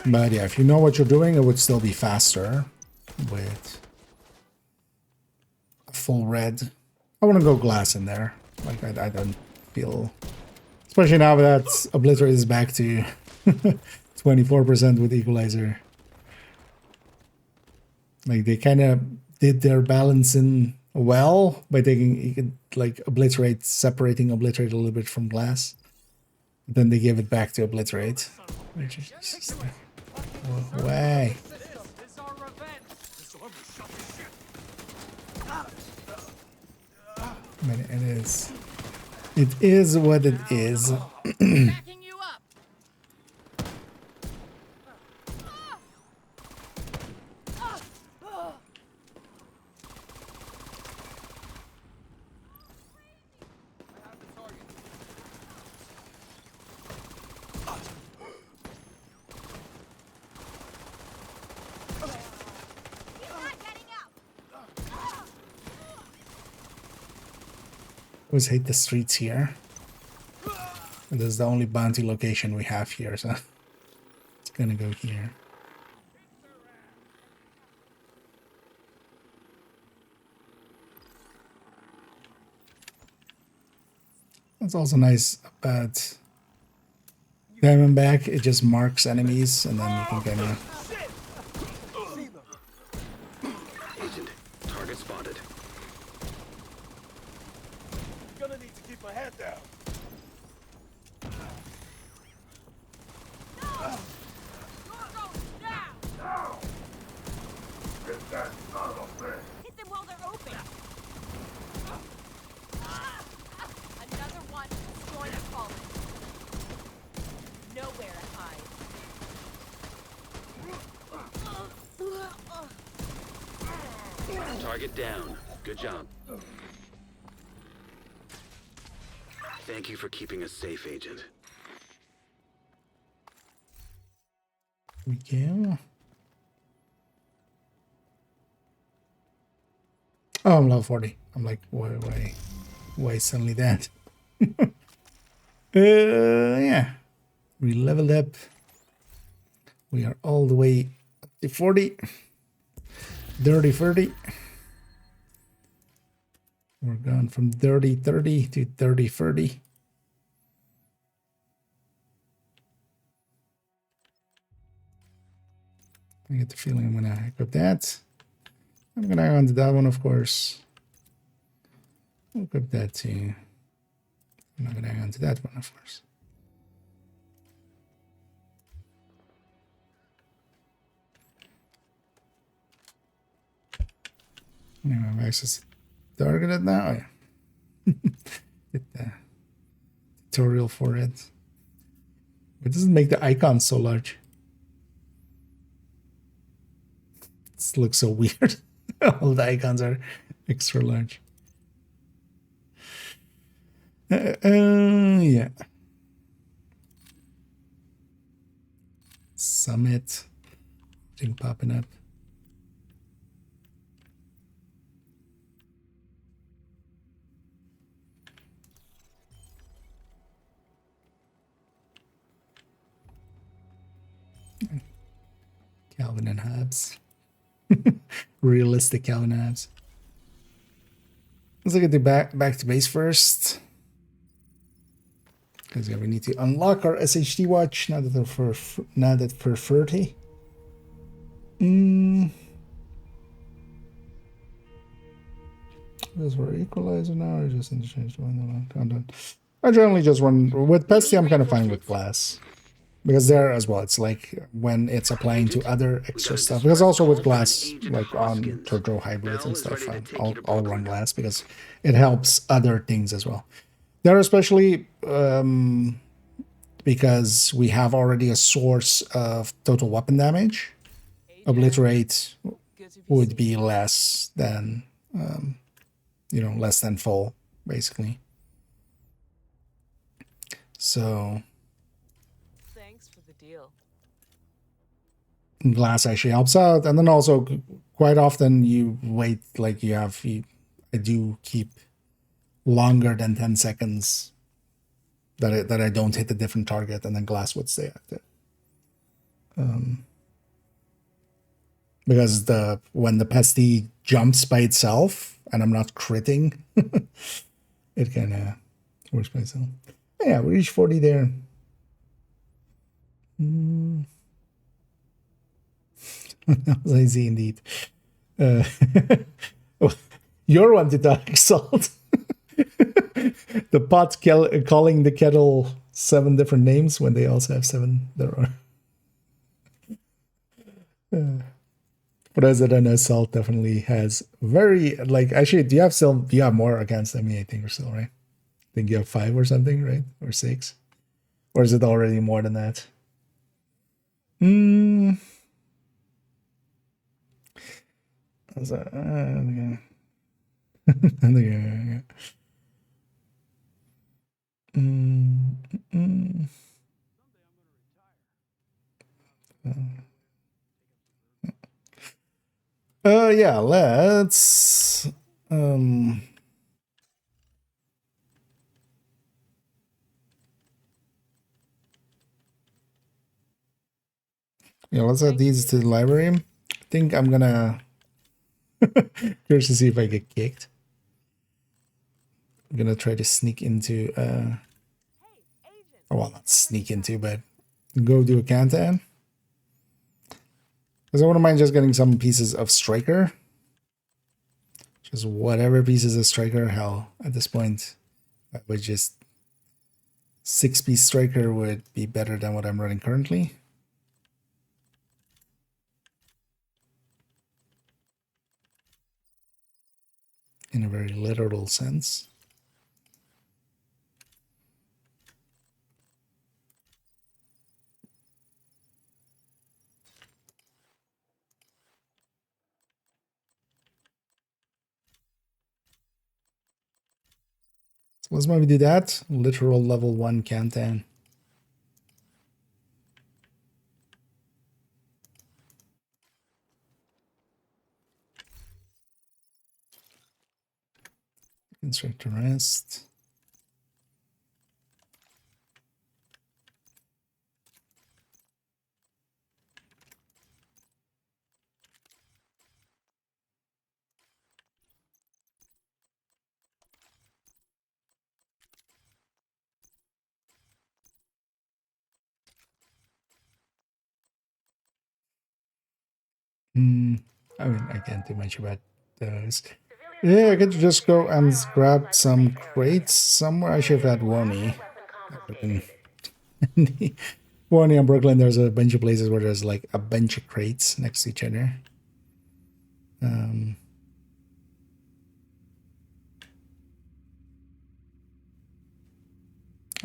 But yeah, if you know what you're doing, it would still be faster with a full red. I want to go glass in there. Like, I don't feel, especially now that Obliterate is back to 24% with Equalizer. Like, they kind of did their balancing well by taking, like, Obliterate, separating Obliterate a little bit from glass. Then they gave it back to Obliterate. Which is just like, oh, way. But it is. It is what it is. Always hate the streets here. And this is the only bounty location we have here, so it's gonna go here. It's also nice about Diamondback. It just marks enemies, and then you can kind of. Agent, target spotted. Gonna need to keep my head down. Hit them while they're open. Another one is going to fall. Nowhere to hide. Target down. Good job. Thank you for keeping us safe, Agent. We go. Oh, I'm level 40. I'm like, why suddenly that? Yeah. We leveled up. We are all the way up to 40. Dirty 30. We're gone from dirty 30 to dirty 30. I get the feeling I'm gonna equip that. I'm gonna go on to that one, of course. I'll equip that too. I'm not gonna hang on to that one, of course. Anyway, I have access to targeted now. Yeah. Get the tutorial for it. It doesn't make the icon so large. This looks so weird. All the icons are extra large. Yeah. Summit. Thing popping up. Calvin and Hobbes. Realistic Calvin and Hobbes. Let's look at the back to base first. Because yeah, we need to unlock our SHD watch now that for 30. Those were equalizer now, or just interchange content. I generally just run with Pesty. I'm kind of fine with glass. Because there as well, it's like when it's applying to other extra stuff. Because also with glass, like on Turbo hybrids and stuff, I'll run glass because it helps other things as well. There, especially because we have already a source of total weapon damage. Obliterate would be less than, less than full, basically. So. Glass actually helps out, and then also quite often you wait, like I do keep longer than 10 seconds that I don't hit a different target, and then glass would stay active. Because when the pesty jumps by itself and I'm not critting, it kind of works by itself. Yeah, we reached 40 there. That was easy indeed. You're one to talk, Salt. The pot calling the kettle 7 different names when they also have 7 there are. President Salt definitely has very, like, actually, do you have more accounts than me, I think, or so, right? I think you have 5 or something, right? Or 6? Or is it already more than that? Yeah, let's let's add these to the library. I think I'm gonna curious to see if I get kicked. I'm gonna try to sneak into well, not sneak into, but go do a Kantan. Because I wouldn't mind just getting some pieces of Striker. Just whatever pieces of Striker, hell, at this point, I would just 6-piece Striker would be better than what I'm running currently. In a very literal sense. So let's maybe do that. Literal level 1 Kantan. Instructor rest. I mean, I can't do much about those. Yeah, I could just go and grab some crates somewhere. I should have had Warney. Warney and Brooklyn, there's a bunch of places where there's like a bunch of crates next to each other. I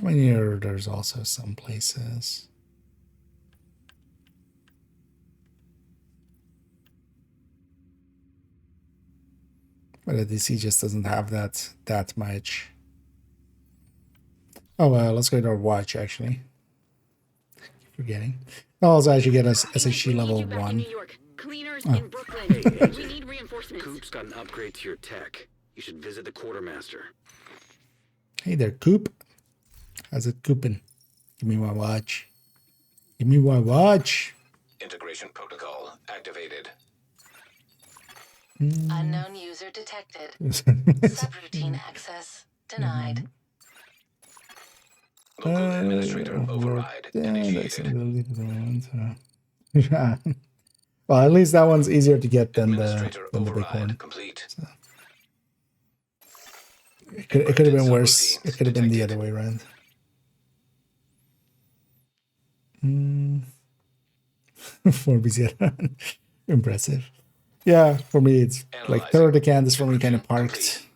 mean, here there's also some places. But the DC just doesn't have that much. Oh, let's go to our watch, actually. Keep forgetting. I'll also actually get us SHG level 1. Cleaners in Brooklyn. We need reinforcements. Coop's got an upgrade to your tech. You should visit the quartermaster. Hey there, Coop. How's it cooping? Give me my watch. Give me my watch. Integration protocol activated. Unknown user detected. Subroutine access denied. Local administrator override initiated. Yeah. Well, at least that one's easier to get than the big one. Complete. So. It could have been worse. It could have been the other way around. Forbes, impressive. Yeah, for me it's like third account is for me kind of parked.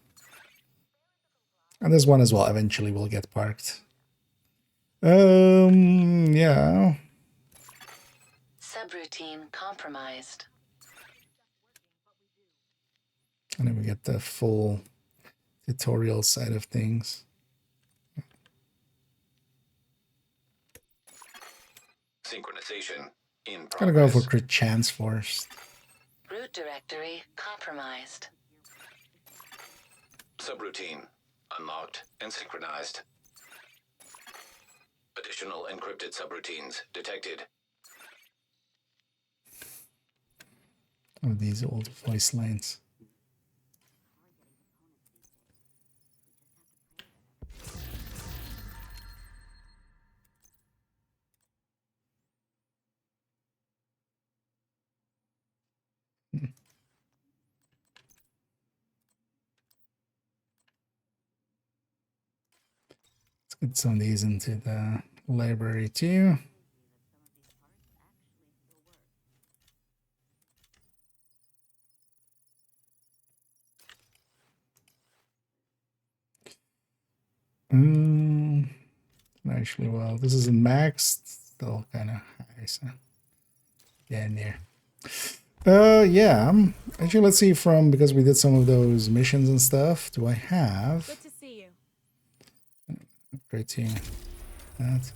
And this one as well eventually will get parked. Yeah. Subroutine compromised. And then we get the full tutorial side of things. Synchronization in progress. Gonna go for crit chance first. Root directory compromised. Subroutine unlocked and synchronized. Additional encrypted subroutines detected. Oh, these old voice lines. Let's get some of these into the library too. Actually, well, this isn't maxed, still kind of high, so yeah, in there. Yeah. Actually, let's see from, because we did some of those missions and stuff. Do I have? Good to see you. Great team. That.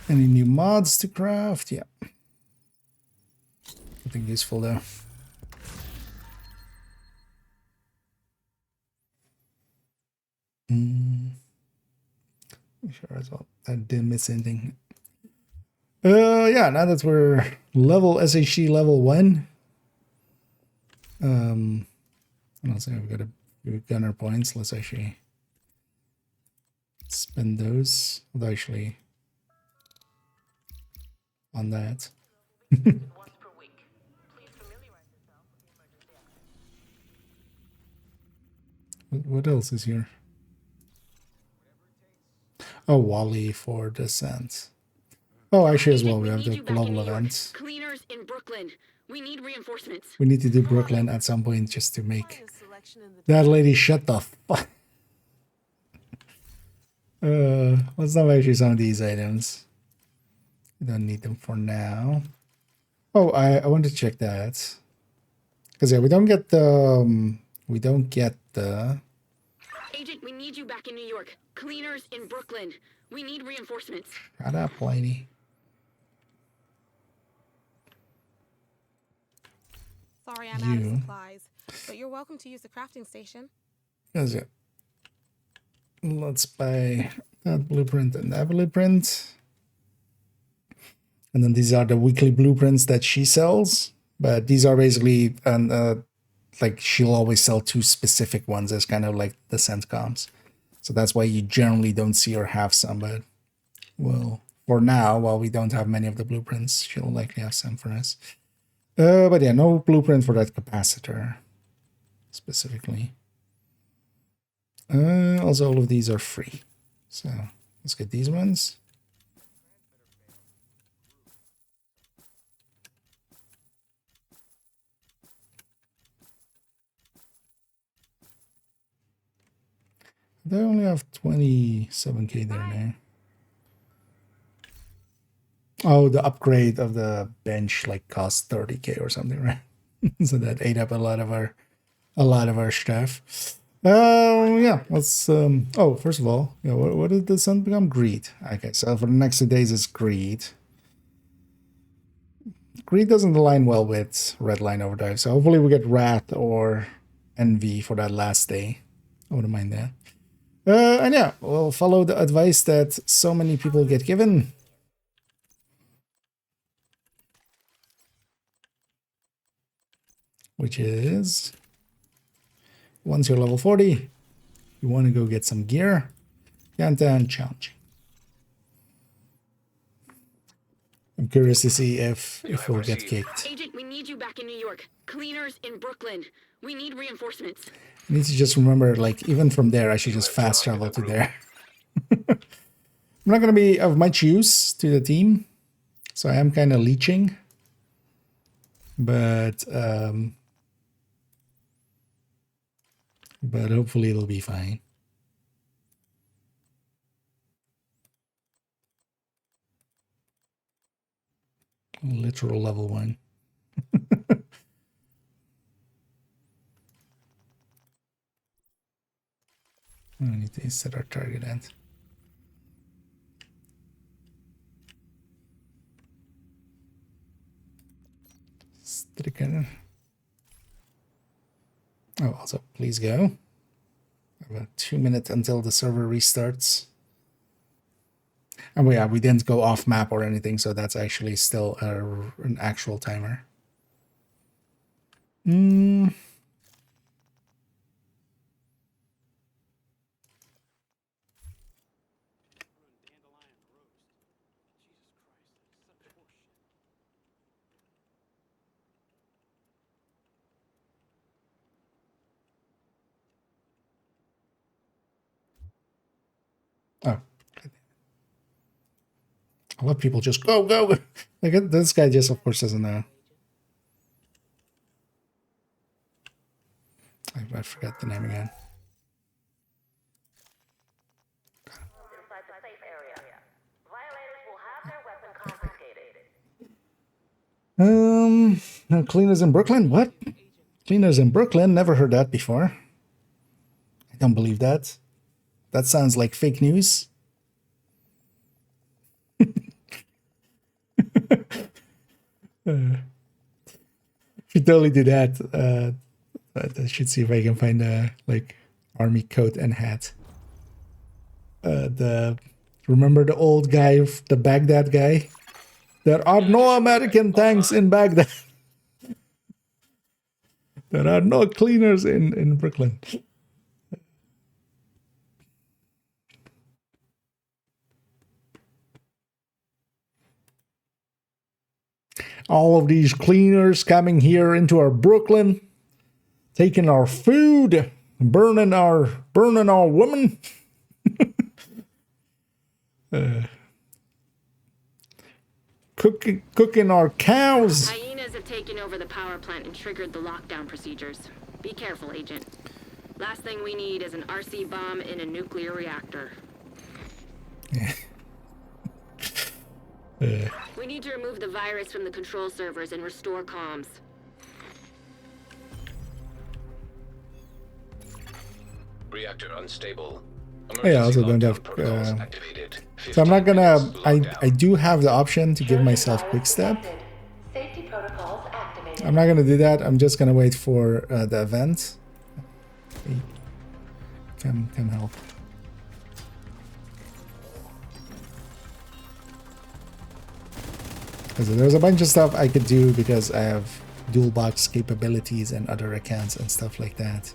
Any new mods to craft? Yeah. Nothing useful though. Sure as well. I didn't miss anything. Yeah, now that we're level SHG level 1. I'll say we've got a few gunner points. Let's actually spend those. Although actually on that. What else is here? Oh, Wally for descent. Oh, actually, as well, we have the global event. Cleaners in Brooklyn. We need reinforcements. We need to do Brooklyn at some point just to make that lady shut the fuck. Let's not actually some of these items. We don't need them for now. Oh, I want to check that. Because yeah, we don't get the Agent, we need you back in New York. Cleaners in Brooklyn. We need reinforcements. Shut up, lady. Sorry, I'm out of supplies, but you're welcome to use the crafting station. That's it. Let's buy that blueprint and that blueprint. And then these are the weekly blueprints that she sells. But these are basically, like she'll always sell 2 specific ones as kind of like the CENTCOMs. So that's why you generally don't see her have some. But, well, for now, while we don't have many of the blueprints, she'll likely have some for us. But yeah, no blueprint for that capacitor specifically. Also, all of these are free. So let's get these ones. They only have 27k there now. Oh, the upgrade of the bench like cost 30k or something, right? So that ate up a lot of our stuff. Yeah, let's oh, first of all, yeah, what did the sun become? Greed. Okay, so for the next 2 days it's greed. Greed doesn't align well with red line overdrive, so hopefully we get wrath or envy for that last day. I wouldn't mind that. And yeah, we'll follow the advice that so many people get given. Which is, once you're level 40, you want to go get some gear. Countdown challenging. I'm curious to see if we'll get kicked. Agent, we need you back in New York. Cleaners in Brooklyn. We need reinforcements. I need to just remember, like, even from there, I should just fast travel to there. I'm not going to be of much use to the team, so I am kind of leeching. But hopefully it'll be fine. Literal level 1. I need to set our target at. Stricken. Oh, also, please go. About 2 minutes until the server restarts. And we didn't go off map or anything, so that's actually still an actual timer. Oh. A lot of people just go. Like, this guy just, of course, doesn't know. I forgot the name again. No, cleaners in Brooklyn? What? Cleaners in Brooklyn? Never heard that before. I don't believe that. That sounds like fake news. Should totally do that. I should see if I can find a like army coat and hat. Remember the old guy, the Baghdad guy? There are no American tanks in Baghdad. There are no cleaners in Brooklyn. All of these cleaners coming here into our Brooklyn, taking our food, burning our women. Cooking our cows. Hyenas have taken over the power plant and triggered the lockdown procedures. Be careful, Agent. Last thing we need is an RC bomb in a nuclear reactor. We need to remove the virus from the control servers and restore comms. Reactor unstable. I also don't have. So I'm not gonna. I do have the option to give myself quick step. I'm not gonna do that. I'm just gonna wait for the event. Hey, come help. Because there's a bunch of stuff I could do because I have dual box capabilities and other accounts and stuff like that.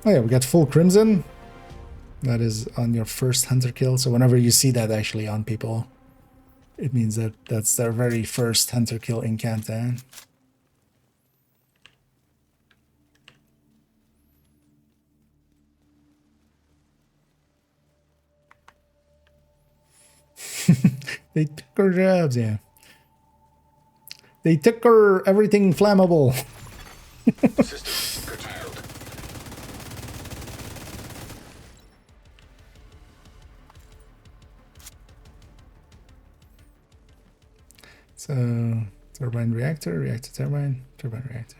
Oh yeah, we got full crimson. That is on your first hunter kill. So whenever you see that actually on people, it means that that's their very first hunter kill in Canton. They took her jobs, yeah. They took her everything flammable. System curtailed. So, turbine reactor, reactor turbine, turbine reactor.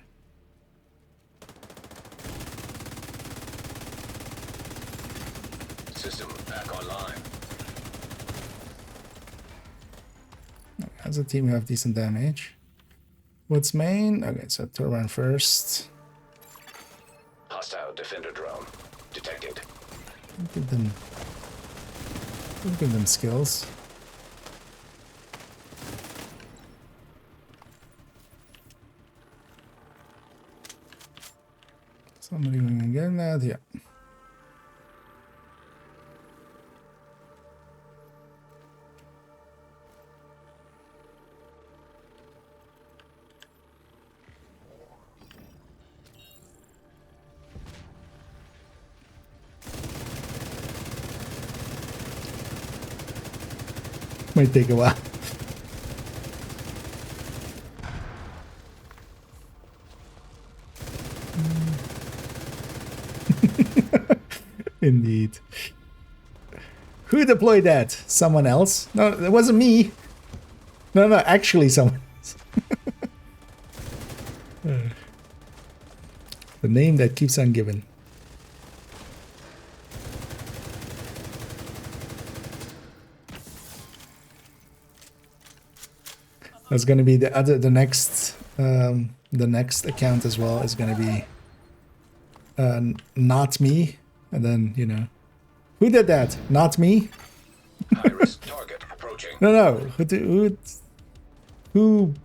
System back online. As a team, you have decent damage. What's main? Okay, so turbine first. Hostile defender drone detected. Give them skills. Somebody gonna get that? Yeah. Might take a while. Indeed. Who deployed that? Someone else? No, it wasn't me. No, actually someone else. The name that keeps on giving. That's going to be the next account as well is going to be not me, and then who did that? Not me. High-risk target approaching. No, who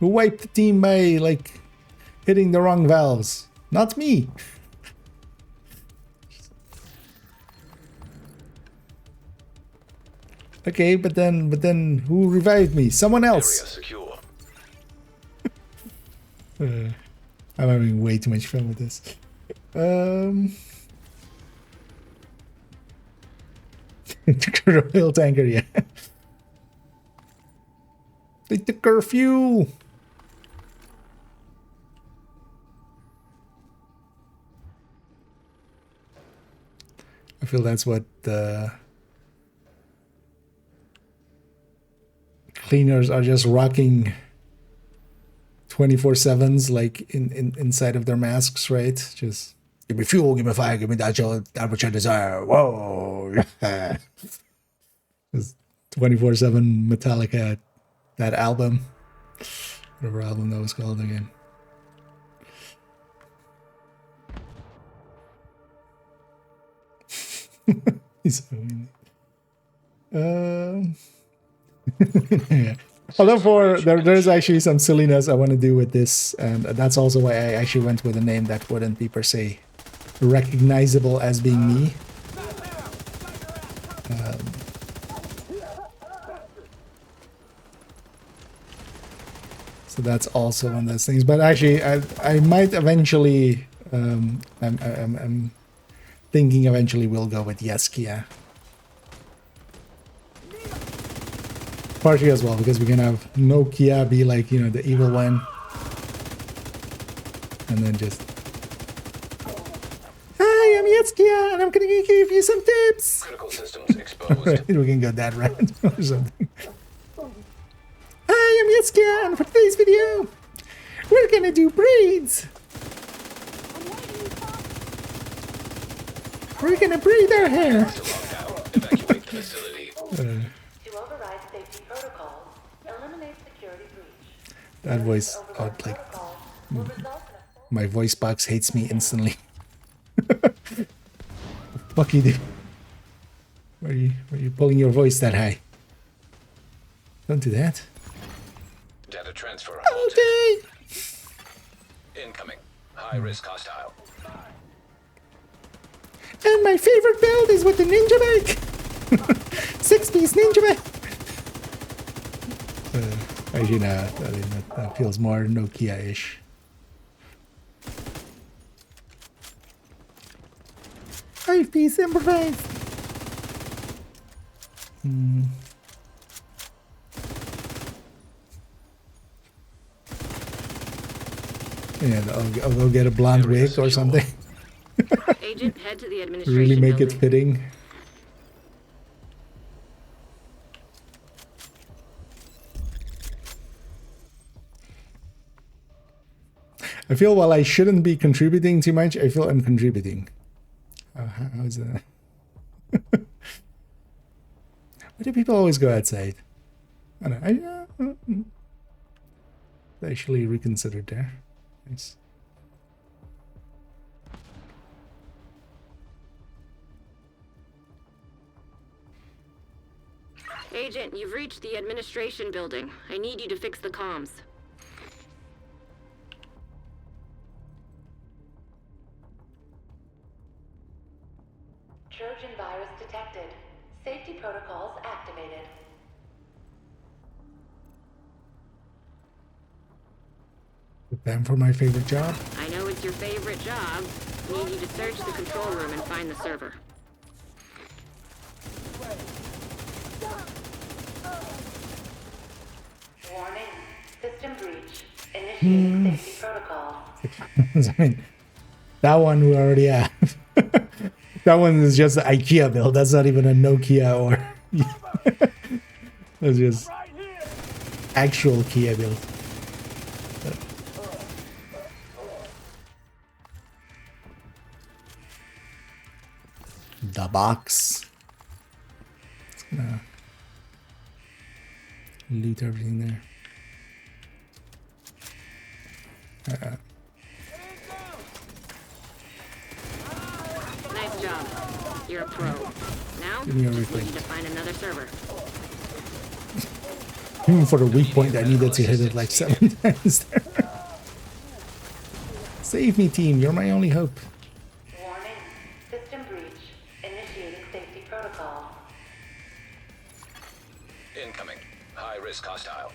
wiped the team by like hitting the wrong valves? Not me. Okay, but then who revived me? Someone else. Area secure. I'm having way too much fun with this. Oil tanker, yeah. They took curfew. I feel that's what the cleaners are just rocking 24/7s like inside of their masks, right? Just give me fuel, give me fire, give me that which I desire. Whoa. Just 24/7 Metallica, that album. Whatever album that was called again. He's so yeah. Although there's actually some silliness I want to do with this, and that's also why I actually went with a name that wouldn't be per se recognizable as being me. So that's also one of those things. But actually, I might eventually. I'm thinking eventually we'll go with yes, Kia. Partially as well, because we can have no Kia be like, the evil one. And then just... Hi, I'm Yetskia, and I'm gonna give you some tips! Critical systems exposed. Right, we can go that route or something. Hi, I'm Yetskia, and for today's video, we're gonna do braids! We're gonna braid our hair! Evacuate the facility. That voice, my voice box hates me instantly. Fuck you, dude. Why are you pulling your voice that high? Don't do that. Data transfer halted. Okay. Incoming. High-risk hostile. And my favorite build is with the ninja bike. 6-piece ninja bike. Actually, no, that feels more Nokia-ish. Five-piece improvised. Yeah, I'll go get a blonde wig or something. Agent, head to the administration Really make building. it fitting. I feel while I shouldn't be contributing too much, I feel I'm contributing. How is that? Why do people always go outside? I don't know. I actually reconsidered there. Nice. Agent, you've reached the administration building. I need you to fix the comms. Trojan virus detected. Safety protocols activated. Prepare for my favorite job. I know it's your favorite job. I need you to search the control room and find the server. Initiating safety protocol. I mean, that one we already have. That one is just an IKEA build. That's not even a Nokia or. That's just actual Kia build. The box. It's gonna loot everything there. Nice job. You're a pro. Now, Give me a just replay. need to find another server. Even for the weak point, I needed to hit it like 7 times there. Save me, team. You're my only hope. Warning. System breach. Initiating safety protocol. Incoming. High risk hostile.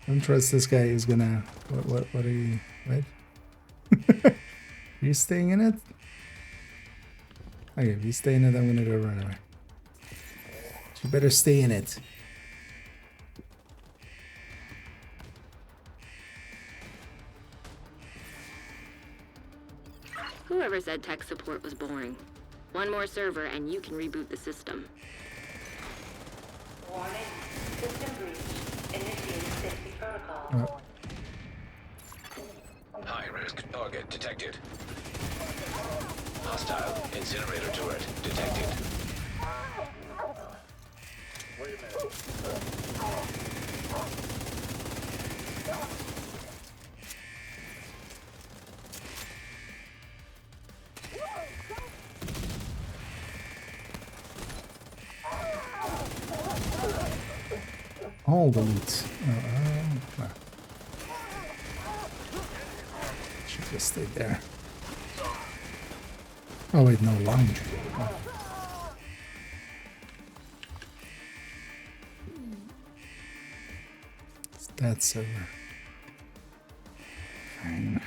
I don't trust this guy is gonna. What are you. What? Are you staying in it? Okay, if you stay in it, I'm gonna go run away. You better stay in it. Whoever said tech support was boring. One more server and you can reboot the system. Warning. System breach. Initiating safety protocol. High risk target detected. Hostile incinerator turret detected. Wait a minute. All the loot. Should just stay there. Oh wait, no lounge. Oh. That's over. Fine.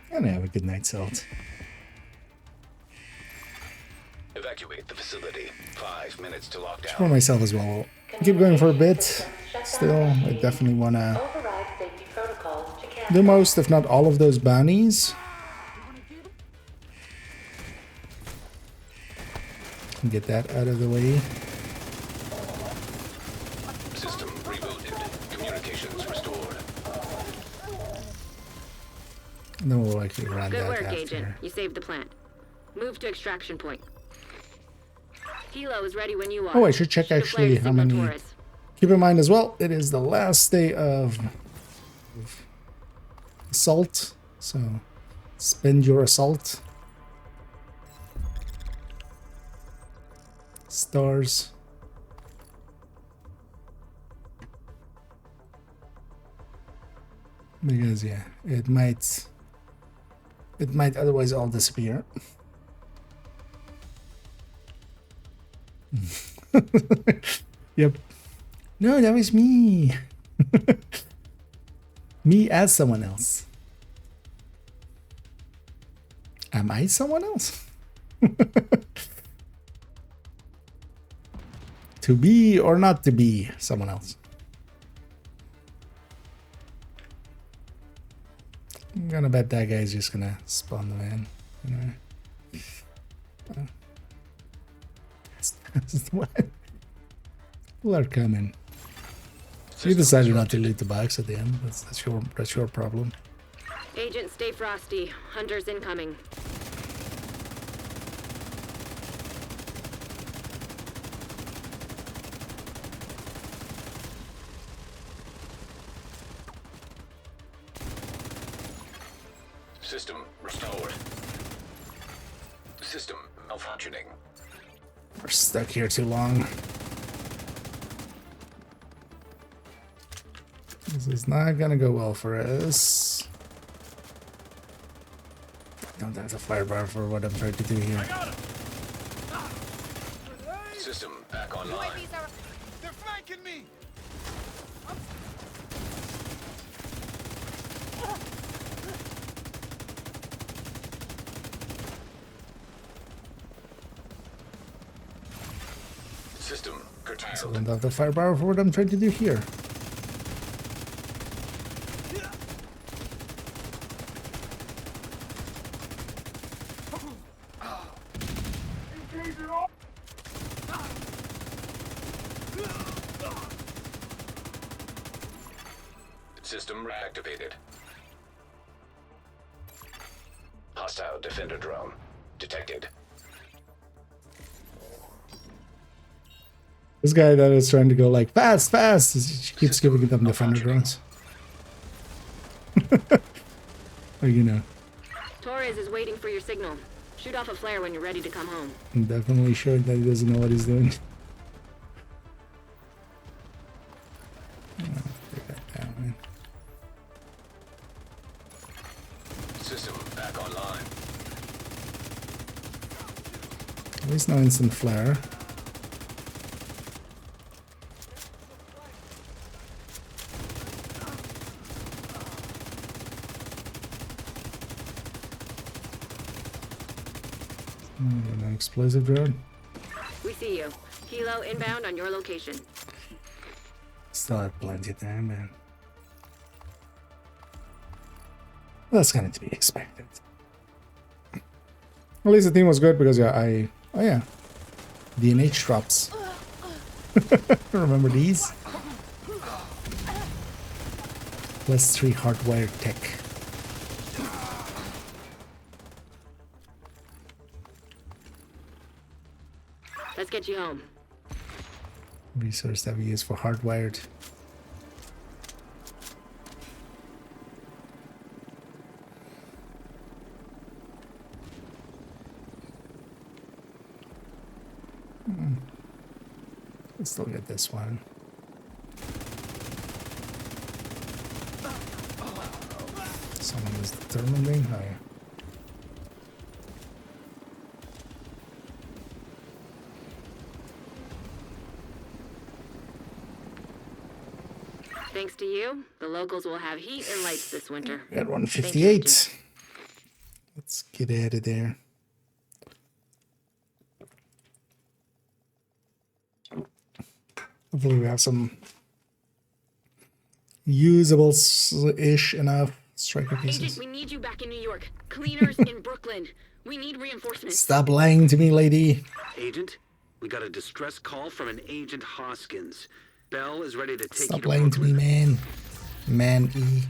And I have a good night's out. Evacuate the facility. 5 minutes to lockdown. For myself as well. I'll keep going for a bit. Still, I definitely want to do most, if not all, of those bounties. Get that out of the way. System rebooted. Communications restored. And then we'll likely run Good that work, after. Agent. You saved the plant. Move to extraction point. Helo is ready when you are. Oh, I should check Shoot a flare actually to how signal many. Taurus. Keep in mind as well, it is the last day of assault, so spend your assault. Stars. Because yeah, it might otherwise all disappear. Yep. No, that was me. Me as someone else. Am I someone else? To be or not to be someone else? I'm gonna bet that guy's just gonna spawn the man. Anyway. What? People are coming. You decided not to loot the box at the end. That's your problem. Agent, stay frosty. Hunters incoming. System restored. System malfunctioning. We're stuck here too long. This is not gonna go well for us. Don't have the firepower for what I'm trying to do here. System back online. They're flanking me! System curtailed. So I don't have the firepower for what I'm trying to do here. System reactivated. Hostile defender drone detected. This guy that is trying to go like fast, fast, he keeps giving them defender drones. Or, you know. Torres is waiting for your signal. Shoot off a flare when you're ready to come home. I'm definitely sure that he doesn't know what he's doing. System back online. At least no instant flare. An explosive drone. We see you. Helo inbound on your location. Still have plenty of time, man. That's kind of to be expected. At least the team was good because oh yeah, DNH drops. Remember these? +3 hardwired tech. Let's get you home. Resource that we use for hardwired. Let's still get this one. Someone is determining. Oh yeah. Thanks to you, the locals will have heat and lights this winter. Got 158. Let's get out of there. Hopefully we have some usable-ish enough striker pieces. Agent, we need you back in New York. Cleaners in Brooklyn. We need reinforcements. Stop lying to me, lady. Agent, we got a distress call from an Agent Hoskins. Bell is ready to take Stop you to lying to me, man. Man E.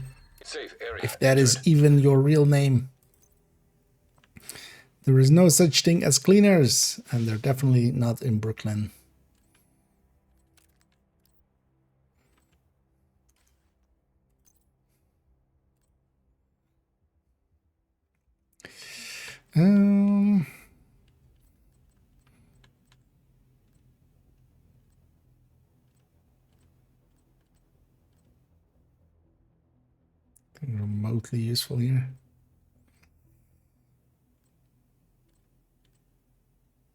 Safe area. If that is even your real name. There is no such thing as cleaners, and they're definitely not in Brooklyn. Remotely useful here.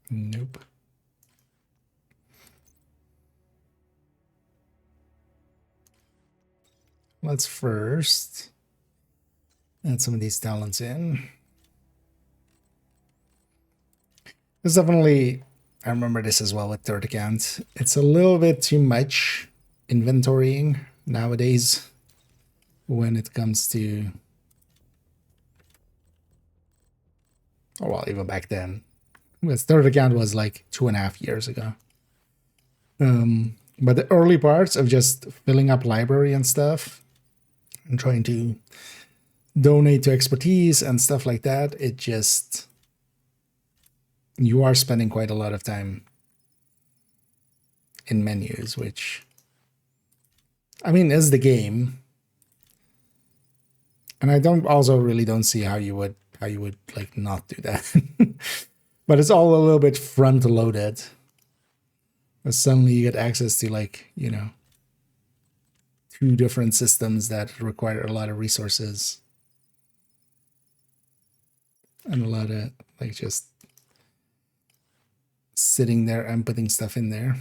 Nope. Let's first add some of these talents in. It's definitely, I remember this as well with third account. It's a little bit too much inventorying nowadays when it comes to, oh well, even back then. Because third account was like 2.5 years ago. But the early parts of just filling up library and stuff and trying to donate to expertise and stuff like that, it just, you are spending quite a lot of time in menus, which, I mean, is the game. And I don't see how you would like not do that. But it's all a little bit front loaded. But suddenly you get access to, like, you know, 2 different systems that require a lot of resources and a lot of like just sitting there and putting stuff in there.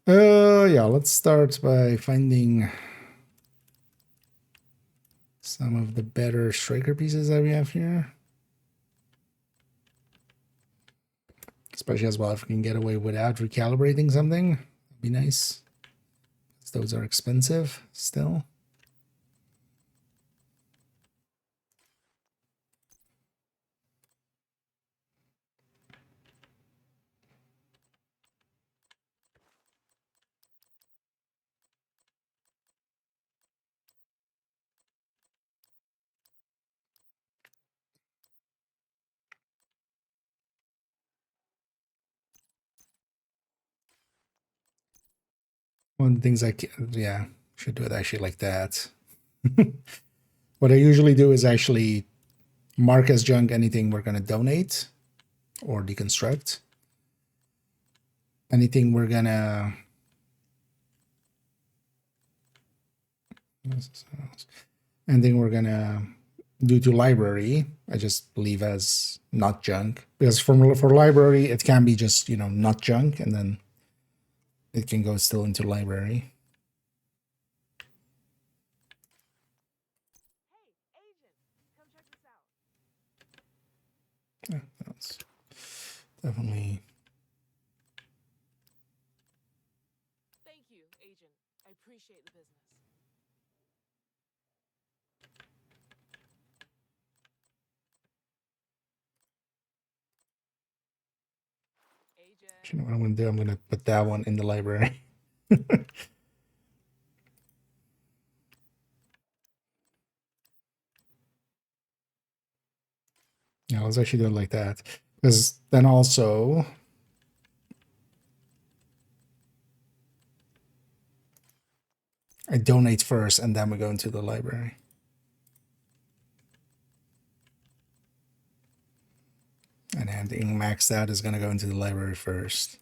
Yeah, let's start by finding some of the better striker pieces that we have here. Especially as well if we can get away without recalibrating something. That'd be nice. Those are expensive still. One of the things yeah, should do it actually like that. What I usually do is actually mark as junk anything we're going to donate or deconstruct. Anything we're going to... Anything we're going to do to library, I just leave as not junk. Because for library, it can be just, you know, not junk, and then it can go still into library. Yeah, that's definitely. Thank you, Agent. I appreciate the business. You know what I'm going to do? I'm going to put that one in the library. Yeah, let's actually do it like that. Because then also... I donate first, and then we go into the library. And anything maxed out is going to go into the library first.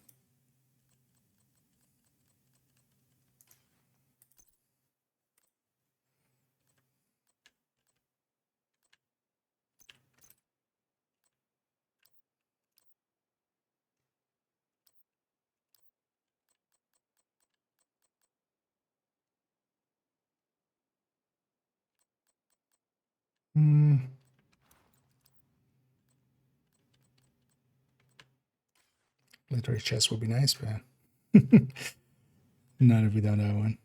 Literary chest would be nice, but not if we don't have one.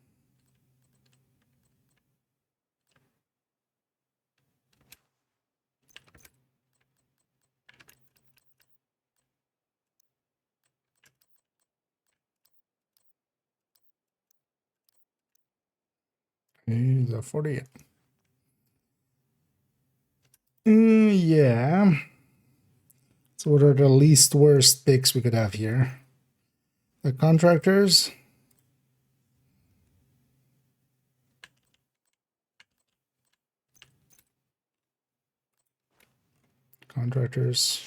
He's a 48. Yeah. So what are the least worst picks we could have here? The contractors. Contractors.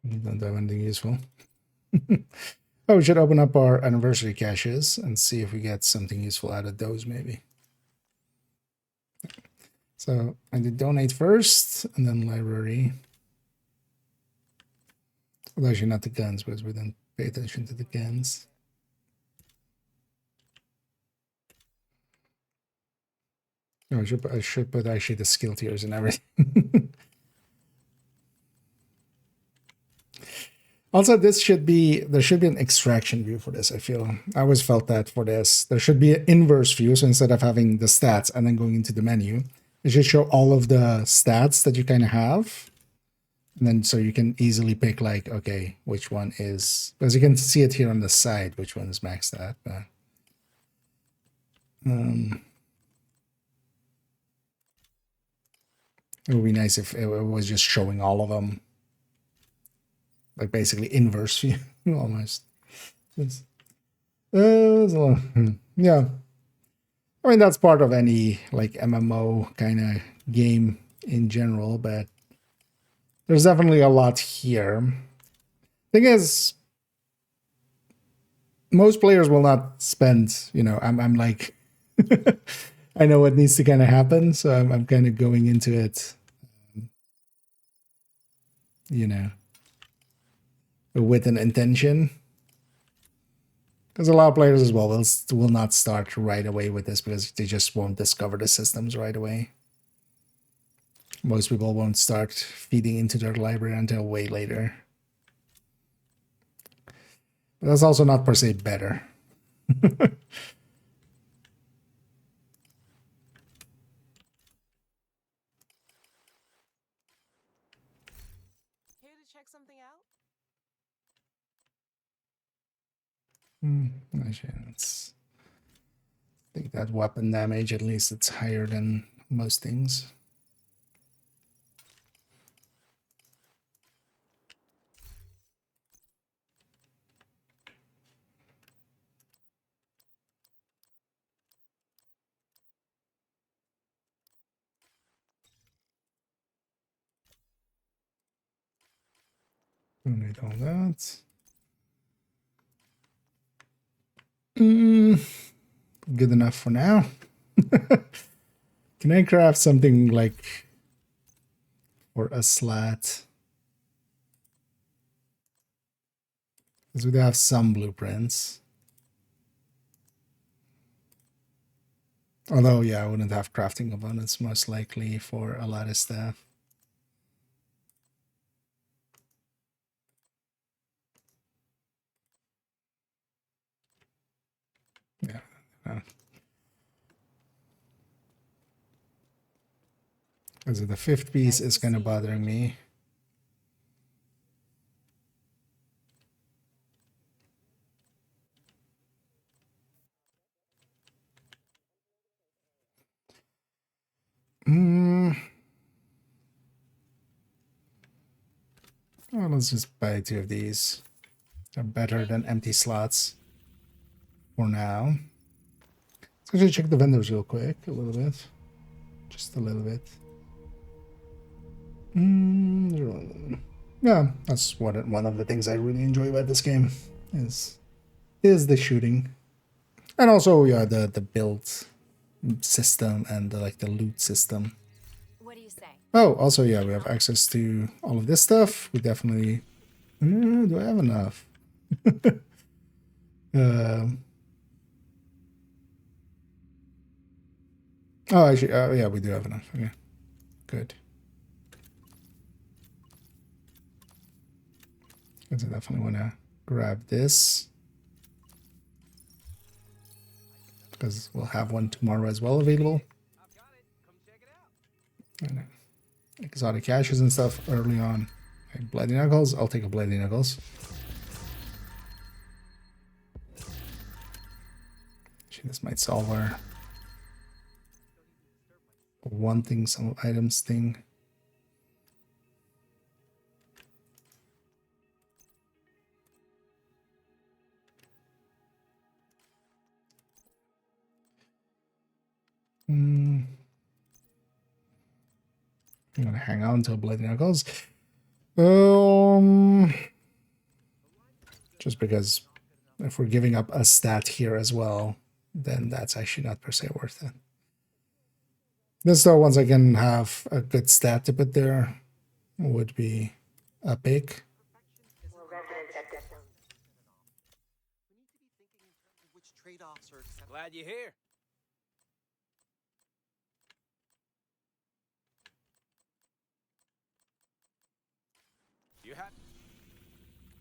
Don't have anything useful. Oh, we should open up our anniversary caches and see if we get something useful out of those, maybe. So I did donate first, and then library. Well, actually, not the guns, because we didn't pay attention to the guns. No, I should put actually the skill tiers and everything. Also, there should be an extraction view for this. I always felt that for this, there should be an inverse view. So instead of having the stats and then going into the menu, it should show all of the stats that you kind of have. And then so you can easily pick like, okay, which one is, because you can see it here on the side, which one is maxed out. But, it would be nice if it was just showing all of them. like basically inverse view almost. Yeah. I mean, that's part of any like MMO kind of game in general, but there's definitely a lot here. Thing is, most players will not spend, you know, I'm like, I know what needs to kind of happen, so I'm kind of going into it, you know, with an intention. Because a lot of players as well will not start right away with this because they just won't discover the systems right away. Most people won't start feeding into their library until way later. But that's also not per se better. Here to check something out? Actually, let's take that weapon damage. At least it's higher than most things. Don't need all that. Good enough for now. Can I craft something like for a slat? Because we do have some blueprints. Although, yeah, I wouldn't have crafting components most likely for a lot of stuff. Yeah. Because the fifth piece is kind of bothering me. Well, let's just buy 2 of these. They're better than empty slots for now. Let's actually check the vendors real quick, a little bit. Just a little bit. Yeah, that's one of the things I really enjoy about this game is the shooting. And also, yeah, the build system and the loot system. What do you say? Oh, also, yeah, we have access to all of this stuff. We definitely... do I have enough? Oh, actually, yeah, we do have enough. Okay, good. Because I definitely want to grab this. Because we'll have one tomorrow as well available. And exotic caches and stuff early on. Okay, Bloody Knuckles, I'll take a Bloody Knuckles. Actually, this might solve our wanting some items thing. I'm gonna hang on to Bloody Knuckles. Just because if we're giving up a stat here as well, then that's actually not per se worth it. This though, once I can have a good stat to put there, would be a pick. Glad you're here.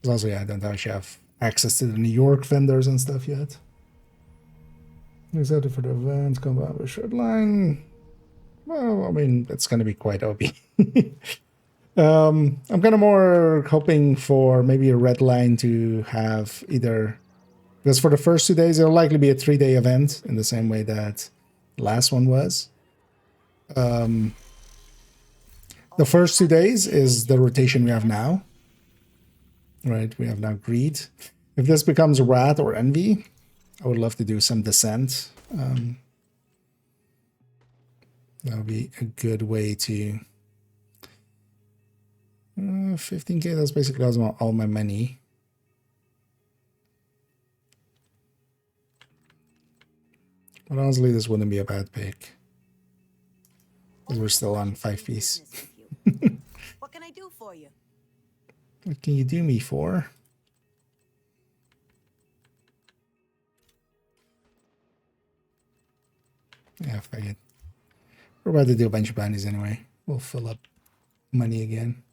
Also, yeah, I don't actually have access to the New York vendors and stuff yet. Excited for the event, combat with short line. Well, I mean, it's going to be quite OP. I'm kind of more hoping for maybe a red line to have either... Because for the first 2 days, it'll likely be a 3-day event in the same way that the last one was. The first 2 days is the rotation we have now. Right, we have now greed. If this becomes wrath or envy, I would love to do some descent. That would be a good way to 15k. That's basically all my money. But honestly, this wouldn't be a bad pick because we're still on 5 piece. What can I do for you? What can you do me for? Yeah, fuck it. We're about to do a bunch of bounties anyway. We'll fill up money again.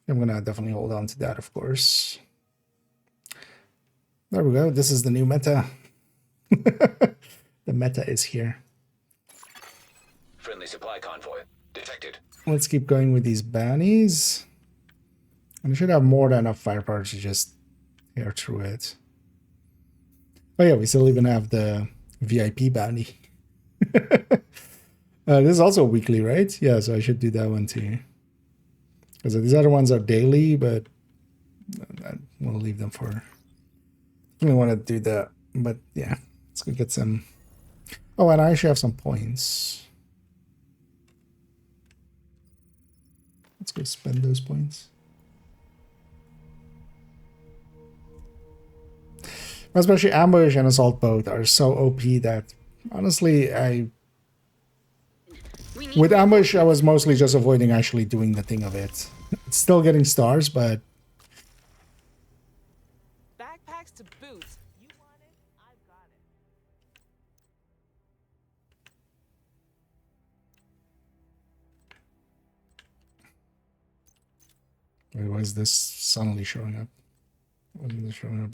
I'm gonna definitely hold on to that, of course. There we go. This is the new meta. The meta is here. Friendly supply convoy detected. Let's keep going with these bounties. And I should have more than enough firepower to just tear through it. Oh yeah, we still even have the VIP bounty. This is also weekly, right? Yeah, so I should do that one too. Because these other ones are daily, but we'll leave them for... I don't want to do that, but yeah. Let's go get some... Oh, and I actually have some points. Let's go spend those points. Especially ambush and assault both are so OP that honestly, with ambush I was mostly just avoiding actually doing the thing of it. It's still getting stars, but Backpacks to boots. You want it? I've got it. wait, why is this suddenly showing up? What is this showing up?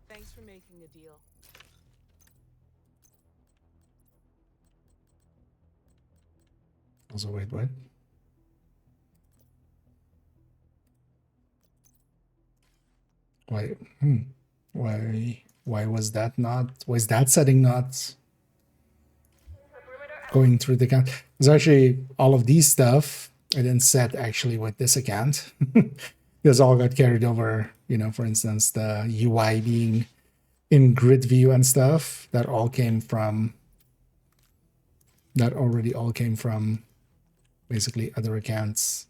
Thanks for making a deal. Also, wait, what? Why? Why was that not? Was that setting not going through the account? It's actually all of these stuff I didn't set actually with this account. This all got carried over. You know, for instance, the UI being in grid view and stuff. That all came from. That already all came from basically other accounts.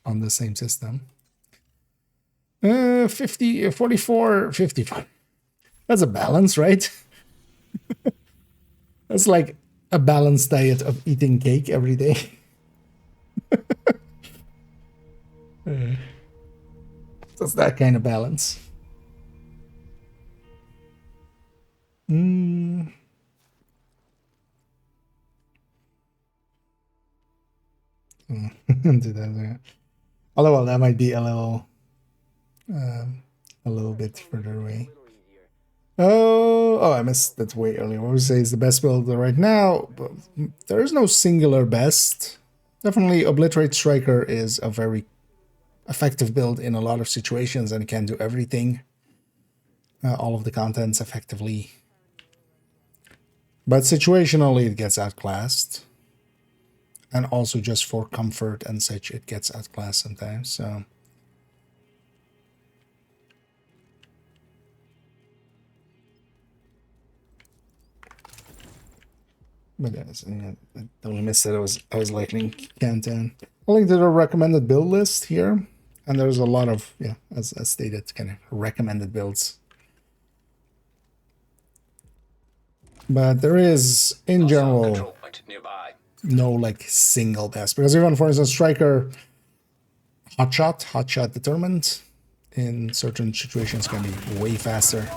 On the same system. 50, 44, 55. That's a balance, right? That's like a balanced diet of eating cake every day. That's that kind of balance. Do that, yeah. Although, well, that might be a little bit further away. Oh, I missed that way earlier. What would say is the best build right now? But there is no singular best. Definitely, Obliterate Striker is a very effective build in a lot of situations, and it can do everything. All of the contents effectively. But situationally, it gets outclassed. And also just for comfort and such, it gets outclassed sometimes, so... But yes, I totally missed it. I was liking Canton. I'll link to the recommended build list here. And there's a lot of, yeah, as stated, kind of recommended builds. But there is, in general, no like single best. Because even, for instance, Striker, Hotshot Determined, in certain situations can be way faster.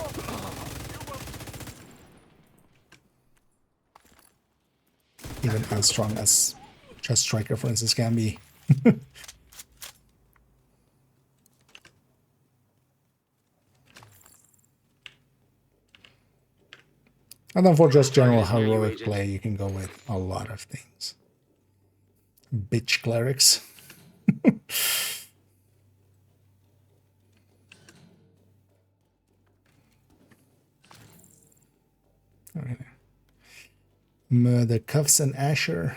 Even as strong as Chest Striker, for instance, can be. And then for just general heroic play, you can go with a lot of things. Bitch clerics. All right. The cuffs and Asher.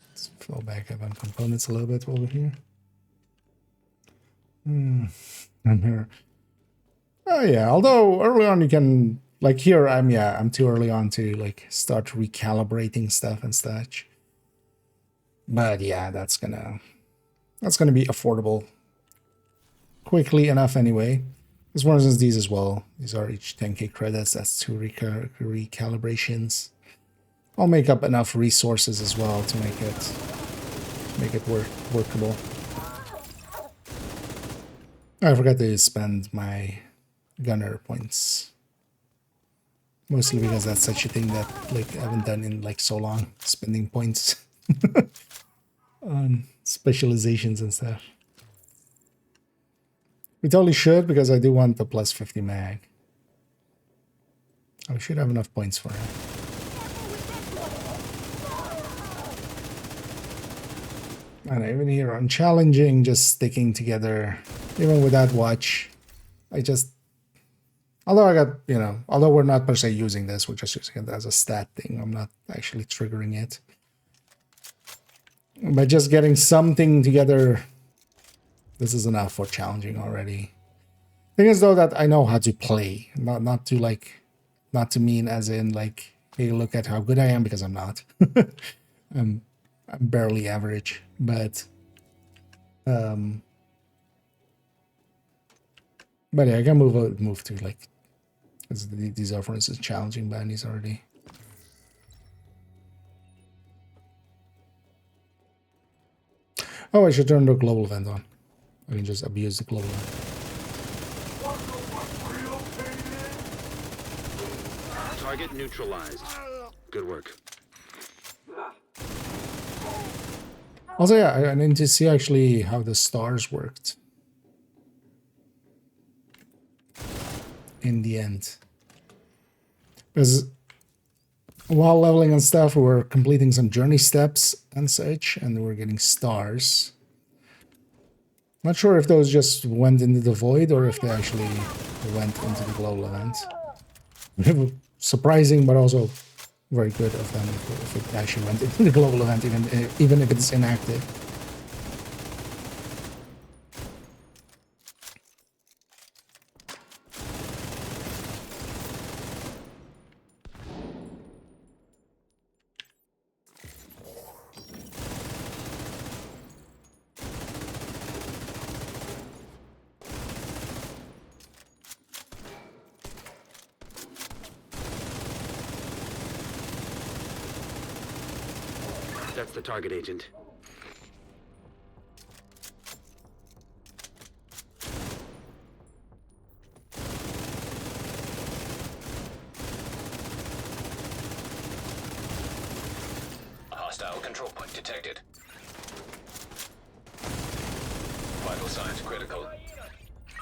Let's flow back up on components a little bit over here. I'm here. Oh yeah, although early on you can, like here, I'm too early on to like start recalibrating stuff and such. But yeah, that's gonna be affordable quickly enough anyway. As well as these as well. These are each 10k credits. That's 2 recalibrations. I'll make up enough resources as well to make it workable. I forgot to spend my gunner points. Mostly because that's such a thing that like I haven't done in like so long. Spending points on specializations and stuff. We totally should, because I do want the plus 50 mag. I should have enough points for it. And even here on challenging, just sticking together, even without watch, although we're not per se using this, we're just using it as a stat thing. I'm not actually triggering it. But just getting something together, this is enough for challenging already. Thing is though that I know how to play, not to mean as in like, hey, look at how good I am, because I'm not. I'm barely average, but yeah, I can move to like, because these are for instance challenging bandies already. Oh, I should turn the global event on. I can just abuse the global event. Target neutralized. Good work. Also, yeah, I need to see actually how the stars worked in the end. Because while leveling and stuff, we were completing some journey steps and such, and we're getting stars. Not sure if those just went into the void or if they actually went into the global event. Surprising, but also very good of them if it actually went into the global event, even if it's inactive. That's the target, Agent. A hostile control point detected. Vital signs critical.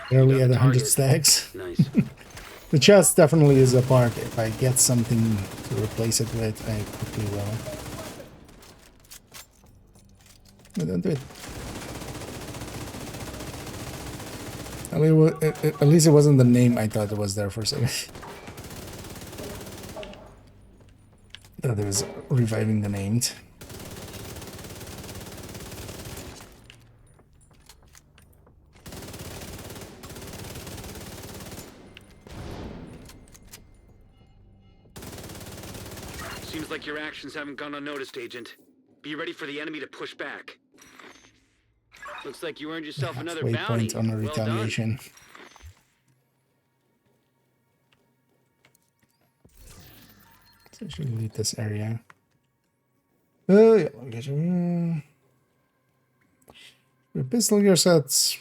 Barely at 100 stacks. Nice. The chest definitely is a part. If I get something to replace it with, I quickly will. No, don't do it. At least it wasn't the name I thought it was there for a second. Thought it was reviving the named. Seems like your actions haven't gone unnoticed, Agent. Be ready for the enemy to push back. Looks like you earned yourself another bounty. Waypoint on a retaliation. So I should leave this area. Yeah, with pistol gear sets,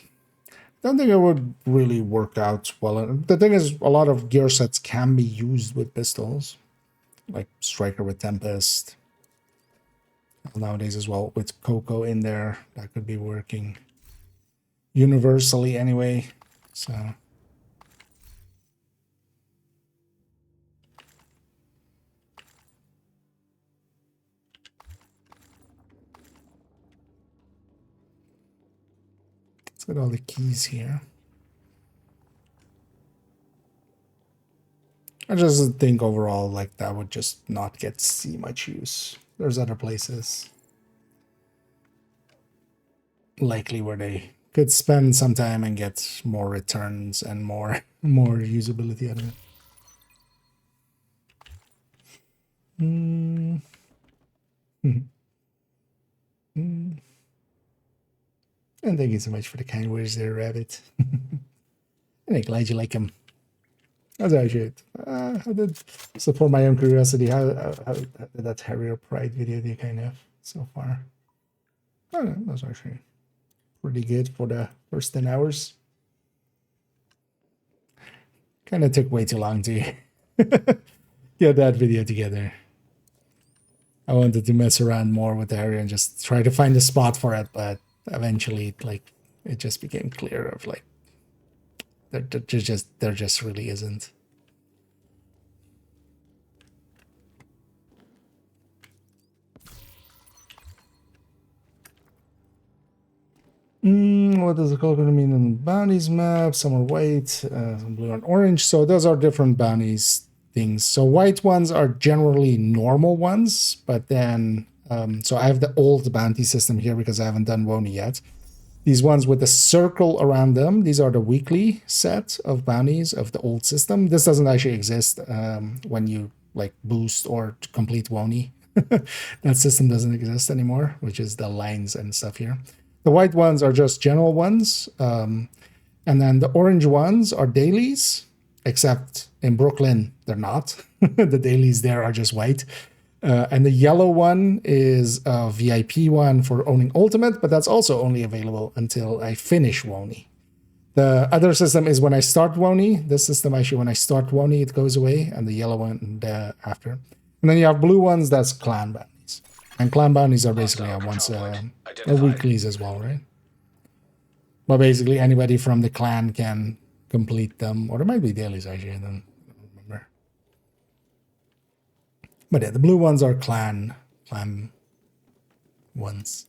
I don't think it would really work out well. The thing is, a lot of gear sets can be used with pistols, like Striker with Tempest. Nowadays as well, with Coco in there, that could be working universally anyway. So let's get all the keys here. I just think overall, like, that would just not get see much use. There's other places likely where they could spend some time and get more returns and more usability out of it. Mm. Mm. And thank you so much for the kind words there, Rabbit. And I'm glad you like them. As I should. How did, so for my own curiosity, how did that Harrier Pride video do kind of so far? I don't know, that's actually pretty good for the first 10 hours. Kind of took way too long to get that video together. I wanted to mess around more with the area and just try to find a spot for it, but eventually, like, it just became clear of like there just really isn't. What does the color going to mean in the bounties map? Some are white, some blue and orange. So those are different bounties things. So white ones are generally normal ones, but then so I have the old bounty system here because I haven't done Woni yet. These ones with the circle around them, these are the weekly set of bounties of the old system. This doesn't actually exist when you like boost or complete Woni. That system doesn't exist anymore, which is the lines and stuff here. The white ones are just general ones. And then the orange ones are dailies, except in Brooklyn, they're not. The dailies there are just white. And the yellow one is a VIP one for owning Ultimate, but that's also only available until I finish Woni. The other system is when I start Woni. This system, actually, when I start Woni, it goes away, and the yellow one after. And then you have blue ones, that's clan bounties. And clan bounties are basically once weeklies as well, right? But basically, anybody from the clan can complete them, or there might be dailies actually, I don't remember. But yeah, the blue ones are clan ones.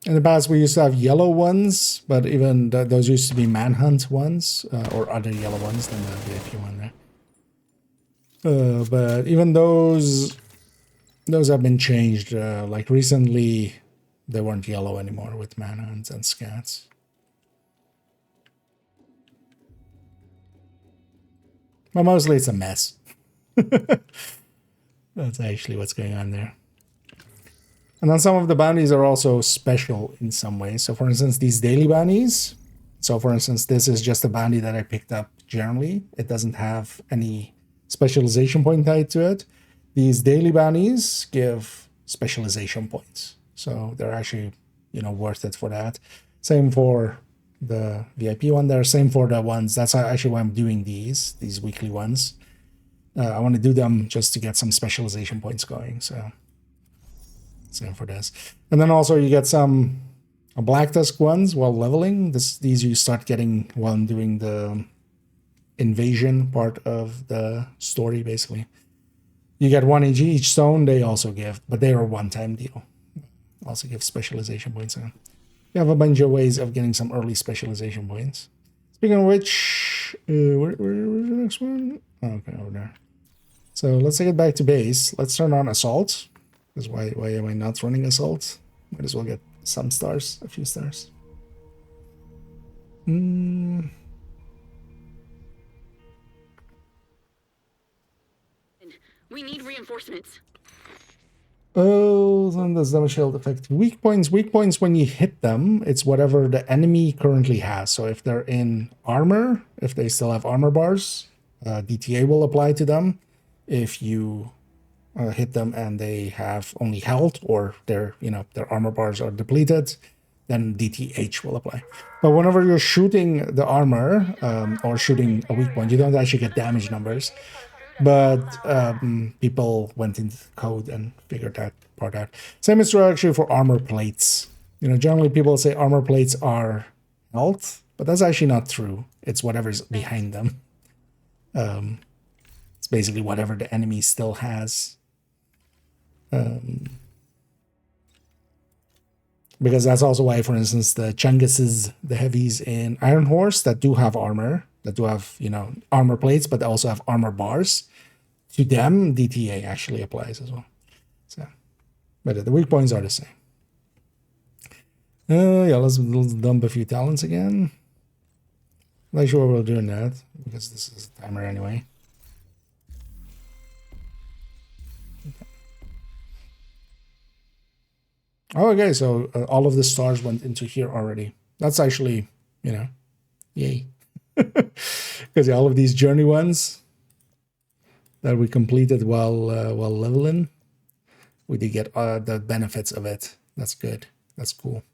In the past, we used to have yellow ones, but even those used to be manhunt ones, or other yellow ones than the VIP one there. But even those have been changed. Like recently, they weren't yellow anymore with manhunts and scats. But mostly it's a mess. That's actually what's going on there. And then some of the bounties are also special in some ways. So for instance, these daily bounties. So for instance, this is just a bounty that I picked up generally. It doesn't have any specialization point tied to it. These daily bounties give specialization points. So they're actually, worth it for that. Same for the VIP one there. Same for the ones. That's actually why I'm doing these weekly ones. I want to do them just to get some specialization points going. So same for this. And then also you get some Black Tusk ones while leveling. These you start getting while doing the invasion part of the story, basically. You get 1 each stone, they also give, but they are a one-time deal. Also give specialization points. You have a bunch of ways of getting some early specialization points. Speaking of which, where's the next one? Okay, over there. So let's take it back to base. Let's turn on Assault. Because why am I not running Assault? Might as well get some stars, a few stars. We need reinforcements. Oh, then does damage shield affect weak points? Weak points when you hit them, it's whatever the enemy currently has. So if they're in armor, if they still have armor bars, DTA will apply to them. If you hit them and they have only health, or their armor bars are depleted, then DTH will apply. But whenever you're shooting the armor or shooting a weak point, you don't actually get damage numbers. But people went into the code and figured that part out. Same is true actually for armor plates. Generally people say armor plates are health, but that's actually not true. It's whatever's behind them. It's basically whatever the enemy still Because that's also why, for instance, the Chunguses, the heavies in Iron Horse that do have armor, that do have, you know, armor plates, but they also have armor bars, to them, DTA actually applies as well. So, but the weak points are the same. Yeah, let's dump a few talents again. Not sure we're doing that, because this is a timer anyway. Oh, okay, so all of the stars went into here already. That's actually, you know, yay. Because all of these journey ones that we completed while leveling, we did get the benefits of it. That's good. That's cool.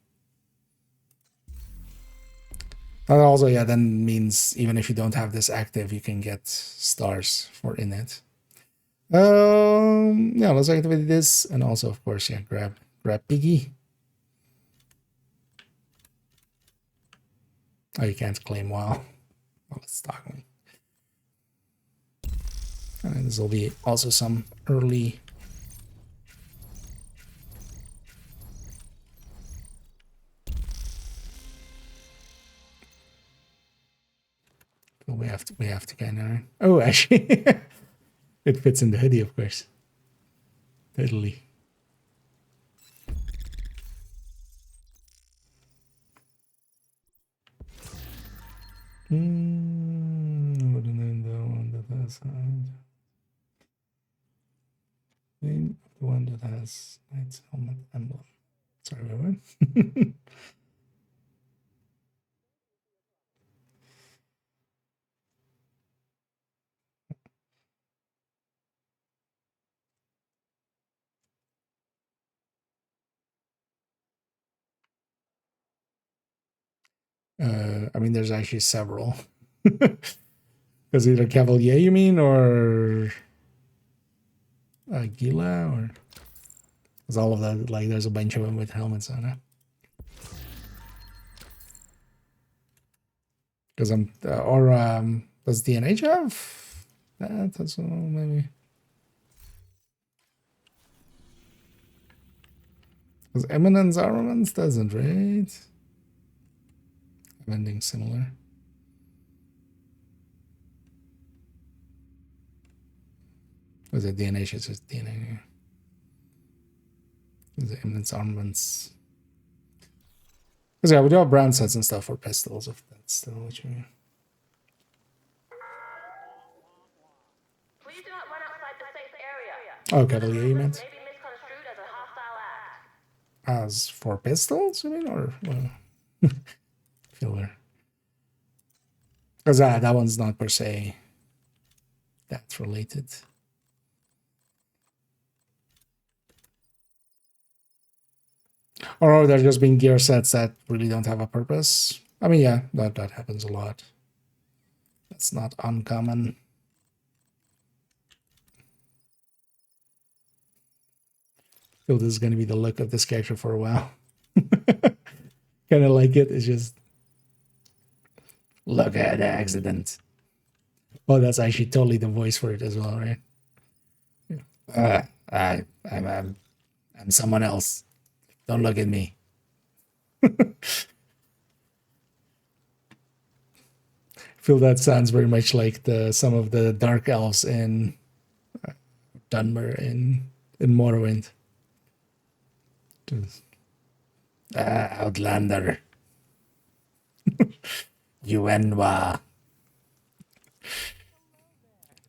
And also, yeah, then means even if you don't have this active, you can get stars for in it. Yeah, let's activate this, and also, of course, yeah, grab Piggy. Oh, you can't claim WoW. Oh, let's talk me. And this will be also some early. But we have to kind of. Oh, actually, it fits in the hoodie, of course. Totally. The one that has Knight's helmet emblem. Sorry, what? I mean, there's actually several. Because either Cavalier, you mean, or Gila, or because all of that, like, there's a bunch of them with helmets on it. Because I'm, does DNH have that? That's maybe. Because Eminence Armaments doesn't, right? Vending similar. Was it DNH? It's just DNA. The Eminence Armaments. Because yeah, we do have brand sets and stuff for pistols, if that's still what you mean. Please do not run outside the safe area. Oh, Cavalier, you meant? May be misconstrued as a hostile act. As for pistols, you mean, or filler? Because that one's not per se that related. Or they're just being gear sets that really don't have a purpose. I mean, yeah, that happens a lot. That's not uncommon. I feel this is going to be the look of this character for a while. Kind of like it. It's just, look at the accident. Oh, that's actually totally the voice for it as well, right? I'm someone else. Don't look at me. I feel that sounds very much like some of the dark elves in Dunmer in Morrowind. Outlander. Yuenwa.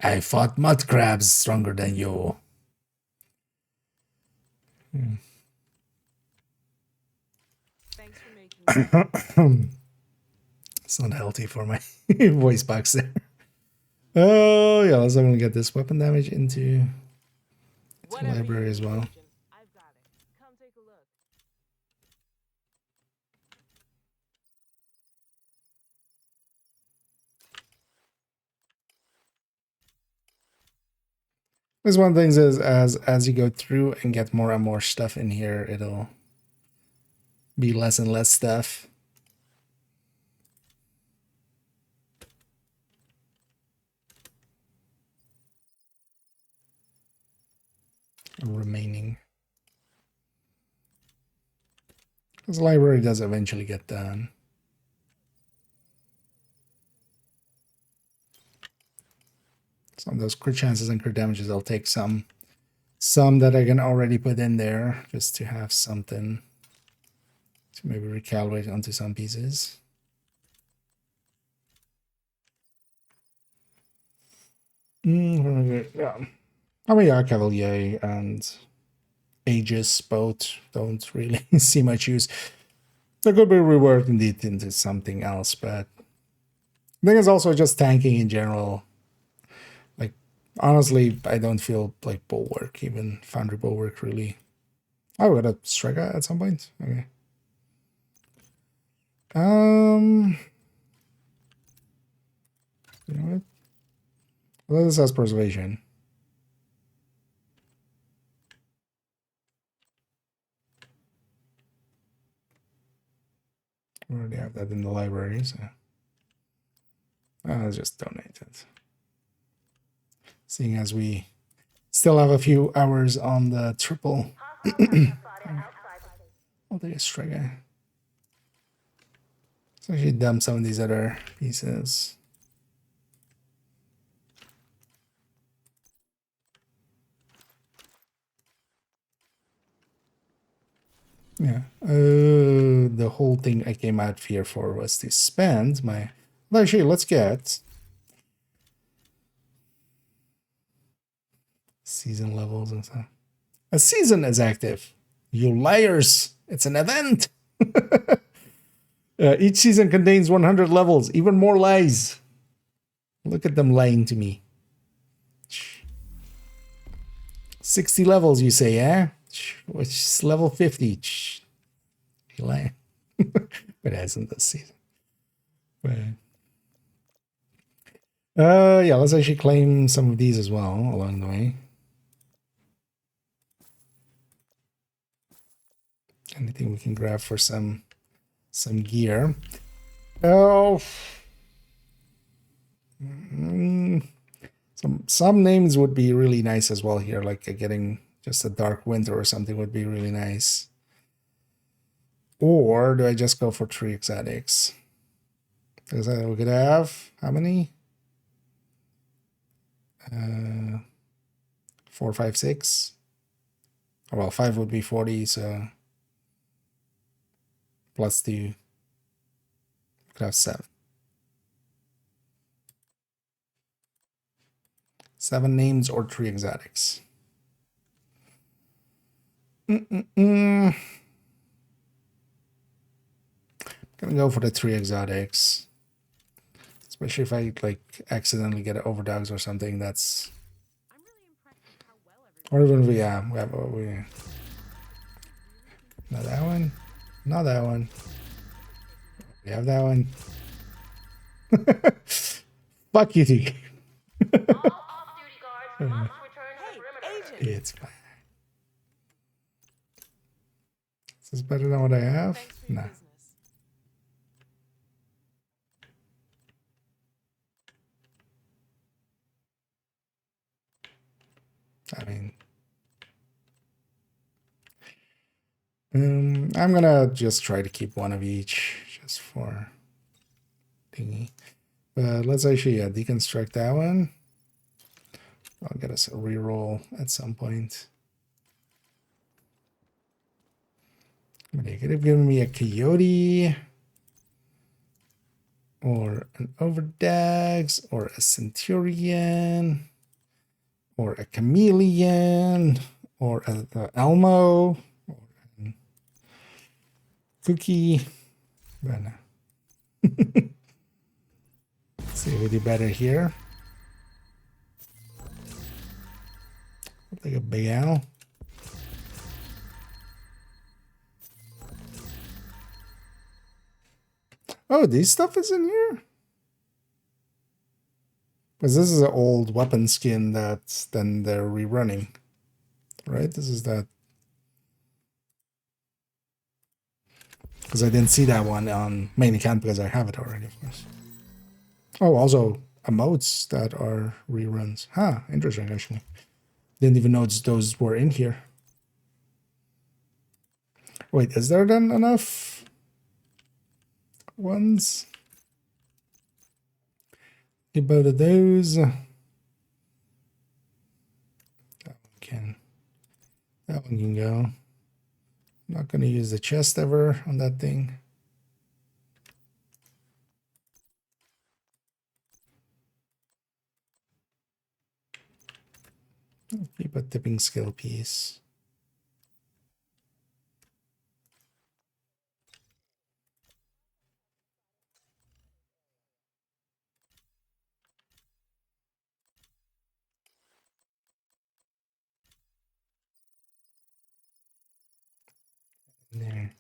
I fought mud crabs stronger than you. It's not healthy for my voice box there. Oh yeah, let's only get this weapon damage into the library as well. Because one thing is, as you go through and get more and more stuff in here, it'll be less and less stuff. Remaining. Because the library does eventually get done. Some of those crit chances and crit damages, I'll take some that I can already put in there just to have something to maybe recalibrate onto some pieces. Yeah. I mean, yeah, Cavalier and Aegis both don't really see much use. There could be reworked indeed into something else, but I think it's also just tanking in general. Like, honestly, I don't feel like Bulwark, even Foundry Bulwark, really. Oh, we got a Striker at some point? Okay. You know what? Well, this has Preservation. We already have that in the library, so I'll just donate it. Seeing as we still have a few hours on the triple. I'll take a Striker. So I should dump some of these other pieces. Yeah. The whole thing I came out here for was to spend my... Well, actually, let's get season levels and stuff. A season is active. You liars! It's an event! Each season contains 100 levels. Even more lies. Look at them lying to me. 60 levels, you say, eh? Which is level 50. You lying. It hasn't this season. But, yeah, let's actually claim some of these as well along the way. Anything we can grab for some gear. Oh, some names would be really nice as well here, like getting just a Dark Winter or something would be really nice. Or do I just go for 3 exotics? Because we could have how many? 4, 5, 6. Oh, well, 5 would be 40, so plus 2. We could have 7. 7 names or 3 exotics. Gonna go for the 3 exotics. Especially if I like accidentally get an overdogs or something. That's. Or even we have not that one, not that one. We have that one. Fuck you, two. It's fine. Is this better than what I have? No. I mean, I'm gonna just try to keep one of each just for thingy. But let's actually deconstruct that one. I'll get us a reroll at some point. They could have given me a coyote or an overdags or a centurion or a chameleon or a Elmo or a cookie. But no. Let's see if we do better here. I'll take a big owl. Oh, this stuff is in here? Because this is an old weapon skin that then they're rerunning. Right? This is that. Because I didn't see that one on main account because I have it already, of course. Oh, also emotes that are reruns. Huh, interesting actually. Didn't even notice those were in here. Wait, is there then enough ones? Get both of those. That one can go. I'm not going to use the chest ever on that thing. Keep a tipping skill piece. There.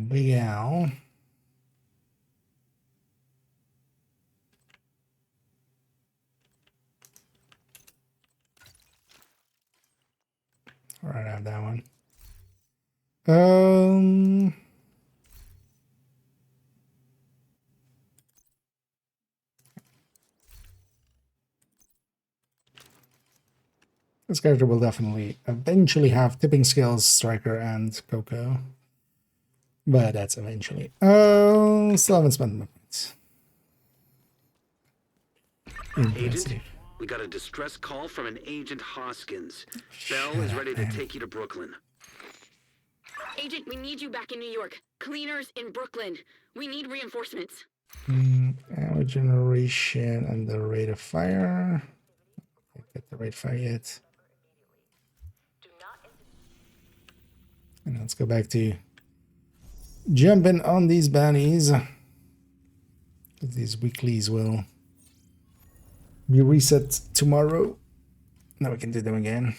Big Al. All right, I have that one. This character will definitely eventually have tipping skills, Striker and Coco. But that's eventually. Still haven't spent my points. Agent, we got a distress call from an Agent Hoskins. Bell is ready to take you to Brooklyn. Agent, we need you back in New York. Cleaners in Brooklyn. We need reinforcements. Ammo generation and the rate of fire. Can't get the rate of fire yet. And let's go back to jumping on these bounties. These weeklies will be reset tomorrow. Now we can do them again.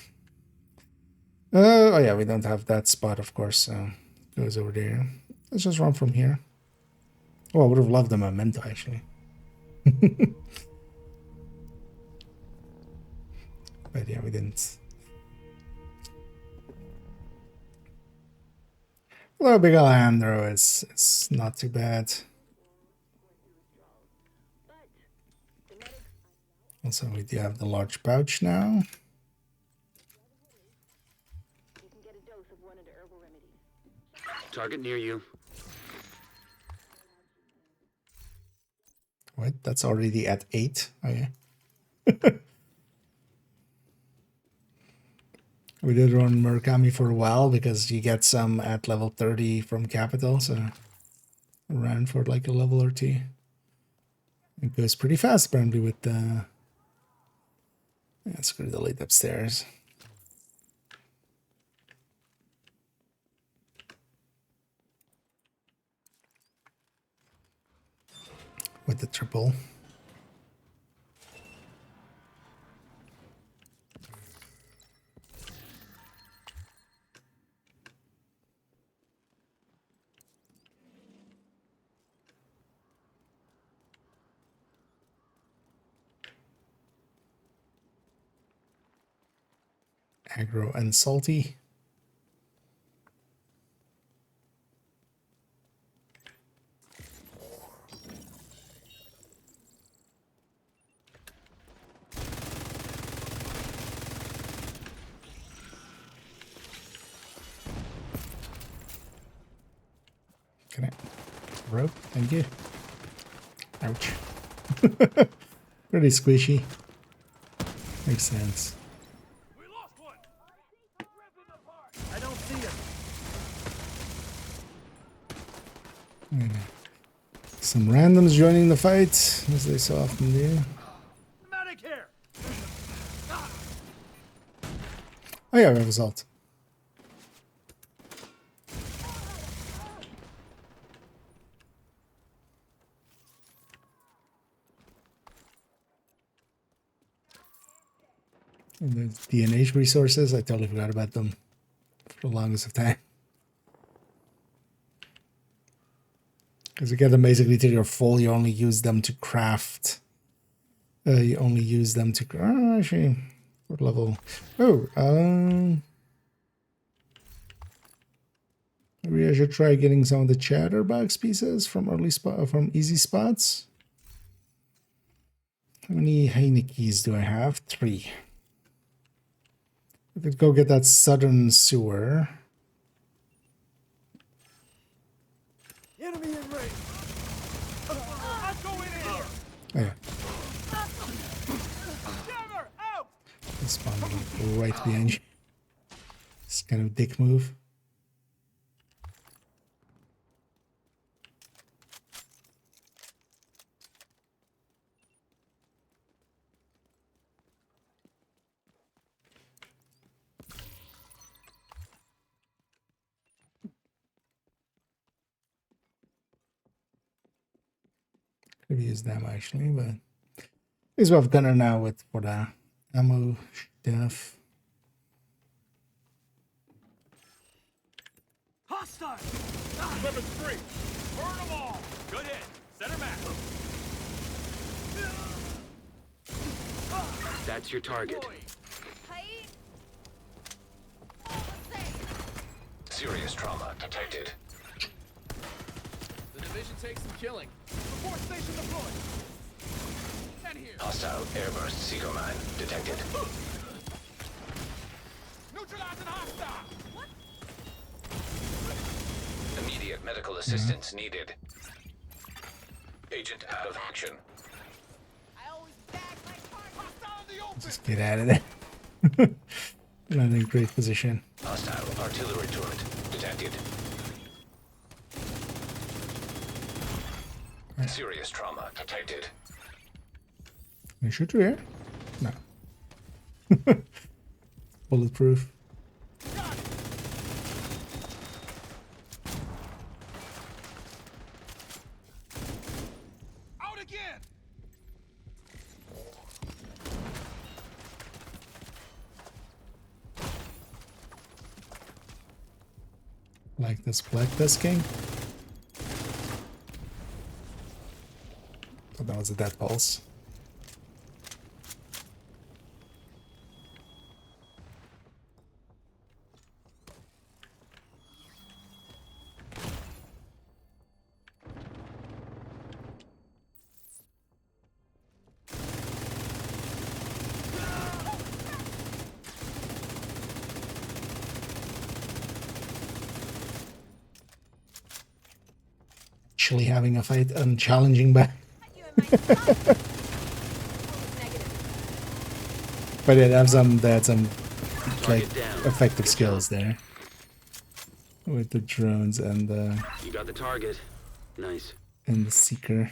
Oh yeah, we don't have that spot, of course, so it goes over there. Let's just run from here. Oh, I would have loved a memento, actually. But yeah, we didn't. Although Big Alejandro is not too bad. Also, we do have the large pouch now. Target near you. What? That's already at 8? Oh yeah. We did run Murakami for a while because you get some at level 30 from Capital, so I ran for like a level or two. It goes pretty fast apparently with the... Yeah, screw the light upstairs. With the triple. Aggro and salty. Can I? Rope, thank you. Ouch. Pretty squishy. Makes sense. I don't see him. Some randoms joining the fight, as they so often do. Medic here. Oh yeah, we have assault. And the DNH resources, I totally forgot about them for the longest of time. Because you get them basically till you're full, you only use them to craft. You only use them to... Oh, actually, what level? Oh, Maybe I should try getting some of the chatterbox pieces from from easy spots. How many Heinekeys do I have? 3. I could go get that southern sewer. Enemy in range. I'm going in here. Oh, yeah. Jammer, out. He spawned right behind you. It's kind of a dick move. Could use them actually, but is what I've gunner now with for the ammo stuff. Hostile. Weapons free. Burn them all. Good hit. Center mass. That's your target. Serious trauma detected. The division takes some killing. Support station deployed. And here. Hostile airburst seeker mine detected. Neutralizing hostile. What? Immediate medical assistance needed. Agent out of action. I always bag my car. Hostile in the open. Just get out of there. Not in a great position. Hostile artillery turret detected. Serious trauma detected. Can I shoot through here? No. Bulletproof. Out again. Like this black disking. Oh, that was a dead pulse. Actually having a fight and challenging back. But yeah, they had some like effective skills there with the drones and You got the target. Nice. And the seeker.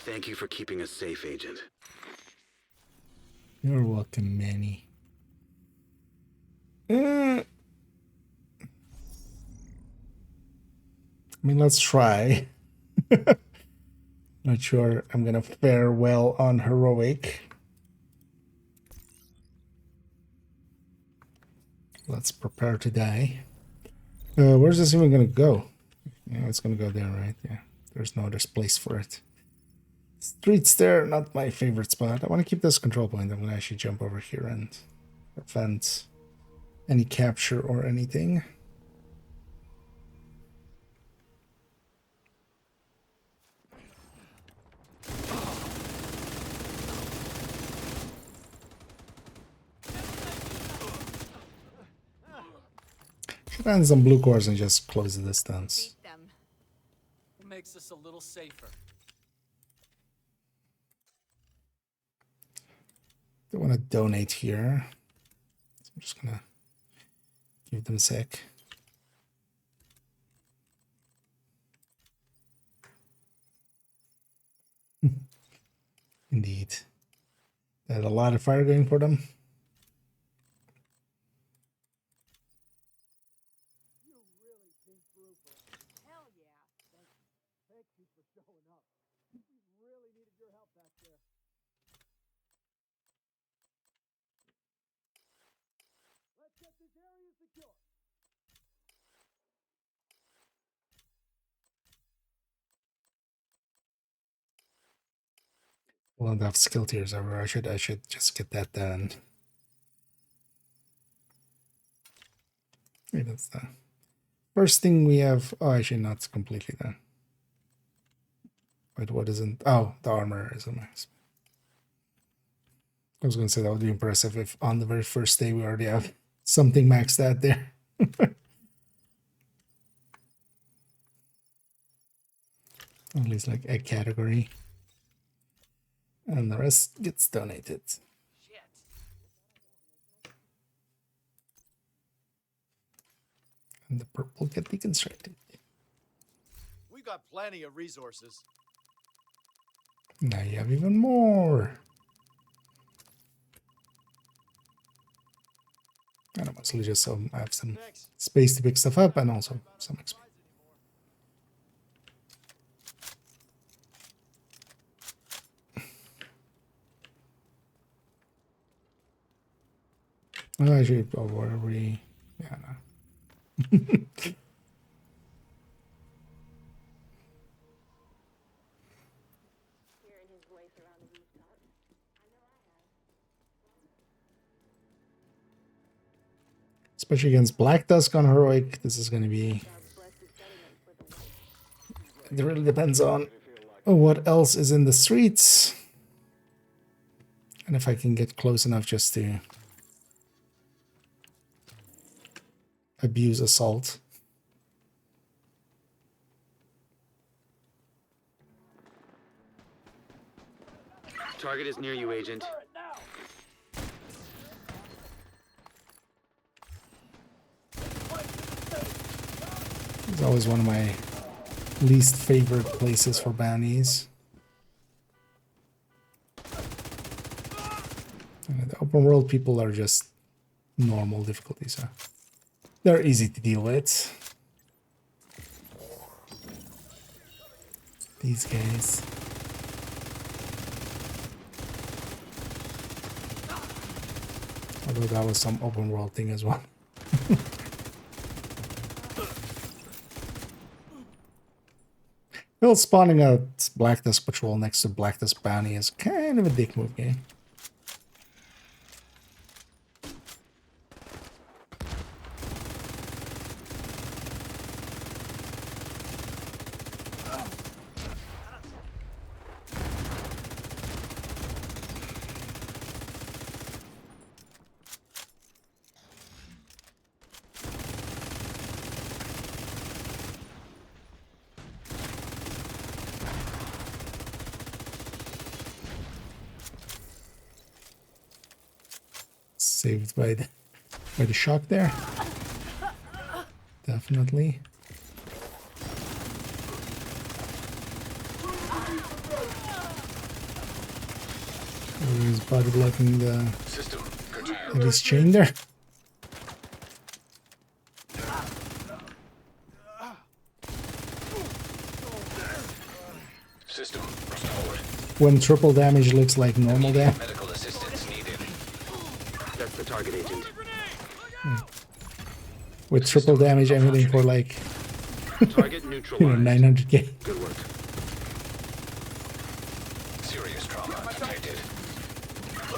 Thank you for keeping us safe, Agent. You're welcome, Manny. I mean, let's try. Not sure I'm gonna fare well on heroic. Let's prepare to die. Where's this even gonna go? Yeah, it's gonna go there, right? Yeah. There's no other place for it. Streets there, not my favorite spot. I want to keep this control point. I'm gonna actually jump over here and prevent any capture or anything. Should find some blue cores and just close the distance. Makes us a little safer. They want to donate here, so I'm just gonna give them a sec. Indeed, they had a lot of fire going for them. We'll not have skill tiers ever. I should just get that done. Wait, that's the first thing we have. Oh, actually not completely done. Wait, what isn't? Oh, the armor is a max. I was gonna say that would be impressive if on the very first day we already have something maxed out there. At least like a category. And the rest gets donated. And the purple get deconstructed. We've got plenty of resources. Now you have even more. And I mostly just so I have some space to pick stuff up and also some XP. Oh, actually, where are we? Yeah, no. Especially against Black Dusk on Heroic, this is going to be... It really depends on what else is in the streets. And if I can get close enough just to abuse assault. Target is near you, Agent. It's always one of my least favorite places for bounties. The open world people are just normal difficulty, so they're easy to deal with. These guys. Although that was some open world thing as well. Well, spawning a Black Dusk patrol next to Black Dusk bounty is kind of a dick move game. Saved by the shock there. Definitely. He's body blocking the heavy chain there. System restored. When triple damage looks like normal damage. Medical assistance needed. That's the target, Agent. With triple damage, I'm hitting for like Target neutralized. 900k. Good work. Serious trauma detected.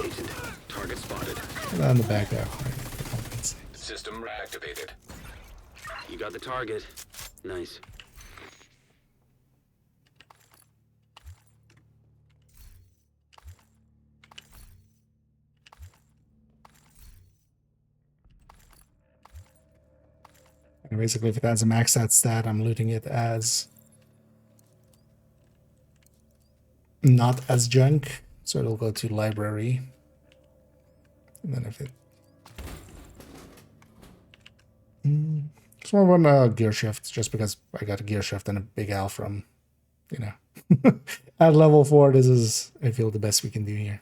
Agent, target spotted. On the back there. System reactivated. You got the target. Nice. And basically, if it has a max out stat, I'm looting it as not as junk, so it'll go to library. And then if it it's more of a gear shift, just because I got a gear shift and a big L from, you know, at level 4. This is, I feel, the best we can do here.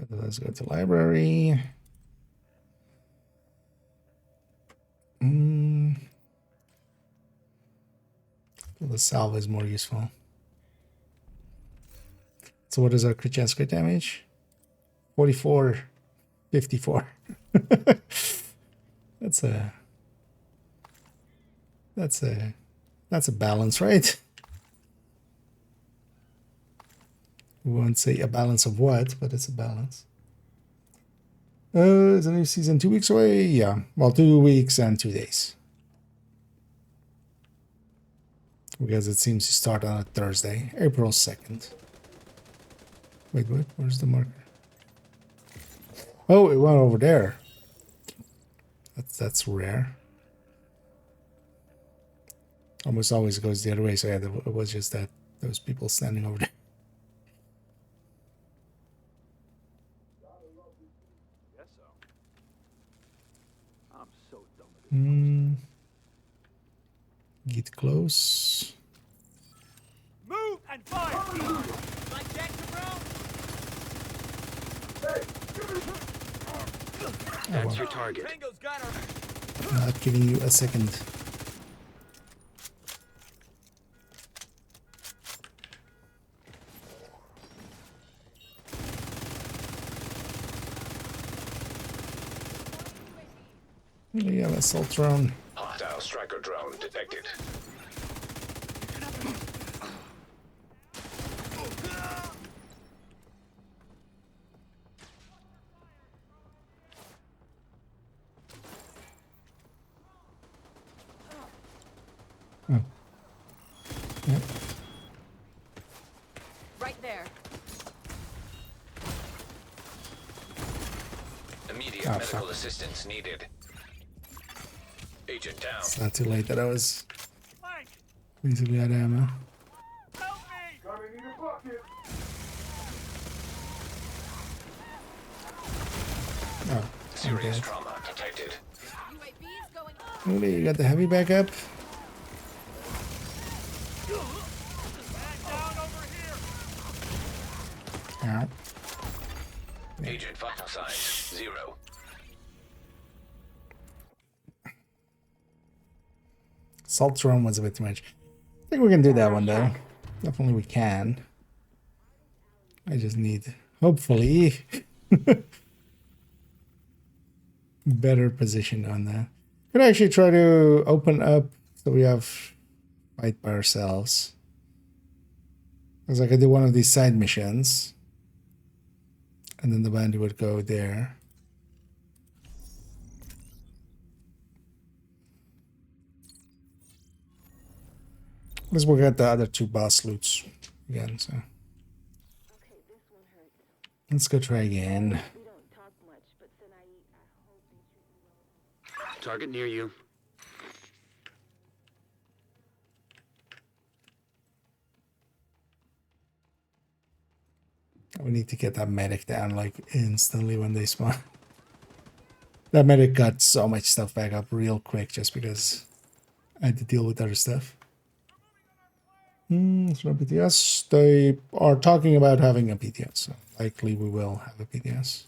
Let's go to library. The salve is more useful. So what is our crit chance crit damage? 44, 54. That's a balance, right? We won't say a balance of what, but it's a balance. Is the new season 2 weeks away? Yeah, well, 2 weeks and 2 days. Because it seems to start on a Thursday, April 2nd. Wait, what? Where's the marker? Oh, it went over there. That's rare. Almost always goes the other way, so yeah, it was just that those people standing over there. Get close. Move and fire! Like Jackson, bro? That's your target. Not giving you a second. We have assault drone. Hostile striker drone detected. Oh. Yep. Right there. Immediate medical assistance needed. Agent down. It's not too late that I was basically out of ammo. Oh, Serious trauma detected. okay, you got the heavy back up. Ow. Agent vital signs 0. Assault drone was a bit too much. I think we can do that one though. Definitely we can. I just need, hopefully, better position on that. Could actually try to open up so we have fight by ourselves. Because I could do one of these side missions. And then the bandit would go there. Let's work out the other 2 boss loots again, so. Let's go try again. Target near you. We need to get that medic down like instantly when they spawn. That medic got so much stuff back up real quick just because I had to deal with other stuff. It's not PTS. They are talking about having a PTS, so likely we will have a PTS.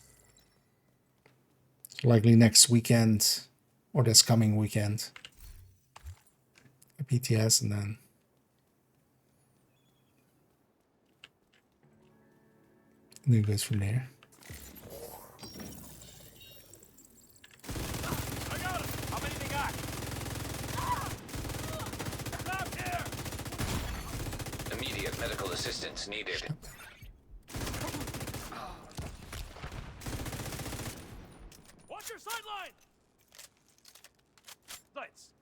Likely next weekend or this coming weekend. A PTS and then it goes from there. I got him. How many they got? Stop here! Immediate medical assistance needed. Watch your sideline! Lights.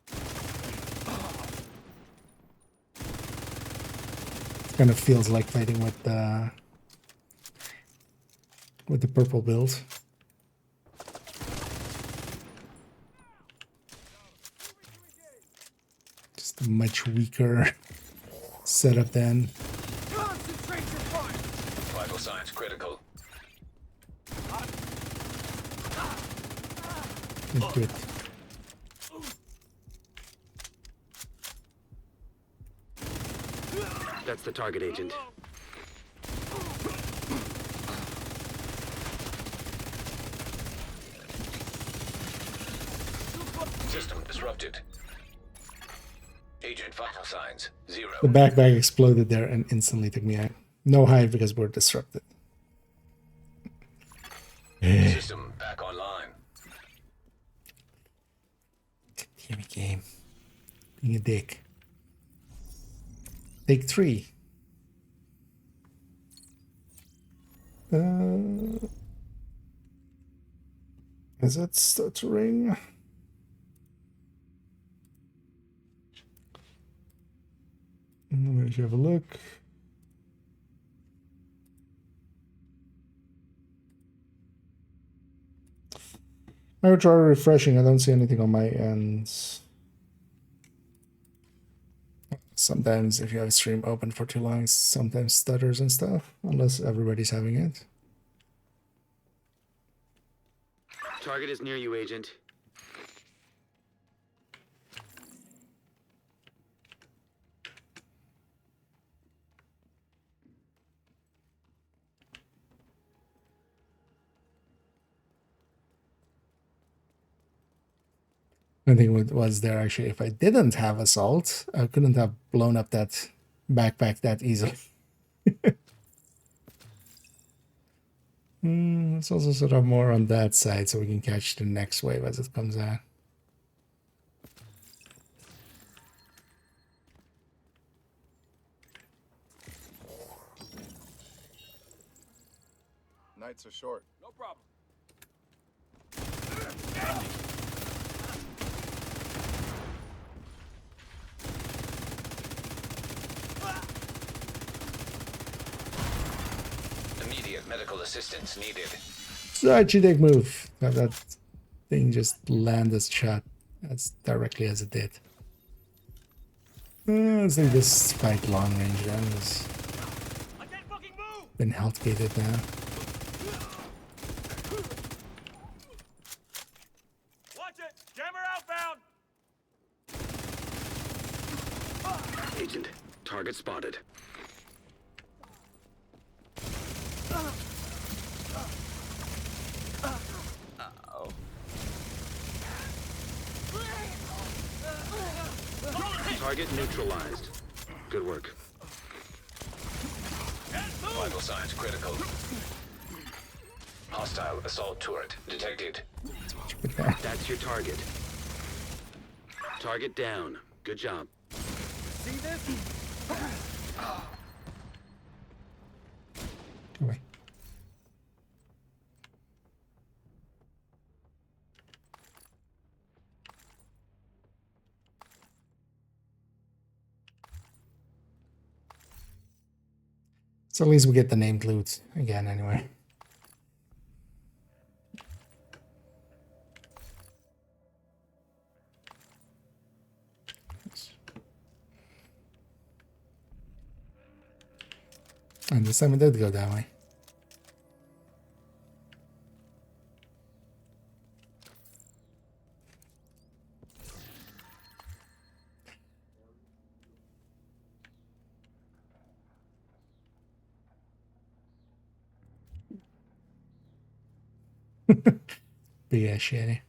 It kind of feels like fighting with the purple build. Just a much weaker setup then. Concentrate your fire! Vital signs critical. Good. That's the target, Agent. System disrupted. Agent vital signs 0. The backpack exploded there and instantly took me out. No hide because we're disrupted. System back online. Gimme game. Being a dick. Take 3. Is that stuttering? Let me have a look. I will try refreshing. I don't see anything on my end. Sometimes if you have a stream open for too long, sometimes stutters and stuff, unless everybody's having it. Target is near you, Agent. I think what was there actually, if I didn't have assault, I couldn't have blown up that backpack that easily. It's also sort of more on that side so we can catch the next wave as it comes out. Nights are short. No problem. Immediate medical assistance needed. Such a dick move. Have that thing just land this shot as directly as it did. Let's leave this fight long range then. It's been health gated now. Watch it! Jammer outbound! Agent, target spotted. Target neutralized. Good work. Vital signs critical. Hostile assault turret detected. That's your target. Target down. Good job. See this? Away. So at least we get the named loot again anyway. And this time it did go that way. Big ass shitty.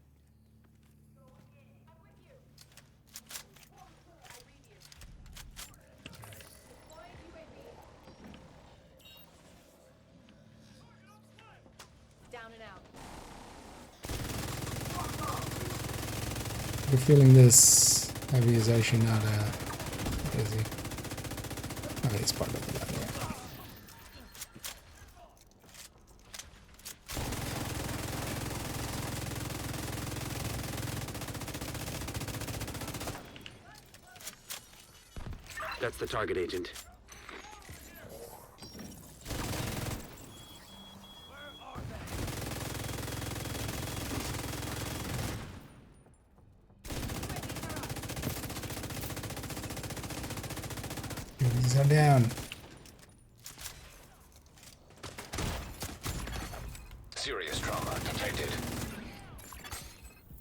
Down and out. I have a feeling this heavy is actually not easy. Okay, it's part of the ladder. That's the target, Agent. These are down. Serious trauma detected.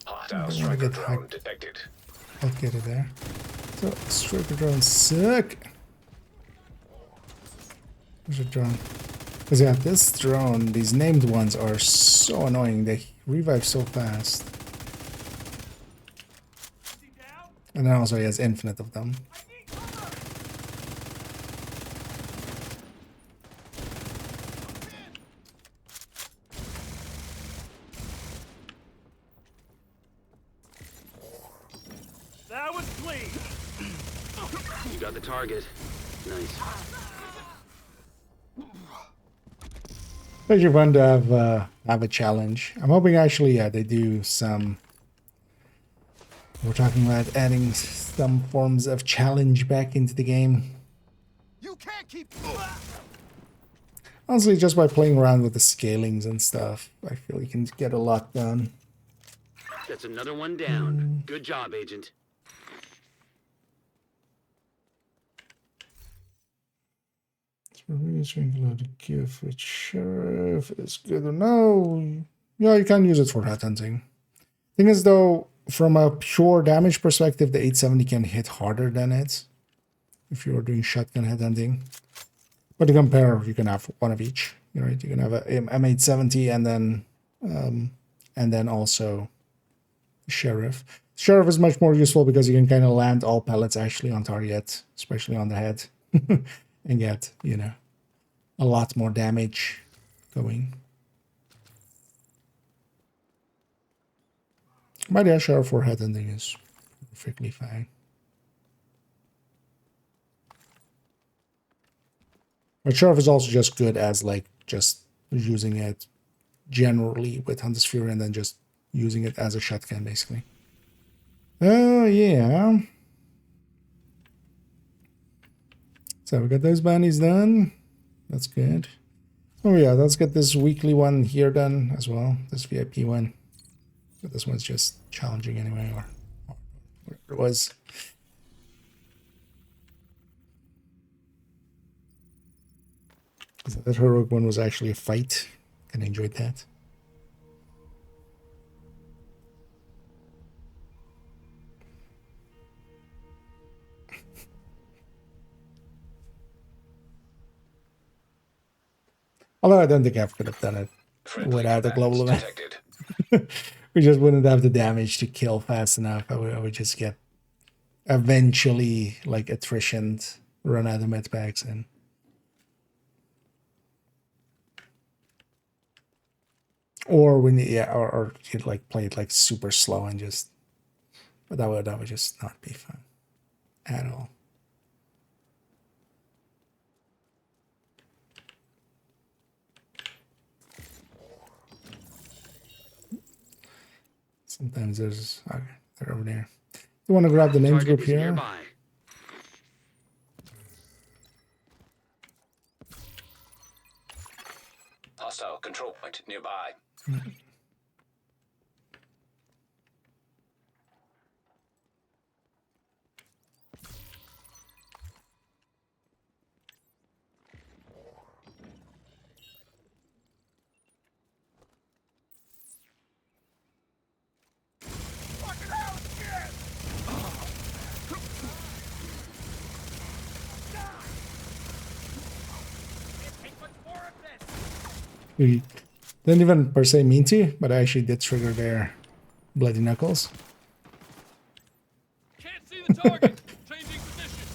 Hostile Don't wanna striker get drone hacked. detected. I'll get it there. So, striker drones suck. There's a drone. Because yeah, this drone, these named ones are so annoying. They revive so fast. And then also he has infinite of them. You got the target. Nice. It's fun to have a challenge. I'm hoping actually, yeah, they do some. We're talking about adding some forms of challenge back into the game. You can't keep. Honestly, just by playing around with the scalings and stuff, I feel you can get a lot done. That's another one down. Good job, Agent. Include gift with sheriff is good or no? Yeah, you can use it for headhunting. Thing is, though, from a pure damage perspective, the 870 can hit harder than it if you're doing shotgun headhunting. But to compare, you can have one of each. Right? You can have a M870 and then also sheriff. Sheriff is much more useful because you can kind of land all pellets actually on target, especially on the head, and get, you know, a lot more damage going. But yeah, sheriff for headhunting is perfectly fine. But sheriff is also just good as like just using it generally with Hunter's Fury and then just using it as a shotgun basically. Oh yeah. So we got those bounties done. That's good. Oh yeah, let's get this weekly one here done as well. This VIP one. But this one's just challenging anyway, or whatever it was. That heroic one was actually a fight. Kind of enjoyed that. Although I don't think I could have done it without the global event. We just wouldn't have the damage to kill fast enough. I would just get eventually like attrition, run out of med packs and. Or when or you'd like play it like super slow and just, but that would just not be fun at all. Sometimes there's okay, they're over there. You want to grab the names group here? Nearby. Hostile control point nearby. We didn't even per se mean to, but I actually did trigger their bloody knuckles. Can't see the target. Changing position.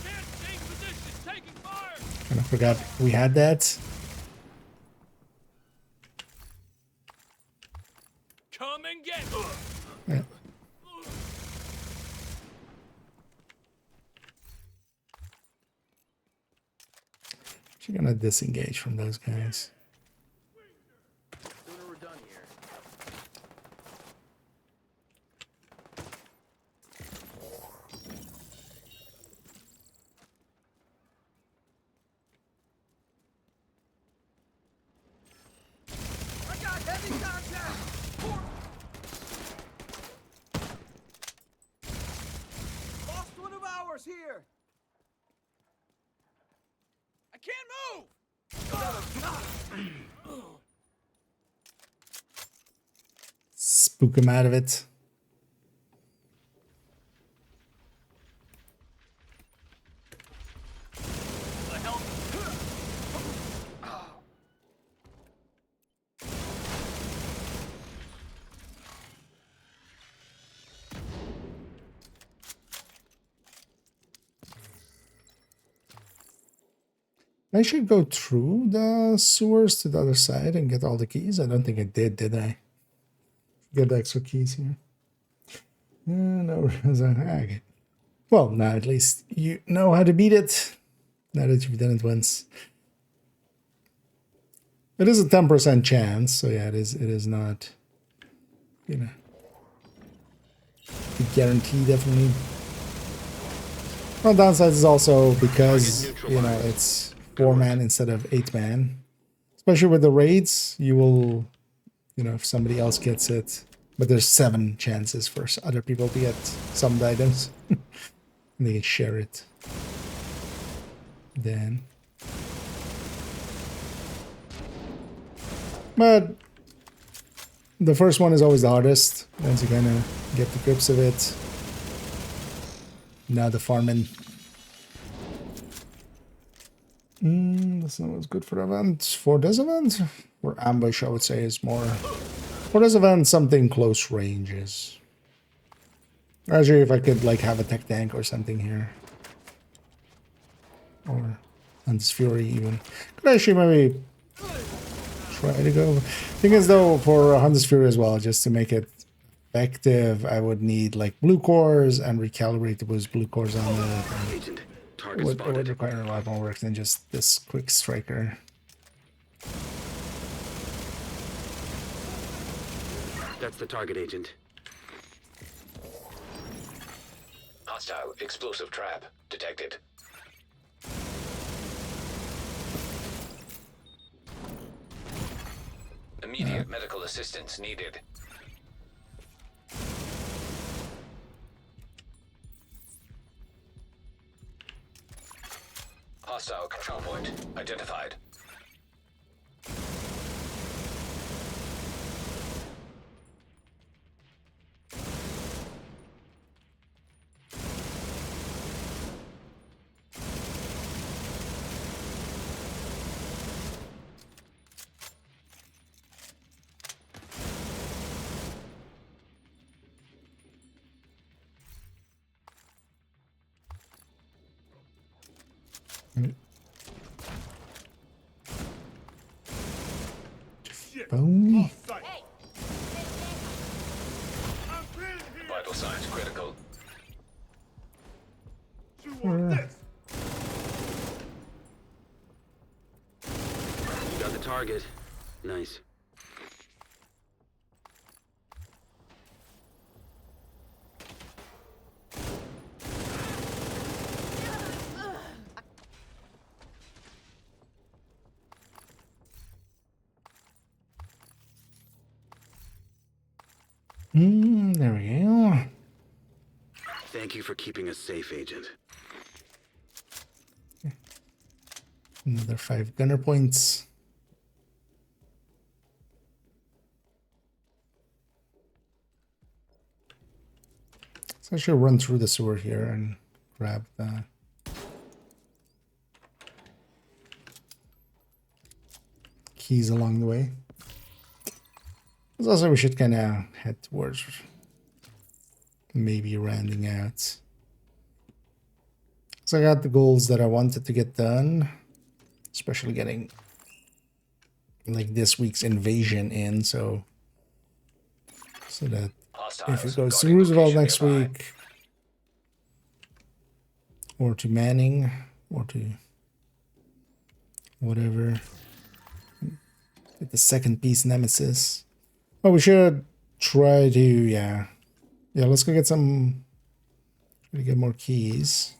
Can't change position. Taking fire. And I forgot we had that. Come and get. Yeah. She's gonna disengage from those guys. Sooner we're done here. I got heavy contact. Lost one of ours here. I can't move. Spook him out of it. I should go through the sewers to the other side and get all the keys. I don't think I did I? Get the extra keys here. No, okay. Well, now at least you know how to beat it. Now that you've done it once. It is a 10% chance, so yeah, it is not, you know, a guarantee definitely. One downside is also because, you know, it's 4-man instead of 8-man. Especially with the raids, you will, you know, if somebody else gets it, but there's 7 chances for other people to get some of the items. And they can share it. Then. But the first one is always the hardest, once you kind of get the grips of it. Now the farming. That's not what's good for the event. For this event? For ambush, I would say is more. For this event, something close ranges. Actually, if I could like have a tech tank or something here. Or Hunter's Fury even. Could actually maybe try to go. Thing is though, for Hunter's Fury as well, just to make it effective, I would need like blue cores and recalibrate those blue cores on it. It would require a lot more work than just this quick striker. That's the target, Agent. Hostile explosive trap detected. Immediate medical assistance needed. Hostile control point identified. Boom. Vital signs critical. Got the target. Nice. There we go. Thank you for keeping us safe, Agent. Another 5 gunner points. So I should run through the sewer here and grab the keys along the way. Also, we should kind of head towards maybe rounding out. So I got the goals that I wanted to get done, especially getting like this week's invasion in, so that if it goes to Roosevelt next week, or to Manning, or to whatever, get the second piece Nemesis. Oh, we should try to, yeah, let's go get some, try to get more keys.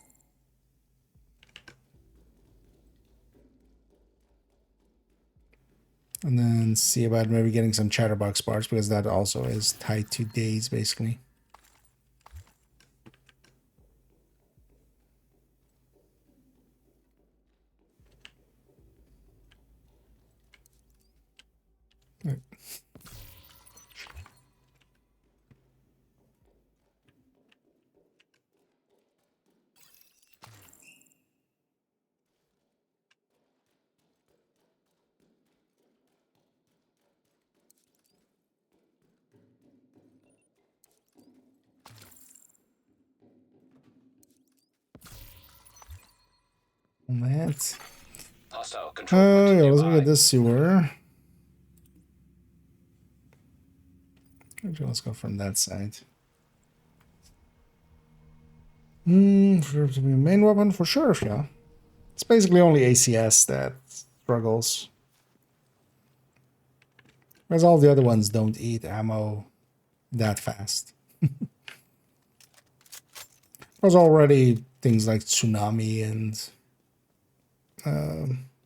And then see about maybe getting some chatterbox parts, because that also is tied to days, basically. Right. That. Oh yeah, let's look at this sewer. Actually, let's go from that side. For to be a main weapon, for sure, yeah. It's basically only ACS that struggles. Whereas all the other ones don't eat ammo that fast. There's already things like Tsunami and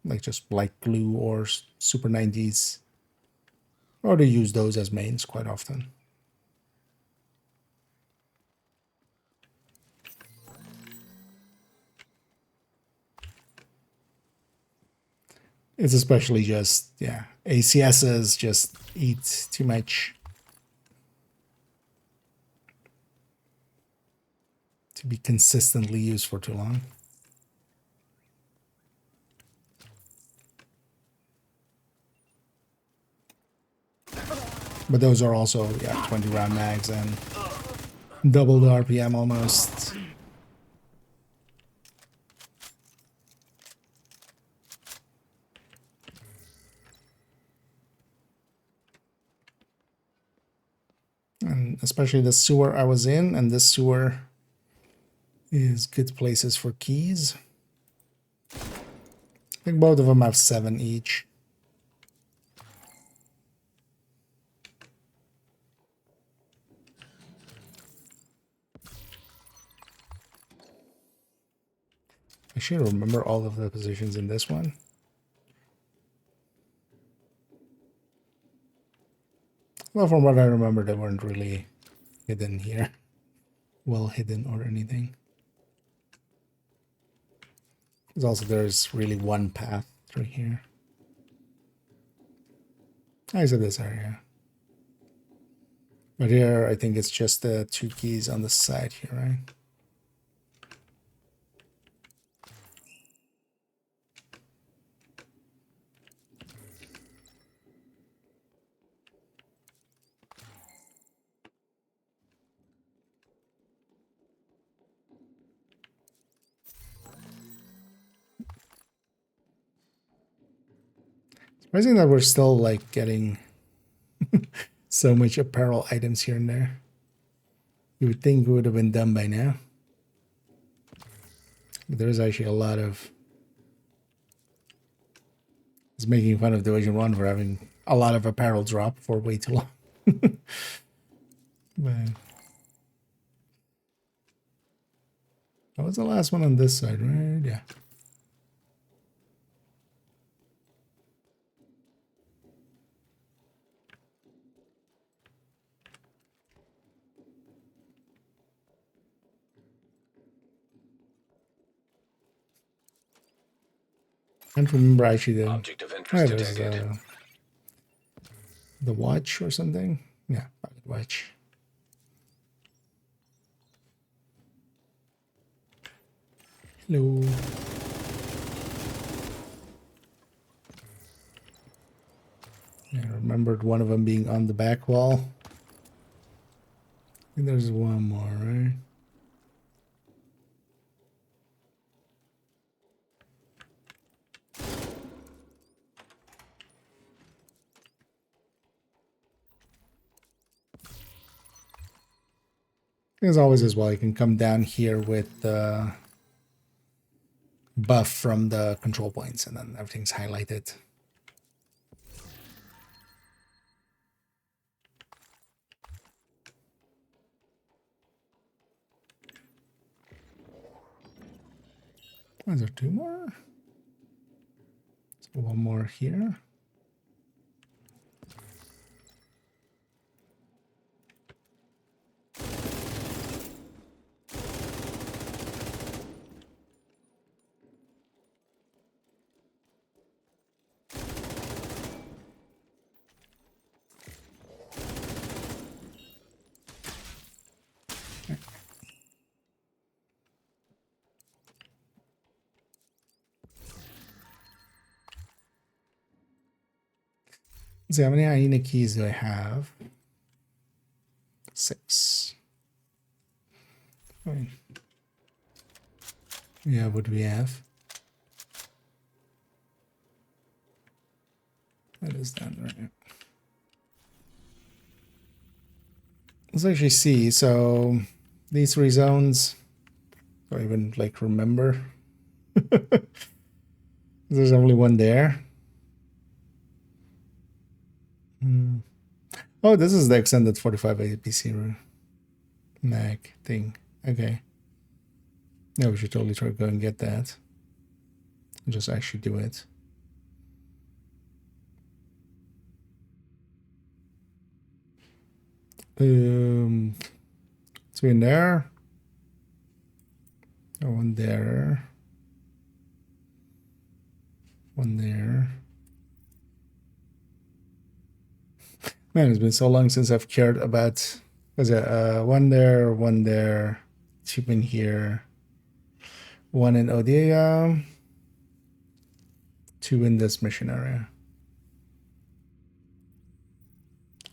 like just Black Glue or Super 90s. I already use those as mains quite often. It's especially just, yeah, ACSs just eat too much to be consistently used for too long. But those are also, yeah, 20 round mags and double the RPM almost. And especially the sewer I was in, and this sewer is good places for keys. I think both of them have 7 each. I should remember all of the positions in this one. Well, from what I remember, they weren't really hidden here. Well hidden or anything. Because also there's really one path through here. I said this area. But here, I think it's just the 2 keys on the side here, right? Surprising that we're still like getting so much apparel items here and there. You would think it would have been done by now. But there's actually a lot of... It's making fun of Division 1 for having a lot of apparel drop for way too long. But... That was the last one on this side, right? Yeah. I can't remember actually the Object of interest detected. The watch or something. Yeah, watch. Hello. Yeah, I remembered one of them being on the back wall. I think there's one more, right? As always as well, you can come down here with the buff from the control points and then everything's highlighted. Is there 2 more? So 1 more here. Let's see, how many hyena keys do I have? 6. Fine. Yeah, what do we have? That is done right. Let's actually see. So these 3 zones, Do I even like remember? There's only one there. Oh, this is the extended 45 APC mag thing. Okay. Yeah, we should totally try to go and get that. Just actually do it. Two in there. Oh, one there. One there. Man, it's been so long since I've cared about. Was it one there, two in here, one in Odea, two in this mission area.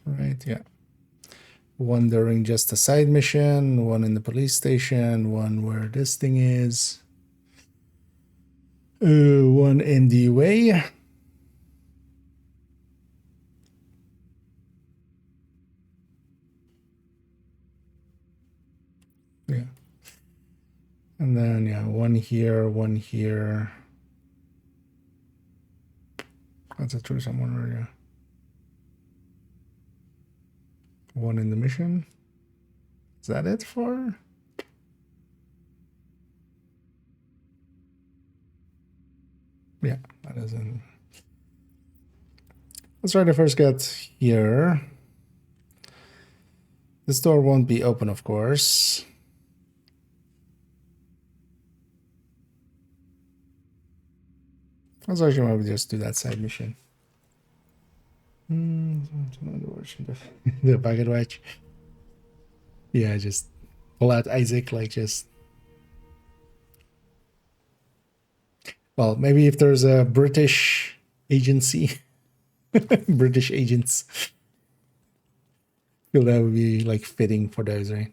Right, yeah. One during just a side mission, one in the police station, one where this thing is, one in the way. Yeah. And then, yeah, one here, one here. That's a true someone area. One in the mission. Is that it for? Yeah, that is in. Let's try to first get here. This door won't be open, of course. Let's actually maybe just do that side mission. The bucket watch. Yeah, just pull out Isaac, like just. Well, maybe if there's a British agency, British agents, I feel that would be like fitting for those, right?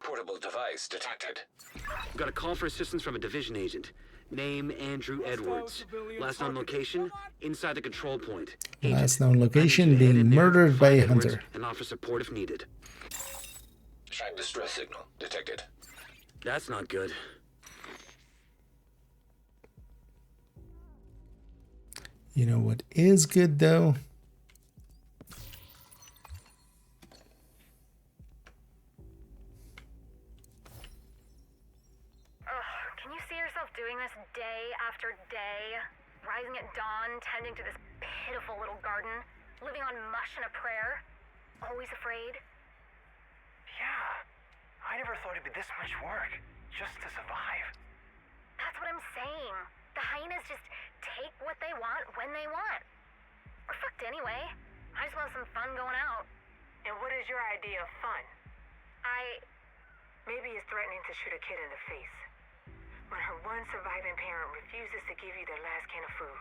Portable device detected. Got a call for assistance from a division agent. Name Andrew Edwards. Last known location inside the control point. Last known location being murdered by a hunter. And offer support if needed. Shine distress signal detected. That's not good. You know what is good though? Can you see yourself doing this day after day? Rising at dawn, tending to this pitiful little garden, living on mush and a prayer? Always afraid? Yeah. I never thought it'd be this much work, just to survive. That's what I'm saying. The hyenas just take what they want when they want. We're fucked anyway. I just want some fun going out. And what is your idea of fun? Maybe it's threatening to shoot a kid in the face. When her one surviving parent refuses to give you their last can of food.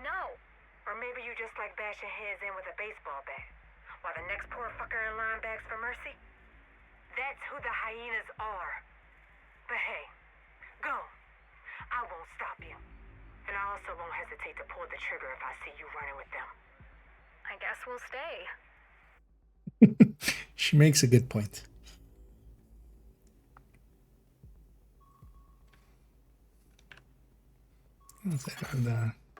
No. Or maybe you just like bashing heads in with a baseball bat, while the next poor fucker in line begs for mercy. That's who the hyenas are. But hey, go. I won't stop you. And I also won't hesitate to pull the trigger if I see you running with them. I guess we'll stay. She makes a good point.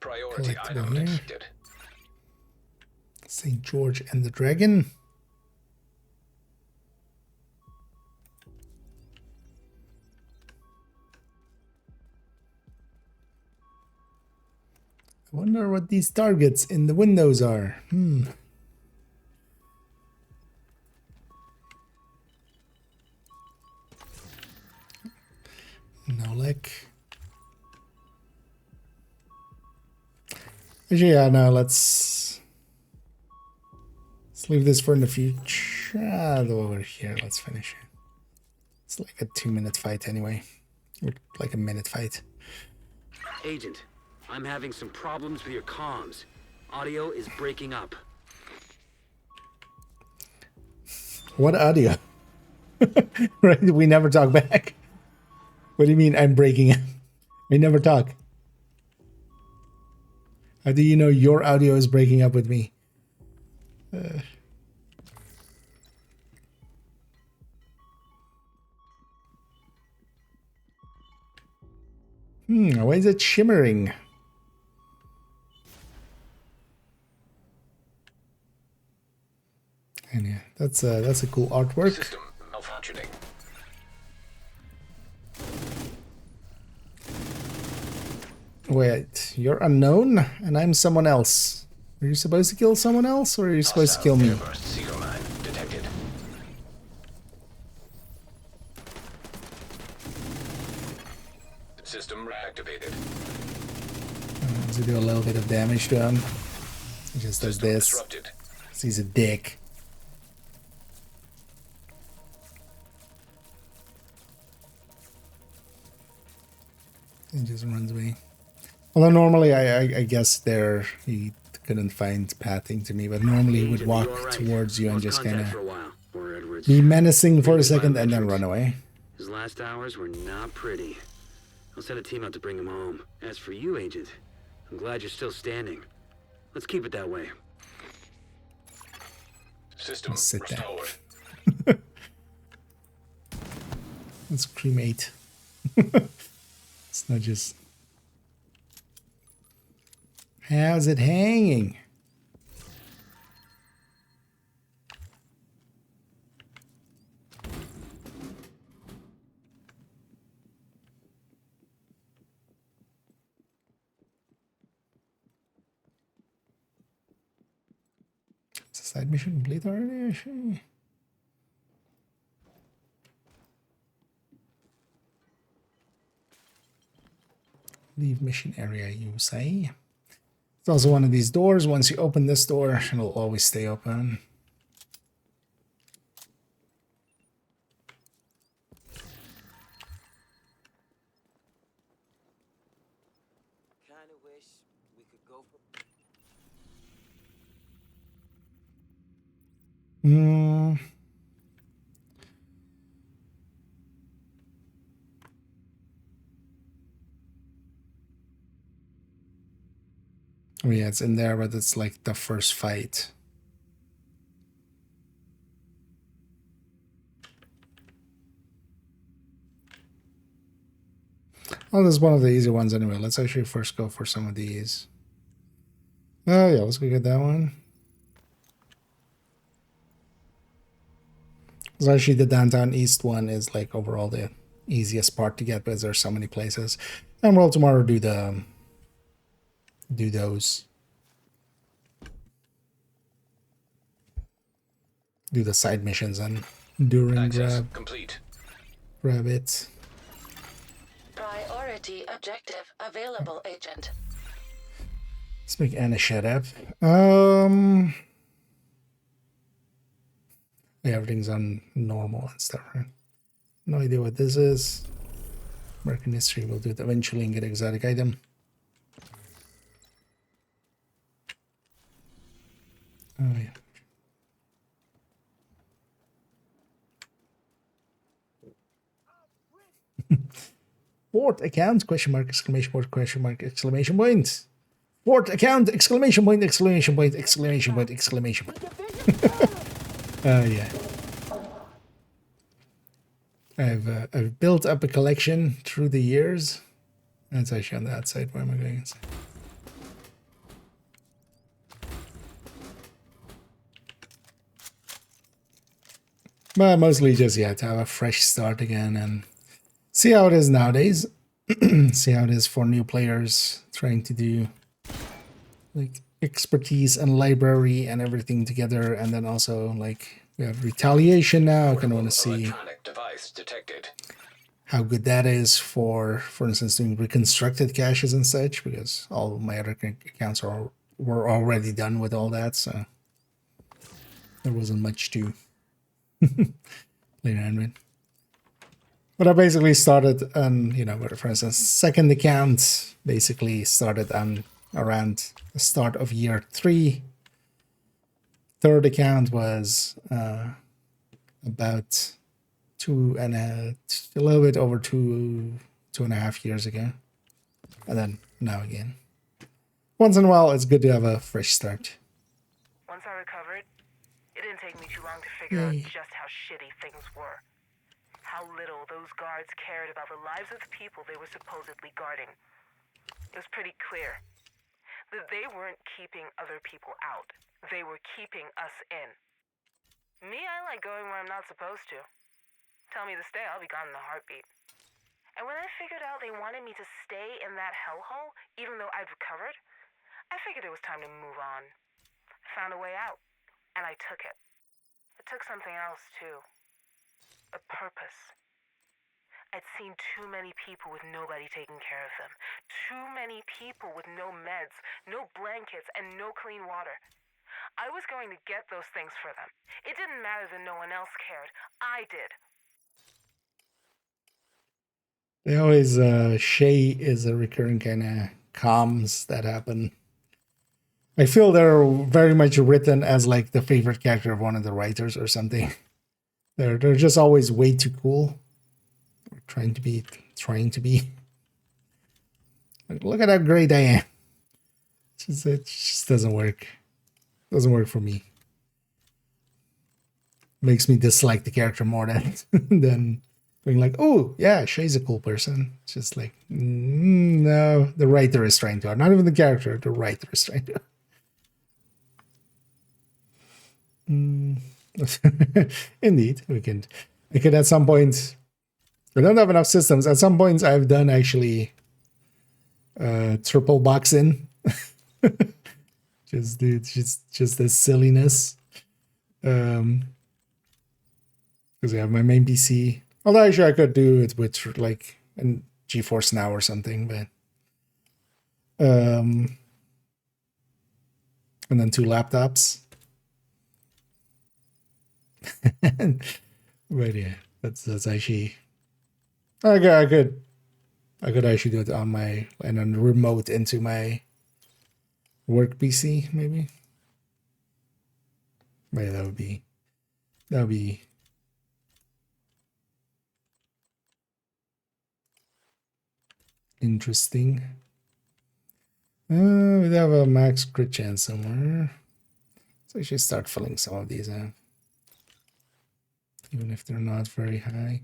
Priority item detected. St. George and the Dragon. I wonder what these targets in the windows are. No lick. Actually, yeah, no, let's leave this for in the future. Over here, let's finish it. It's like a 2-minute fight anyway. Or like a minute fight. Agent, I'm having some problems with your comms. Audio is breaking up. What audio? Right? We never talk back. What do you mean I'm breaking up? We never talk. How do you know your audio is breaking up with me? Why is it shimmering? And yeah, that's a cool artwork. System malfunctioning. Wait, you're unknown and I'm someone else. Are you supposed to kill someone else or are you supposed to kill me? Seeker mine detected. System reactivated. Let's do a little bit of damage to him. He just does this. Disrupted. He's a dick. He just runs away. Although normally I guess there he couldn't find pathing to me, but normally he would walk towards you and just kind of be menacing for a second and then run away. His last hours were not pretty. I'll send a team out to bring him home. As for you, Agent, I'm glad you're still standing. Let's keep it that way. System sit restored. down. Let's cremate. It's not just... How's it hanging? Is the side mission complete already? Actually? Leave mission area, you say? It's also one of these doors. Once you open this door, it'll always stay open. Kinda wish we could go for... Oh yeah, it's in there, but it's like the first fight. Oh, this is one of the easy ones anyway. Let's actually first go for some of these. Oh yeah, let's go get that one. So actually the downtown east one is like overall the easiest part to get because there's so many places. And we'll tomorrow do those. Do the side missions and during grab it. Priority objective available, Agent. Let's make Anna shut up. Yeah, everything's on normal and stuff, right? No idea what this is. American history, we'll do it eventually and get exotic item. Oh yeah. Fort account, question mark, exclamation point, question mark, exclamation point. Fort account, exclamation point, exclamation point, exclamation point, exclamation point. Yeah. I've built up a collection through the years. That's actually on the outside. Where am I going inside? But mostly just, yeah, to have a fresh start again and see how it is nowadays. See how it is for new players trying to do like expertise and library and everything together. And then also like we have retaliation now. I kind of want to see device detected. How good that is for instance, doing reconstructed caches and such, because all my other accounts were already done with all that. So there wasn't much to later on with. But I basically started on, you know, for instance, second account basically started on around the start of year 3. Third account was about a little bit over 2.5 years ago. And then now again. Once in a while, it's good to have a fresh start. Once I recovered, it didn't take me too long to figure out just how shitty things were. how little those guards cared about the lives of the people they were supposedly guarding. It was pretty clear that they weren't keeping other people out. They were keeping us in. Me, I like going where I'm not supposed to. Tell me to stay, I'll be gone in a heartbeat. And when I figured out they wanted me to stay in that hellhole, even though I'd recovered, I figured it was time to move on. I found a way out, and I took it. It took something else, too. A purpose. I'd seen too many people with nobody taking care of them. Too many people with no meds, no blankets, and no clean water. I was going to get those things for them. It didn't matter that no one else cared. I did. They always, Shay is a recurring kind of comms that happen. I feel they're very much written as like the favorite character of one of the writers or something. They're just always way too cool. Trying to be. Like, look at how great I am. It just doesn't work. Doesn't work for me. Makes me dislike the character more than being like, oh yeah, Shay's a cool person. It's just like, no, the writer is trying to. Not even the character, the writer is trying to. Indeed, I could at some point. I don't have enough systems. At some points, I've done actually triple box in, just this silliness. Because I have my main PC. Although actually I could do it with like an GeForce Now or something, but and then 2 laptops. But yeah, that's actually I could actually do it on my and then remote into my work PC maybe. But yeah, that would be interesting. We have a max crit chance somewhere. So I should start filling some of these out. Even if they're not very high.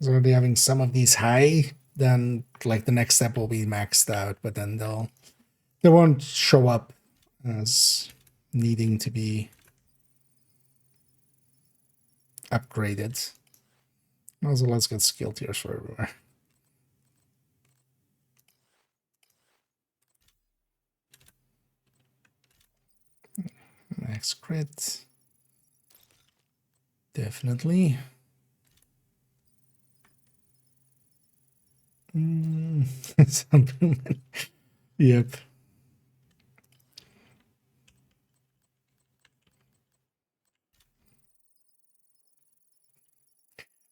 So already having some of these high, then like the next step will be maxed out, but then they won't show up as needing to be upgraded. Also, let's get skill tiers for everywhere. Max crit. Definitely. Yep.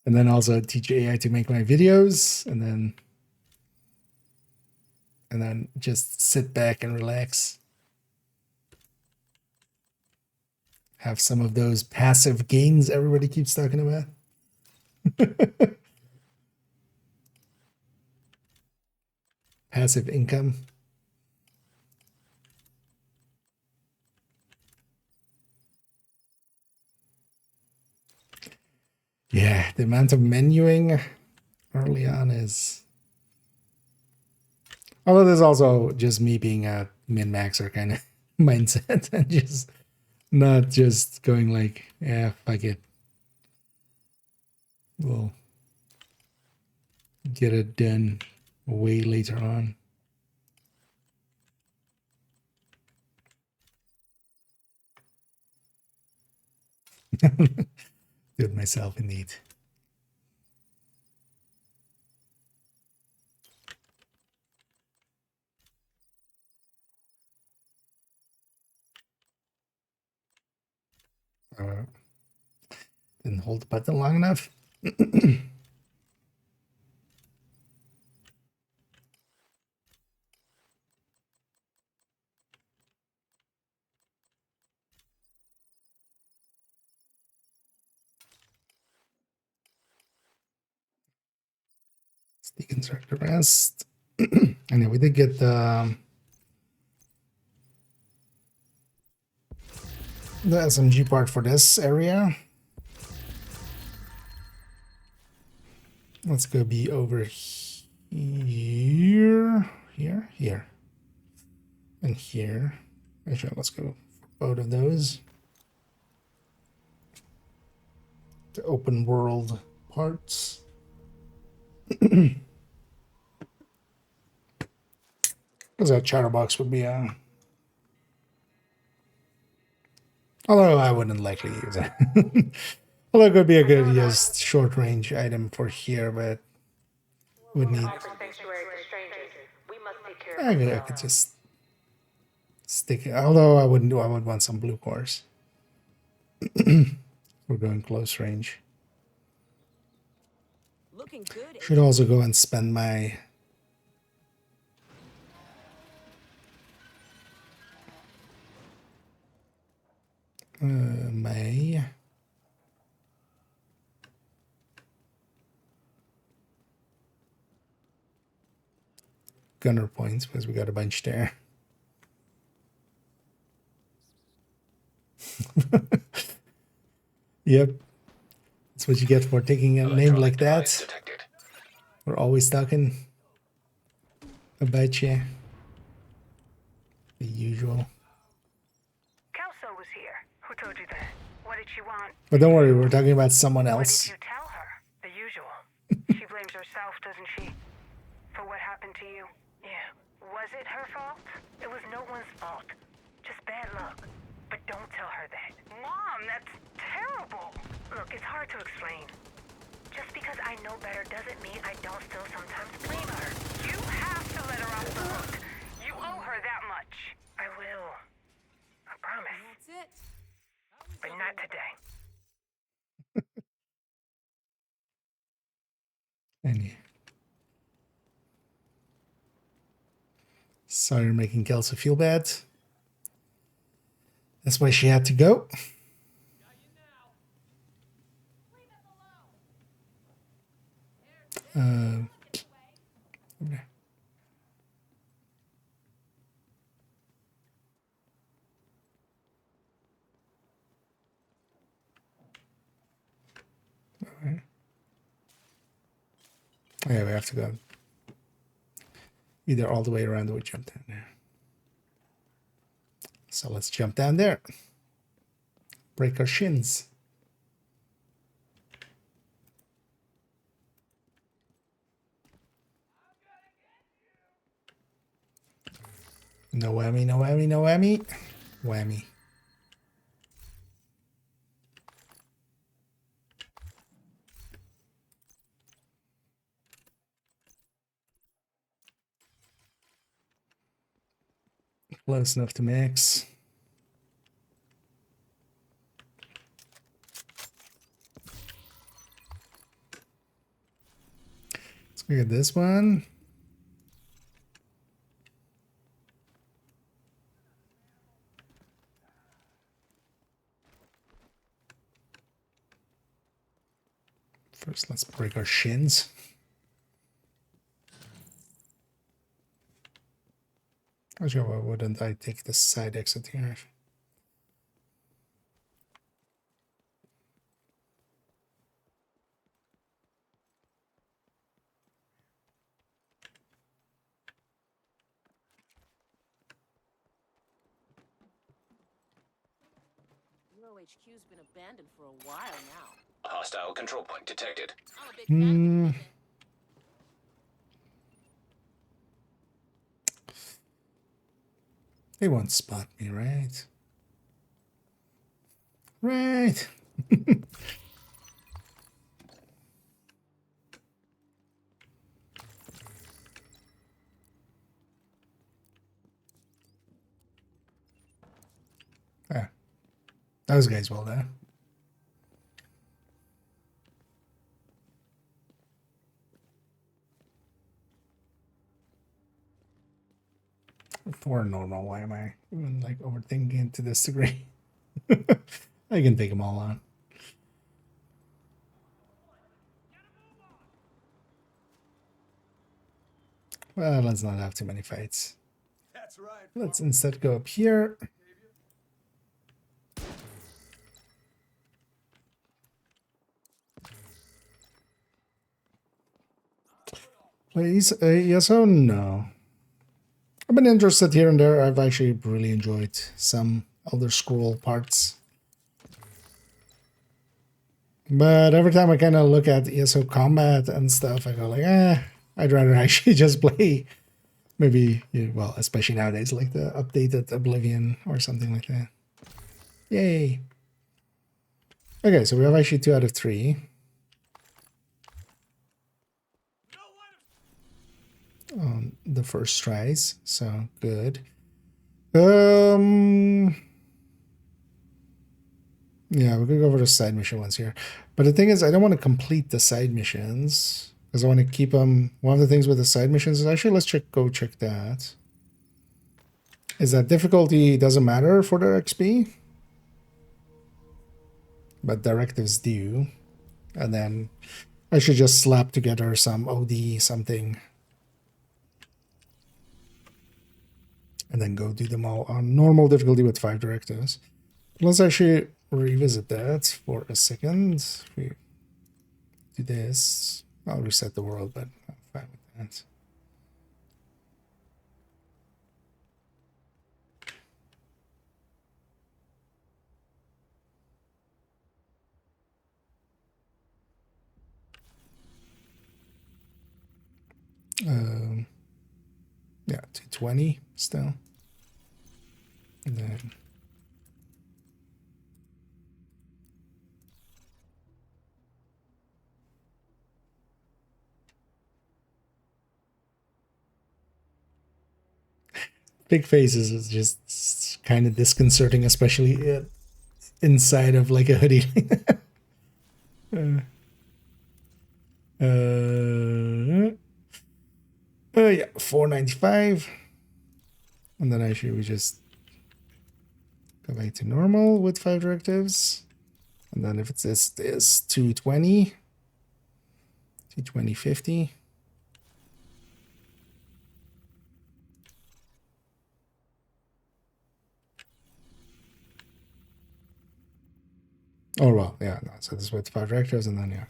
And then also teach AI to make my videos, and then just sit back and relax. Have some of those passive gains everybody keeps talking about. Passive income. Yeah, the amount of menuing early on is... Although there's also just me being a min-maxer kind of mindset and just not just going like, yeah, fuck it. We'll get it done way later on. Do it myself indeed. Didn't hold the button long enough. Deconstruct the rest. And then we did get the SMG part for this area. Let's go be over here, here, and here. Actually, let's go for both of those. The open world parts. Because that chatterbox would be a... Although I wouldn't likely use it. Although it could be a good just short range item for here, but would need... I could just stick it. Although I would want some blue cores. We're going close range. Looking good. Should also go and spend my gunner points because we got a bunch there. Yep. That's what you get for taking a name like that. We're always talking about you. The usual. Kelso was here. Who told you that? What did she want? But don't worry, we're talking about someone What else. did you tell her? The usual. She blames herself, doesn't she? For what happened to you? Yeah. Was it her fault? It was no one's fault. Just bad luck. But don't tell her that. Mom, that's terrible. Look, it's hard to explain. Just because I know better doesn't mean I don't still sometimes blame her. You have to let her off the hook. You owe her that much. I will. I promise. That's it. But not today. And sorry, you're making Kelso feel bad. That's why she had to go. Okay. Alright. Yeah, we have to go either all the way around or we jump down there. So let's jump down there. Break our shins. No whammy, no whammy, no whammy. Whammy. Close enough to max. Let's look at this one. First, let's break our shins. Actually, why wouldn't I take the side exit here? HQ's been abandoned for a while now. Hostile control point detected. They won't spot me, right? Right. Ah, those guys will there. For normal, why am I even like overthinking to this degree? I can take them all on. Well, let's not have too many fights. That's right. Let's instead go up here. Please, yes or no? I've been interested here and there. I've actually really enjoyed some Elder Scroll parts. But every time I kind of look at ESO combat and stuff, I go like, I'd rather actually just play maybe, well, especially nowadays, like the updated Oblivion or something like that. Yay. Okay, so we have actually 2 out of 3. On the first tries, so good. Yeah, we're gonna go over the side mission ones here. But the thing is, I don't want to complete the side missions because I want to keep them. One of the things with the side missions is actually, let's go check that. Is that difficulty doesn't matter for the XP, but directives do. And then I should just slap together some OD something and then go do them all on normal difficulty with 5 directives. Let's actually revisit that for a second. If we do this, I'll reset the world, but I'm fine with that. Yeah, 220 still. And then big faces is just kind of disconcerting, especially inside of like a hoodie. Yeah, 495. And then actually we just go back to normal with 5 directives. And then if it's this 220, 50. Oh, well, yeah, no, so this is with 5 directives, and then, yeah,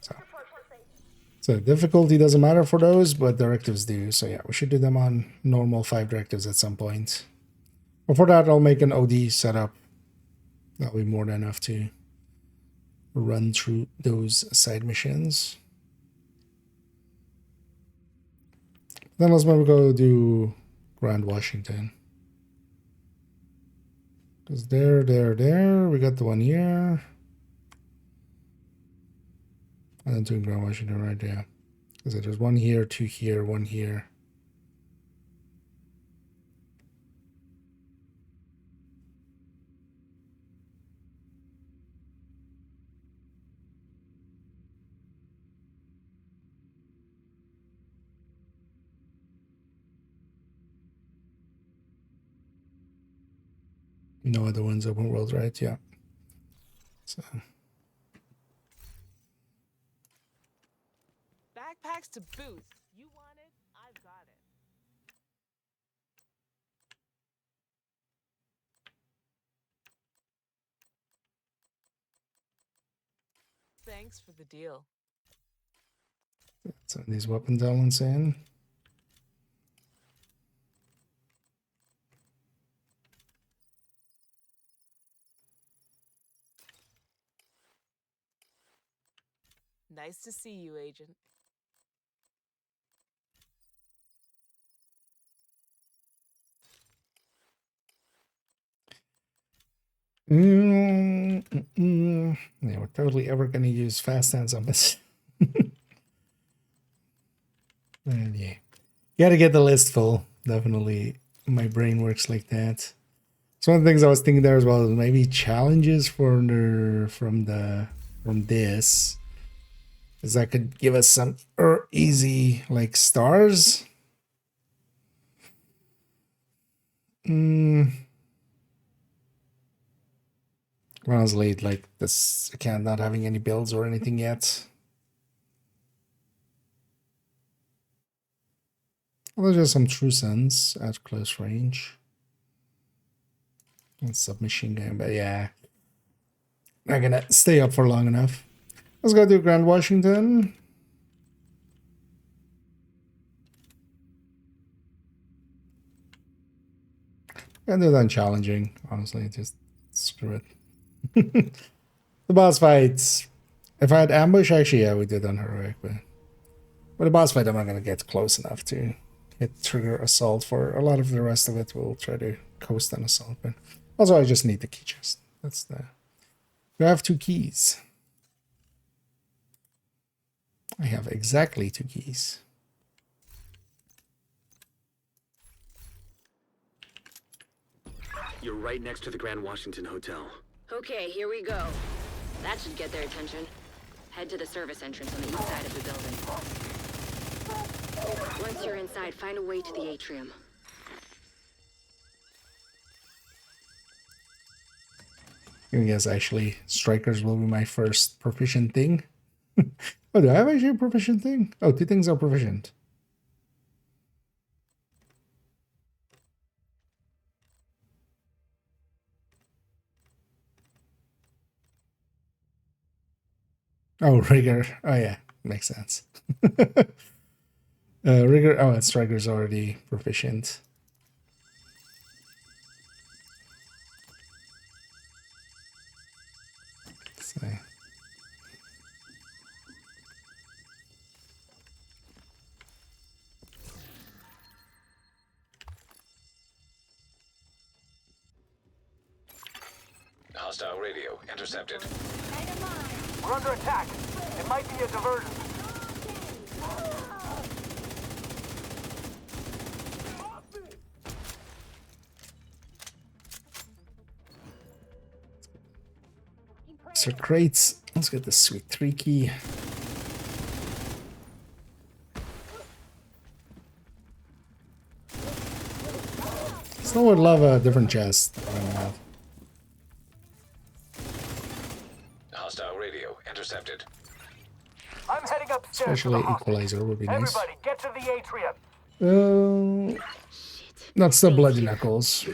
so difficulty doesn't matter for those, but directives do. So, yeah, we should do them on normal 5 directives at some point. Before that, I'll make an OD setup. That'll be more than enough to run through those side missions. Then let's maybe go do Grand Washington. Because there, we got the one here. And then 2 in Grand Washington right there. Because there's 1 here, 2 here, 1 here. No other ones open world, right? Yeah. So. Backpacks to boot. You want it? I've got it. Thanks for the deal. So these weapons elements in. Nice to see you, Agent. Yeah, we're totally ever going to use fast hands on this. And yeah, gotta get the list full. Definitely, my brain works like that. So one of the things I was thinking there as well is maybe challenges from this is that could give us some easy like stars. Honestly, like this account not having any builds or anything yet. Well, there's just some true sense at close range. And submachine gun, but yeah. Not gonna stay up for long enough. Let's go to Grand Washington. And they're done challenging, honestly, just screw it. The boss fights. If I had ambush, actually, yeah, we did on heroic, but the boss fight, I'm not gonna get close enough to hit trigger assault. For a lot of the rest of it, we'll try to coast on assault, but also I just need the key chest. That's the. We have 2 keys. I have exactly 2 keys. You're right next to the Grand Washington Hotel. Okay, here we go. That should get their attention. Head to the service entrance on the east side of the building. Once you're inside, find a way to the atrium. I guess actually strikers will be my first proficient thing. Oh, do I have actually a proficient thing? Oh, 2 things are proficient. Oh, rigor. Oh yeah, makes sense. Rigor. Oh, and striker's already proficient. So. Hostile radio intercepted. We're under attack. It might be a diversion. So crates. Let's get the sweet 3 key. Still would love a different chest. Hostile radio intercepted. I'm heading upstairs. Especially equalizer would be nice. Everybody, get to the atrium. That's the Bloody Knuckles.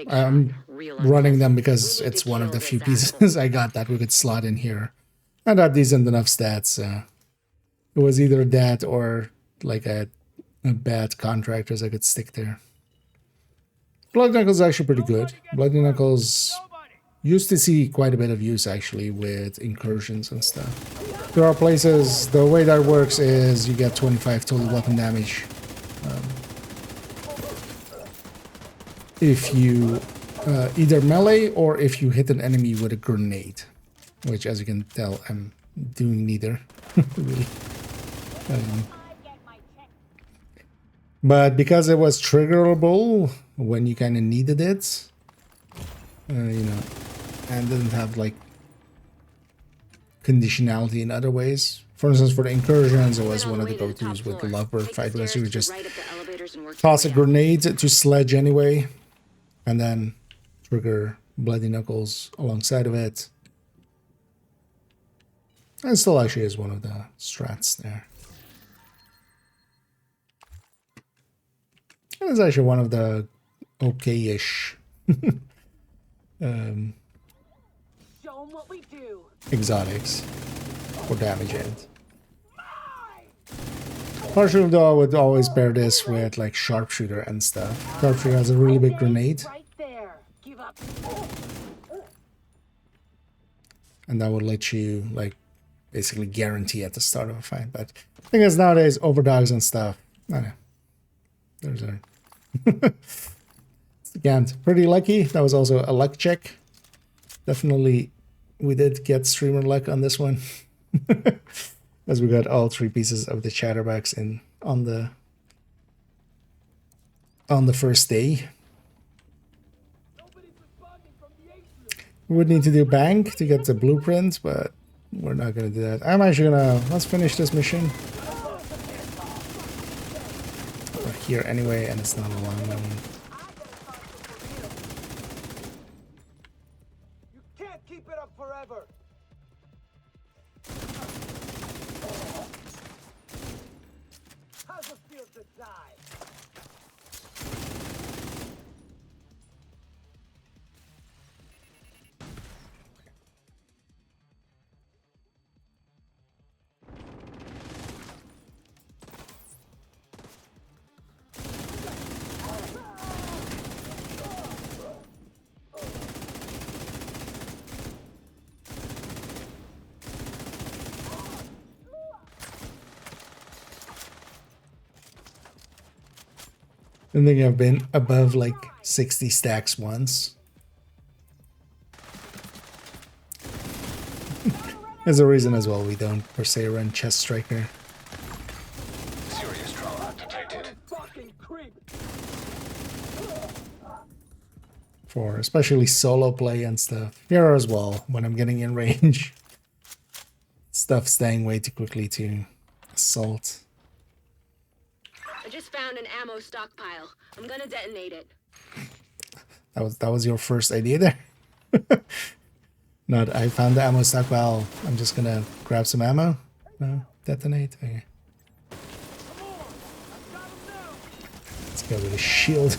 I'm running them because it's one of the few pieces I got that we could slot in here. I got decent enough stats. It was either that or like a bad contractors I could stick there. Bloody Knuckles is actually pretty good. Bloody Knuckles used to see quite a bit of use actually with incursions and stuff. There are places, the way that works is you get 25 total weapon damage. If you either melee or if you hit an enemy with a grenade, which as you can tell I'm doing neither. Really. But because it was triggerable when you kind of needed it, you know, and didn't have like conditionality in other ways. For instance, for the incursions, it was one of the go-tos with the Lovebird fight, because you would just toss a grenade to sledge anyway, and then trigger Bloody Knuckles alongside of it. And still actually is one of the strats there. And it's actually one of the okay-ish exotics for damage end. Partially though, I would always pair this with like sharpshooter and stuff. Sharpshooter has a really big grenade. And that would let you like basically guarantee at the start of a fight. But I think as nowadays overdogs and stuff, I don't know. There's a again, pretty lucky. That was also a luck check. Definitely we did get streamer luck on this one. As we got all 3 pieces of the chatterbacks in on the first day. We would need to do bank to get the blueprint, but we're not gonna do that. I'm actually gonna let's finish this mission. We're here anyway, and it's not a long one. Keep it up forever. How's it feel to die? I think I've been above like 60 stacks once. There's a reason as well we don't per se run Chest Striker. Serious trauma detected. For especially solo play and stuff. Here as well, when I'm getting in range. Stuff staying way too quickly to assault. I just found an ammo stockpile. I'm gonna detonate it. That was your first idea there? Not, I found the ammo stockpile. I'm just gonna grab some ammo. No, detonate. Okay. Let's go with a shield.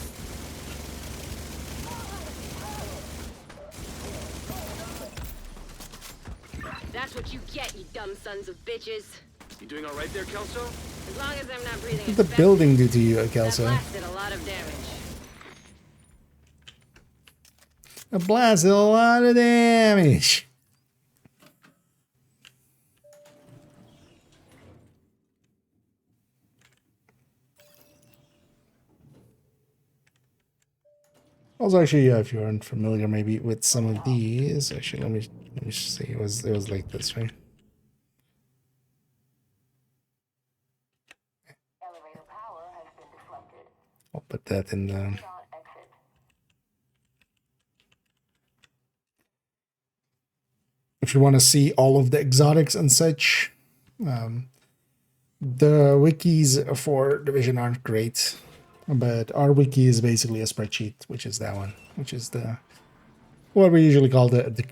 That's what you get, you dumb sons of bitches. You doing all right there, Kelso? As long as I'm not breathing. What did the building do to you, That Kelso? blasted a lot of damage. It blasted a lot of damage. Also, actually, yeah, if you aren't familiar maybe with some of these, actually, let me see. It was like this, right? I'll put that in the. If you want to see all of the exotics and such, the wikis for Division aren't great, but our wiki is basically a spreadsheet, which is that one, which is the what we usually call the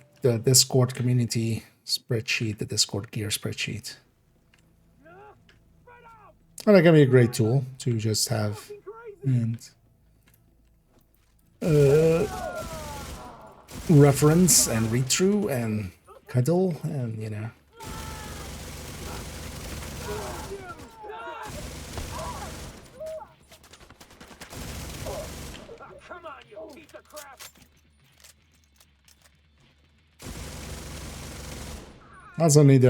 Discord community spreadsheet, the Discord gear spreadsheet. And that can be a great tool to just have and reference and read through and cuddle and, you know. Come on, you piece of crap! I also need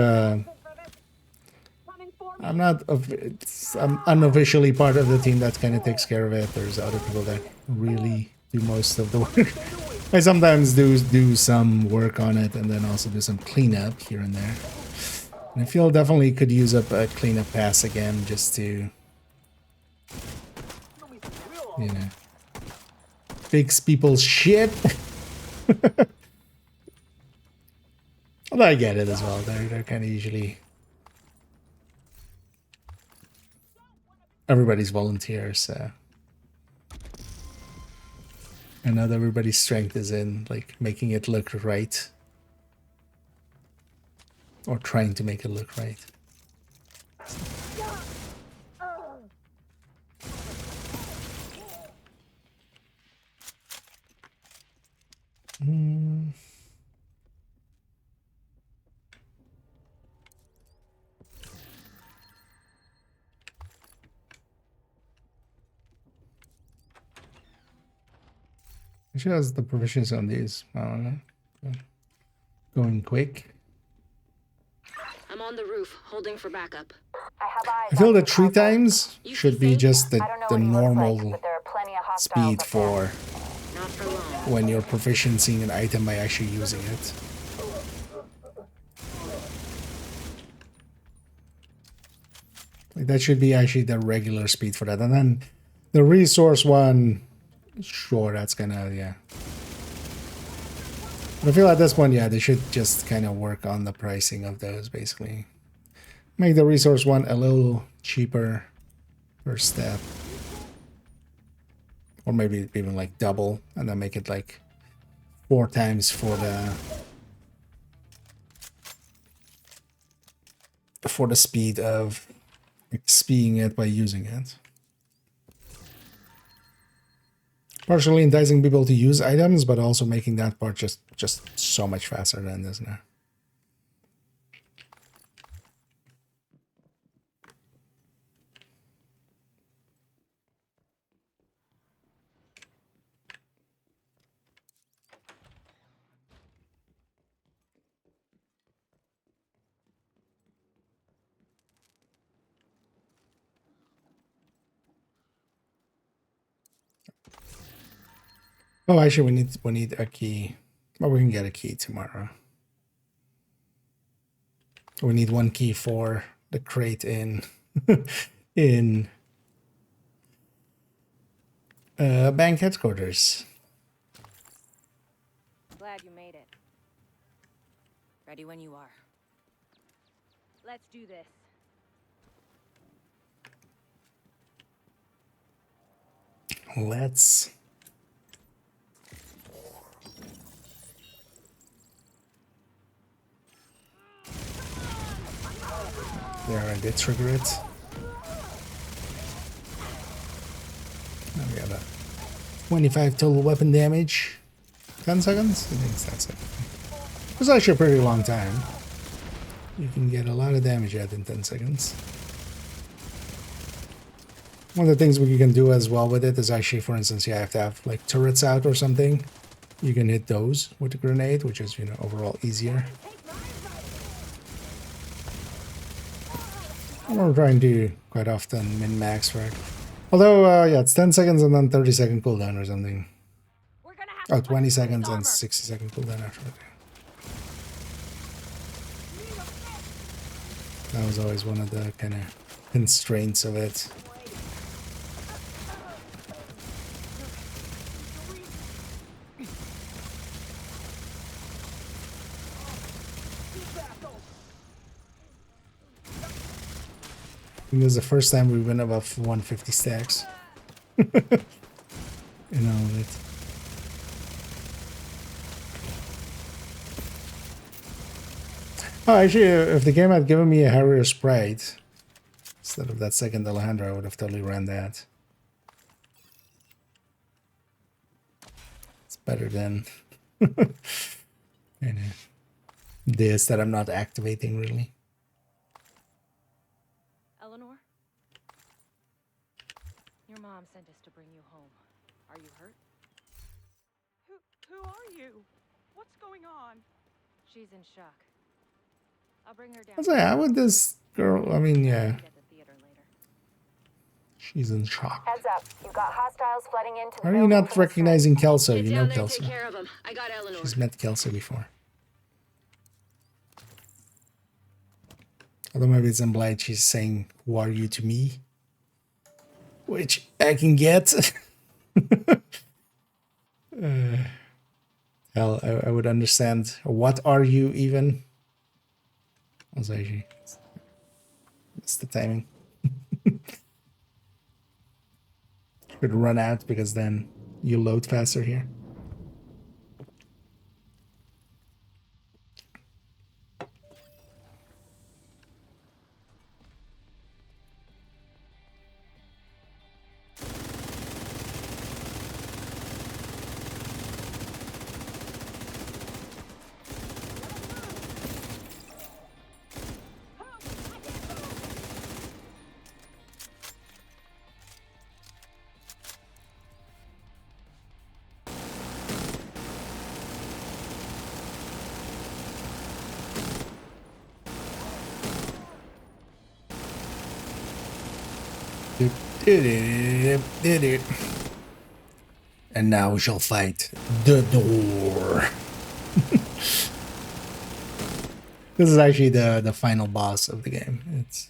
I'm unofficially part of the team that kind of takes care of it. There's other people that really do most of the work. I sometimes do some work on it and then also do some cleanup here and there. And I feel definitely could use up a cleanup pass again just to, you know, fix people's shit. Although I get it as well. They're kind of usually everybody's volunteers, so. And not everybody's strength is in like making it look right. Or trying to make it look right. She has the provisions on these. I don't know. Going quick. I'm on the roof, holding for backup. I feel that 3 times should be just the normal speed for when you're proficiencying an item by actually using it. Like that should be actually the regular speed for that. And then the resource one, sure, that's gonna, yeah. But I feel at this point, yeah, they should just kind of work on the pricing of those, basically. Make the resource one a little cheaper per step. Or maybe even like double, and then make it like 4 times for the speed of XPing it by using it. Partially enticing people to use items, but also making that part just so much faster than this now. Oh, actually, we need a key. Well, we can get a key tomorrow. We need one key for the crate in in bank headquarters. Glad you made it. Ready when you are. Let's do this. Let's. There, I did trigger it. Now we got a 25 total weapon damage. 10 seconds? I think that's it. It's actually a pretty long time. You can get a lot of damage out in 10 seconds. One of the things we can do as well with it is actually, for instance, you have to have like turrets out or something. You can hit those with a grenade, which is, you know, overall easier. We're trying to quite often min-max for it. Although, yeah, it's 10 seconds and then 30-second cooldown or something. Oh, 20 seconds and 60-second cooldown after that. That was always one of the kind of constraints of it. I think this is the first time we went above 150 stacks. In all of it. Oh, actually, if the game had given me a Harrier Sprite instead of that second Alejandro, I would have totally ran that. It's better than this that I'm not activating really. Eleanor? Your mom sent us to bring you home. Are you hurt? Who are you? What's going on? She's in shock. I'll bring her down. I was like, how would this girl? I mean, yeah. She's in shock. Heads up, you've got hostiles flooding into the How are you not recognizing Kelso? You know Kelso. Kelso. Take care of him. I got Eleanor. She's met Kelso before. Although maybe it's implied she's saying, "Who are you to me?" Which I can get. Hell, I would understand. What are you even? I was actually. It's the timing. Should run out because then you load faster here. Did it. And now we shall fight the door. This is actually the final boss of the game. It's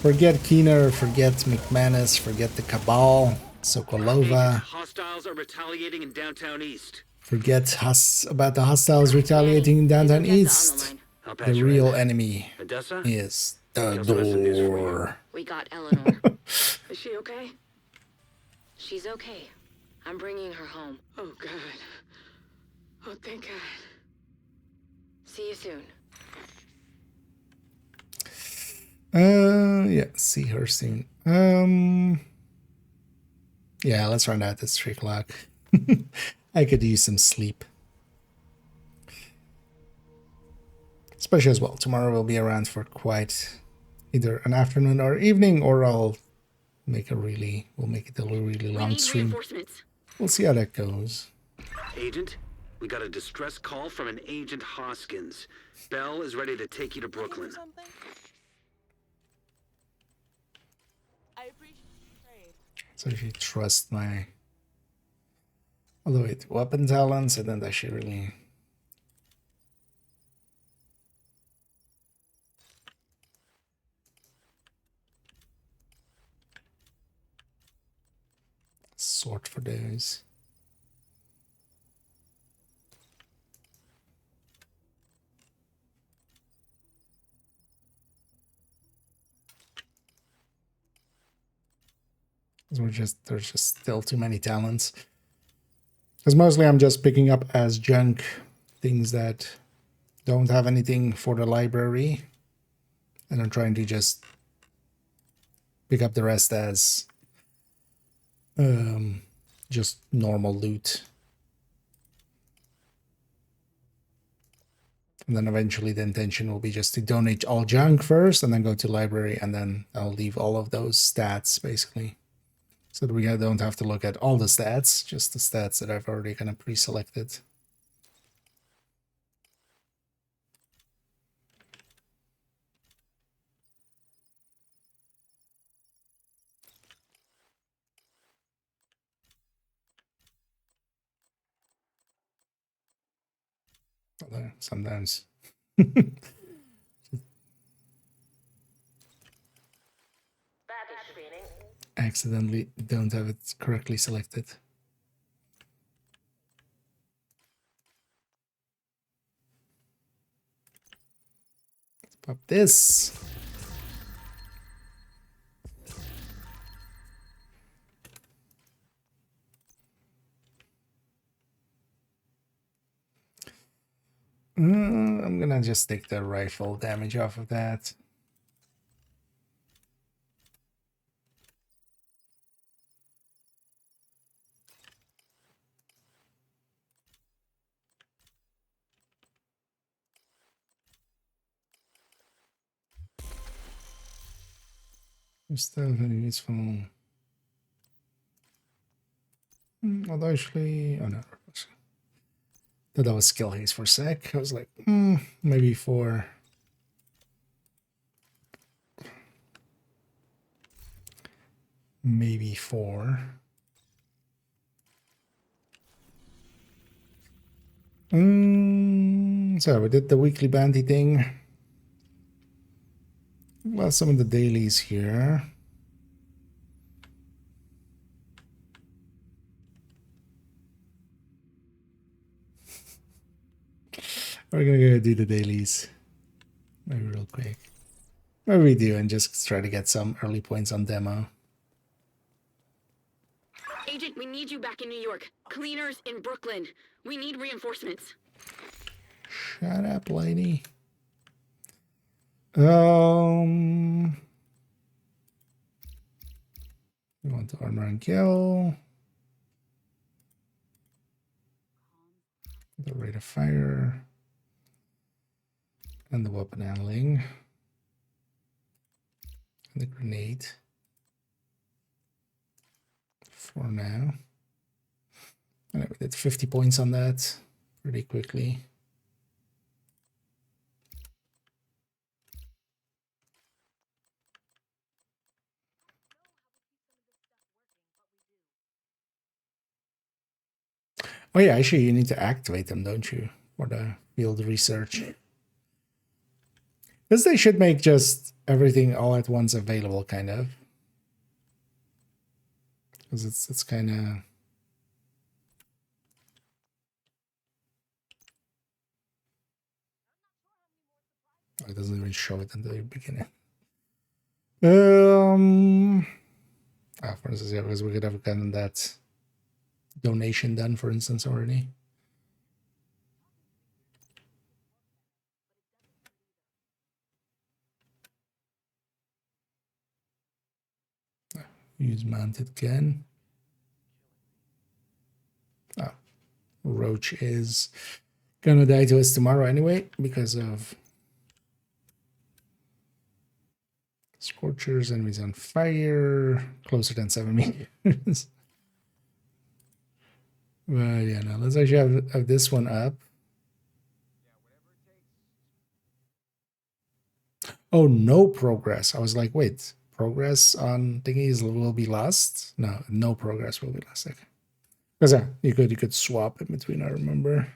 forget Keener, forget McManus, forget the Cabal, Sokolova. Hostiles are retaliating in downtown East. Forget about the hostiles retaliating in downtown East. The real enemy is the door. We got Eleanor. Is she okay? She's okay. I'm bringing her home. Oh, God. Oh, thank God. See you soon. Yeah, see her soon. Yeah, let's run that. It's 3 o'clock. I could use some sleep. Especially as well. Tomorrow we'll be around for quite either an afternoon or evening, or we'll make it a really long stream. We'll see how that goes. Agent, we got a distress call from an Agent Hoskins. Bell is ready to take you to Brooklyn. I appreciate trade. So if you trust my... Although wait, weapon talents, and then that should really... Sort for those. There's just still too many talents. Because mostly I'm just picking up as junk things that don't have anything for the library. And I'm trying to just pick up the rest as just normal loot. And then eventually the intention will be just to donate all junk first and then go to library, and then I'll leave all of those stats basically. So that we don't have to look at all the stats, just the stats that I've already kind of pre-selected. Although sometimes accidentally don't have it correctly selected. Let's pop this. I'm gonna just take the rifle damage off of that. Still very useful. Although actually, oh no, thought that was skill haste for a sec. I was like, maybe for so we did the weekly bounty thing. Well, some of the dailies here. We're gonna go do the dailies. Maybe real quick. Maybe we do and just try to get some early points on demo. Agent, we need you back in New York. Cleaners in Brooklyn. We need reinforcements. Shut up, lady. We want to armor and kill. The rate of fire. And the weapon handling. And the grenade. For now. And we did 50 points on that pretty quickly. Oh yeah, actually you need to activate them, don't you? For the field research. Because they should make just everything all at once available, kind of. Because it's kind of... Oh, it doesn't even show it in the beginning. For instance, yeah, because we could have gotten that donation done, for instance, already. Use mounted gun. Oh, Roach is gonna die to us tomorrow anyway because of Scorchers. Enemies on fire. Closer than 7 meters. Well, yeah, no, let's actually have this one up. Oh, no progress. I was like, wait, progress on thingies will be lost? No, no progress will be lost. Okay. Because yeah, you could swap in between, I remember.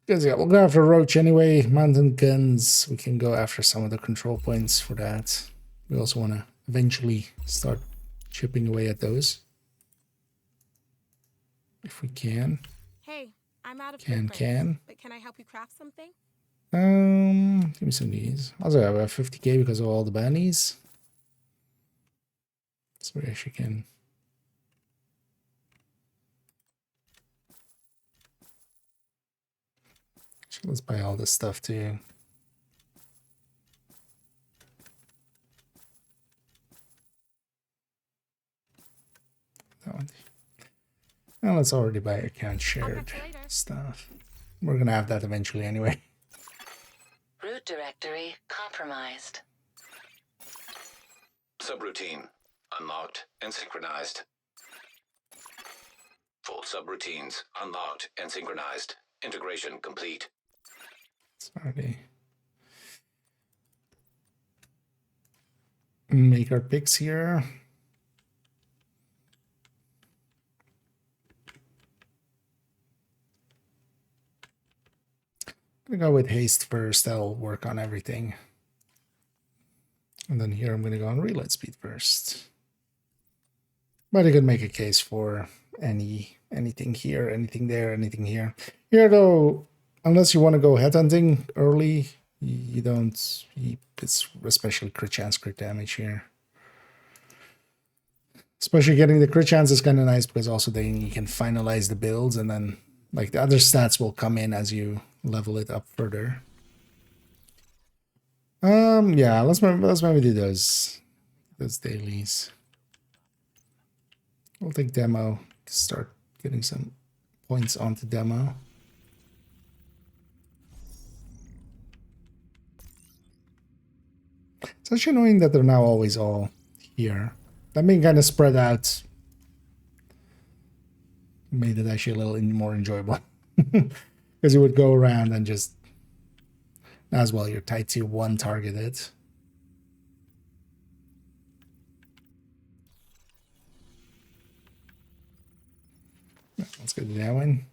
Because yeah, we'll go after Roach anyway. Mountain guns, we can go after some of the control points for that. We also want to eventually start chipping away at those. If we can. Hey, I'm out of Can. but can I help you craft something? Give me some of these. Also, I have 50k because of all the bannies. So we actually can. Actually, let's buy all this stuff too. That one. Well, let's already buy account shared stuff. We're gonna have that eventually anyway. Root directory compromised. Subroutine unlocked and synchronized. Full subroutines unlocked and synchronized. Integration complete. Sorry. Make our picks here. I'm gonna go with haste first. That'll work on everything. And then here I'm gonna go on reload speed first. But I could make a case for anything here, anything there, anything here. Here though, unless you want to go headhunting early, you don't. It's especially crit chance, crit damage here. Especially getting the crit chance is kind of nice because also then you can finalize the builds and then like the other stats will come in as you level it up further. Yeah, let's maybe do those dailies. We'll take demo to start getting some points onto demo. It's actually annoying that they're now always all here. That being kind of spread out made it actually a little more enjoyable. Because you would go around and just, as well, you're tied to one targeted. Let's go to that one.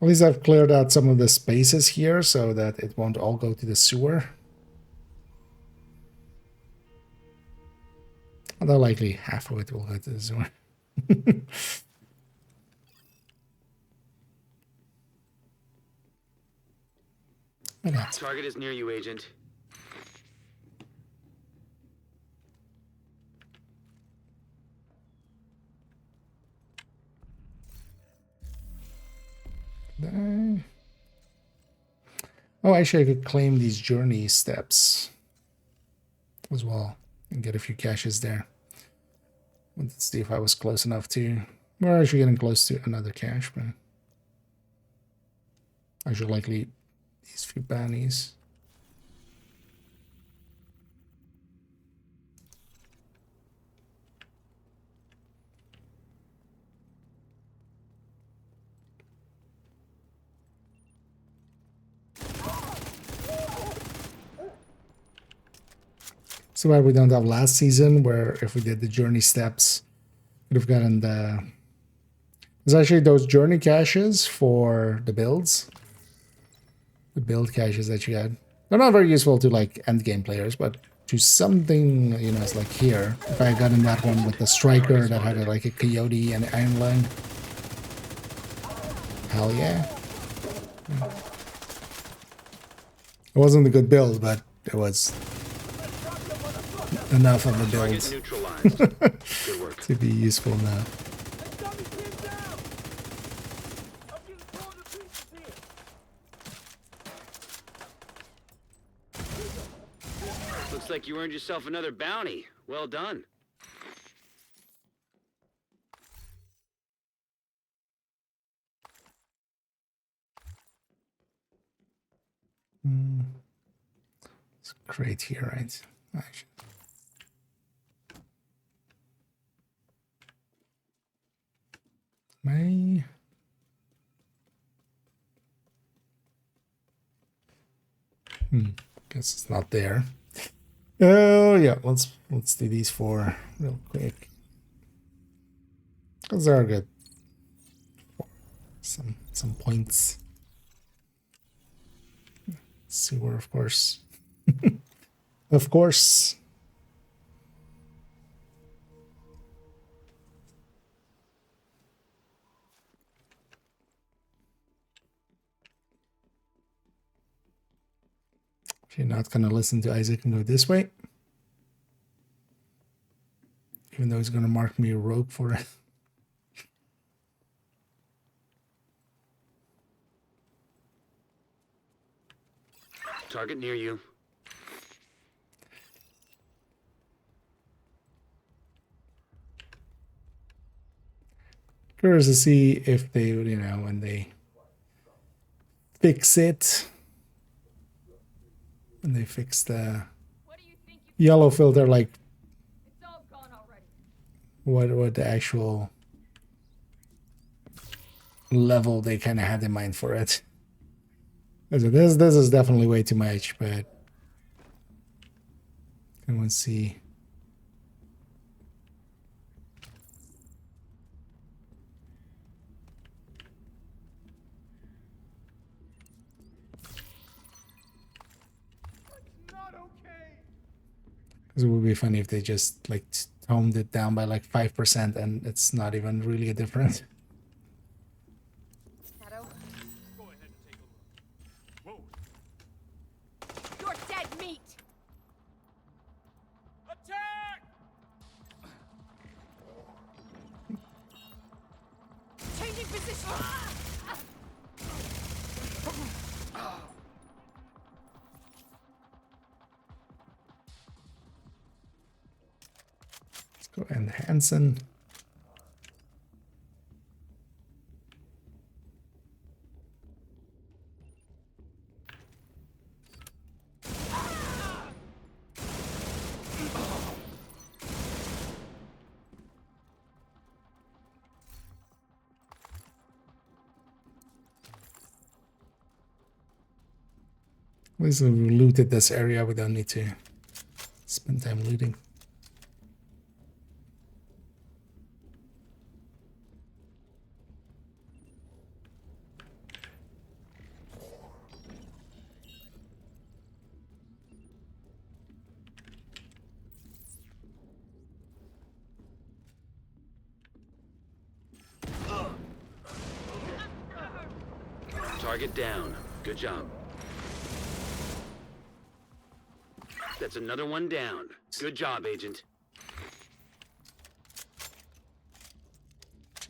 At least I've cleared out some of the spaces here so that it won't all go to the sewer. Although likely half of it will go to the sewer. Target is near you, Agent. Oh, actually, I could claim these journey steps as well and get a few caches there. Let's see if I was close enough to. We're actually getting close to another cache, but I should likely these few bounties. So why we don't have last season, where if we did the journey steps, would have gotten the. There's actually those journey caches for the builds. The build caches that you had. They're not very useful to like end game players, but to something, you know, it's like here. If I had gotten that one with the striker that had like a coyote and iron lung. Hell yeah. It wasn't a good build, but it was enough of a build to be useful now. Looks like you earned yourself another bounty. Well done. It's great here, right? Actually. May. Guess it's not there. Oh yeah, let's do these four real quick. Those are good. Some points. Sewer, of course. Of course. If you're not gonna listen to Isaac and go this way. Even though he's gonna mark me a rogue for it. Target near you. Curious to see if they, you know, when they fix it, when they fix the yellow filter, like what the actual level they kind of had in mind for it. So this is definitely way too much, but I want to see. Because it would be funny if they just like toned it down by like 5% and it's not even really a difference. You're dead meat. Attack! Changing position. Let's go and Hansen. At least we looted this area, we don't need to spend time looting. Target down. Good job. That's another one down. Good job, Agent.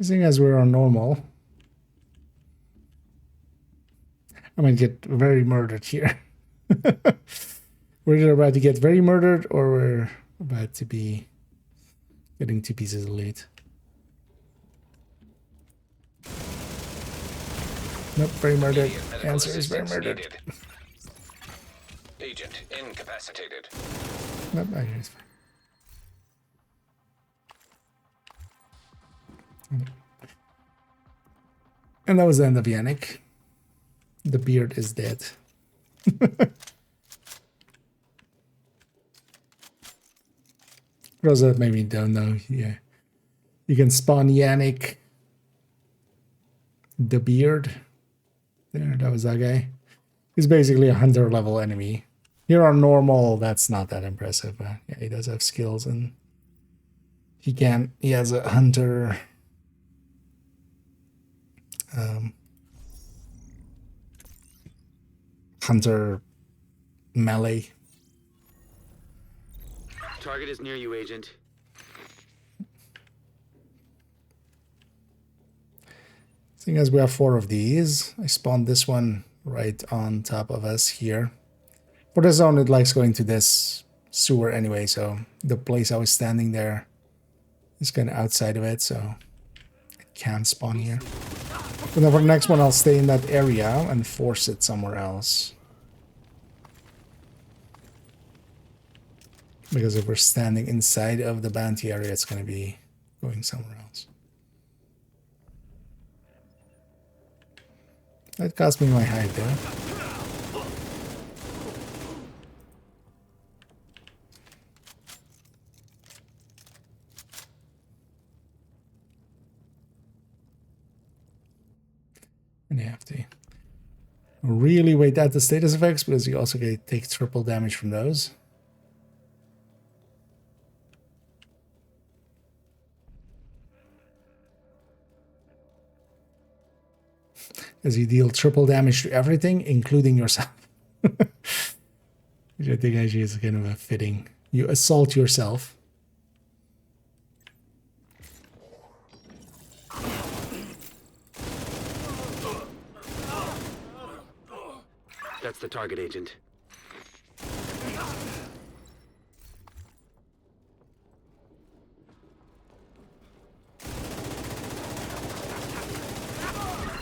Seeing as we're on normal, I might get very murdered here. We're either about to get very murdered or we're about to be getting 2 pieces of loot. Nope, very murdered. The answer is very murdered. Needed. Agent incapacitated. Nope, actually it's fine. And that was the end of Yannick. The beard is dead. Those that maybe don't know, yeah. You can spawn Yannick. The beard. There, that was that guy. He's basically a hunter level enemy. Here on normal, that's not that impressive, but yeah, he does have skills and he has a hunter hunter melee. Target is near you, Agent. Seeing as we have 4 of these, I spawned this one right on top of us here. For the zone, it likes going to this sewer anyway, so the place I was standing there is kind of outside of it, so it can't spawn here. But then for the next one, I'll stay in that area and force it somewhere else. Because if we're standing inside of the bounty area, it's going to be going somewhere else. That cost me my hide there. And you have to really wait out the status effects because you also take triple damage from those. As you deal triple damage to everything, including yourself. Which I think actually is kind of a fitting. You assault yourself. That's the target, Agent.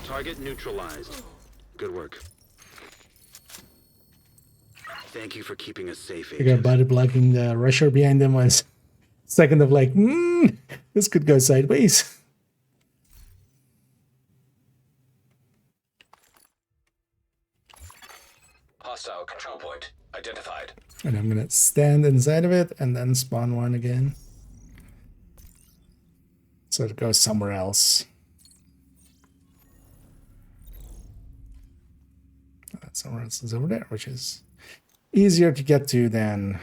Target neutralized. Good work. Thank you for keeping us safe, I got body blocking. The rusher behind them was second of like, this could go sideways. Hostile control point identified. And I'm gonna stand inside of it and then spawn one again. So it goes somewhere else. That somewhere else is over there, which is easier to get to than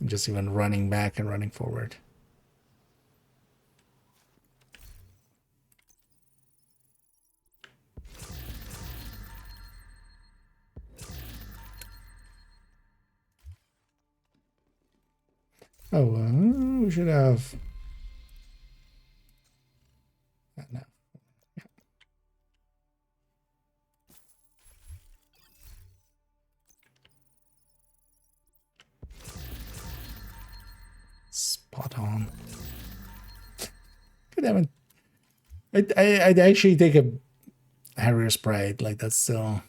just even running back and running forward. Oh, we should have. No. Yeah. Spot on. Good damn it. I'd actually take a Harrier Sprite, like that's still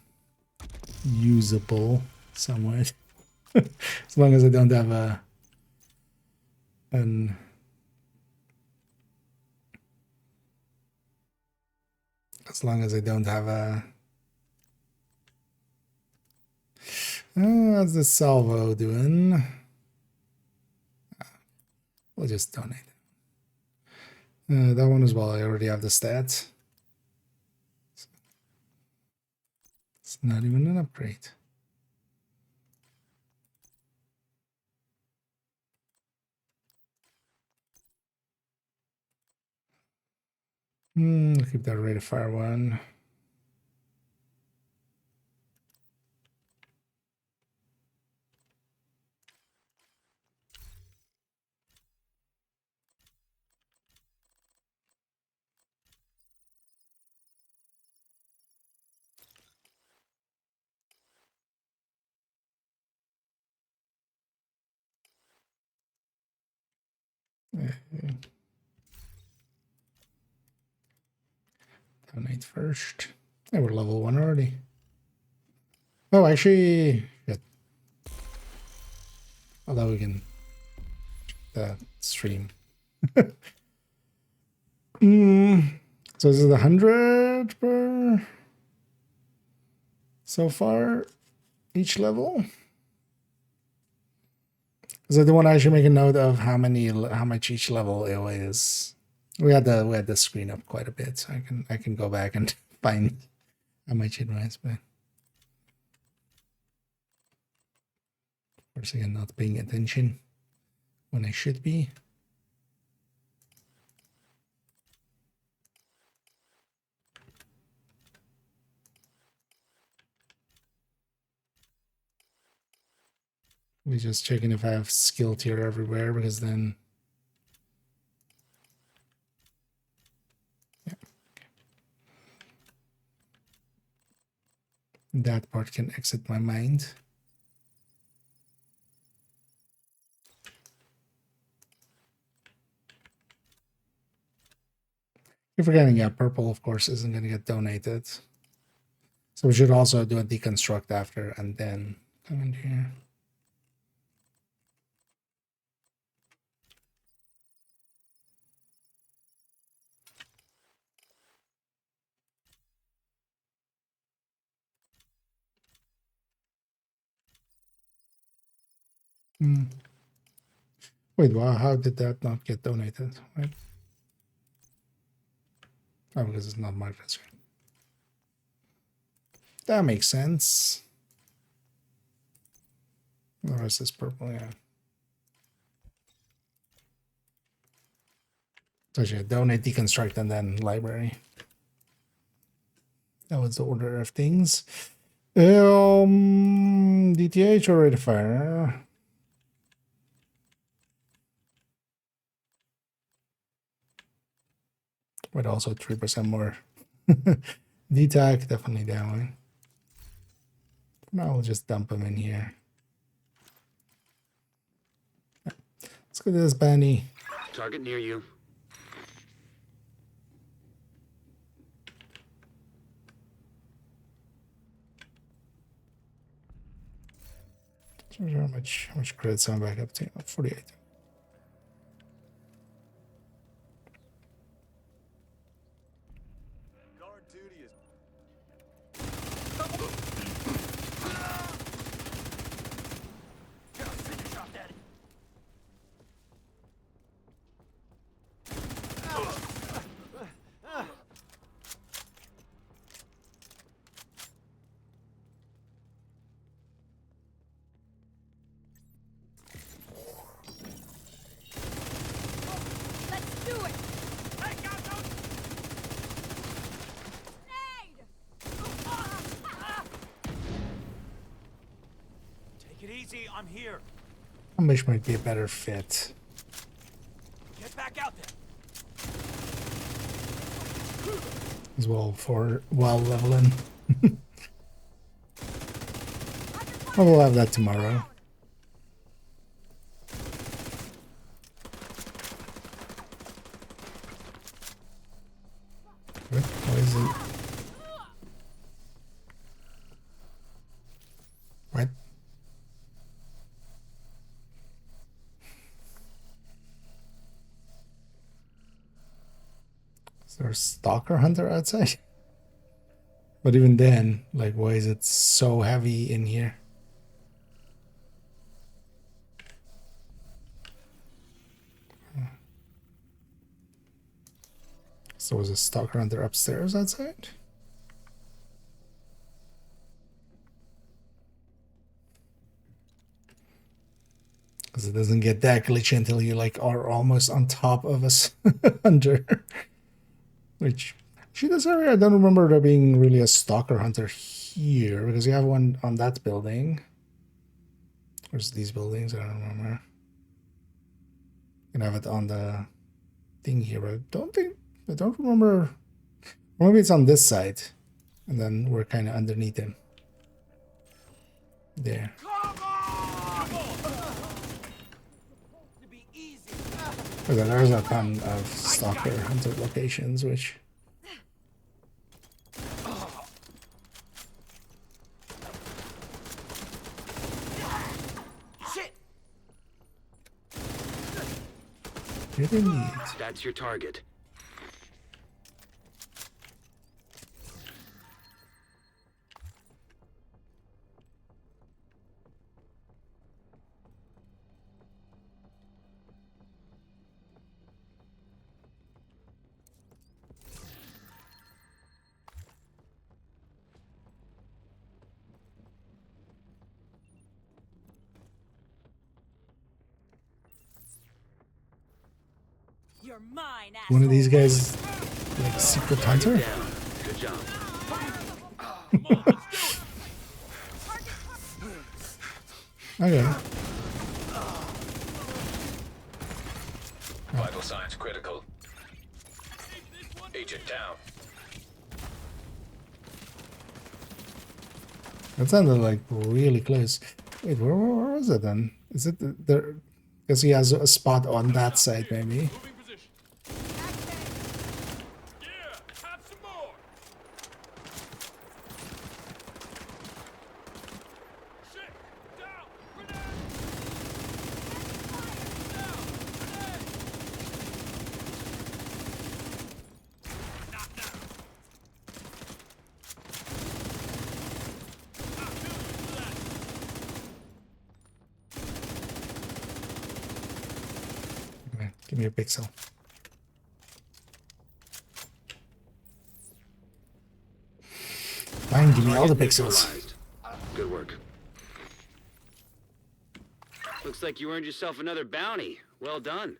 usable somewhat. As long as I don't have as long as I don't have what's the salvo doing? We'll just donate. That one as well. I already have the stats. It's not even an upgrade. I'll keep that rate of fire one. Donate first. And we're level 1 already. Oh, actually, yeah. Although we can stream. So this is 100 per so far each level. Because I do want to actually make a note of how much each level is. We had the screen up quite a bit, so I can go back and find how much it was, but of course again not paying attention when I should be. We're just checking if I have skill tier everywhere, because then yeah, okay. That part can exit my mind. Keep forgetting, yeah, purple, of course, isn't going to get donated. So we should also do a deconstruct after and then come in here. Wait, wow, how did that not get donated? Right? Oh, because it's not marked as green. That makes sense. The rest is purple, yeah. So yeah, donate, deconstruct, and then library. That was the order of things. DTH or rate of fire? But also 3% more. DTAC, definitely that one. Now we'll just dump them in here. Let's go to this Benny. Target near you. How much credits am I back up to? 48. Guard duty is. Let's do it! Take it easy, I'm here. Which might be a better fit. Get back out there. As well for while leveling. I will have that tomorrow. What is it? What? Is there a stalker hunter outside? But even then, like, why is it so heavy in here? So was a stalker hunter upstairs outside? Because it doesn't get that glitchy until you like are almost on top of us hunter. Which, actually, this area I don't remember there being really a stalker hunter here, because you have one on that building. Where's these buildings? I don't remember. You can have it on the thing here, but I don't remember. Maybe it's on this side, and then we're kind of underneath him. There. But then there's a ton of stalker hunter locations, which. That's your target. You're mine, One of these guys, like secret hunter? Good job. Okay. Vital signs critical. Agent down. That sounded like really close. Wait, where was it then? Is it there? Because he has a spot on that side, maybe. Give me a pixel. Fine, give me all the pixels. Good work. Looks like you earned yourself another bounty. Well done.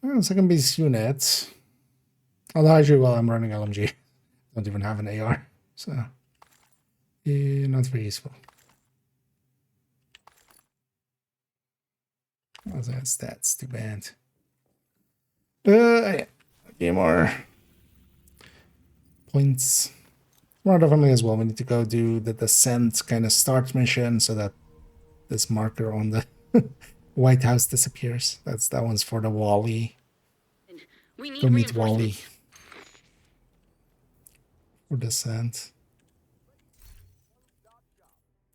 Well, second base unit. Although actually, while I'm running LMG, I don't even have an AR, so yeah, not very useful. What's that stats? Too bad. Yeah. Okay, more points. More definitely as well. We need to go do the descent kind of start mission so that this marker on the White House disappears. That one's for the Wally. Go meet Wally for descent.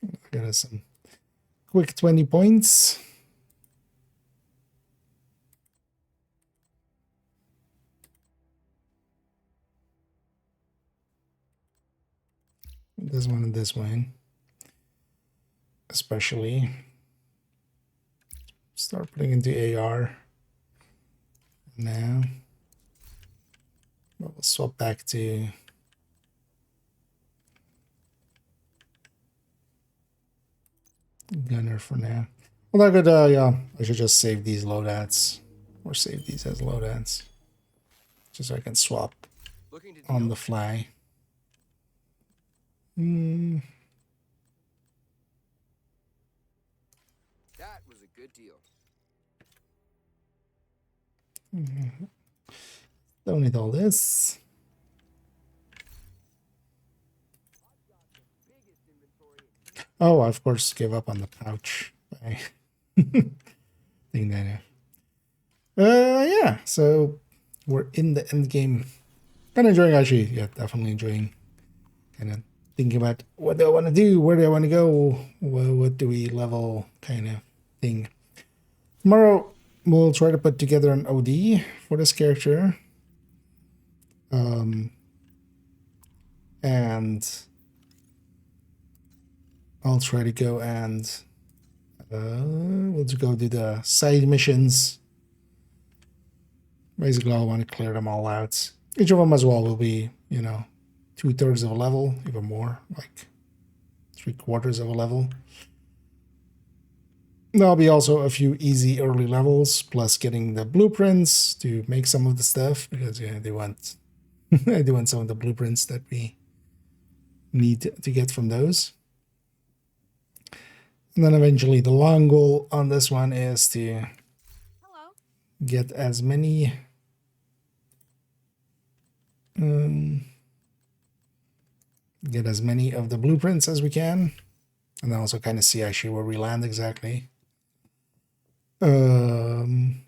I got us some quick 20 points. This one and this one. Especially. Start putting into AR. Now. But we'll swap back to Gunner for now. Well, I could, yeah, I should just save these loadouts. Or save these as loadouts. Just so I can swap on the fly. That was a good deal. Don't need all this. Oh, I of course gave up on the pouch. I think that. Yeah. So we're in the end game. Kind of enjoying, actually. Yeah, definitely enjoying. Kind of thinking about what do I want to do, where do I want to go, what do we level, kind of thing. Tomorrow we'll try to put together an OD for this character. And I'll try to go and we'll just go do the side missions. Basically, I want to clear them all out. Each of them as well will be, you know, 2/3 of a level, even more, like 3/4 of a level. There'll be also a few easy early levels, plus getting the blueprints to make some of the stuff, because yeah, they want they want some of the blueprints that we need to get from those. And then eventually the long goal on this one is to get as many of the blueprints as we can, and then also kind of see actually where we land exactly. And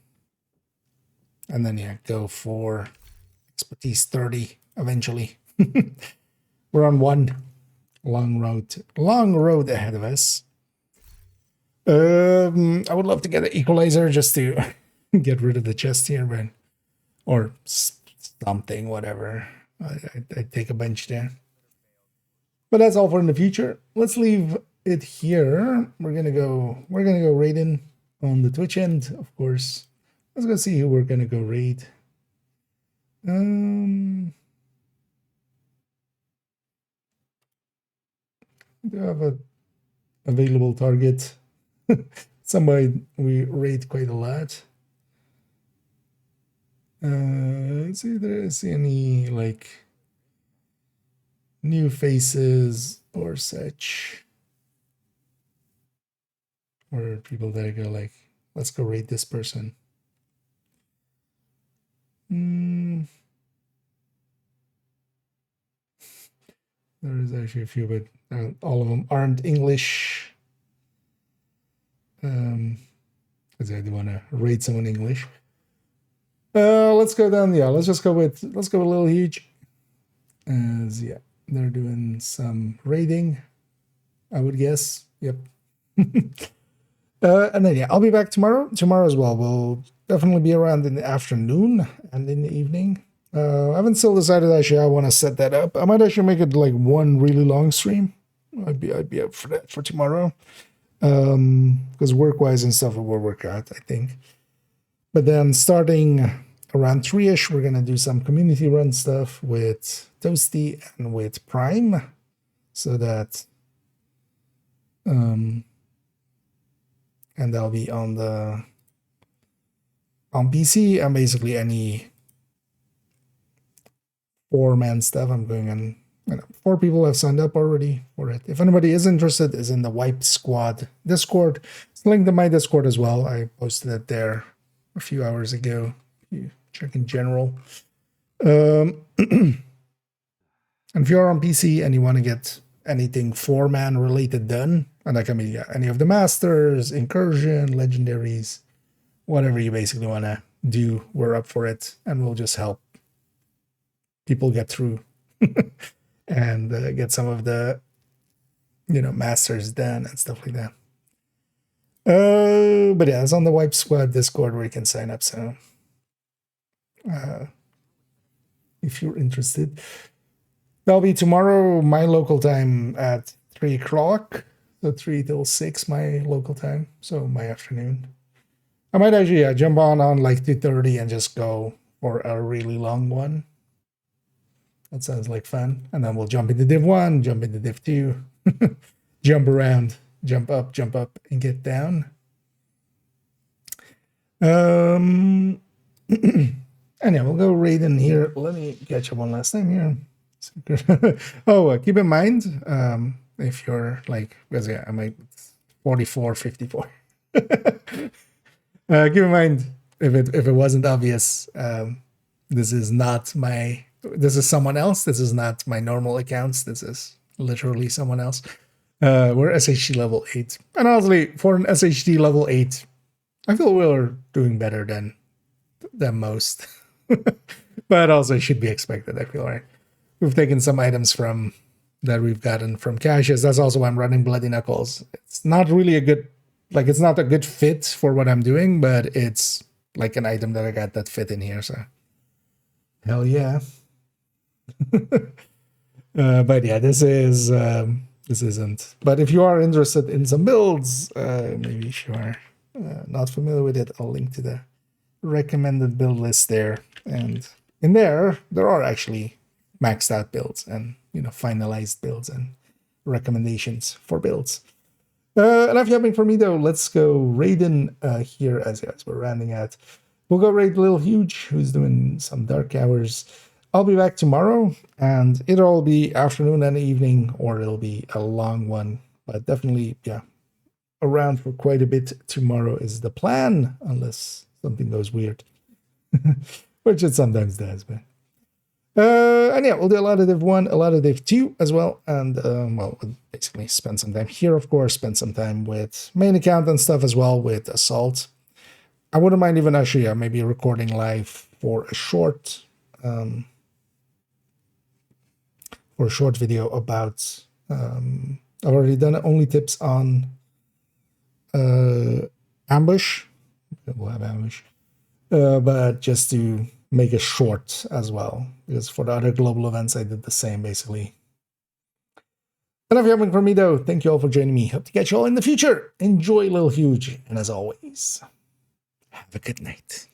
then yeah, go for expertise 30 eventually. We're on one long road ahead of us. I would love to get an equalizer just to get rid of the chest here, but or something, whatever. I'd take a bench there. But that's all for in the future. Let's leave it here. We're gonna go raiding on the Twitch end, of course. Let's go see who we're gonna go raid. Do I have a available target? Somebody we raid quite a lot. Let's see if there's any like new faces or such, or people that go like, let's go raid this person. There is actually a few, but all of them aren't English. Because I do want to raid someone English. Let's go down. Yeah, let's go with Little Huge. As yeah, they're doing some raiding, I would guess. Yep. And then yeah, I'll be back tomorrow. Tomorrow as well. We'll definitely be around in the afternoon and in the evening. I haven't still decided actually I want to set that up. I might actually make it like one really long stream. I'd be up for that for tomorrow. Because work-wise and stuff it will work out, I think. But then starting around 3-ish, we're going to do some community run stuff with Toasty and with Prime, so that and that'll be on PC, and basically any 4-man stuff. I'm going on. 4 people have signed up already for it. If anybody is interested, is in the Wipe Squad Discord. It's linked to my Discord as well. I posted it there a few hours ago. You check in general. And if you're on PC and you want to get anything 4-man related done, and that can be any of the masters, incursion, legendaries, whatever you basically want to do, we're up for it, and we'll just help people get through and get some of the masters done and stuff like that. But yeah, it's on the Wipe Squad Discord where you can sign up. So if you're interested, that'll be tomorrow my local time at 3 o'clock, so 3 till 6 my local time, so my afternoon. I might actually jump on like 2:30 and just go for a really long one. That sounds like fun. And then we'll jump into Div 1, jump into Div 2, jump around, jump up, and get down. And yeah, we'll go right in here. Let me catch up one last time here. Oh, keep in mind, if you're like, because yeah, I'm like 44, 54. Keep in mind, if it wasn't obvious, this is someone else. This is not my normal accounts. This is literally someone else. We're SHD level 8. And honestly, for an SHD level 8, I feel we're doing better than most. But also it should be expected, I feel, right? We've taken some items that we've gotten from caches. That's also why I'm running Bloody Knuckles. It's not really it's not a good fit for what I'm doing, but it's like an item that I got that fit in here, so hell yeah. But yeah, this isn't. But if you are interested in some builds, maybe if you are not familiar with it, I'll link to the recommended build list there. And in there are actually maxed out builds and finalized builds and recommendations for builds. Enough yapping for me though. Let's go Raiden here as we're rounding out. We'll go raid Lil Huge, who's doing some dark hours. I'll be back tomorrow, and it'll all be afternoon and evening, or it'll be a long one. But definitely, yeah, around for quite a bit tomorrow is the plan, unless something goes weird, which it sometimes does. But and yeah, we'll do a lot of Div 1, a lot of Div 2 as well, and we'll basically spend some time here, of course, spend some time with main account and stuff as well with Assault. I wouldn't mind even actually maybe recording live for a short video about I've already done only tips on ambush. We'll have ambush, but just to make it short as well, because for the other global events I did the same basically. Enough yapping for me though. Thank you all for joining me. Hope to catch you all in the future. Enjoy Lil Huge, and as always, have a good night.